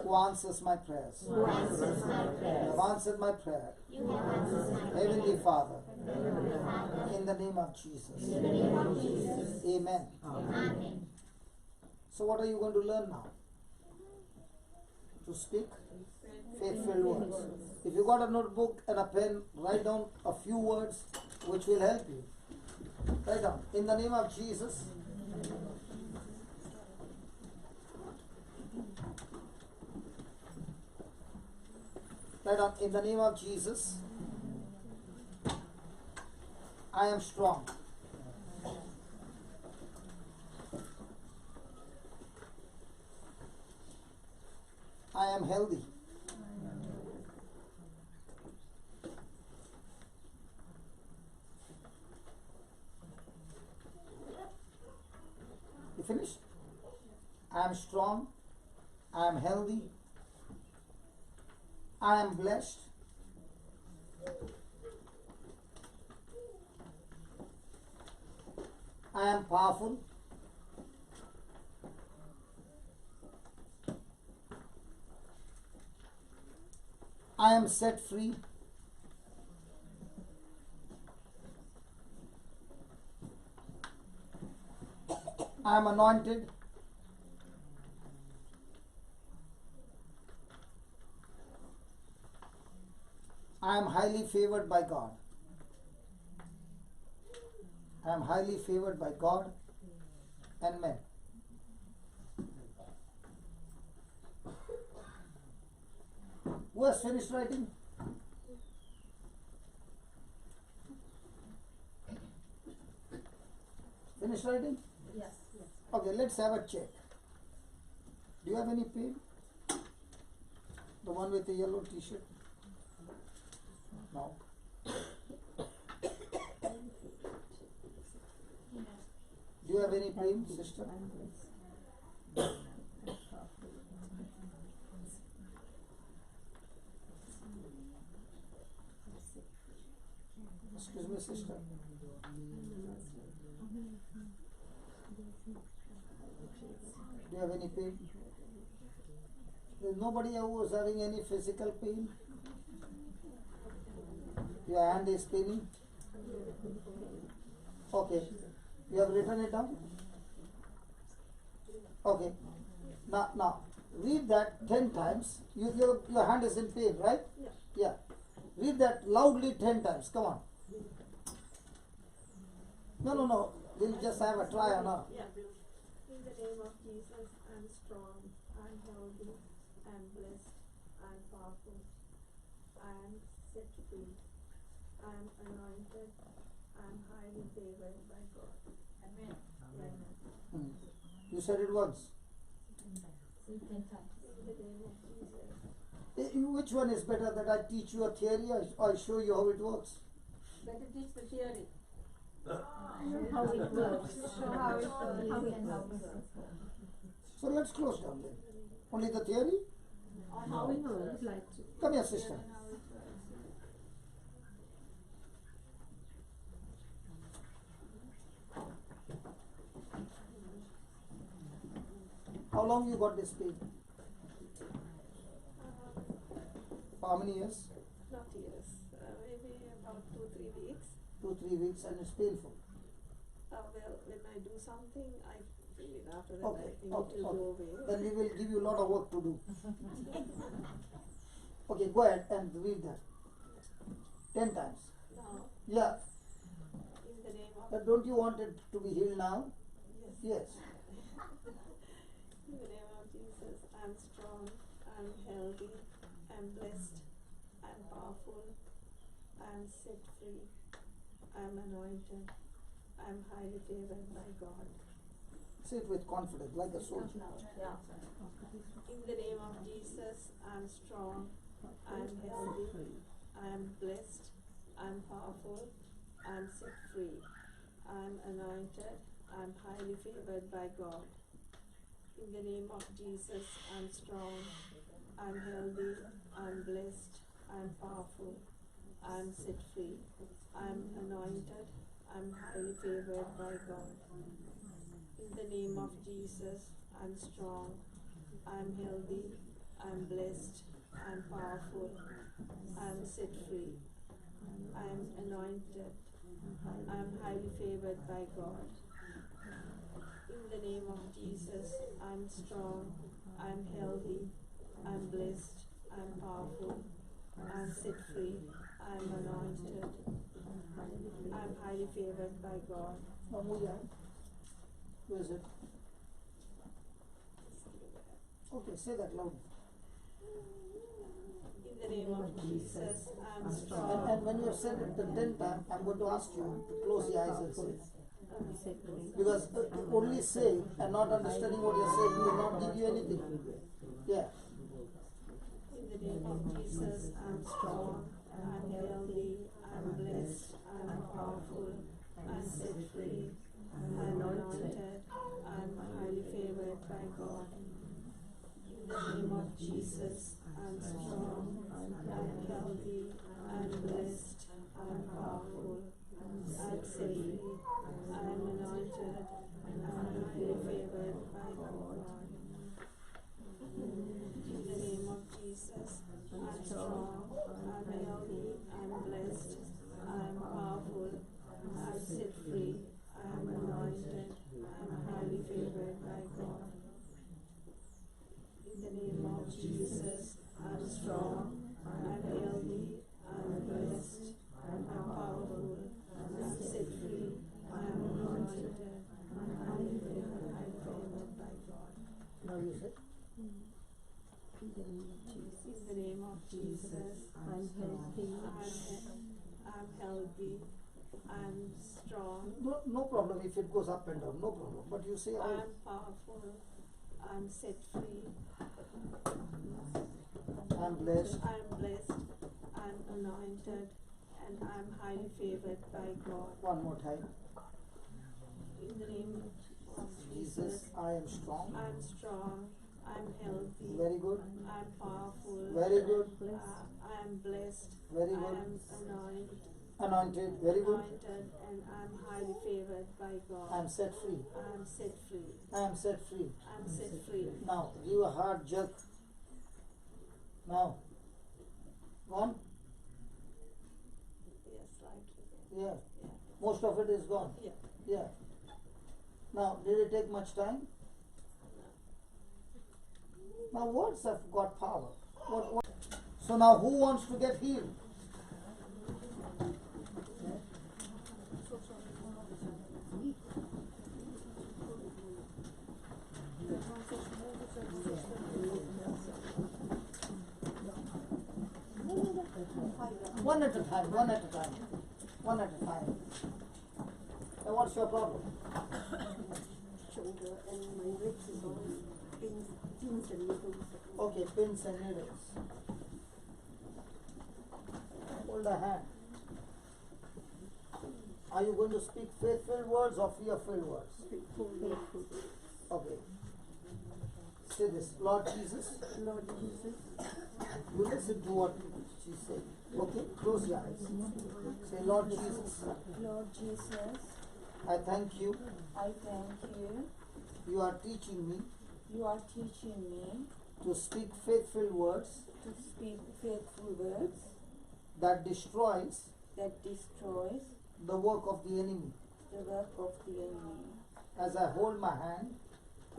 who answers my prayers. You have answered my prayer. Heavenly Father, in the name of Jesus. Amen. So what are you going to learn now? To speak faith-filled words. If you got a notebook and a pen, write down a few words which will help you. Write down. In the name of Jesus. Write down. In the name of Jesus, I am strong. I am healthy. You finished? I am strong. I am healthy. I am blessed. I am powerful. I am set free. I am anointed. I am highly favored by God. I am highly favored by God and men. Who has finished writing? Finished writing? Yes. Okay, let's have a check. Do you have any pen? The one with the yellow t-shirt? No. Do you have any pen, sister? Excuse me, sister. Do you have any pain? There's nobody who is having any physical pain? Your hand is paining? Okay. You have written it down? Okay. Now, read that 10 times. Your hand is in pain, right? Yeah. Read that loudly 10 times. Come on. No. We'll just have a try or not. In the name of Jesus, I'm strong, I'm healthy, I'm blessed, I'm powerful, I'm set free, I'm anointed, I'm highly favored by God. Amen. Amen. You said it once. In the name of Jesus. Which one is better, that I teach you a theory or I show you how it works? Better teach the theory. How it works. How it works. So let's close down then. Only the theory? On how it works. Come here, sister. How long you got this pain? For how many years? Not years. Maybe about 2-3 weeks. 2-3 weeks, and it's painful. Well, when I do something, I feel it. After that, Okay, I think okay, it will go okay. away. Then we will give you a lot of work to do. Okay, go ahead and read that. 10 times. Now, Yeah. in the name of Don't you want it to be healed now? Yes. In the name of Jesus, I'm strong, I'm healthy, I'm blessed, I'm powerful, I'm set free, I'm anointed, I'm highly favored by God. Say it with confidence, like a soldier. In the name of Jesus, I'm strong, I'm healthy, I'm blessed, I'm powerful, I'm set free, I'm anointed, I'm highly favored by God. In the name of Jesus, I'm strong, I'm healthy, I'm blessed, I'm powerful, I'm set free, I'm anointed, I'm highly favored by God. In the name of Jesus, I'm strong, I'm healthy, I'm blessed, I'm powerful, I'm set free, I'm anointed, I'm highly favored by God. In the name of Jesus, I'm strong, I'm healthy, I'm blessed, I'm powerful, I'm set free, I'm anointed, I'm highly favored by God. Where is it? Okay, say that loud. In the name of Jesus, I'm And strong. when you have said it the 10th time, I'm going to ask you to close your eyes and say it. Because only saying and not understanding what you're saying will not give you anything. Yeah. In the name of Jesus, I'm strong, I'm healthy, I'm blessed, I'm powerful, I'm set free, I'm anointed, I'm highly favored by God. In the name of Jesus, I'm strong, I'm healthy, I'm blessed, I'm powerful, I'm set free, I'm anointed, I'm highly favored by God. In the name of Jesus, I'm strong, I'm healthy, I'm blessed, I'm powerful, I'm set free, I'm anointed, I'm highly favored by God. In the name of Jesus, I'm strong, I'm healthy, I'm blessed, I'm powerful, I'm set free, I'm anointed, I'm highly favored by God. Now you say. In the name of Jesus, I'm healthy, I'm healthy, I'm strong, No problem if it goes up and down, no problem. But you say, I'm powerful, I'm set free, I'm blessed. I'm anointed, and I'm highly favored by God. One more time. In the name of Jesus, I am strong. I'm strong, I'm healthy. Very good. I'm powerful. Very good. I'm blessed. Very good. I'm Anointed. Very good. anointed, and I'm highly favored by God. I am set free. I'm set free. I am set free. I'm set free. Now, give a hard jerk. Now. Gone? Yes, slightly. Yeah. Most of it is gone. Yeah. Yeah. Now, did it take much time? Now, words have got power. What? So now, who wants to get healed? One at a time, one at a time. One at a time. Now what's your problem? Shoulder and my ribs is always pins and needles. Okay, pins and needles. Hold a hand. Are you going to speak faith-filled words or fear-filled words? Faithful. Okay. Say this, Lord Jesus. Lord Jesus. You listen to what she said. Okay, close your eyes. Say, Lord Jesus, Lord Jesus, I thank you. I thank you. You are teaching me You are teaching me to speak faith-filled words to speak faithful words that destroys that destroys the work of the enemy. the work of the enemy. As I hold my hand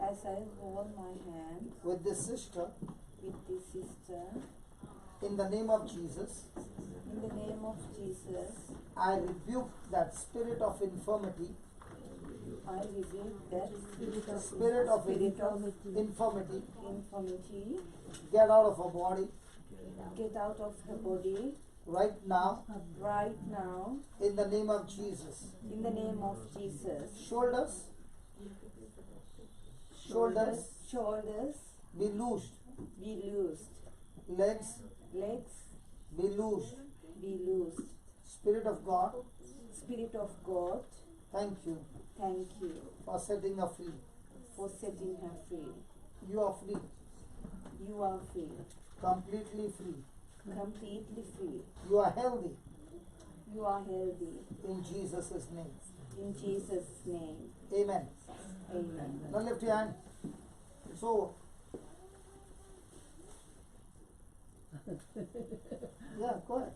As I hold my hand with this sister, with this sister, in the name of Jesus, in the name of Jesus, I rebuke that spirit of infirmity, I rebuke that spirit of infirmity, infirmity. get out of her body Get out of her body right now right now in the name of Jesus. in the name of Jesus. Shoulders, Shoulders be loosed. be loosed. Legs Legs be loosed. be loosed. Spirit of God, Spirit of God, thank you thank you for setting her free. for setting her free. You are free, You are free, completely free. completely free. You are healthy You are healthy. in Jesus' name. In Jesus' name, Amen. amen. Now lift your hand. It's over. Yeah, go ahead.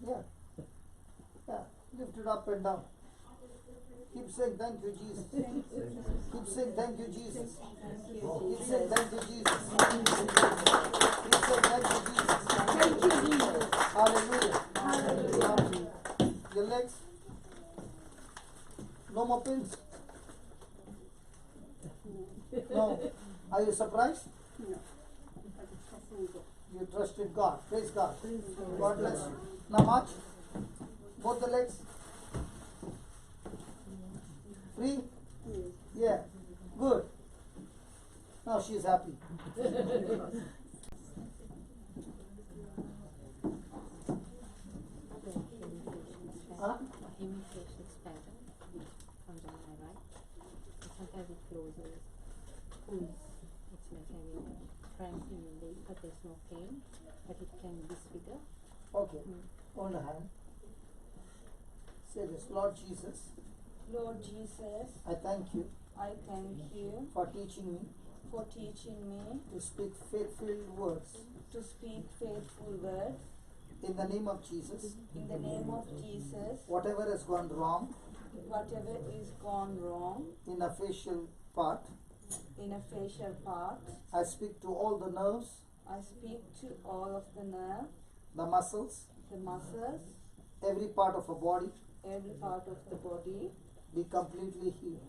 Yeah. Yeah. Lift it up and down. Keep saying thank you, Jesus. Keep saying thank you, Jesus. Keep saying thank you, Jesus. Keep saying thank you, Jesus. Thank you, Jesus. Hallelujah. Hallelujah. Your legs. No more pins. No. Are you surprised? No. You trusted God. Praise God. God bless you. Now march. Both the legs. Free? Yeah. Good. Now she's happy. Huh? Hemifacial spasm comes on my right. Sometimes it closes, pulls. It's like having cramp in the leg, but there's no pain, but it can disfigure. Okay. On the hand. Say this, Lord Jesus, Lord Jesus, I thank you I thank you for teaching me for teaching me to speak faith-filled words. to speak faithful words. In the name of Jesus, In the name of Jesus, whatever has gone wrong whatever is gone wrong in a facial part, in a facial part, I speak to all the nerves, I speak to all of the nerve, the muscles, the muscles, every part of a body every part of the body, be completely healed.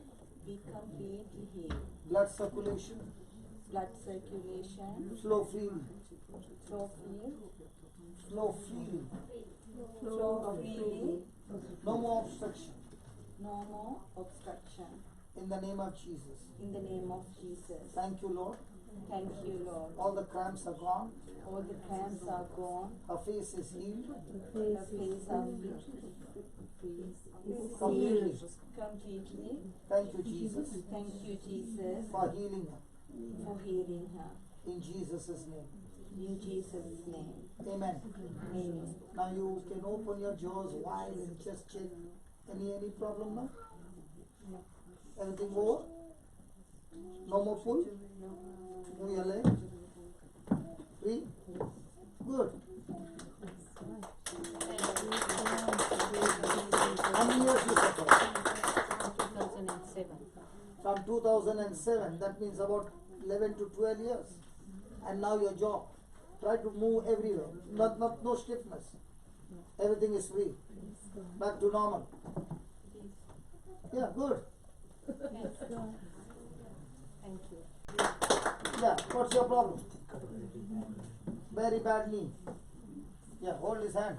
be completely healed. Blood circulation Blood circulation, flow freely. flow free, Flow freely. flow freely, No more obstruction. no more obstruction. In the name of Jesus. In the name of Jesus. Thank you, Lord. Thank you, Lord. All the cramps are gone. All the cramps are gone. Her face is healed. Her face are Completely. completely. Thank you, Jesus, Thank you, Jesus, for healing her. for healing her. In Jesus' name. In Jesus' name. Amen. Amen. Now you can open your jaws wide and just check. Any problem now? Everything over? No more pull? Move your leg. Free? Good. How many years you suffered? 2007. From 2007, that means about 11 to 12 years. And now your jaw. Try to move everywhere. No stiffness. Everything is free. Back to normal. Yeah, good. Thank you. Yeah, what's your problem? Very bad knee. Yeah, hold his hand.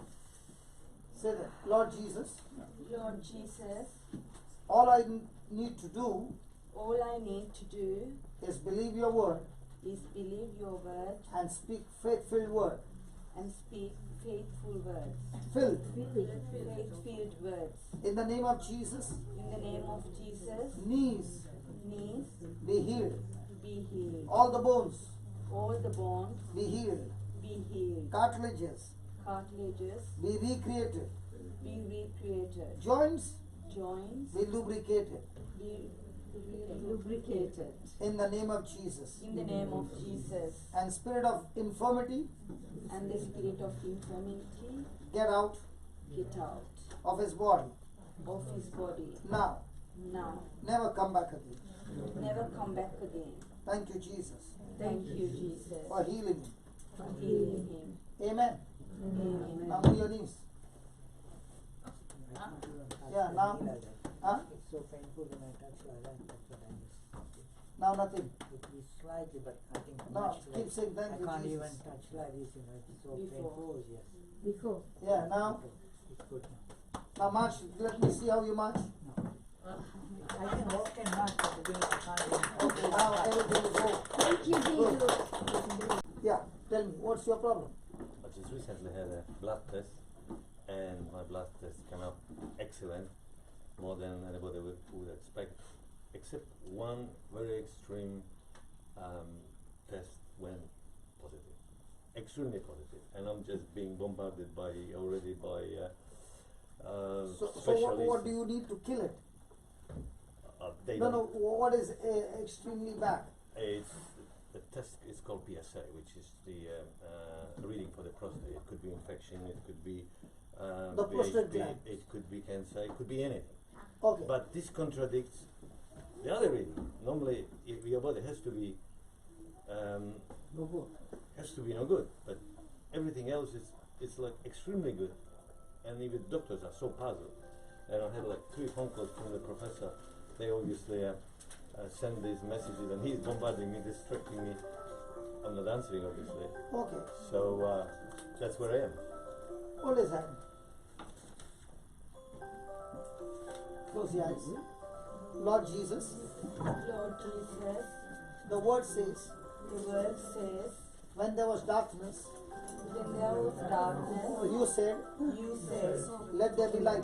Say that. Lord Jesus, Lord Jesus, all I need to do all I need to do is believe your word is believe your word and speak faith-filled word. and speak faithful words. Filled. Faith-filled words. In the name of Jesus, In the name of Jesus, knees knees be healed. be healed. All the bones All the bones be healed. be healed. Cartilages Cartilages be recreated. be recreated. Joints Joints be lubricated. be lubricated. In the name of Jesus. In the name of Jesus. And spirit of infirmity, And the spirit of infirmity get out get out of his body. of his body. Now, Now, never come back again. never come back again. Thank you, Jesus, Thank you, Jesus, for healing him. for healing him. Amen. Amen. Now move your knees. Yeah, now. Huh? It's so painful when I touch like that, that's what I miss. Now nothing. It is slightly, but nothing No, much. keep like, saying thank I you, can't Jesus. even touch like this, you know, it's so Before. painful, yes. Before. Yeah, now. It's good now. Now march. Let me see how you march. I can walk and march, but again, I can't even. Okay, now everything is over. Thank you, Good. Jesus. Yeah, tell me, what's your problem? I just recently had a blood test, and my blood test came up excellent, more than anybody would expect, except one very extreme test went positive, extremely positive, and I'm just being bombarded by So specialists. what do you need to kill it? They No, don't- what is extremely bad? It's the test is called PSA, which is the reading for the prostate. It could be infection, it could be The prostate VHP, gland. it could be cancer, it could be anything. Okay. But this contradicts the other reading. Normally, your body has to be no good. Has to be no good, but everything else is like extremely good, and even doctors are so puzzled. And I had like 3 phone calls from the professor. They obviously send these messages, and he's bombarding me, distracting me. I'm not answering, obviously. Okay. So that's where I am. What is that? Close your eyes. Lord Jesus, Lord Jesus, the word says, the word says, when there was darkness, when there was darkness, you said, let there be light.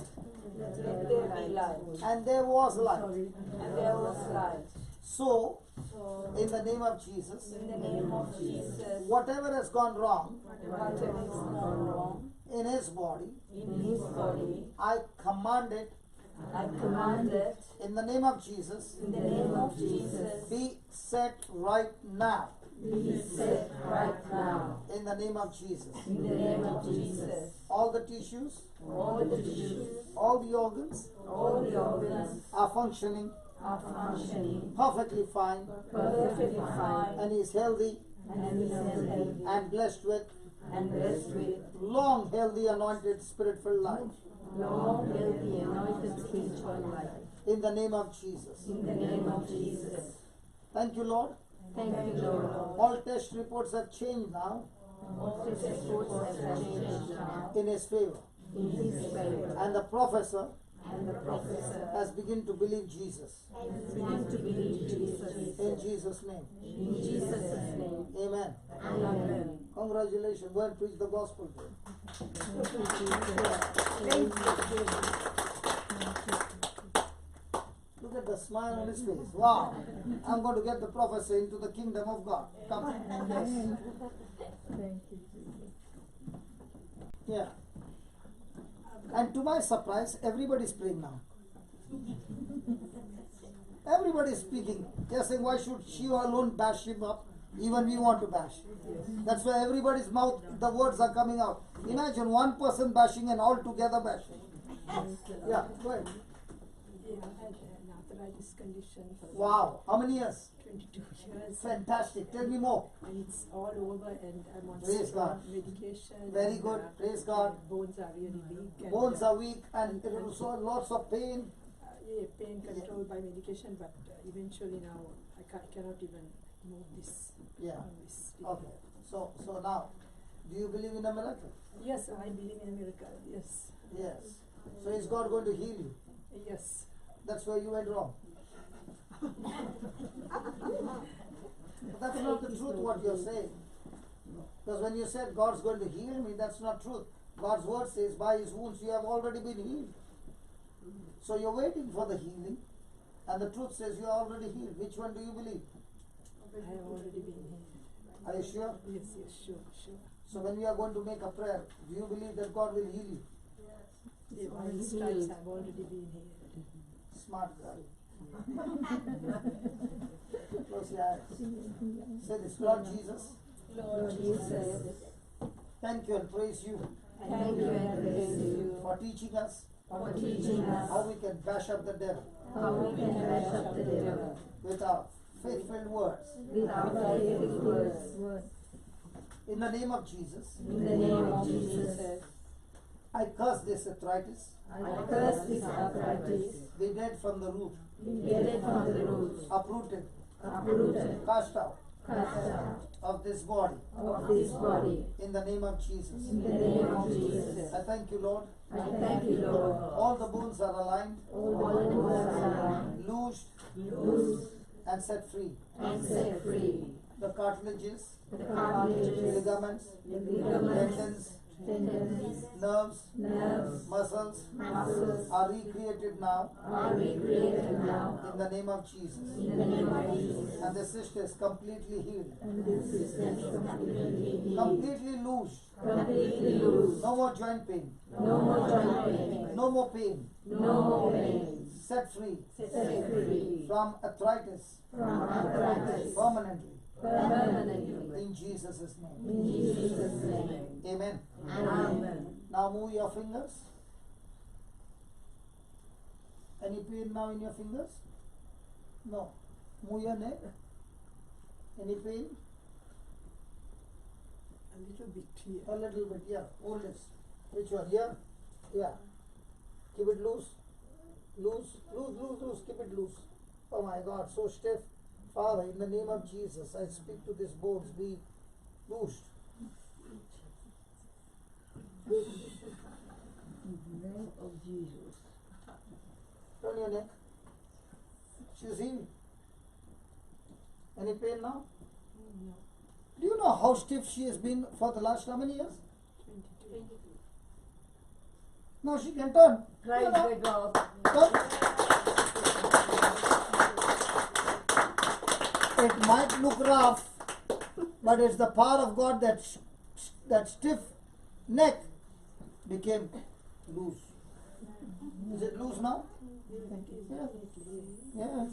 let there be light. And there was light. And there was light. So, So, in the name of Jesus, in the name of Jesus, whatever has gone wrong whatever is gone wrong in his body, in his body, I command it I command it in the name of Jesus, in the name of Jesus, be set right now. be set right now. In the name of Jesus. In the name of Jesus, All the tissues, all the tissues, all the organs all the organs are functioning are functioning perfectly fine perfectly fine and is healthy and is healthy and blessed with and blessed with long, healthy, anointed, spirit-filled life. long, healthy, anointed spiritual life. In the name of Jesus. In the name of Jesus. Thank you, Lord. Thank you, Lord. All test reports have changed now All test reports have changed now in his favor. in his favor. And the professor And the professor has begun to believe Jesus. has begun to believe Jesus. In Jesus' name. In Jesus' name. Amen. Amen. Congratulations. Go and preach the gospel to him. Look at the smile on his face. Wow. I'm going to get the professor into the kingdom of God. Come. Yeah. And to my surprise, everybody is praying now. Everybody is speaking. They're saying, why should she alone bash him up? Even we want to bash. That's why everybody's mouth, the words are coming out. Imagine one person bashing and all together bashing. Yeah, go ahead. Yeah, I had an arthritis condition for Wow. How many years? 22 years. Fantastic. Tell me more. And it's all over, and I'm on Praise God. medication. Very and, good. Praise God. Bones are really weak. And, Bones are weak and also lots of pain. Yeah, pain controlled by medication, but eventually now I cannot even move this. Yeah. on this. Okay. So now, Do you believe in a miracle? Yes, I believe in a miracle. Yes. Yes. So is God going to heal you? Yes. That's where you went wrong. But that's not the truth what you're saying. Because when you said God's going to heal me, that's not truth. God's word says, by his wounds you have already been healed. So you're waiting for the healing, and the truth says you are already healed. Which one do you believe? I have already been here. Are you sure? Yes, sure. So when we are going to make a prayer, do you believe that God will heal you? Yeah, by his stripes I've already been here. Smart girl. Close your eyes. Say this, Lord Jesus. Lord Jesus, Thank you and praise you thank you and praise you for teaching us for teaching us how we can bash up the devil how we can bash up the devil with our faith-filled words. with our faithful words. In the name of Jesus, In the name of Jesus, I curse this arthritis. I curse this arthritis, Be dead from the root, get it from the roots, uprooted, uprooted, cast out cast out of this body. of this body. In the name of Jesus. In the name of Jesus, I thank you, Lord. I thank you, Lord. All the bones are aligned, All the bones are aligned, loosed, loose, and set free. and set free. The cartilages, The cartilages, ligaments, ligaments, tendons, tendons, nerves, nerves, muscles muscles are recreated now are recreated now in the name of Jesus. in the name of Jesus. And the cyst is completely healed, And this system is completely healed, completely loosed. completely loose. No more joint pain, No more joint pain, no more pain. no more pain. Set free Set free from arthritis from arthritis permanently permanently. in Jesus' name. In Jesus' name. Amen. Amen. Now move your fingers. Any pain now in your fingers? No. Move your neck. Any pain? A little bit here. A little bit, yeah. Hold this. Which one? Here? Yeah. Keep it loose. Loose. Keep it loose. Oh my God, so stiff. Father, in the name of Jesus, I speak to these bones. Be loosed. In the name of Jesus. Turn your neck. She's healed. Any pain now? No. Do you know how stiff she has been for the last how many years? 22. Now she can turn. Praise the God. Turn. It might look rough, but it's the power of God that stiff neck became loose. Is it loose now? Yeah. Yeah.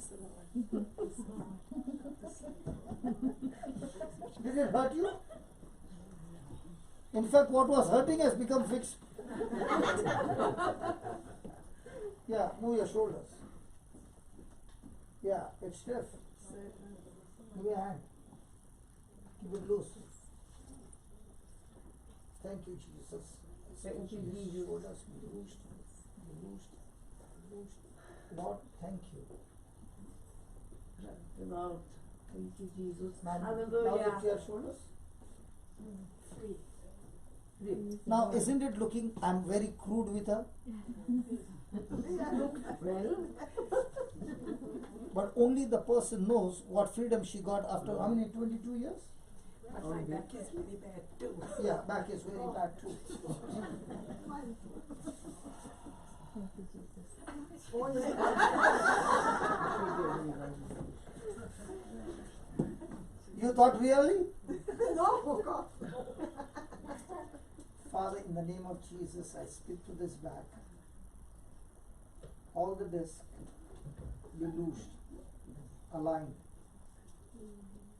Did it hurt you? In fact, what was hurting has become fixed. Yeah, move your shoulders. Yeah, it's stiff. Move your hand. Keep it loose. Thank you, Jesus. Thank you, Jesus. Shoulders be loosed. Be loosed. Loosed. Lord, thank you. Lord, thank you, Jesus. Now Hallelujah. lift your shoulders. Free. Now, isn't it looking, I'm very crude with her? Well, But only the person knows what freedom she got after how many, 22 years? But my back is really bad too. Yeah, back is very bad too. You thought really? No, God. Father, in the name of Jesus, I speak to this back. All the disc be loosed, aligned.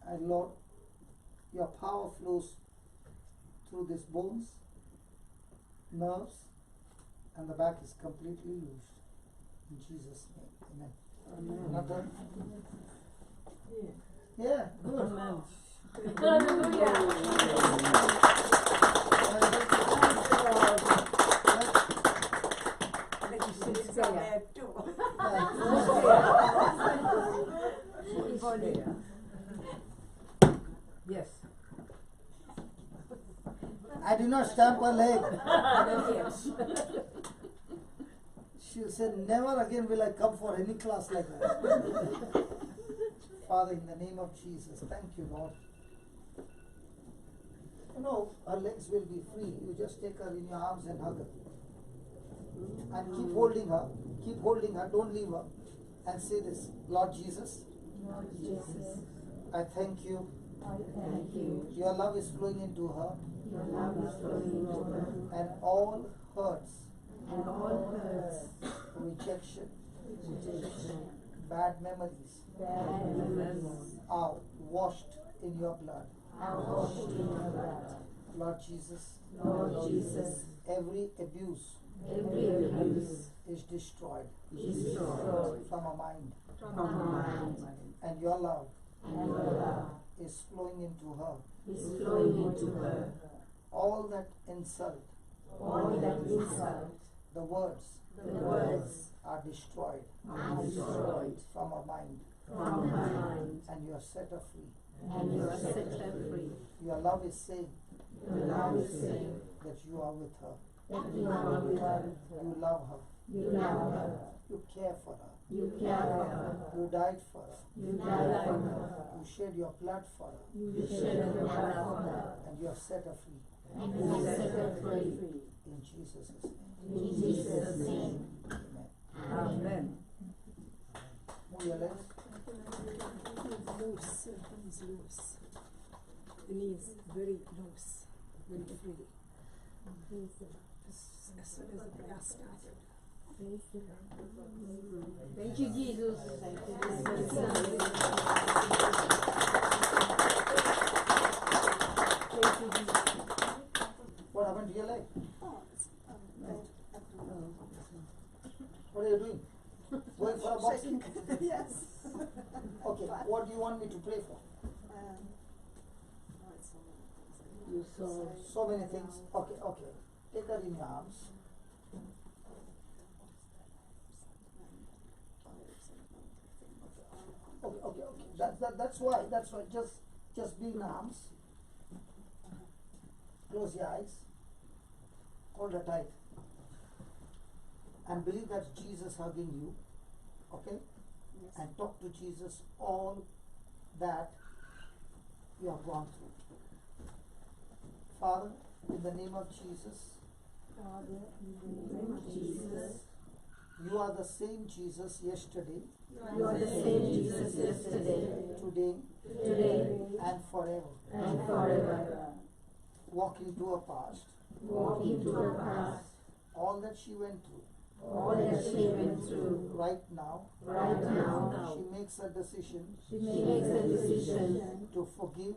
And Lord, your power flows through these bones, nerves, and the back is completely loosed. In Jesus' name, amen. Another? Yeah, good. Yes. I did not stamp her leg. She'll say, never again will I come for any class like that. Father, in the name of Jesus, thank you, Lord. You know, her legs will be free. You just take her in your arms and hug her. And keep holding her, don't leave her. And say this, Lord Jesus, I thank you. Your love is flowing into her. And all hurts, rejection, bad memories are washed in your blood. Lord Jesus, every abuse is destroyed from our mind. And your love is flowing into her. All that insult, the words are destroyed from our mind. And you are set her free. Your love is saying that you are with her. You love her. You care for her. You died for her. You shed your blood for her. And you have set her free. In Jesus' name. Amen. Move your legs. Loose. The knee is very loose, very free. As soon as the prayer started. Thank you, Jesus. Thank you, Jesus. What happened to your leg? What are you doing? Going for a boxing? Yes. Okay, what do you want me to pray for? You saw. So many things. Okay. Take her in your arms. Okay. That's why. Just be in arms. Close your eyes. Hold her tight. And believe that Jesus hugging you. Okay? Yes. And talk to Jesus all that you have gone through. Father, in the name of Jesus. You are the same Jesus yesterday. You are the same Jesus yesterday. Today. And forever. Walk into her past. All that she went through. Right now. She makes a decision. To forgive.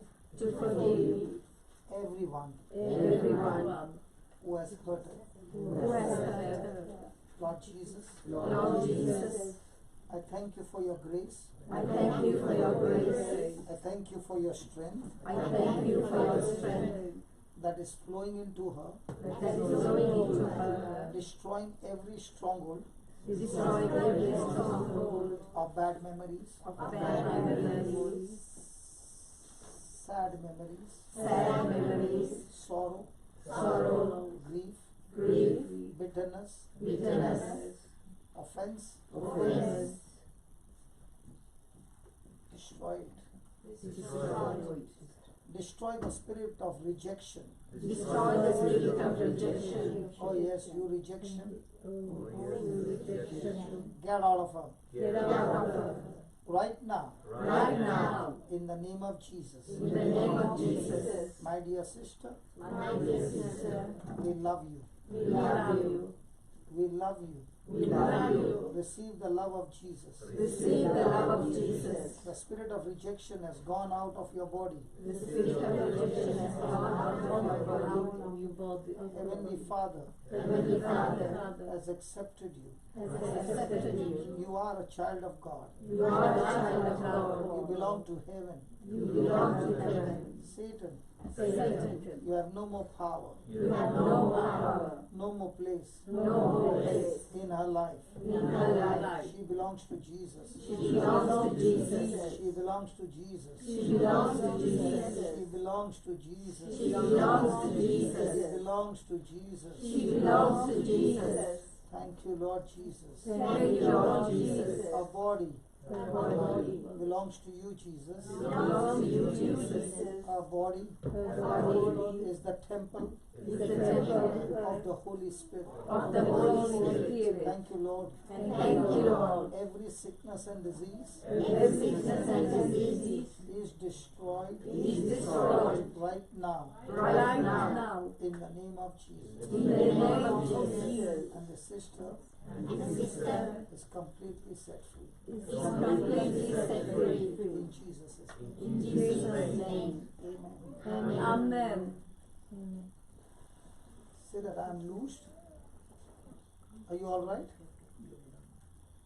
Everyone. Who has hurt her. Lord Jesus. I thank you for your grace. I thank you for your strength. That is flowing into her. Destroying every stronghold. Of bad memories. Sad memories. Sorrow. Grief. Bitterness. Offense. Destroy it. Destroy the spirit of rejection. Oh yes, you rejection. Get out of her. Right now. In the name of Jesus. My dear sister. We love you. We love you. Receive the love of Jesus. The spirit of rejection has gone out of your body. Heavenly Father has accepted you. You are a child of God. You belong to heaven. Satan, you have no more power. No more place. In her life. She belongs to Jesus. She belongs to Jesus. She belongs belongs to Jesus. She belongs to Jesus. It belongs to Jesus. She belongs to Jesus. Thank you, Lord Jesus. Thank you, Lord Jesus. Our body Our body belongs to you, Jesus. belongs to you, Jesus. Our body is the temple Is the temple of the Holy Spirit. of the Holy Spirit. Thank you, Lord. Thank you, Lord. Every sickness and disease Every sickness and disease is destroyed right now. right now In the name of Jesus. in the name of Jesus. And the sister The sister is completely set free. is completely set free. In Jesus' name. In Jesus' name. Amen. Amen. Say that I am loosed. Are you all right?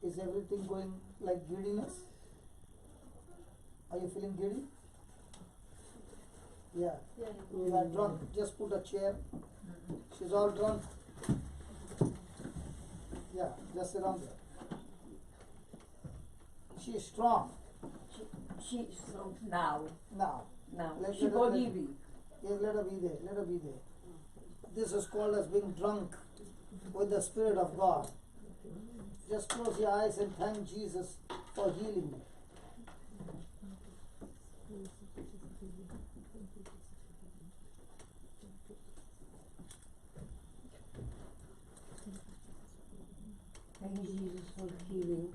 Is everything going like giddiness? Are you feeling giddy? Yeah. You are drunk. Just put a chair. She's all drunk. Yeah, just sit on there. She is strong. She's strong now. Now. She believe it. Yes, let her be there. Let her be there. This is called as being drunk with the Spirit of God. Just close your eyes and thank Jesus for healing you. Thank you, Jesus, for healing.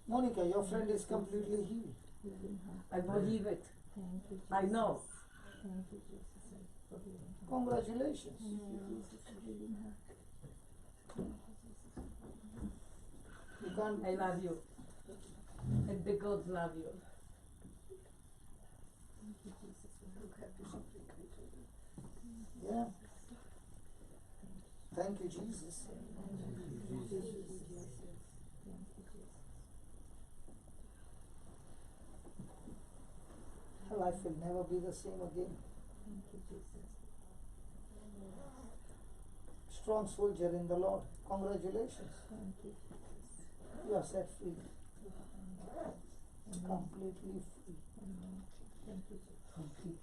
Monica, your friend is completely healed. I believe it. I know. Congratulations. You can't. I love you. And the gods love you. Yeah. Thank you, Jesus. Her life will never be the same again. Strong soldier in the Lord. Congratulations. You are set free. Completely free.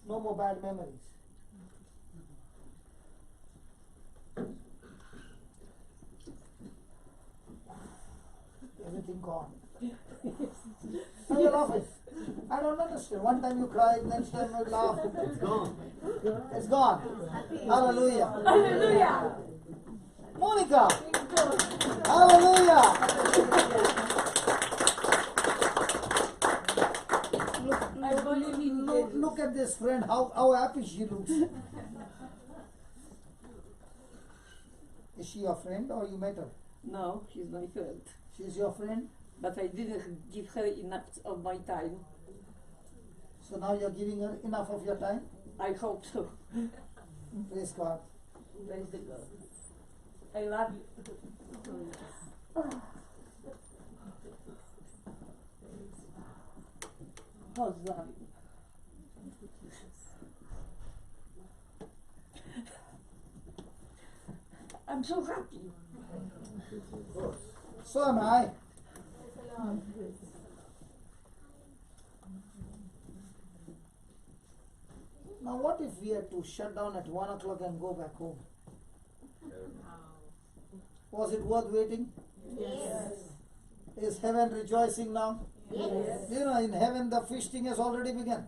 No more bad memories. Everything gone. Now you're laughing. I don't understand. One time you cried, next time you laugh. It's gone. It's gone. Hallelujah. Hallelujah. Monica. Hallelujah. Look at this friend, how happy she looks. Is she your friend or you met her? No, she's my friend. She's your friend? But I didn't give her enough of my time. So now you're giving her enough of your time? I hope so. Praise God. Praise the Lord. I love you. How's love you? I'm so happy. So am I. Now what if we had to shut down at 1 o'clock and go back home? Was it worth waiting? Yes. Is heaven rejoicing now? Yes. You know, in heaven the feasting has already begun.